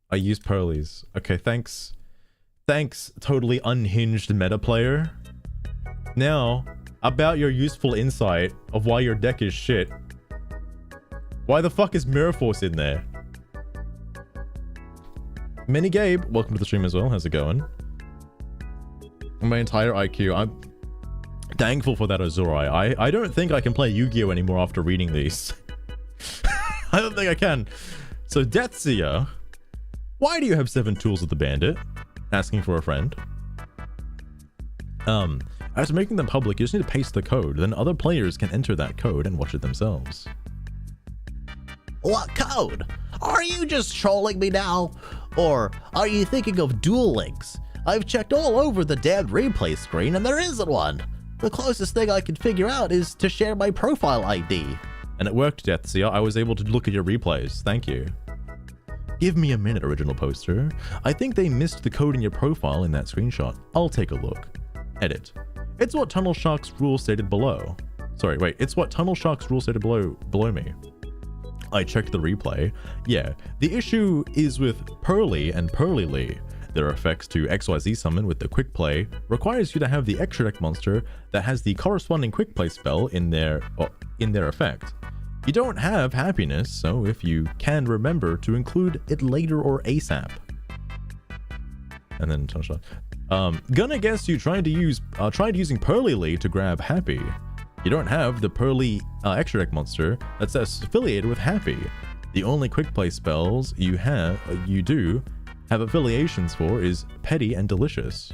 I use Pearlies. Okay, thanks. Thanks, totally unhinged meta player. Now, about your useful insight of why your deck is shit. Why the fuck is Mirror Force in there? Mini Gabe, welcome to the stream as well. How's it going? My entire IQ. I'm thankful for that, Azurai. I don't think I can play Yu-Gi-Oh anymore after reading these. I don't think I can. So, Deathseer, why do you have 7 tools of the bandit? Asking for a friend. After making them public, you just need to paste the code. Then other players can enter that code and watch it themselves. What code? Are you just trolling me now? Or are you thinking of dual links? I've checked all over the damned replay screen and there isn't one. The closest thing I can figure out is to share my profile ID. And it worked, Deathseer. I was able to look at your replays. Thank you. Give me a minute, original poster. I think they missed the code in your profile in that screenshot. I'll take a look. Edit. It's what Tunnel Shark's rule stated below. Sorry, wait. It's what Tunnel Shark's rule stated below me. I checked the replay. Yeah, the issue is with Pearly and Pearly. Their effects to XYZ summon with the quick play requires you to have the extra deck monster that has the corresponding quick play spell in their effect. You don't have happiness, so if you can remember to include it later or ASAP. And then gonna guess you tried using Pearly to grab Happy. You don't have the Pearly extra deck monster that's affiliated with Happy. The only quick play spells you do have affiliations for is Petty and Delicious.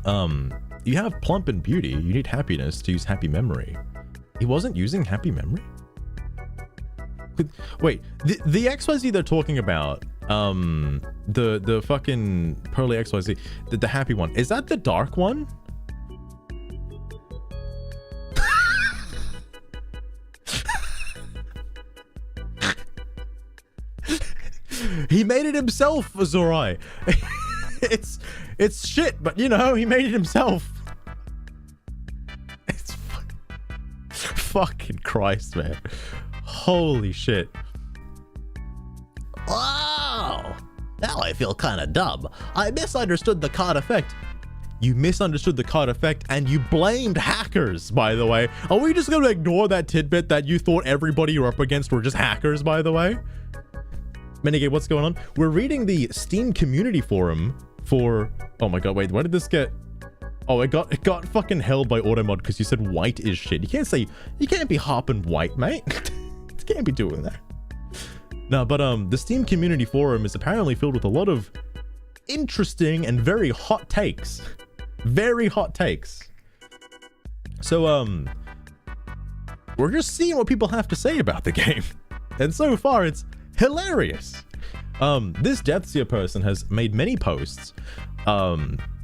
You have Plump and Beauty. You need Happiness to use Happy Memory. He wasn't using Happy Memory? Wait, the XYZ they're talking about, the fucking Pearly XYZ, the happy one, is that the dark one? He made it himself, Azurai. It's shit, but you know, he made it himself. It's fucking Christ, man. Holy shit. Oh, now I feel kind of dumb. I misunderstood the card effect. You misunderstood the card effect and you blamed hackers, by the way. Are we just going to ignore that tidbit that you thought everybody you're up against were just hackers, by the way? Minigame, what's going on? We're reading the Steam community forum for... Oh my god, wait, why did this get... Oh, it got fucking held by Automod because you said white is shit. You can't be hopping white, mate. You can't be doing that. No, but the Steam community forum is apparently filled with a lot of interesting and very hot takes. Very hot takes. So, we're just seeing what people have to say about the game. And so far, it's hilarious. This Deathseer person has made many posts.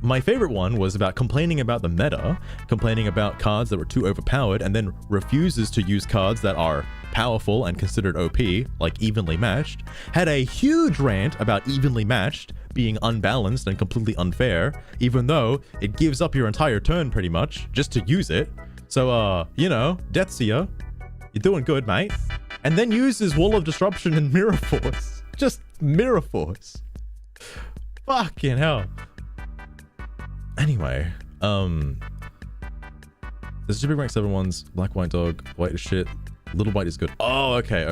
My favorite one was about complaining about the meta, complaining about cards that were too overpowered, and then refuses to use cards that are powerful and considered OP, like Evenly Matched. Had a huge rant about Evenly Matched being unbalanced and completely unfair, even though it gives up your entire turn pretty much just to use it. So, you know, Deathseer, you're doing good, mate. And then uses Wall of Disruption and Mirror Force. Just Mirror Force. Fucking hell. Anyway, there's two big rank 7 ones. Black, white dog, white is shit. Little white is good. Oh, okay.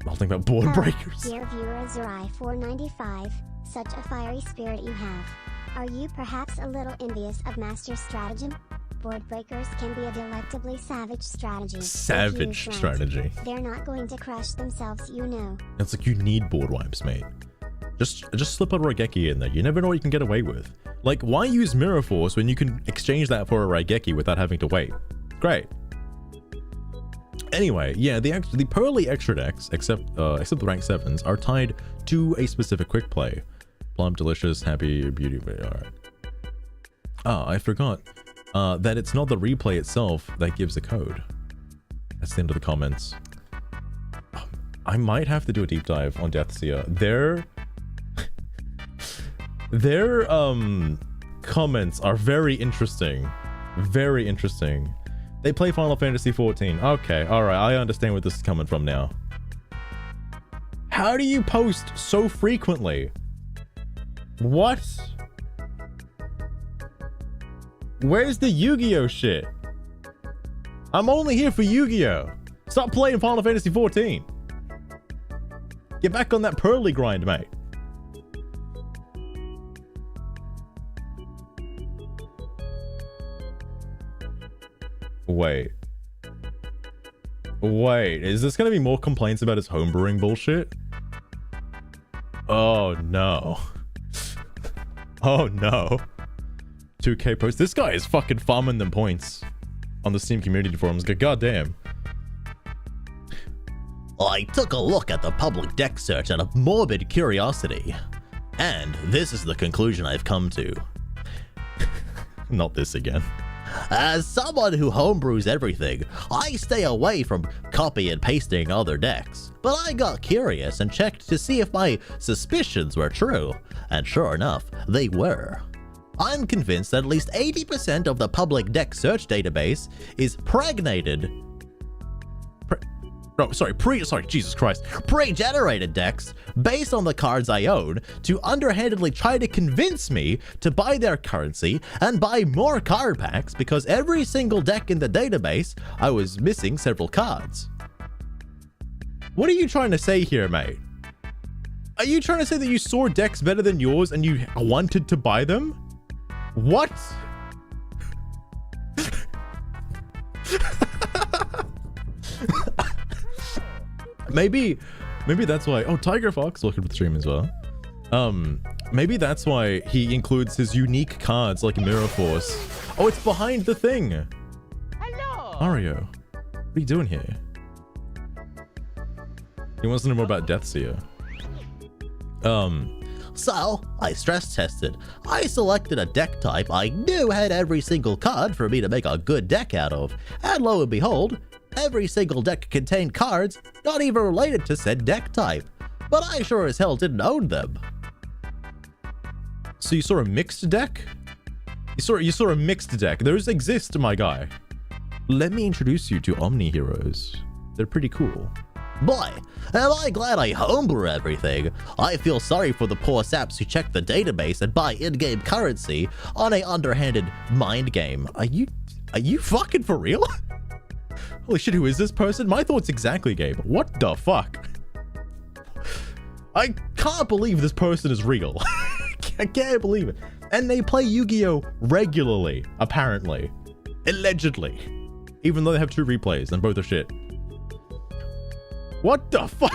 I'll think about board breakers. Dear viewer Zerai495, such a fiery spirit you have. Are you perhaps a little envious of Master Stratagem? Board breakers can be a delectably savage strategy. Savage strategy. They're not going to crush themselves, you know. It's like you need board wipes, mate. Just slip a Raigeki in there. You never know what you can get away with. Like, why use Mirror Force when you can exchange that for a Raigeki without having to wait? Great. Anyway, yeah, the Pearly extra decks, except the rank 7s, are tied to a specific quick play. Plum, Delicious, Happy, Beauty. Alright. Ah, I forgot that it's not the replay itself that gives a code. That's the end of the comments. I might have to do a deep dive on Deathseer. Their comments are very interesting. Very interesting. They play Final Fantasy XIV. Okay, alright, I understand where this is coming from now. How do you post so frequently? What? Where's the Yu-Gi-Oh shit? I'm only here for Yu-Gi-Oh! Stop playing Final Fantasy XIV. Get back on that Pearly grind, mate. Wait, is this gonna be more complaints about his homebrewing bullshit? Oh no. Oh no. 2K posts. This guy is fucking farming them points on the Steam community forums. God damn. I took a look at the public deck search out of morbid curiosity, and this is the conclusion I've come to. Not this again. As someone who homebrews everything, I stay away from copy and pasting other decks. But I got curious and checked to see if my suspicions were true, and sure enough, they were. I'm convinced that at least 80% of the public deck search database is pre-generated decks based on the cards I own to underhandedly try to convince me to buy their currency and buy more card packs because every single deck in the database, I was missing several cards. What are you trying to say here, mate? Are you trying to say that you saw decks better than yours and you wanted to buy them? What? Maybe that's why. Oh, Tiger Fox, welcome to the stream as well. Maybe that's why he includes his unique cards like Mirror Force. Oh, it's behind the thing. Hello. Mario, what are you doing here? He wants to know more about Deathseer. So, I stress tested. I selected a deck type I knew had every single card for me to make a good deck out of, and lo and behold, every single deck contained cards not even related to said deck type, but I sure as hell didn't own them. So you saw a mixed deck? You saw a mixed deck. Those exist, my guy. Let me introduce you to Omni Heroes. They're pretty cool. Boy, am I glad I homebrew everything. I feel sorry for the poor saps who check the database and buy in-game currency on a underhanded mind game. Are you fucking for real? Holy shit, who is this person? My thoughts exactly, Gabe. What the fuck? I can't believe this person is real. I can't believe it. And they play Yu-Gi-Oh! Regularly, apparently. Allegedly. Even though they have 2 replays and both are shit. What the fuck?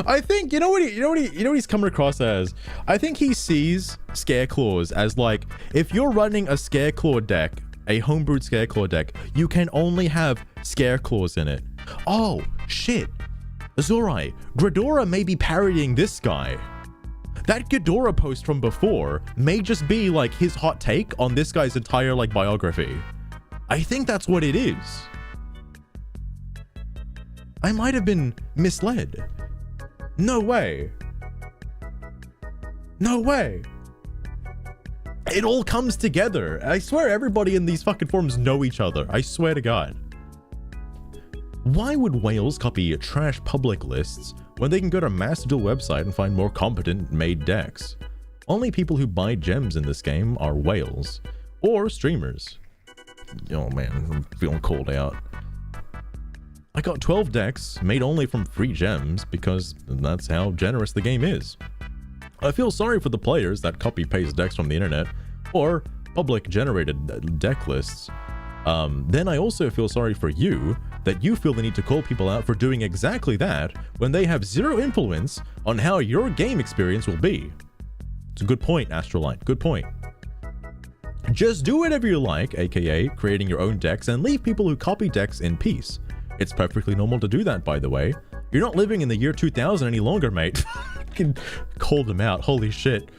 I think you know what he's coming across as. I think he sees Scareclaws as like, if you're running a Scareclaw deck, a homebrewed Scareclaw deck, you can only have Scareclaws in it. Oh shit, Zorai, Ghidorah may be parodying this guy. That Ghidorah post from before may just be like his hot take on this guy's entire like biography. I think that's what it is. I might have been misled. No way. No way. It all comes together. I swear everybody in these fucking forums know each other. I swear to God. Why would whales copy trash public lists when they can go to Master Duel website and find more competent made decks? Only people who buy gems in this game are whales. Or streamers. Oh man, I'm feeling called out. I got 12 decks made only from free gems because that's how generous the game is. I feel sorry for the players that copy-paste decks from the internet or public generated deck lists. Then I also feel sorry for you that you feel the need to call people out for doing exactly that when they have zero influence on how your game experience will be. It's a good point, Astrolight, good point. Just do whatever you like, aka creating your own decks, and leave people who copy decks in peace. It's perfectly normal to do that, by the way. You're not living in the year 2000 any longer, mate. Fucking called him out, holy shit.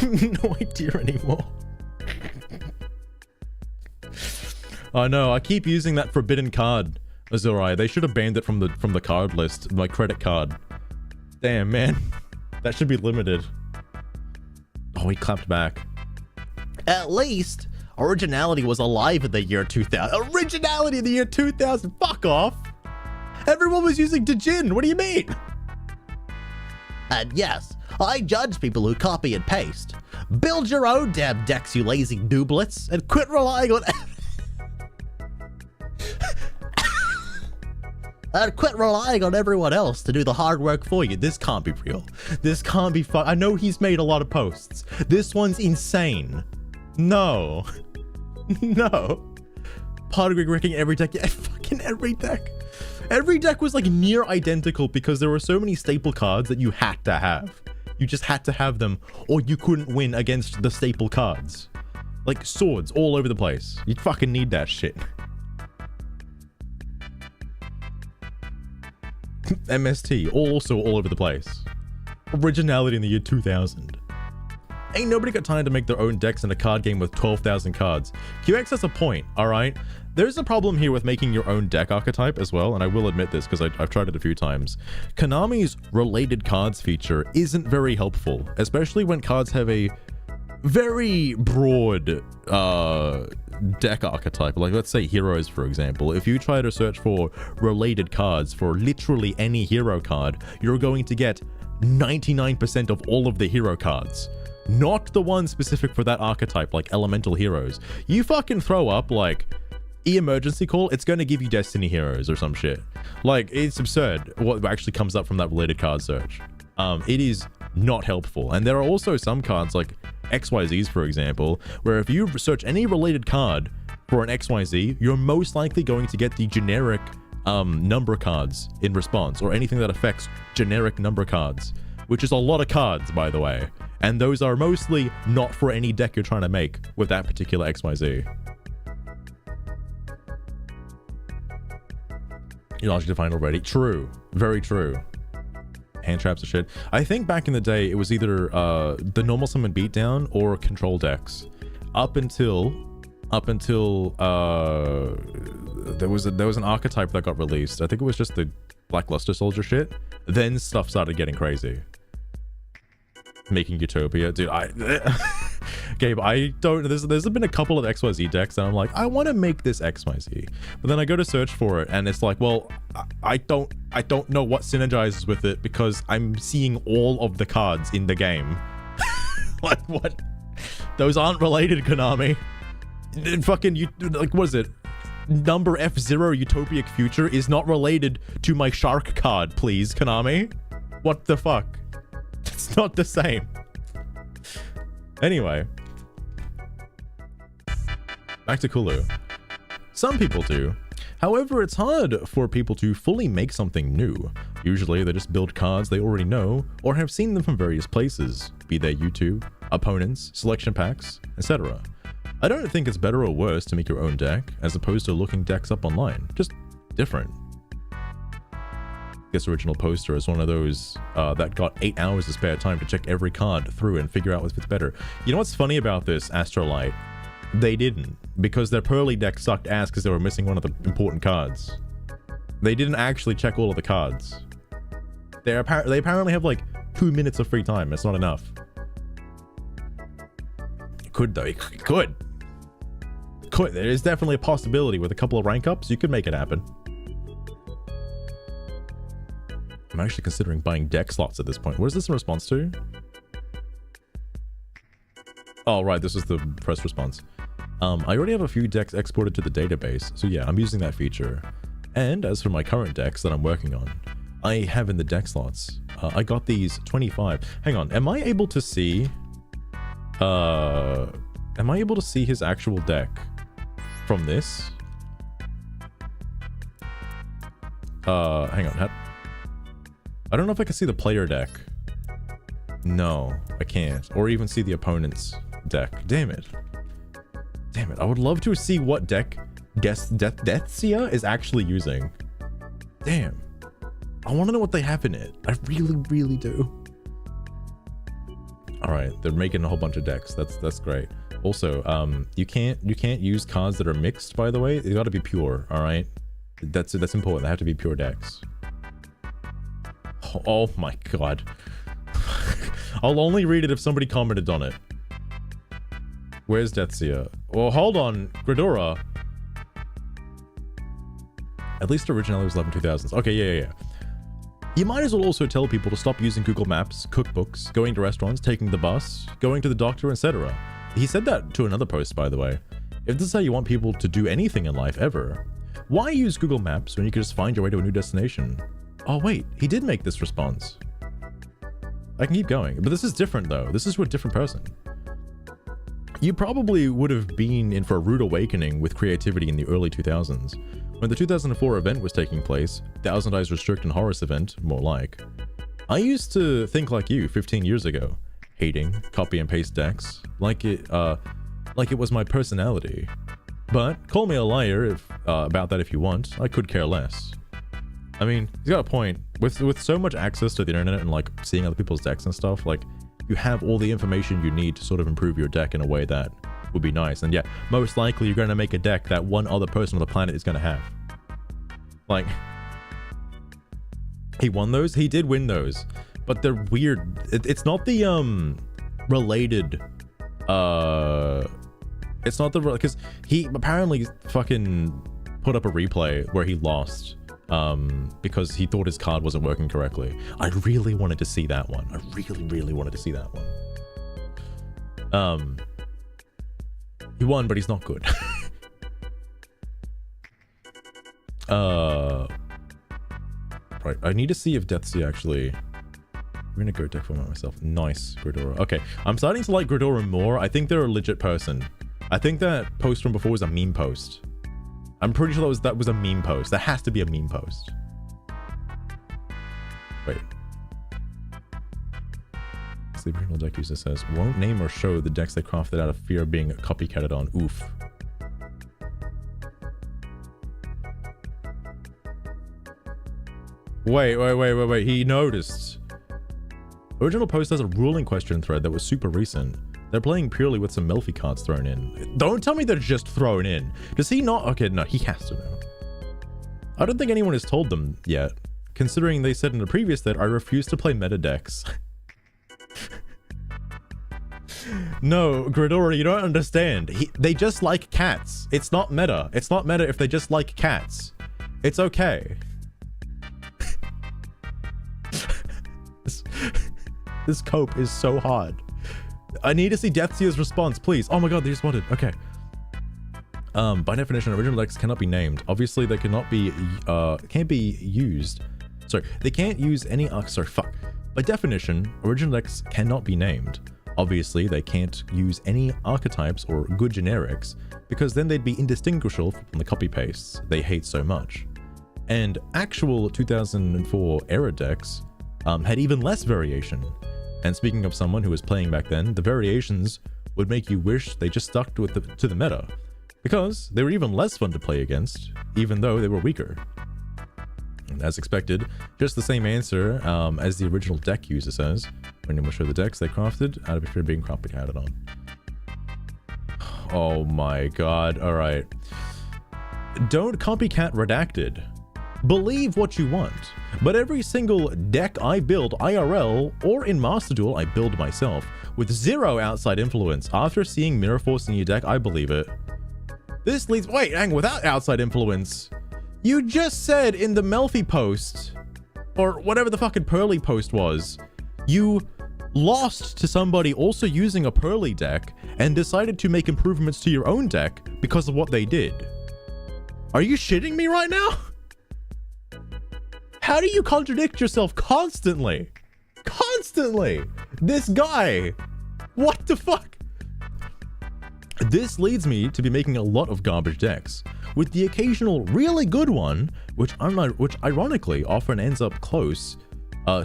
No idea anymore. Oh no, I keep using that forbidden card, Azurai. They should have banned it from the card list, my credit card. Damn, man. That should be limited. Oh, he clapped back. At least originality was alive in the year 2000. Originality in the year 2000? Fuck off! Everyone was using Djinn, what do you mean? And yes, I judge people who copy and paste. Build your own damn decks, you lazy nooblets, and quit relying on... and quit relying on everyone else to do the hard work for you. This can't be real. This can't be fun. I know he's made a lot of posts. This one's insane. No. No. Podrig wrecking every deck. Yeah, fucking every deck. Every deck was like near identical because there were so many staple cards that you had to have. You just had to have them or you couldn't win against the staple cards. Like swords all over the place. You fucking need that shit. MST, also all over the place. Originality in the year 2000. Ain't nobody got time to make their own decks in a card game with 12,000 cards. QX has a point, alright? There's a problem here with making your own deck archetype as well, and I will admit this because I've tried it a few times. Konami's related cards feature isn't very helpful, especially when cards have a very broad deck archetype. Like let's say heroes, for example. If you try to search for related cards for literally any hero card, you're going to get 99% of all of the hero cards. Not the ones specific for that archetype, like elemental heroes. You fucking throw up like emergency call, it's going to give you Destiny heroes or some shit. Like, it's absurd what actually comes up from that related card search. It is not helpful. And there are also some cards like XYZs, for example, where if you search any related card for an XYZ, you're most likely going to get the generic number cards in response, or anything that affects generic number cards, which is a lot of cards, by the way. And those are mostly not for any deck you're trying to make with that particular XYZ. You're largely defined already. True. Very true. Hand traps and shit. I think back in the day, it was either the normal summon beatdown or control decks. Up until there was an archetype that got released. I think it was just the Black Luster Soldier shit. Then stuff started getting crazy. Making Utopia, dude. Gabe, I don't. There's been a couple of XYZ decks, and I'm like, I want to make this XYZ, but then I go to search for it, and it's like, well, I don't know what synergizes with it because I'm seeing all of the cards in the game. Like, what? Those aren't related, Konami. Fucking you, like, what is it? Number F0 Utopic Future is not related to my shark card, please, Konami. What the fuck? It's not the same. Anyway. Back to Kulu. Some people do. However, it's hard for people to fully make something new. Usually they just build cards they already know or have seen them from various places, be they YouTube, opponents, selection packs, etc. I don't think it's better or worse to make your own deck as opposed to looking decks up online, just different. This original poster is one of those that got 8 hours of spare time to check every card through and figure out what fits better. You know what's funny about this, Astrolight? They didn't, because their Pearly deck sucked ass because they were missing one of the important cards. They didn't actually check all of the cards. They apparently have like 2 minutes of free time. It's not enough. It could though. It could. There is definitely a possibility with a couple of rank ups, you could make it happen. I'm actually considering buying deck slots at this point. What is this in response to? Oh, right. This is the press response. I already have a few decks exported to the database. So yeah, I'm using that feature. And as for my current decks that I'm working on, I have in the deck slots. I got these 25. Hang on. Am I able to see... am I able to see his actual deck from this? Hang on. I don't know if I can see the player deck. No, I can't. Or even see the opponent's deck. Damn it. Damn it. I would love to see what deck Deathsia is actually using. Damn. I want to know what they have in it. I really, really do. Alright, they're making a whole bunch of decks. That's great. Also, you can't use cards that are mixed, by the way. They gotta be pure, alright? That's important. They have to be pure decks. Oh my god. I'll only read it if somebody commented on it. Where's Deathsia? Well, hold on. Gridora. At least originally it was 11 2000s. Okay, yeah. You might as well also tell people to stop using Google Maps, cookbooks, going to restaurants, taking the bus, going to the doctor, etc. He said that to another post, by the way. If this is how you want people to do anything in life ever, why use Google Maps when you can just find your way to a new destination? Oh wait, he did make this response. I can keep going, but this is different though. This is for a different person. You probably would have been in for a rude awakening with creativity in the early 2000s. When the 2004 event was taking place, Thousand Eyes Restrict and Horus event, more like. I used to think like you 15 years ago, hating copy and paste decks, like it was my personality. But call me a liar about that if you want, I could care less. I mean, he's got a point. With so much access to the internet and like seeing other people's decks and stuff, like you have all the information you need to sort of improve your deck in a way that would be nice. And yeah, most likely you're going to make a deck that one other person on the planet is going to have. Like, he won those? He did win those, but they're weird. It's not the related it's not the, because he apparently fucking put up a replay where he lost because he thought his card wasn't working correctly. I really wanted to see that one. I really wanted to see that one. He won, but he's not good. Right, I need to see if Deathsia actually... I'm gonna go deck format myself. Nice, Gridora. Okay, I'm starting to like Gridora more. I think they're a legit person. I think that post from before was a meme post. I'm pretty sure that was a meme post. That has to be a meme post. Wait. The original deck user says, won't name or show the decks they crafted out of fear of being copycatted on. Oof. Wait. He noticed. Original post has a ruling question thread that was super recent. They're playing purely with some Melfi cards thrown in. Don't tell me they're just thrown in. Does he not? Okay, no, he has to know. I don't think anyone has told them yet, considering they said in the previous that I refuse to play meta decks. No, Gridora, you don't understand. They just like cats. It's not meta. It's not meta if they just like cats. It's okay. This cope is so hard. I need to see Deathia's response, please. Oh my god, they responded. Okay. By definition, original decks cannot be named. Obviously, they cannot be, can't be used. Sorry, they can't use any, sorry, fuck. By definition, original decks cannot be named. Obviously, they can't use any archetypes or good generics, because then they'd be indistinguishable from the copy-pastes they hate so much. And actual 2004 era decks had even less variation. And speaking of someone who was playing back then, the variations would make you wish they just stuck to the meta, because they were even less fun to play against, even though they were weaker. And as expected, just the same answer as the original deck user says, when you show the decks they crafted out of fear of being copycatted on. Oh my god, alright. Don't copycat Redacted. Believe what you want, but every single deck I build IRL or in Master Duel I build myself with zero outside influence. After seeing Mirror Force in your deck, I believe it. This leads— wait, hang, without outside influence. You just said in the Melfi post, or whatever the fucking Pearly post was, you lost to somebody also using a Pearly deck and decided to make improvements to your own deck because of what they did. Are you shitting me right now? How do you contradict yourself constantly? Constantly! This guy! What the fuck? This leads me to be making a lot of garbage decks, with the occasional really good one, which ironically often ends up close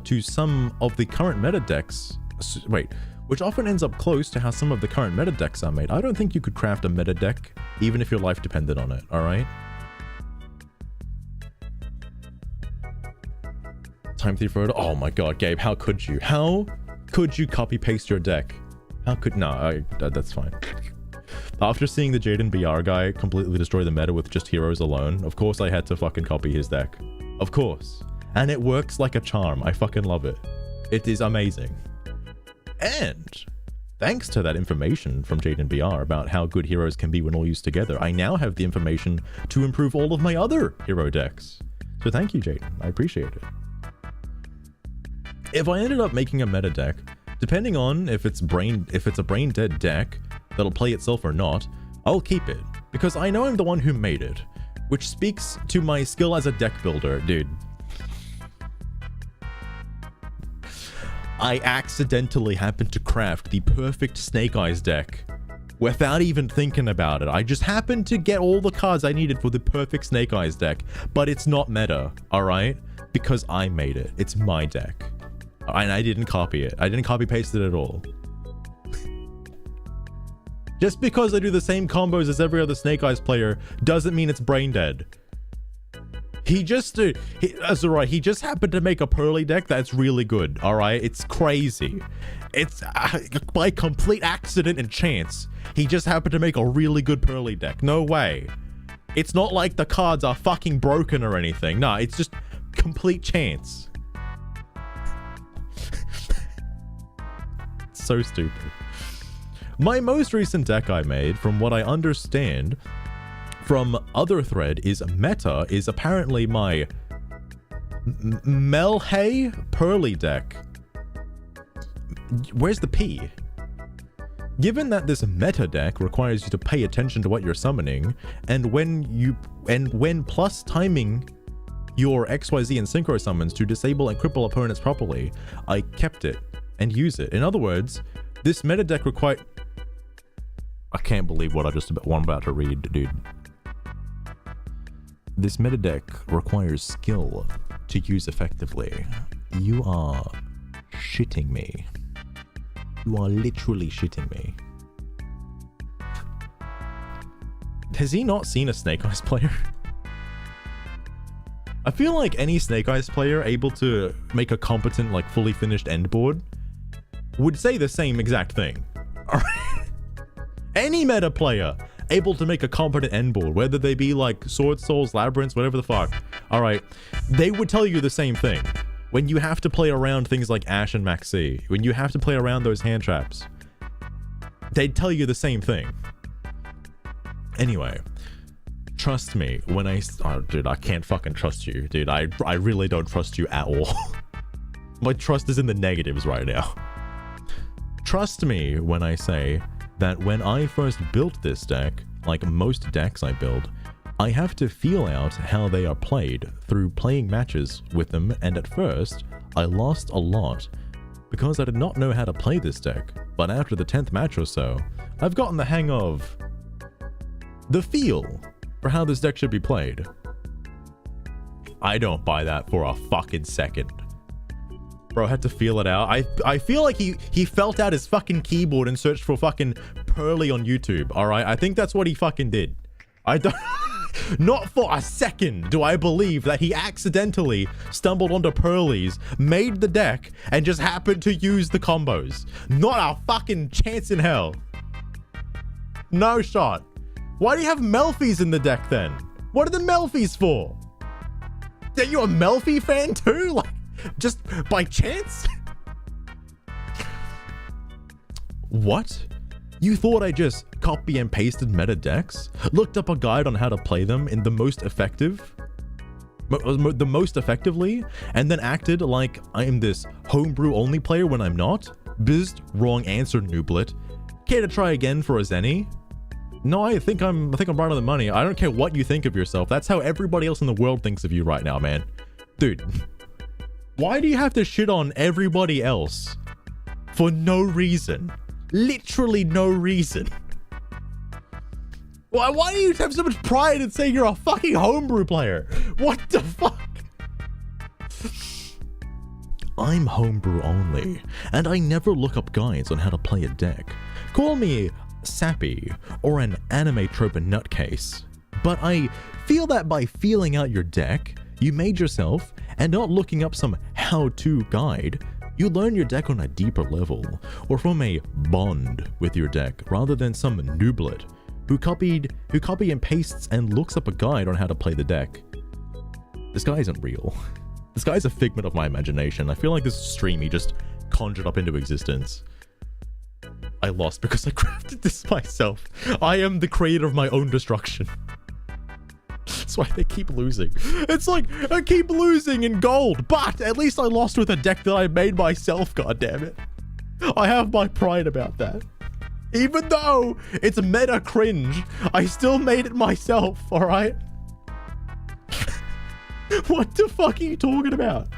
to some of the current meta decks. Which often ends up close to how some of the current meta decks are made. I don't think you could craft a meta deck even if your life depended on it, alright? Time Thief Road. Oh my god, Gabe, how could you? How could you copy paste your deck? How could— no, that's fine. After seeing the Jaden BR guy completely destroy the meta with just heroes alone, of course I had to fucking copy his deck. Of course. And it works like a charm. I fucking love it. It is amazing. And thanks to that information from Jaden BR about how good heroes can be when all used together, I now have the information to improve all of my other hero decks. So thank you, Jaden. I appreciate it. If I ended up making a meta deck, depending on if it's a brain dead deck that'll play itself or not, I'll keep it, because I know I'm the one who made it, which speaks to my skill as a deck builder, dude. I accidentally happened to craft the perfect Snake Eyes deck without even thinking about it. I just happened to get all the cards I needed for the perfect Snake Eyes deck, but it's not meta, alright? Because I made it. It's my deck. And I didn't copy it. I didn't copy paste it at all. Just because I do the same combos as every other Snake Eyes player doesn't mean it's brain dead. He just happened to make a Pearly deck that's really good, alright? It's crazy. It's by complete accident and chance. He just happened to make a really good Pearly deck. No way. It's not like the cards are fucking broken or anything. No, it's just complete chance. So stupid. My most recent deck I made, from what I understand from other thread, is meta, is apparently my Melhay Pearly deck. Where's the P? Given that this meta deck requires you to pay attention to what you're summoning, and when plus timing your XYZ and Synchro summons to disable and cripple opponents properly, I kept it and use it. In other words, this meta deck require— I can't believe what I'm about to read, dude. This meta deck requires skill to use effectively. You are shitting me. You are literally shitting me. Has he not seen a Snake Eyes player? I feel like any Snake Eyes player able to make a competent, like, fully finished end board would say the same exact thing. Alright? Any meta player able to make a competent end board, whether they be like Sword Souls, Labyrinths, whatever the fuck, alright, they would tell you the same thing. When you have to play around things like Ashe and Maxi, when you have to play around those hand traps, they'd tell you the same thing. Anyway, trust me when oh, dude, I can't fucking trust you, dude. I really don't trust you at all. My trust is in the negatives right now. Trust me when I say that when I first built this deck, like most decks I build, I have to feel out how they are played through playing matches with them, and at first, I lost a lot because I did not know how to play this deck, but after the 10th match or so, I've gotten the hang of the feel for how this deck should be played. I don't buy that for a fucking second. Bro, I had to feel it out. I feel like he felt out his fucking keyboard and searched for fucking Pearly on YouTube, alright? I think that's what he fucking did. I don't... Not for a second do I believe that he accidentally stumbled onto Pearlies, made the deck, and just happened to use the combos. Not a fucking chance in hell. No shot. Why do you have Melfi's in the deck then? What are the Melfi's for? Are you a Melfi fan too? Like, just by chance? What? You thought I just copy and pasted meta decks, looked up a guide on how to play them in the most effectively, and then acted like I am this homebrew only player when I'm not? Bizzed, wrong answer, Nooblet. Care to try again for a Zenny? No, I think I'm right on the money. I don't care what you think of yourself. That's how everybody else in the world thinks of you right now, man. Dude, why do you have to shit on everybody else for no reason? Literally no reason. Why do you have so much pride in saying you're a fucking homebrew player? What the fuck? I'm homebrew only, and I never look up guides on how to play a deck. Call me sappy or an anime trope nutcase, but I feel that by feeling out your deck, you made yourself, and not looking up some how-to guide, you learn your deck on a deeper level, or from a bond with your deck, rather than some nooblet who copy and pastes and looks up a guide on how to play the deck. This guy isn't real. This guy's a figment of my imagination. I feel like this stream he just conjured up into existence. I lost because I crafted this myself. I am the creator of my own destruction. That's why they keep losing. It's like, I keep losing in gold, but at least I lost with a deck that I made myself, goddammit. I have my pride about that. Even though it's meta cringe, I still made it myself, alright? What the fuck are you talking about?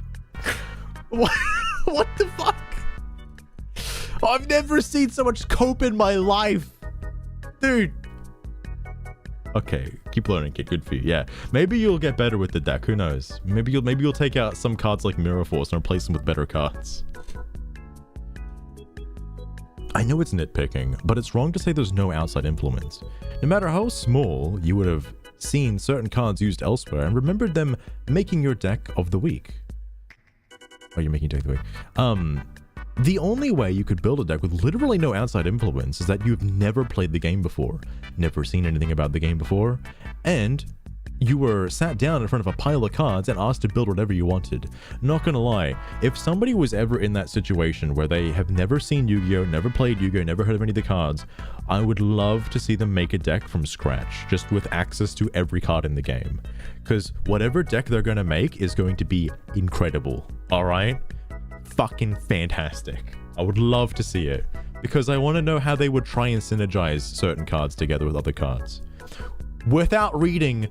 What the fuck? I've never seen so much cope in my life. Dude. Okay, keep learning, kid. Good for you. Yeah, maybe you'll get better with the deck. Who knows? Maybe you'll take out some cards like Mirror Force and replace them with better cards. I know it's nitpicking, but it's wrong to say there's no outside influence. No matter how small, you would have seen certain cards used elsewhere and remembered them making your deck of the week. Oh, you're making deck of the week. The only way you could build a deck with literally no outside influence is that you've never played the game before, never seen anything about the game before, and you were sat down in front of a pile of cards and asked to build whatever you wanted. Not gonna lie, if somebody was ever in that situation where they have never seen Yu-Gi-Oh, never played Yu-Gi-Oh, never heard of any of the cards, I would love to see them make a deck from scratch, just with access to every card in the game. Because whatever deck they're gonna make is going to be incredible, alright? Fucking fantastic. I would love to see it, because I want to know how they would try and synergize certain cards together with other cards without reading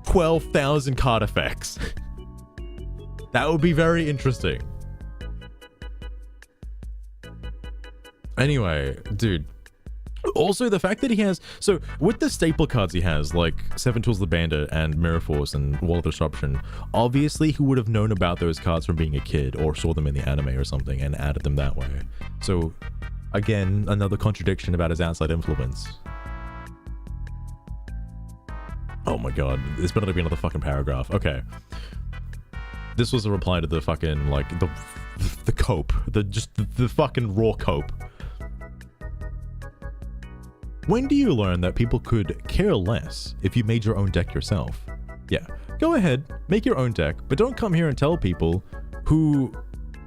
12,000 card effects. That would be very interesting. Anyway, dude. Also, the fact that he has... So, with the staple cards he has, like Seven Tools the Bandit and Mirror Force and Wall of Disruption, obviously he would have known about those cards from being a kid or saw them in the anime or something and added them that way. So, again, another contradiction about his outside influence. Oh my god, this better be another fucking paragraph. Okay. This was a reply to the fucking, like, the cope. The fucking raw cope. When do you learn that people could care less if you made your own deck yourself? Yeah, go ahead, make your own deck, but don't come here and tell people who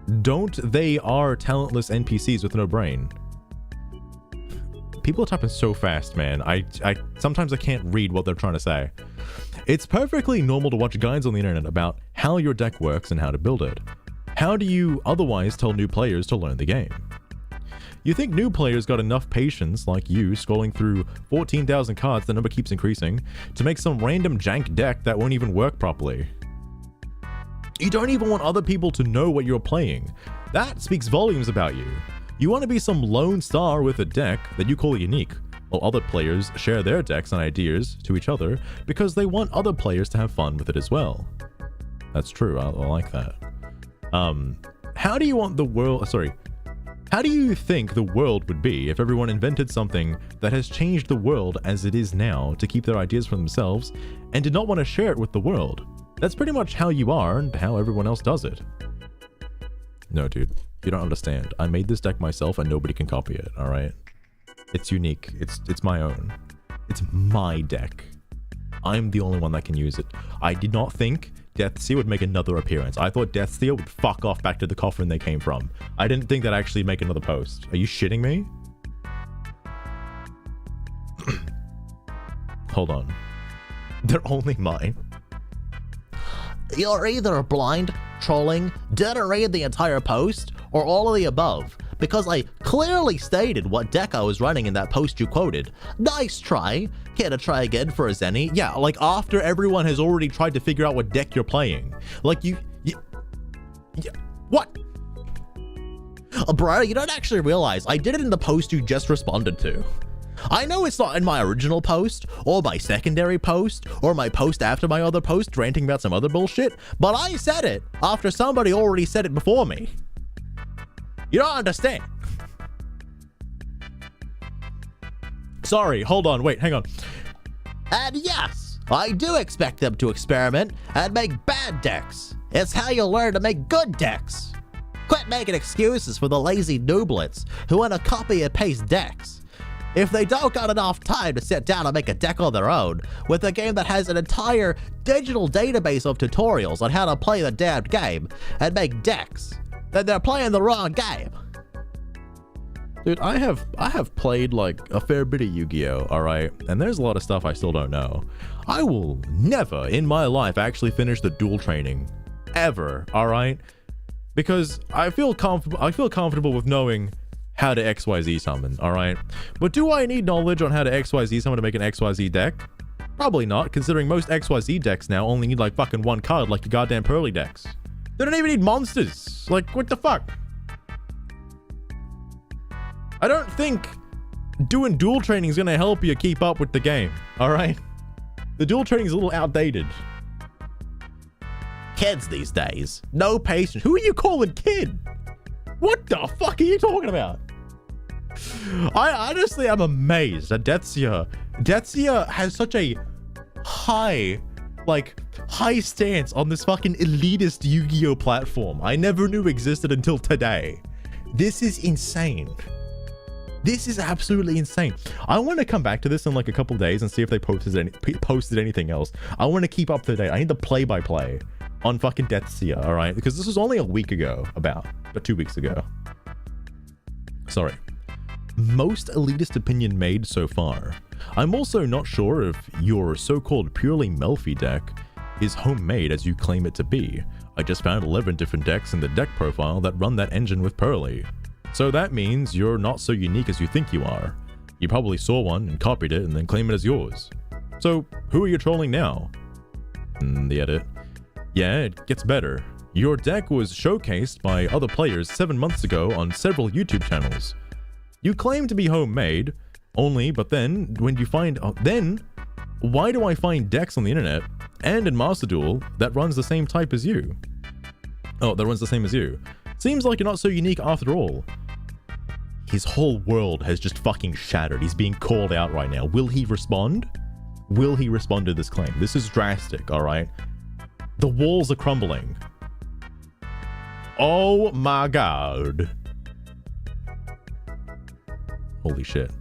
they are talentless NPCs with no brain. People are typing so fast, man. Sometimes I can't read what they're trying to say. It's perfectly normal to watch guides on the internet about how your deck works and how to build it. How do you otherwise tell new players to learn the game? You think new players got enough patience, like you, scrolling through 14,000 cards, the number keeps increasing, to make some random jank deck that won't even work properly. You don't even want other people to know what you're playing. That speaks volumes about you. You want to be some lone star with a deck that you call unique, while other players share their decks and ideas to each other because they want other players to have fun with it as well. That's true, I like that. How do you want the world, how do you think the world would be if everyone invented something that has changed the world as it is now to keep their ideas for themselves and did not want to share it with the world? That's pretty much how you are and how everyone else does it. No, dude, you don't understand. I made this deck myself and nobody can copy it, alright? It's unique. It's my own. It's my deck. I'm the only one that can use it. I did not think Deathseer would make another appearance. I thought Deathseer would fuck off back to the coffin they came from. I didn't think they'd actually make another post. Are you shitting me? Hold on. They're only mine. You're either blind, trolling, didn't read the entire post, or all of the above, because I clearly stated what deck I was running in that post you quoted. Nice try. Care to try again for a Zenny? Yeah, like after everyone has already tried to figure out what deck you're playing. Like what? Bro, you don't actually realize I did it in the post you just responded to. I know it's not in my original post, or my secondary post, or my post after my other post ranting about some other bullshit, but I said it after somebody already said it before me. You don't understand. Sorry, hold on, wait, hang on. And yes, I do expect them to experiment and make bad decks. It's how you learn to make good decks. Quit making excuses for the lazy nooblets who want to copy and paste decks. If they don't got enough time to sit down and make a deck on their own, with a game that has an entire digital database of tutorials on how to play the damned game and make decks, then they're playing the wrong game. Dude, I have played like a fair bit of Yu-Gi-Oh, alright? And there's a lot of stuff I still don't know. I will never in my life actually finish the duel training. Ever, alright? Because I feel comfortable with knowing how to XYZ summon, alright? But do I need knowledge on how to XYZ summon to make an XYZ deck? Probably not, considering most XYZ decks now only need like fucking one card like the goddamn Pearly decks. They don't even need monsters. Like, what the fuck? I don't think doing duel training is gonna help you keep up with the game, alright? The duel training is a little outdated. Kids these days, no patience. Who are you calling kid? What the fuck are you talking about? I honestly am amazed at Deathseer. Deathseer has such a high stance on this fucking elitist Yu-Gi-Oh platform I never knew existed until today. This is insane. This is absolutely insane. I want to come back to this in like a couple days and see if they posted anything else. I want to keep up to date. I need the play-by-play on fucking Deathseer, alright? Because this was only a week ago, but 2 weeks ago. Sorry. Most elitist opinion made so far. I'm also not sure if your so-called purely Melfi deck is homemade as you claim it to be. I just found 11 different decks in the deck profile that run that engine with Pearly. So that means you're not so unique as you think you are. You probably saw one and copied it and then claim it as yours. So who are you trolling now? The edit. Yeah, it gets better. Your deck was showcased by other players 7 months ago on several YouTube channels. You claim to be homemade, but then when you find, why do I find decks on the internet and in Master Duel that runs the same type as you? Oh, that runs the same as you. Seems like you're not so unique after all. His whole world has just fucking shattered. He's being called out right now. Will he respond? Will he respond to this claim? This is drastic, alright? The walls are crumbling. Oh my god. Holy shit.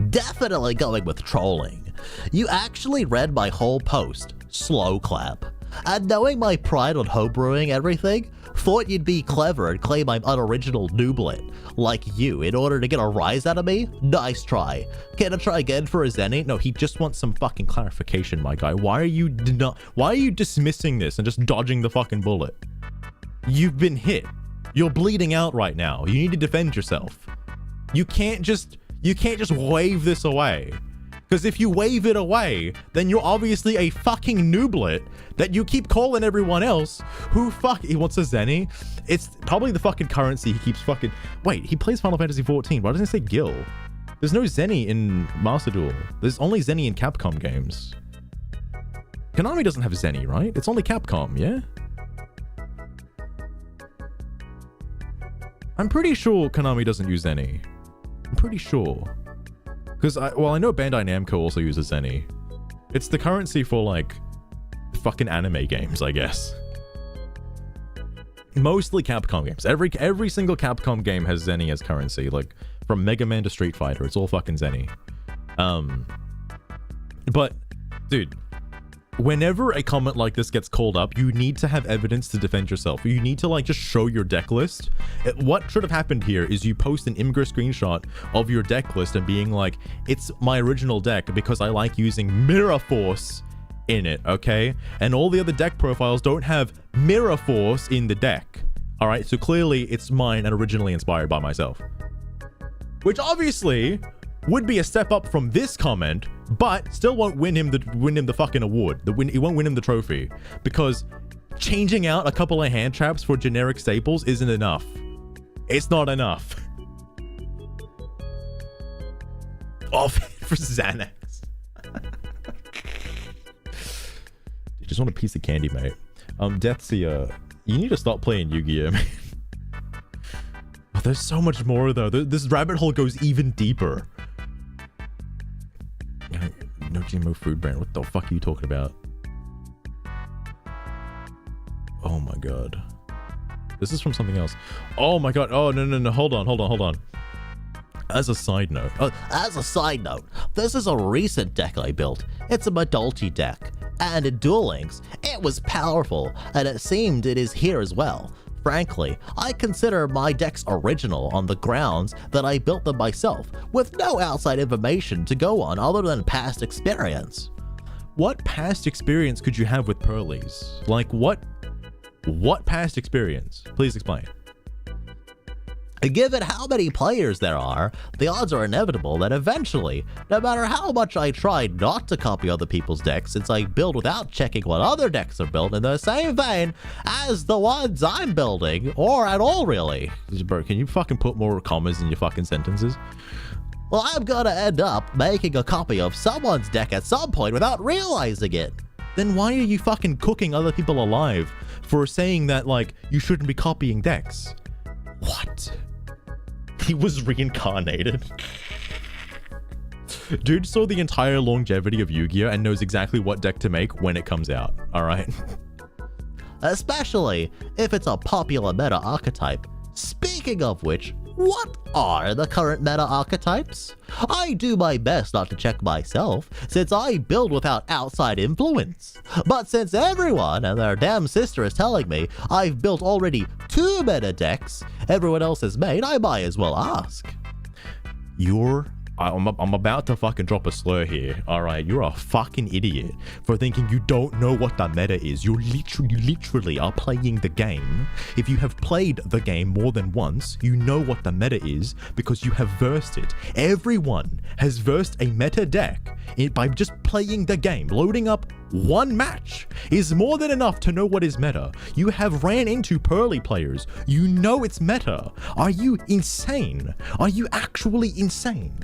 Definitely going with trolling. You actually read my whole post. Slow clap. And knowing my pride on homebrewing everything, thought you'd be clever and claim I'm unoriginal nooblet like you in order to get a rise out of me? Nice try. Can I try again for a Zenny? No, he just wants some fucking clarification, my guy. Why are you dismissing this and just dodging the fucking bullet? You've been hit. You're bleeding out right now. You need to defend yourself. You can't just wave this away. Because if you wave it away, then you're obviously a fucking nooblet that you keep calling everyone else who he wants a Zenny. It's probably the fucking currency he keeps fucking... Wait, he plays Final Fantasy 14. Why doesn't it say Gil? There's no Zenny in Master Duel. There's only Zenny in Capcom games. Konami doesn't have Zenny, right? It's only Capcom, yeah? I'm pretty sure Konami doesn't use Zenny. I'm pretty sure. Because, I know Bandai Namco also uses Zenny. It's the currency for, like, fucking anime games, I guess. Mostly Capcom games. Every single Capcom game has Zenny as currency. Like, from Mega Man to Street Fighter, it's all fucking Zenny. But, dude, whenever a comment like this gets called up, you need to have evidence to defend yourself. You need to, like, just show your deck list. What should have happened here is you post an Imgur screenshot of your deck list and being like, it's my original deck because I like using Mirror Force in it, okay? And all the other deck profiles don't have Mirror Force in the deck. All right, so clearly it's mine and originally inspired by myself. Which obviously would be a step up from this comment, but still won't win him the fucking award. It won't win him the trophy, because changing out a couple of hand traps for generic staples isn't enough. It's not enough. Off for Xanax. You just want a piece of candy, mate. Deathseer, you need to stop playing Yu-Gi-Oh, man. Oh, there's so much more though. This rabbit hole goes even deeper. No GMO food brand. What the fuck are you talking about? Oh my god. This is from something else. Oh my god. Oh no. Hold on. As a side note, this is a recent deck I built. It's a Madolchi deck, and in Duel Links, it was powerful, and it seemed it is here as well. Frankly, I consider my decks original on the grounds that I built them myself, with no outside information to go on other than past experience. What past experience could you have with Pearlies? Like, what past experience? Please explain. Given how many players there are, the odds are inevitable that eventually, no matter how much I try not to copy other people's decks since I build without checking what other decks are built in the same vein as the ones I'm building, or at all really. Bro, can you fucking put more commas in your fucking sentences? Well, I'm gonna end up making a copy of someone's deck at some point without realizing it. Then why are you fucking cooking other people alive for saying that, like, you shouldn't be copying decks? What? He was reincarnated. Dude saw the entire longevity of Yu-Gi-Oh! And knows exactly what deck to make when it comes out, alright? Especially if it's a popular meta archetype. Speaking of which, what are the current meta archetypes? I do my best not to check myself, since I build without outside influence. But since everyone and their damn sister is telling me I've built already 2 meta decks everyone else has made, I might as well ask. I'm about to fucking drop a slur here, alright? You're a fucking idiot for thinking you don't know what the meta is. You literally are playing the game. If you have played the game more than once, you know what the meta is because you have versed it. Everyone has versed a meta deck by just playing the game. Loading up one match is more than enough to know what is meta. You have ran into Pearly players. You know it's meta. Are you insane? Are you actually insane?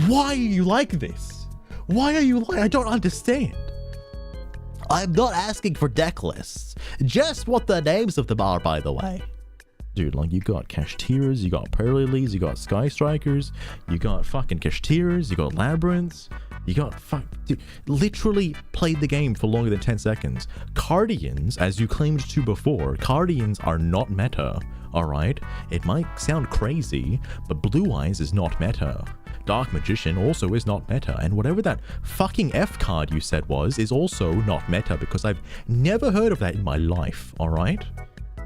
Why are you like this? Why are you like... I don't understand. I'm not asking for deck lists. Just what the names of them are, by the way. Dude, like, you got Kashtira's, you got Pearlies, you got Sky Strikers, you got fucking Kashtira's, you got Labyrinths, you got dude, literally played the game for longer than 10 seconds. Cardians, as you claimed to before, Cardians are not meta, alright? It might sound crazy, but Blue Eyes is not meta. Dark Magician also is not meta, and whatever that fucking F card you said was is also not meta, because I've never heard of that in my life, alright?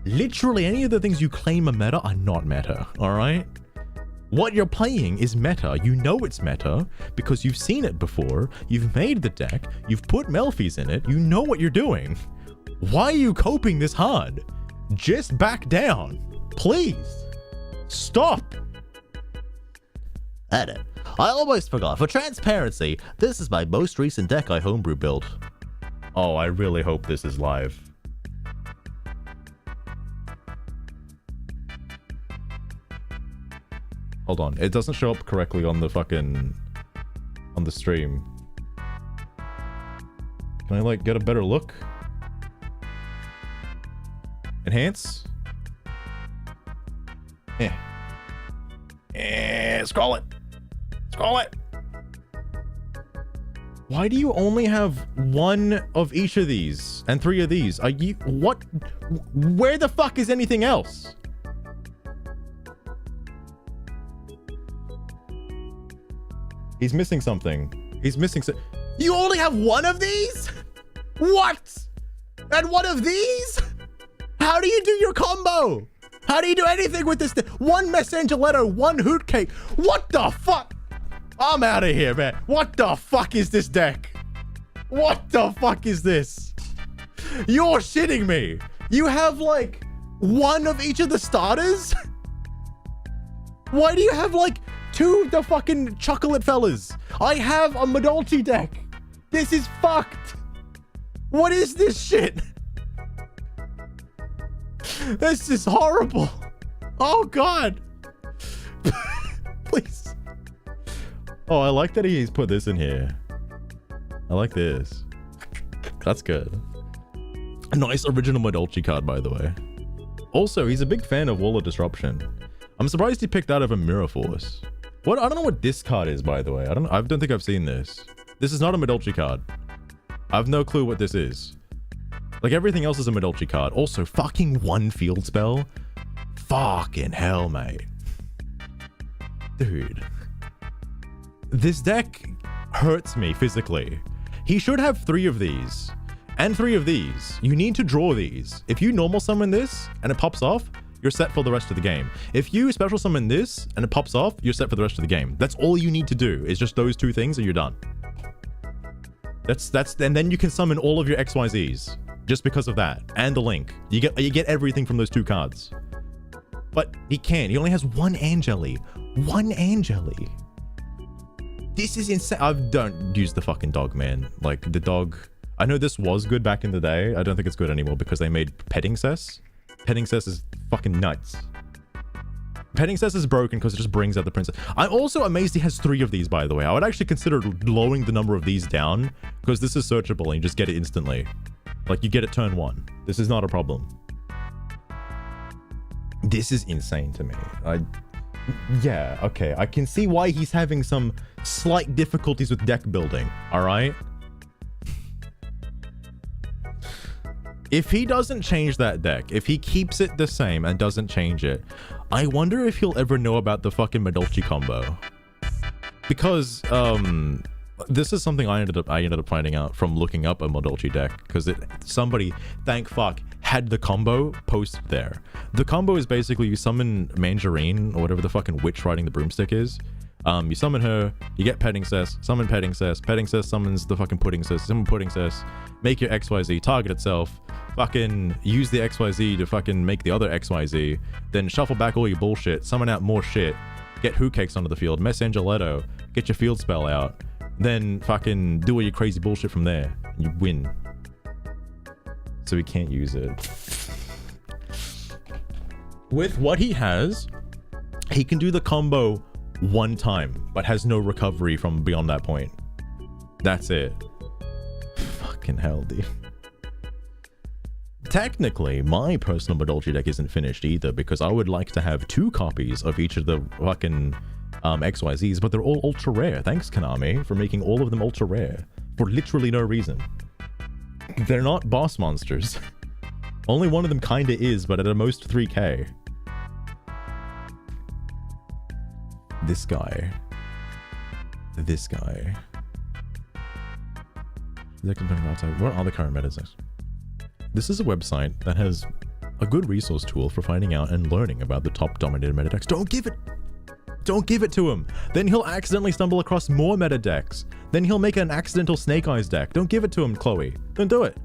Literally any of the things you claim are meta are not meta, alright? What you're playing is meta. You know it's meta because you've seen it before, you've made the deck, you've put Melfi's in it, you know what you're doing. Why are you coping this hard? Just back down. Please. Stop. Edit. I almost forgot. For transparency, this is my most recent deck I homebrew built. Oh, I really hope this is live. Hold on, it doesn't show up correctly on the fucking... on the stream. Can I, like, get a better look? Enhance? Scroll it! Scroll it! Why do you only have one of each of these and 3 of these? Are you... what? Where the fuck is anything else? He's missing something. He's missing some... You only have one of these? What? And one of these? How do you do your combo? How do you do anything with this? One messenger letter, one hoot cake. What the fuck? I'm out of here, man. What the fuck is this deck? What the fuck is this? You're shitting me. You have like one of each of the starters? Why do you have like 2 of the fucking chocolate fellas? I have a Madolchi deck. This is fucked. What is this shit? This is horrible. Oh god. Please. Oh, I like that he's put this in here. I like this. That's good. A nice original Madolchi card, by the way. Also, he's a big fan of Wall of Disruption. I'm surprised he picked that over Mirror Force. What? I don't know what this card is, by the way. I don't think I've seen this. This is not a Madolchi card. I have no clue what this is. Like, everything else is a Madolchi card. Also, fucking 1 field spell? Fucking hell, mate. Dude. This deck hurts me physically. He should have 3 of these. And 3 of these. You need to draw these. If you normal summon this, and it pops off, you're set for the rest of the game. If you special summon this, and it pops off, you're set for the rest of the game. That's all you need to do, is just those 2 things, and you're done. And then you can summon all of your XYZs. Just because of that, and the link. You get everything from those 2 cards. But he can't. He only has 1 Angeli. 1 Angeli. This is insane. I don't use the fucking dog, man. Like, the dog... I know this was good back in the day. I don't think it's good anymore because they made Petting Cess. Petting Cess is fucking nuts. Petting Cess is broken because it just brings out the princess. I'm also amazed he has 3 of these, by the way. I would actually consider lowering the number of these down because this is searchable and you just get it instantly. Like, you get it turn 1. This is not a problem. This is insane to me. Yeah, okay. I can see why he's having some slight difficulties with deck building, alright? If he doesn't change that deck, if he keeps it the same and doesn't change it, I wonder if he'll ever know about the fucking Madolchi combo. Because, this is something I ended up finding out from looking up a Madolchi deck, because somebody, thank fuck, had the combo posted there. The combo is basically you summon Mangerine, or whatever the fucking witch riding the broomstick is. You summon her, you get Petting Cess, summon Petting Cess summons the fucking Pudding Cess, summon Pudding Cess, make your XYZ target itself, fucking use the XYZ to fucking make the other XYZ, then shuffle back all your bullshit, summon out more shit, get Who Cakes onto the field, Messenger Leto, get your field spell out, then fucking do all your crazy bullshit from there. You win. So he can't use it. With what he has, he can do the combo 1 time, but has no recovery from beyond that point. That's it. Fucking hell, dude. Technically, my personal Madolchi deck isn't finished either, because I would like to have 2 copies of each of the fucking XYZs, but they're all ultra rare. Thanks, Konami, for making all of them ultra rare for literally no reason. They're not boss monsters. Only one of them kinda is, but at a most 3k. This guy. What are the current metas? This is a website that has a good resource tool for finding out and learning about the top dominated meta decks. Don't give it to him. Then he'll accidentally stumble across more meta decks. Then he'll make an accidental Snake Eyes deck. Don't give it to him, Chloe. Don't do it.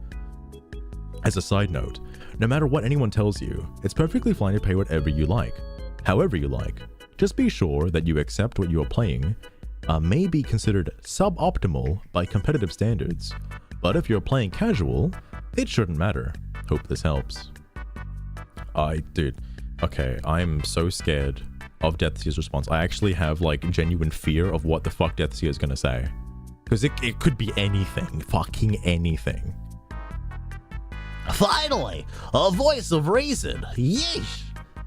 As a side note, no matter what anyone tells you, it's perfectly fine to pay whatever you like, however you like. Just be sure that you accept what you are playing may be considered suboptimal by competitive standards, but if you're playing casual, it shouldn't matter. Hope this helps. Dude, okay, I'm so scared of Deathseer's response. I actually have like genuine fear of what the fuck Deathseer is gonna say. Because it could be anything, fucking anything. Finally, a voice of reason. Yeesh.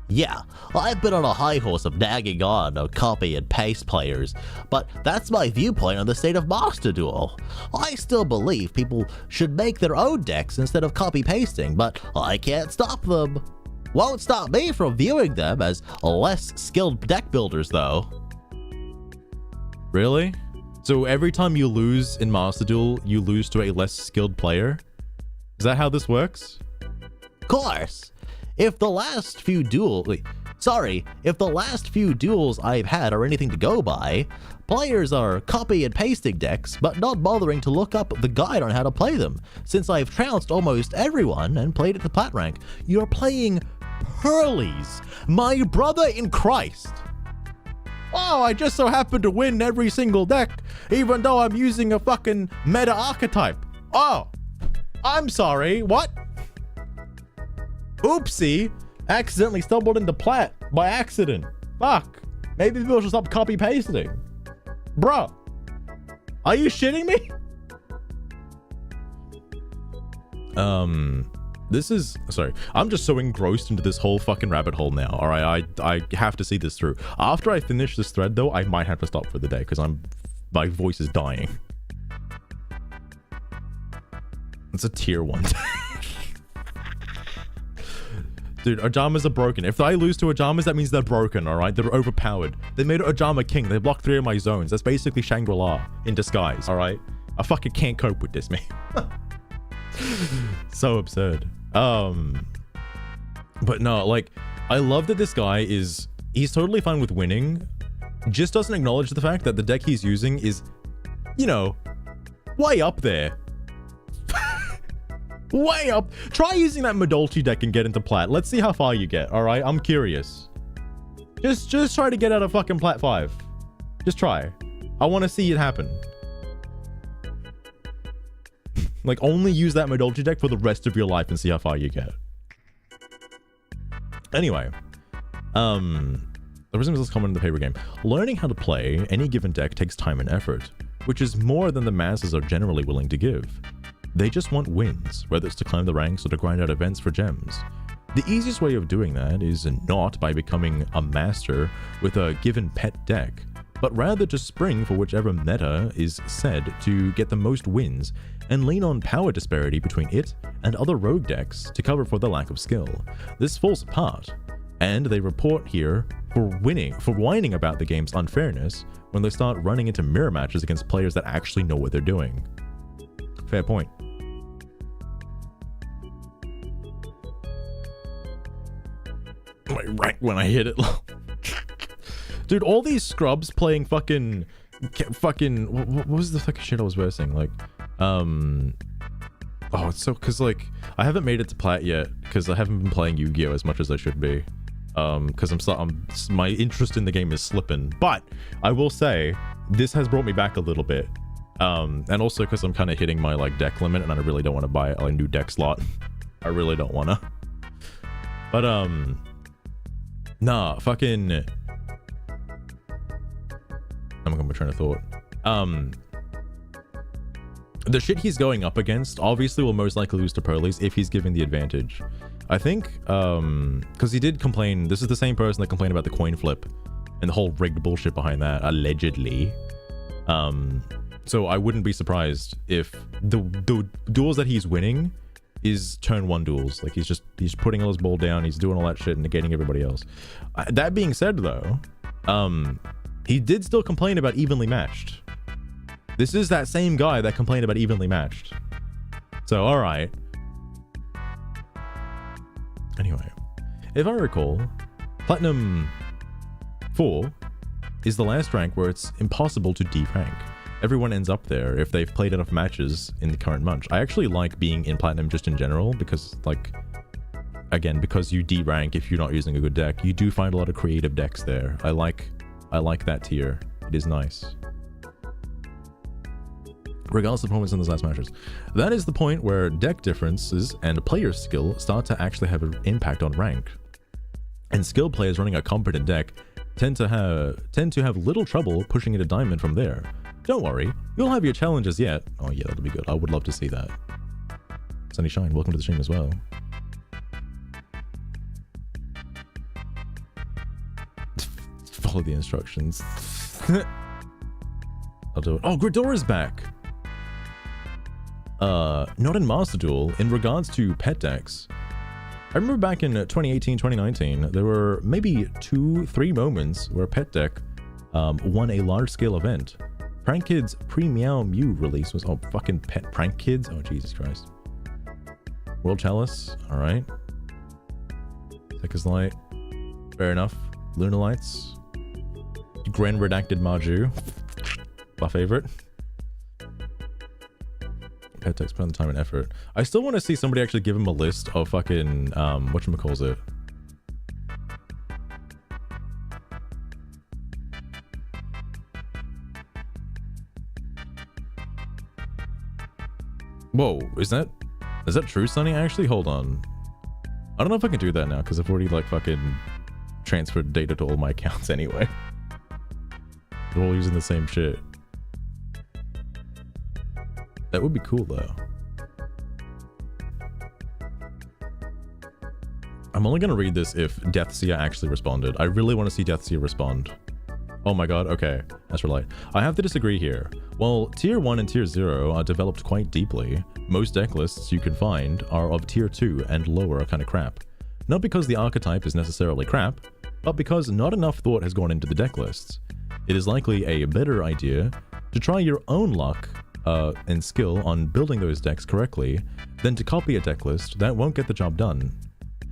Yeah, I've been on a high horse of nagging on copy and paste players, but that's my viewpoint on the state of Monster Duel. I still believe people should make their own decks instead of copy pasting, but I can't stop them. Won't stop me from viewing them as less skilled deck builders though. Really? So every time you lose in Master Duel, you lose to a less skilled player? Is that how this works? Of course. If the last few duels I've had are anything to go by, players are copy and pasting decks, but not bothering to look up the guide on how to play them. Since I've trounced almost everyone and played at the plat rank, you're playing Pearlies, my brother in Christ. Oh, I just so happen to win every single deck, even though I'm using a fucking meta archetype. Oh, I'm sorry, what? Oopsie, accidentally stumbled into plat by accident. Fuck, maybe people should stop copy pasting. Bro, are you shitting me? Sorry, I'm just so engrossed into this whole fucking rabbit hole now. All right, I have to see this through. After I finish this thread though, I might have to stop for the day because my voice is dying. It's a tier 1. Dude, Ojamas are broken. If I lose to Ojamas, that means they're broken, all right? They're overpowered. They made Ojama king. They blocked 3 of my zones. That's basically Shangri-La in disguise, all right? I fucking can't cope with this, man. So absurd. But no, like, I love that this guy he's totally fine with winning. Just doesn't acknowledge the fact that the deck he's using is, you know, way up there. Way up. Try using that Madolchi deck and get into plat. Let's see how far you get, all right? I'm curious. Just try to get out of fucking plat 5. Just try. I want to see it happen. Like, only use that Madolchi deck for the rest of your life and see how far you get. Anyway. The reason is common in the paper game. Learning how to play any given deck takes time and effort, which is more than the masses are generally willing to give. They just want wins, whether it's to climb the ranks or to grind out events for gems. The easiest way of doing that is not by becoming a master with a given pet deck, but rather to spring for whichever meta is said to get the most wins and lean on power disparity between it and other rogue decks to cover for the lack of skill. This falls apart, and they report here for whining about the game's unfairness when they start running into mirror matches against players that actually know what they're doing. Fair point. Right when I hit it. Dude, all these scrubs playing fucking what was the fucking shit I was versing? Like, oh, it's so, cause like, I haven't made it to plat yet, cause I haven't been playing Yu-Gi-Oh! As much as I should be. Cause my interest in the game is slipping, but I will say, this has brought me back a little bit. And also cause I'm kind of hitting my like deck limit and I really don't want to buy a new deck slot. I really don't want to. But, nah, fucking... I'm going to train of thought. The shit he's going up against obviously will most likely lose to Pearlies if he's given the advantage. I think, because he did complain, this is the same person that complained about the coin flip and the whole rigged bullshit behind that, allegedly. So I wouldn't be surprised if the duels that he's winning is turn 1 duels. Like he's putting all his ball down, he's doing all that shit and negating everybody else. That being said though, he did still complain about evenly matched. This is that same guy that complained about evenly matched. So alright. Anyway, if I recall, Platinum 4 is the last rank where it's impossible to de-rank. Everyone ends up there if they've played enough matches in the current munch. I actually like being in Platinum just in general because, like, again, because you de-rank if you're not using a good deck, you do find a lot of creative decks there. I like that tier. It is nice. regardless of performance in those last matches. That is the point where deck differences and player skill start to actually have an impact on rank. And skilled players running a competent deck tend to have little trouble pushing into diamond from there. Don't worry, you'll have your challenges yet. Oh yeah, that'll be good. I would love to see that. Sunny Shine, welcome to the stream as well. Follow the instructions. I'll do it. Oh, Gridora's back. Not in Master Duel. In regards to pet decks, I remember back in 2018, 2019, there were maybe 2-3 moments where pet deck won a large-scale event. Prank Kids pre-Meow Mew release was fucking pet Prank Kids. Oh Jesus Christ. World Chalice, all right. Tekka's Light, fair enough. Luna Lights, Grand Redacted Maju, my favorite. Pet decks put on the time and effort. I still want to see somebody actually give him a list of fucking whatchamacallit. Whoa, is that true, Sonny? Actually, hold on. I don't know if I can do that now because I've already like fucking transferred data to all my accounts anyway. They're all using the same shit. That would be cool though. I'm only gonna read this if Deathseer actually responded. I really want to see Deathseer respond. Oh my god, okay. That's right. I have to disagree here. While Tier 1 and Tier 0 are developed quite deeply, most deck lists you can find are of Tier 2 and lower kind of crap. Not because the archetype is necessarily crap, but because not enough thought has gone into the deck lists. It is likely a better idea to try your own luck and skill on building those decks correctly than to copy a deck list that won't get the job done.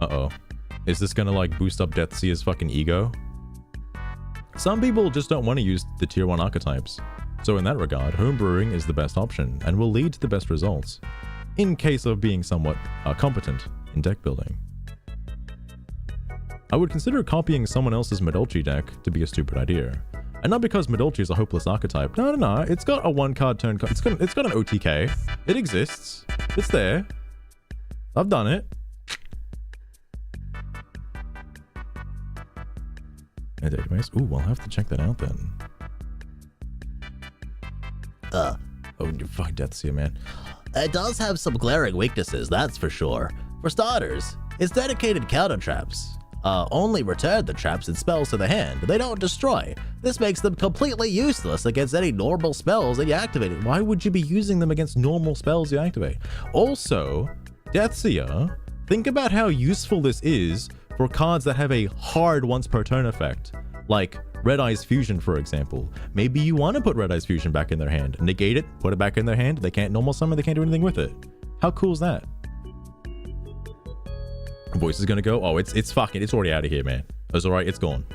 Uh-oh. Is this gonna like boost up Deathseer's fucking ego? Some people just don't want to use the Tier 1 archetypes, so in that regard, homebrewing is the best option and will lead to the best results, in case of being somewhat competent in deck building. I would consider copying someone else's Medolchi deck to be a stupid idea. And not because Medolchi is a hopeless archetype. No. It's got a 1-card turn card. It's got an OTK. It exists. It's there. I've done it. A database. Ooh, I'll have to check that out then. Oh, you fucking Deathseer, man. It does have some glaring weaknesses, that's for sure. For starters, its dedicated counter traps only return the traps and spells to the hand. They don't destroy. This makes them completely useless against any normal spells that you activate. Why would you be using them against normal spells you activate? Also, Deathseer, think about how useful this is for cards that have a hard once per turn effect, like Red Eyes Fusion, for example. Maybe you want to put Red Eyes Fusion back in their hand, negate it, put it back in their hand. They can't normal summon, they can't do anything with it. How cool is that? Voice is gonna go. Oh, it's already out of here, man. It's alright, it's gone.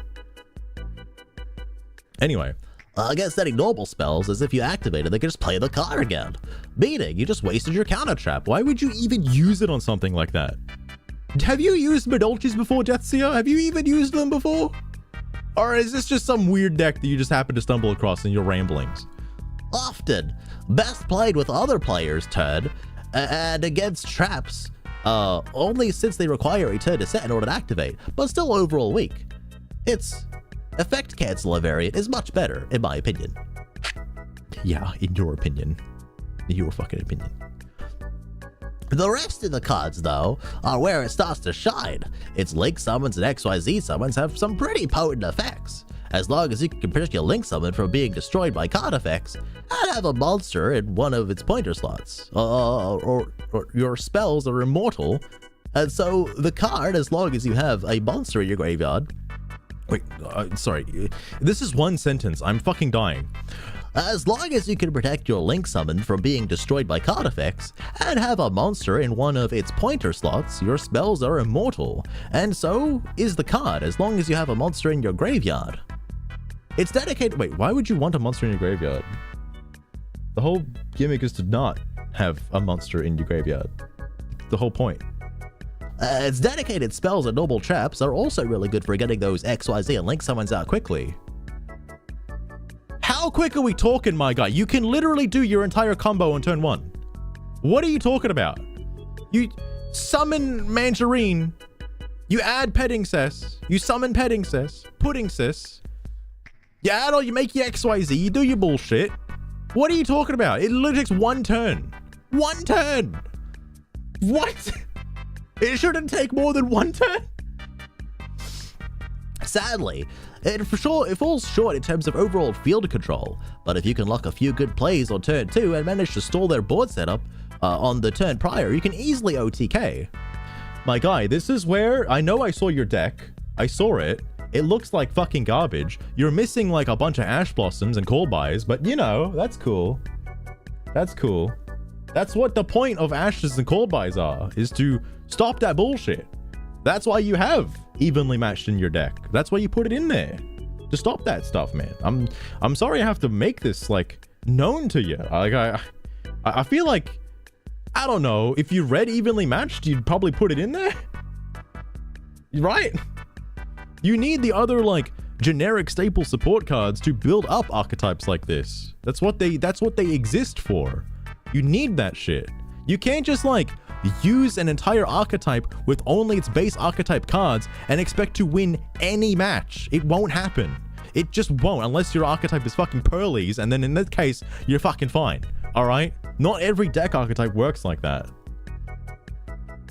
Anyway. Against any normal spells, as if you activate it, they can just play the card again. Meaning, you just wasted your counter trap. Why would you even use it on something like that? Have you used Medolchis before, Deathseer? Have you even used them before? Or is this just some weird deck that you just happen to stumble across in your ramblings? Often. Best played with other players' turn, and against traps, only since they require a turn to set in order to activate, but still overall weak. Its effect canceller variant is much better, in my opinion. Yeah, in your opinion. In your fucking opinion. The rest of the cards, though, are where it starts to shine. Its Link Summons and XYZ Summons have some pretty potent effects. As long as you can protect your Link Summon from being destroyed by card effects, and have a monster in one of its pointer slots. Or your spells are immortal, and so the card, as long as you have a monster in your graveyard... Wait, sorry. This is one sentence. I'm fucking dying. As long as you can protect your Link Summon from being destroyed by card effects, and have a monster in one of its pointer slots, your spells are immortal, and so is the card, as long as you have a monster in your graveyard. It's dedicated... Wait, why would you want a monster in your graveyard? The whole gimmick is to not have a monster in your graveyard. The whole point. Its dedicated spells and normal traps are also really good for getting those XYZ and Link Summons out quickly. How How quick are we talking, my guy? You can literally do your entire combo on turn 1. What are you talking about? You summon Mangerine, you add Petting Cess, you summon Petting Cess, Pudding Cess, you add all, you make your XYZ, you do your bullshit. What are you talking about? It literally takes 1 turn. 1 turn! What? It shouldn't take more than 1 turn? Sadly, it falls short in terms of overall field control, but if you can lock a few good plays on turn 2 and manage to stall their board setup on the turn prior, you can easily OTK. My guy, this is where, I know I saw your deck. I saw it. It looks like fucking garbage. You're missing like a bunch of Ash Blossoms and Call Buys, but you know, that's cool. That's cool. That's what the point of Ashes and Call Buys are, is to stop that bullshit. That's why you have evenly matched in your deck. That's why you put it in there, to stop that stuff, man. I'm sorry I have to make this like known to you. Like I feel like, I don't know, if you read evenly matched, you'd probably put it in there, right? You need the other like generic staple support cards to build up archetypes like this. That's what they exist for. You need that shit. You can't just like use an entire archetype with only its base archetype cards and expect to win any match. It won't happen. It just won't, unless your archetype is fucking Pearlies, and then in that case, you're fucking fine. All right? Not every deck archetype works like that.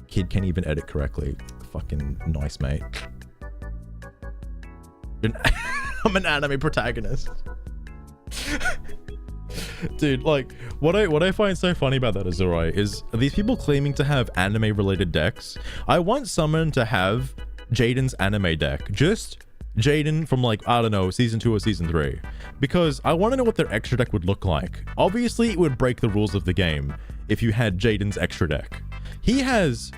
Kid can't even edit correctly. Fucking nice, mate. I'm an anime protagonist. Dude, like, what I find so funny about that, Azurai, is these people claiming to have anime-related decks. I want someone to have Jaden's anime deck. Just Jaden from, like, I don't know, season 2 or season 3. Because I want to know what their extra deck would look like. Obviously, it would break the rules of the game if you had Jaden's extra deck. He has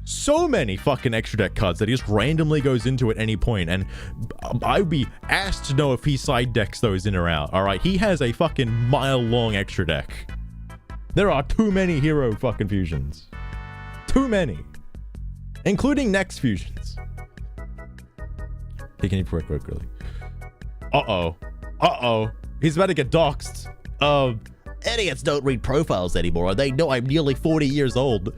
so many fucking extra deck cards that he just randomly goes into at any point, and I'd be asked to know if he side decks those in or out. All right, he has a fucking mile-long extra deck. There are too many hero fucking fusions. Too many. Including next fusions. Hey, can you quick, really? Uh-oh. He's about to get doxxed. Idiots don't read profiles anymore. They know I'm nearly 40 years old.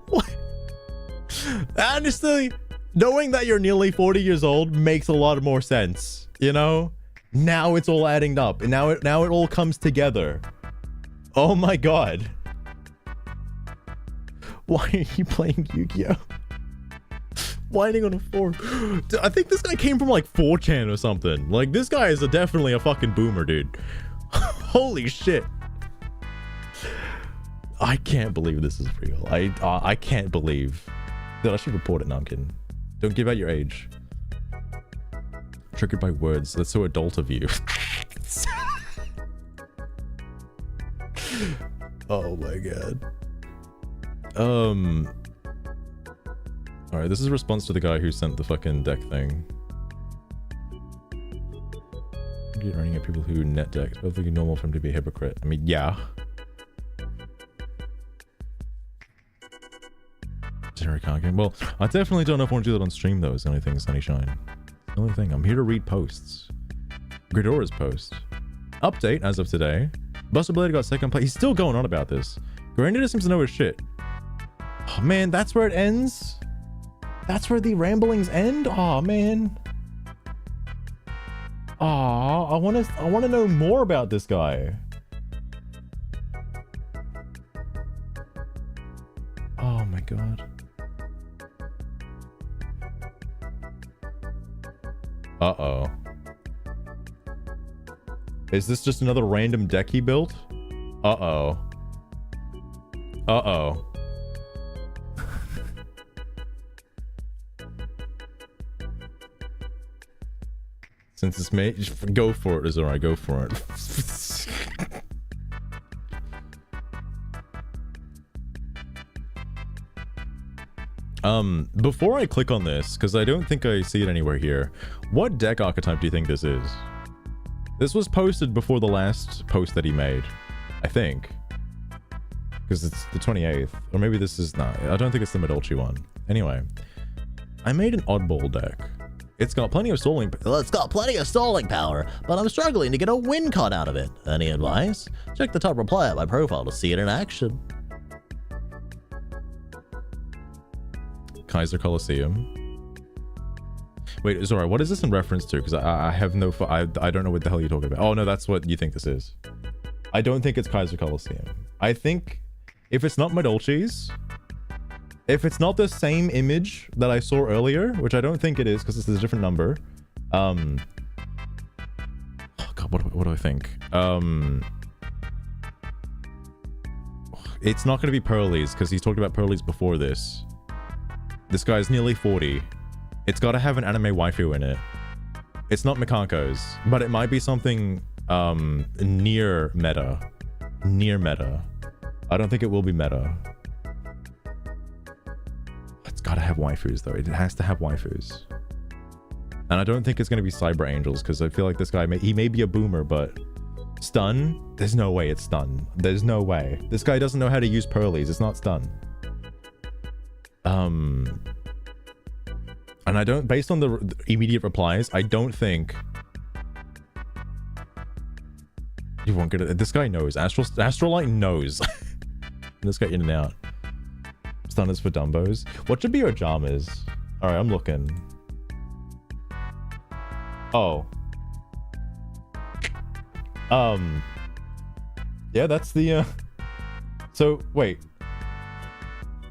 What? Honestly, knowing that you're nearly 40 years old makes a lot more sense, you know? Now it's all adding up, and now it all comes together. Oh my god. Why are you playing Yu-Gi-Oh? Whining on a forum. I think this guy came from like 4chan or something. Like, this guy is definitely a fucking boomer, dude. Holy shit. I can't believe this is real. I can't believe that I should report it. No, I'm kidding. Don't give out your age. Triggered by words. That's so adult of you. Oh my god. Alright, this is a response to the guy who sent the fucking deck thing. You're running at people who net decks. Perfectly normal for him to be a hypocrite. I mean, yeah. Generic card game. Well, I definitely don't know if I want to do that on stream though, is the only thing, Sunnyshine. The only thing. I'm here to read posts. Gridora's post. Update as of today. Buster Blade got second place. He's still going on about this. Granada seems to know his shit. Oh man, that's where it ends? That's where the ramblings end? Oh man. Aw, I wanna know more about this guy. Oh my god. Uh-oh. Is this just another random deck he built? Uh-oh. Uh-oh. Since it's made, just go for it. Is alright, go for it. Before I click on this, because I don't think I see it anywhere here, what deck archetype do you think this is? This was posted before the last post that he made, I think. Because it's the 28th. Or maybe this is not. I don't think it's the Medolchi one. Anyway. I made an oddball deck. It's got plenty of stalling. Well, it's got plenty of stalling power, but I'm struggling to get a win con out of it. Any advice? Check the top reply at my profile to see it in action. Kaiser Coliseum. Wait, sorry, what is this in reference to? Because I have no... I don't know what the hell you're talking about. Oh, no, that's what you think this is. I don't think it's Kaiser Coliseum. I think if it's not Madolche's... If it's not the same image that I saw earlier, which I don't think it is because this is a different number. Oh God, what do I think? It's not going to be Pearlies because he's talked about Pearlies before this. This guy's nearly 40. It's got to have an anime waifu in it. It's not Mikanko's, but it might be something near meta. Near meta. I don't think it will be meta. It's gotta have waifus though. It has to have waifus. And I don't think it's gonna be Cyber Angels because I feel like this guy he may be a boomer, but stun, there's no way it's stun. There's no way. This guy doesn't know how to use Pearlies. It's not stun. And I don't, based on the immediate replies, I don't think you won't get it. This guy knows. Astrolight knows. This guy in and out. Stunners for Dumbos. What should be your Jamas? All right, I'm looking. Oh. Yeah, that's the, So, wait.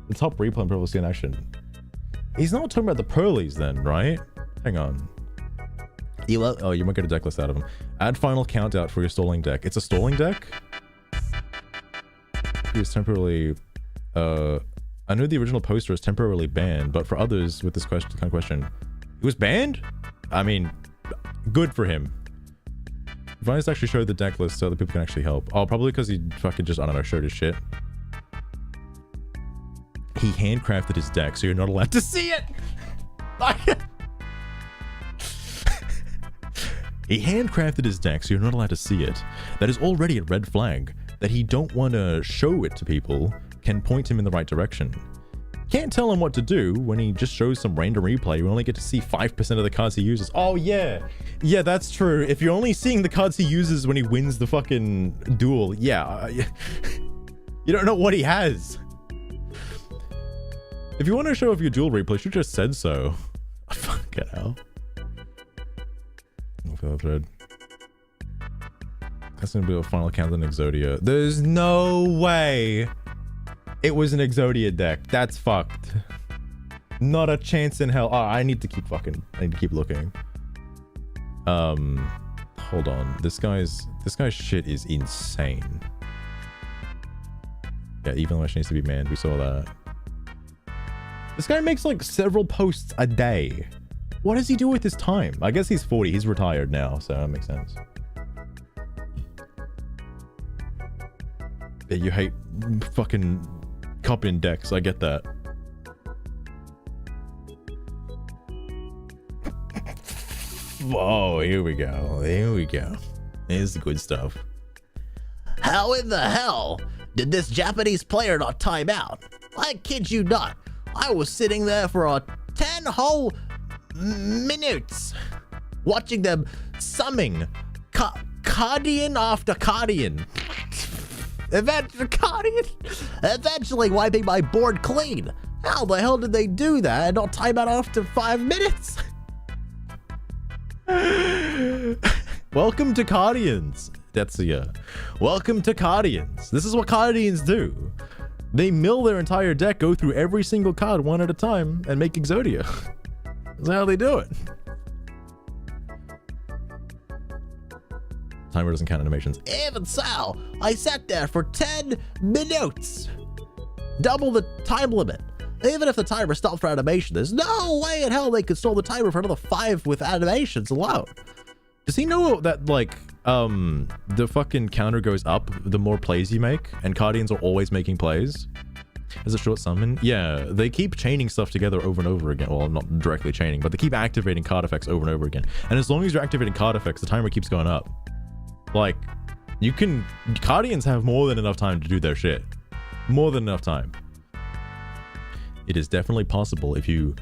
The top replay and probably see in action. He's not talking about the Pearlies then, right? Hang on. You won't get a deck list out of him. Add final count out for your stalling deck. It's a stalling deck? He is temporarily, I know the original poster is temporarily banned, but for others with this kind of question, he was banned? I mean, good for him. Vice actually showed the deck list so that people can actually help. Oh, probably because he fucking just, I don't know, showed his shit. He handcrafted his deck, so you're not allowed to see it! He handcrafted his deck, so you're not allowed to see it. That is already a red flag. That he don't want to show it to people can point him in the right direction. Can't tell him what to do when he just shows some random replay. You only get to see 5% of the cards he uses. Oh, yeah. Yeah, that's true. If you're only seeing the cards he uses when he wins the fucking duel, yeah. You don't know what he has. If you want to show off your duel replay, you should just said so. Fucking hell. Thread. That's gonna be a final count in Exodia. There's no way it was an Exodia deck. That's fucked. Not a chance in hell. Oh, I need to keep looking. Hold on. This guy's shit is insane. Yeah, even though she needs to be manned, we saw that. This guy makes like several posts a day. What does he do with his time? I guess he's 40. He's retired now, so that makes sense. Yeah, you hate fucking copying decks. I get that. Whoa, here we go. Here we go. Here's the good stuff. How in the hell did this Japanese player not time out? I kid you not. I was sitting there for a 10 whole minutes watching them summing Cardian after Cardian. Eventually wiping my board clean. How the hell did they do that and not time out after 5 minutes? Welcome to Cardians, Tetsuya. Welcome to Cardians. This is what Cardians do. They mill their entire deck, go through every single card one at a time, and make Exodia. That's how they do it. Timer doesn't count animations. Even so, I sat there for 10 minutes. Double the time limit. Even if the timer stopped for animation, there's no way in hell they could stall the timer for another 5 with animations alone. Does he know that, like, the fucking counter goes up the more plays you make, and Cardians are always making plays? As a short summon? Yeah, they keep chaining stuff together over and over again. Well, not directly chaining, but they keep activating card effects over and over again. And as long as you're activating card effects, the timer keeps going up. Like, Cardians have more than enough time to do their shit. More than enough time. It is definitely possible if you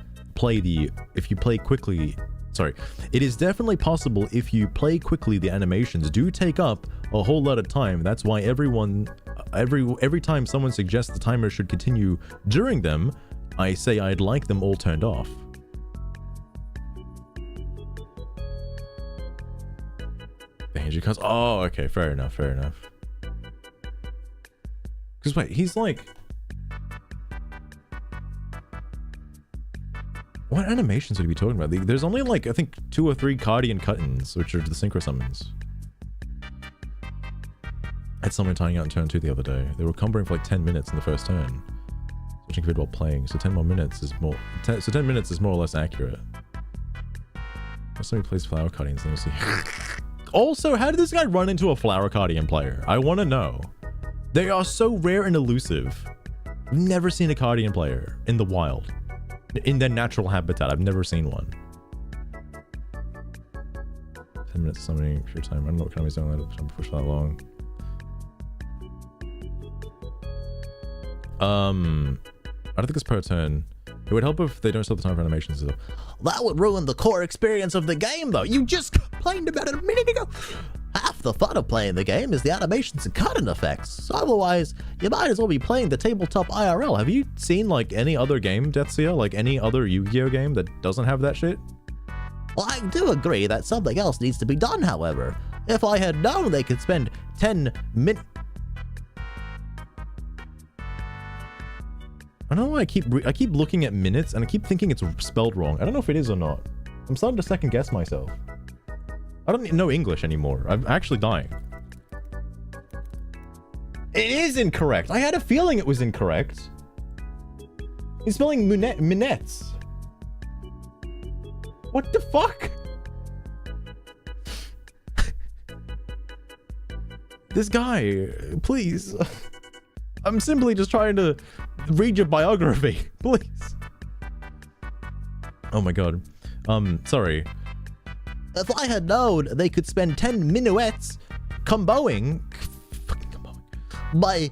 play quickly. Sorry, it is definitely possible if you play quickly. The animations do take up a whole lot of time. That's why every time someone suggests the timer should continue during them, I say I'd like them all turned off. Oh, okay, fair enough. Because wait, he's like... What animations would he be talking about? There's only like, I think 2 or 3 Cardian cut-ins, which are the synchro summons. I had someone tying out in turn 2 the other day. They were comboing for like 10 minutes in the first turn. Switching grid while playing, so 10 more minutes is more... So 10 minutes is more or less accurate. If somebody plays flower Cardians, then we'll see. Also, how did this guy run into a flower Cardian player? I want to know. They are so rare and elusive. I've never seen a Cardian player in the wild. In their natural habitat, I've never seen one. 10 minutes summoning, pure time. I don't know what kind of zone I'm push that long. I don't think it's per turn. It would help if they don't stop the time for animations. That would ruin the core experience of the game, though. You just complained about it a minute ago. Half the fun of playing the game is the animations and cut-in effects. Otherwise, you might as well be playing the tabletop IRL. Have you seen like any other game, Deathseer? Like any other Yu-Gi-Oh game that doesn't have that shit? Well, I do agree that something else needs to be done, however. If I had known they could spend 10 minutes... I don't know why I keep looking at minutes and I keep thinking it's spelled wrong. I don't know if it is or not. I'm starting to second guess myself. I don't know English anymore. I'm actually dying. It is incorrect. I had a feeling it was incorrect. He's spelling minutes. What the fuck? This guy, please. I'm simply just trying to read your biography, please. Oh my god. Sorry. If I had known they could spend 10 minuets comboing my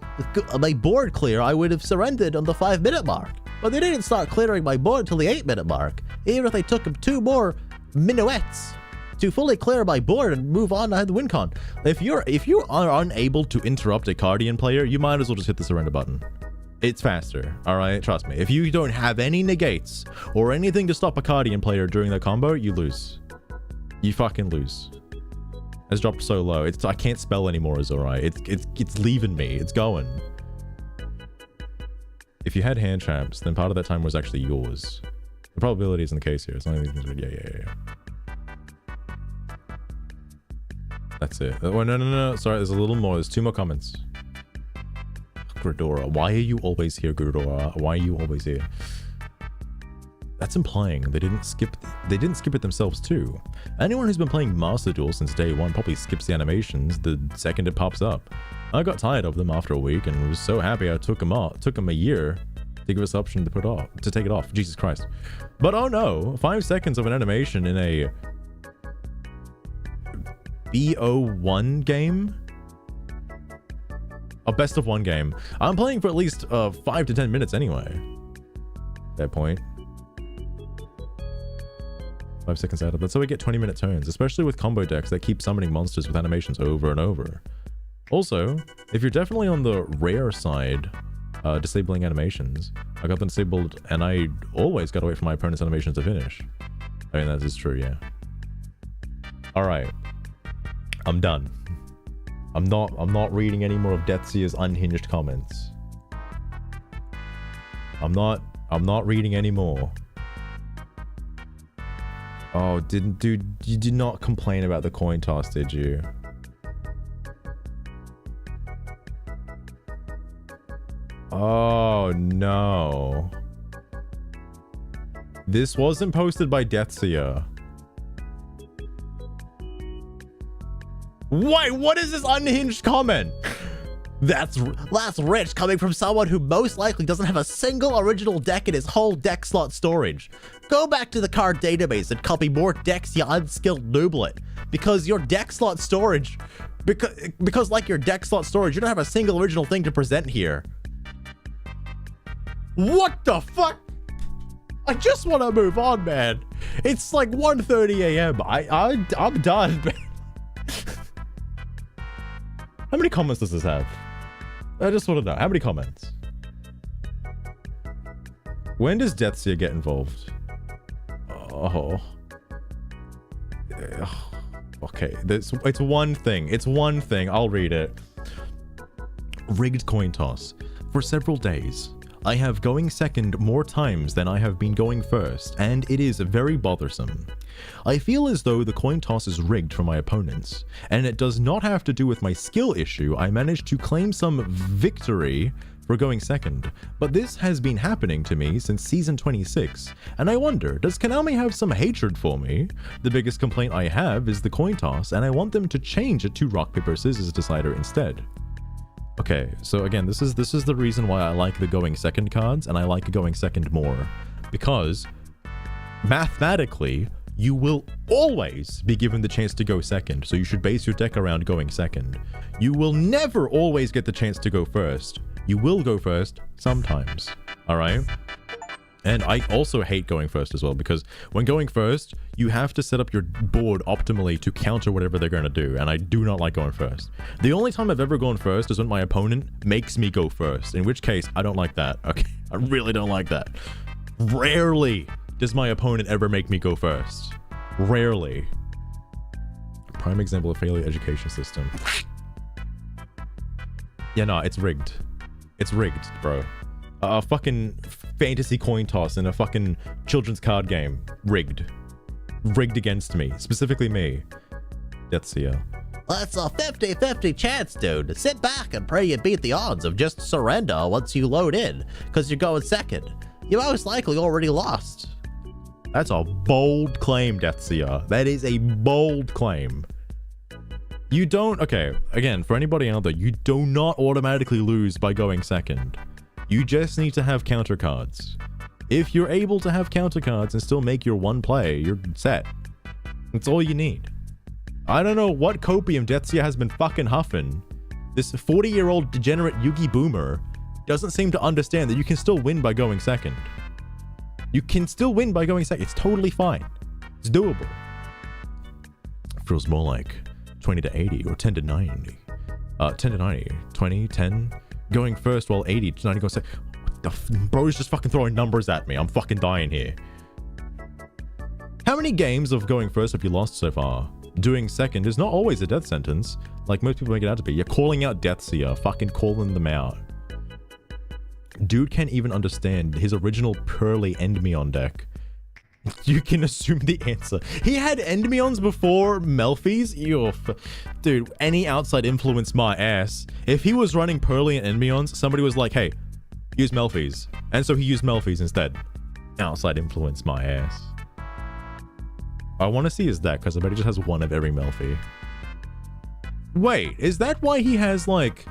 board clear, I would have surrendered on the 5-minute mark. But they didn't start clearing my board till the 8-minute mark. Even if they took 2 more minuets to fully clear my board and move on, I had the win con. If you are unable to interrupt a Cardian player, you might as well just hit the surrender button. It's faster, alright? Trust me. If you don't have any negates or anything to stop a Cardian player during their combo, you lose. You fucking lose. It's dropped so low. I can't spell anymore, is alright. It's leaving me. It's going. If you had hand traps, then part of that time was actually yours. The probability isn't the case here. It's not even... Yeah. That's it. Oh, no. Sorry, there's a little more. There's 2 more comments. Gridora. Why are you always here, Gridora? Why are you always here? That's implying they didn't skip it themselves too. Anyone who's been playing Master Duel since day 1 probably skips the animations the second it pops up. I got tired of them after a week and was so happy I took them a year to give us the option to take it off. Jesus Christ. But oh no, 5 seconds of an animation in a BO1 game? A best of 1 game. I'm playing for at least 5 to 10 minutes anyway. At that point. 5 seconds out of that. So we get 20-minute turns, especially with combo decks that keep summoning monsters with animations over and over. Also, if you're definitely on the rare side, disabling animations, I got them disabled and I always gotta wait for my opponent's animations to finish. I mean, that is true, yeah. Alright. I'm done. I'm not reading any more of Deathseer's unhinged comments. I'm not reading any more. Oh, dude, you did not complain about the coin toss, did you? Oh, no. This wasn't posted by Deathseer. Wait, what is this unhinged comment? That's rich coming from someone who most likely doesn't have a single original deck in his whole deck slot storage. Go back to the card database and copy more decks, you unskilled nooblet. Because your deck slot storage, because like your deck slot storage, you don't have a single original thing to present here. What the fuck? I just want to move on, man. It's like 1:30 a.m. I'm done, man. How many comments does this have? I just want to know. How many comments? When does Deathseer get involved? Oh. Okay. It's one thing. It's one thing. I'll read it. Rigged coin toss. For several days, I have going second more times than I have been going first, and it is very bothersome. I feel as though the coin toss is rigged for my opponents, and it does not have to do with my skill issue. I managed to claim some victory for going second, but this has been happening to me since season 26, and I wonder, does Konami have some hatred for me? The biggest complaint I have is the coin toss, and I want them to change it to rock, paper, scissors decider instead. Okay, so again, this is the reason why I like the going second cards, and I like going second more, because mathematically, you will always be given the chance to go second, so you should base your deck around going second. You will never always get the chance to go first. You will go first sometimes, alright? And I also hate going first as well, because when going first, you have to set up your board optimally to counter whatever they're going to do, and I do not like going first. The only time I've ever gone first is when my opponent makes me go first, in which case, I don't like that, okay? I really don't like that. Rarely does my opponent ever make me go first. Rarely. Prime example of failure education system. Yeah, no, it's rigged. It's rigged, bro. A fucking fantasy coin toss in a fucking children's card game. Rigged. Rigged against me. Specifically me. Deathseer. That's a 50-50 chance, dude. Sit back and pray you beat the odds of just surrender once you load in, because you're going second. You most likely already lost. That's a bold claim, Deathseer. That is a bold claim. You don't... Okay, again, for anybody out there, you do not automatically lose by going second. You just need to have counter cards. If you're able to have counter cards and still make your one play, you're set. That's all you need. I don't know what copium Deathseer has been fucking huffing. This 40-year-old degenerate Yugi boomer doesn't seem to understand that you can still win by going second. You can still win by going second. It's totally fine. It's doable. Feels more like 20 to 80 or 10 to 90. 10 to 90. 20, 10. Going first while 80 to 90 goes second. Bro's just fucking throwing numbers at me. I'm fucking dying here. How many games of going first have you lost so far? Doing second is not always a death sentence, like most people make it out to be. You're calling out Deathseer, fucking calling them out. Dude can't even understand his original Pearly Endymion deck. You can assume the answer. He had Endymions before Melfi's? Dude, any outside influence my ass. If he was running Pearly and Endymions, somebody was like, hey, use Melfi's. And so he used Melfi's instead. Outside influence my ass. I want to see his deck, because I bet he just has one of every Melfi. Wait, is that why he has, like...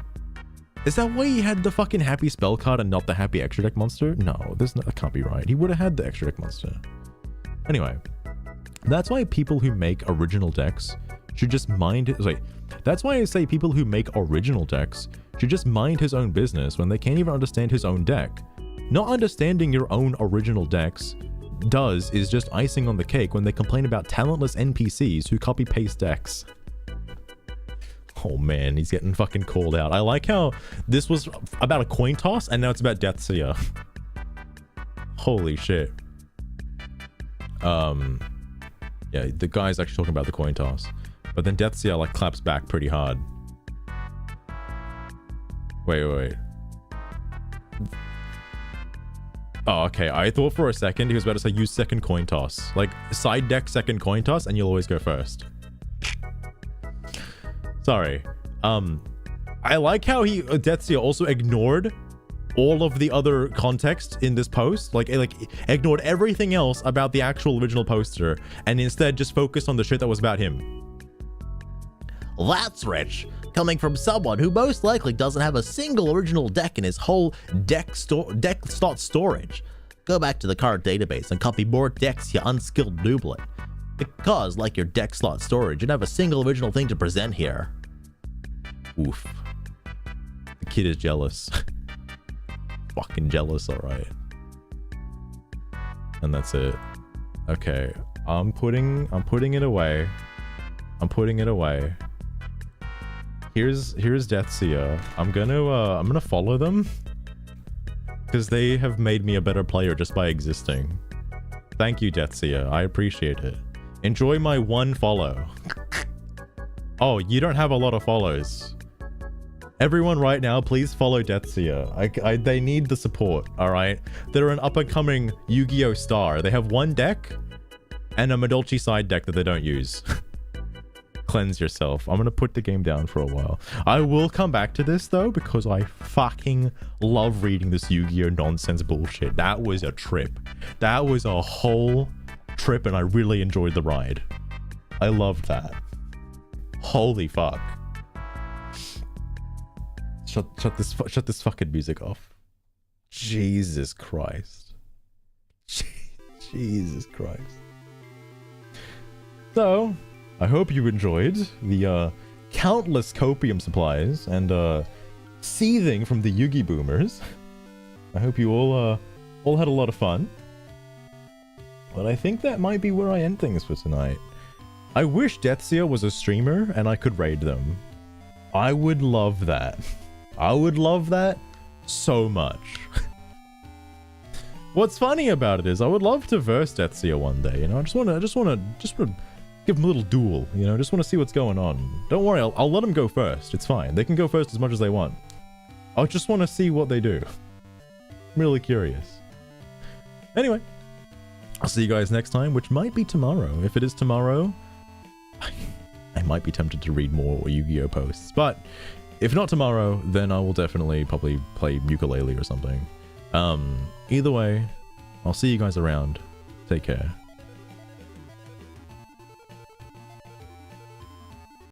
Is that why he had the fucking happy spell card and not the happy extra deck monster? No, that can't be right. He would have had the extra deck monster. Anyway, that's why people who make original decks should just mind it. Wait, that's why I say people who make original decks should just mind his own business when they can't even understand his own deck. Not understanding your own original decks is just icing on the cake when they complain about talentless NPCs who copy paste decks. Oh man, he's getting fucking called out. I like how this was about a coin toss and now it's about Deathseer. Holy shit. Yeah, the guy's actually talking about the coin toss. But then Deathseer like claps back pretty hard. Wait. Oh, okay. I thought for a second he was about to say use second coin toss. Like, side deck second coin toss and you'll always go first. Sorry. I like how Deathseer also ignored all of the other context in this post. Like ignored everything else about the actual original poster and instead just focused on the shit that was about him. That's rich. Coming from someone who most likely doesn't have a single original deck in his whole deck slot storage. Go back to the card database and copy more decks, you unskilled nooblet. Because, like your deck slot storage, you don't have a single original thing to present here. Oof. The kid is jealous. Fucking jealous, alright. and that's it. Okay, I'm putting it away. I'm putting it away. Here's Deathseer. I'm gonna follow them because they have made me a better player just by existing. Thank you, Deathseer. I appreciate it. Enjoy my 1 follow. Oh, you don't have a lot of follows. Everyone right now, please follow Deathseer. They need the support, alright? They're an up-and-coming Yu-Gi-Oh! Star. They have 1 deck and a Madolchi side deck that they don't use. Cleanse yourself. I'm gonna put the game down for a while. I will come back to this, though, because I fucking love reading this Yu-Gi-Oh! Nonsense bullshit. That was a trip. That was a whole trip, and I really enjoyed the ride. I loved that. Holy fuck. Shut this fucking music off. Jesus Christ. Jesus Christ. So, I hope you enjoyed the countless copium supplies and seething from the Yugi boomers. I hope you all had a lot of fun. But I think that might be where I end things for tonight. I wish Deathseer was a streamer and I could raid them. I would love that. I would love that so much. What's funny about it is I would love to verse Deathseer one day, you know? I just wanna give him a little duel, you know? Just want to see what's going on. Don't worry, I'll let them go first. It's fine. They can go first as much as they want. I just want to see what they do. I'm really curious. Anyway, I'll see you guys next time, which might be tomorrow. If it is tomorrow, I might be tempted to read more Yu-Gi-Oh! Posts. But if not tomorrow, then I will definitely probably play ukulele or something. Either way, I'll see you guys around. Take care.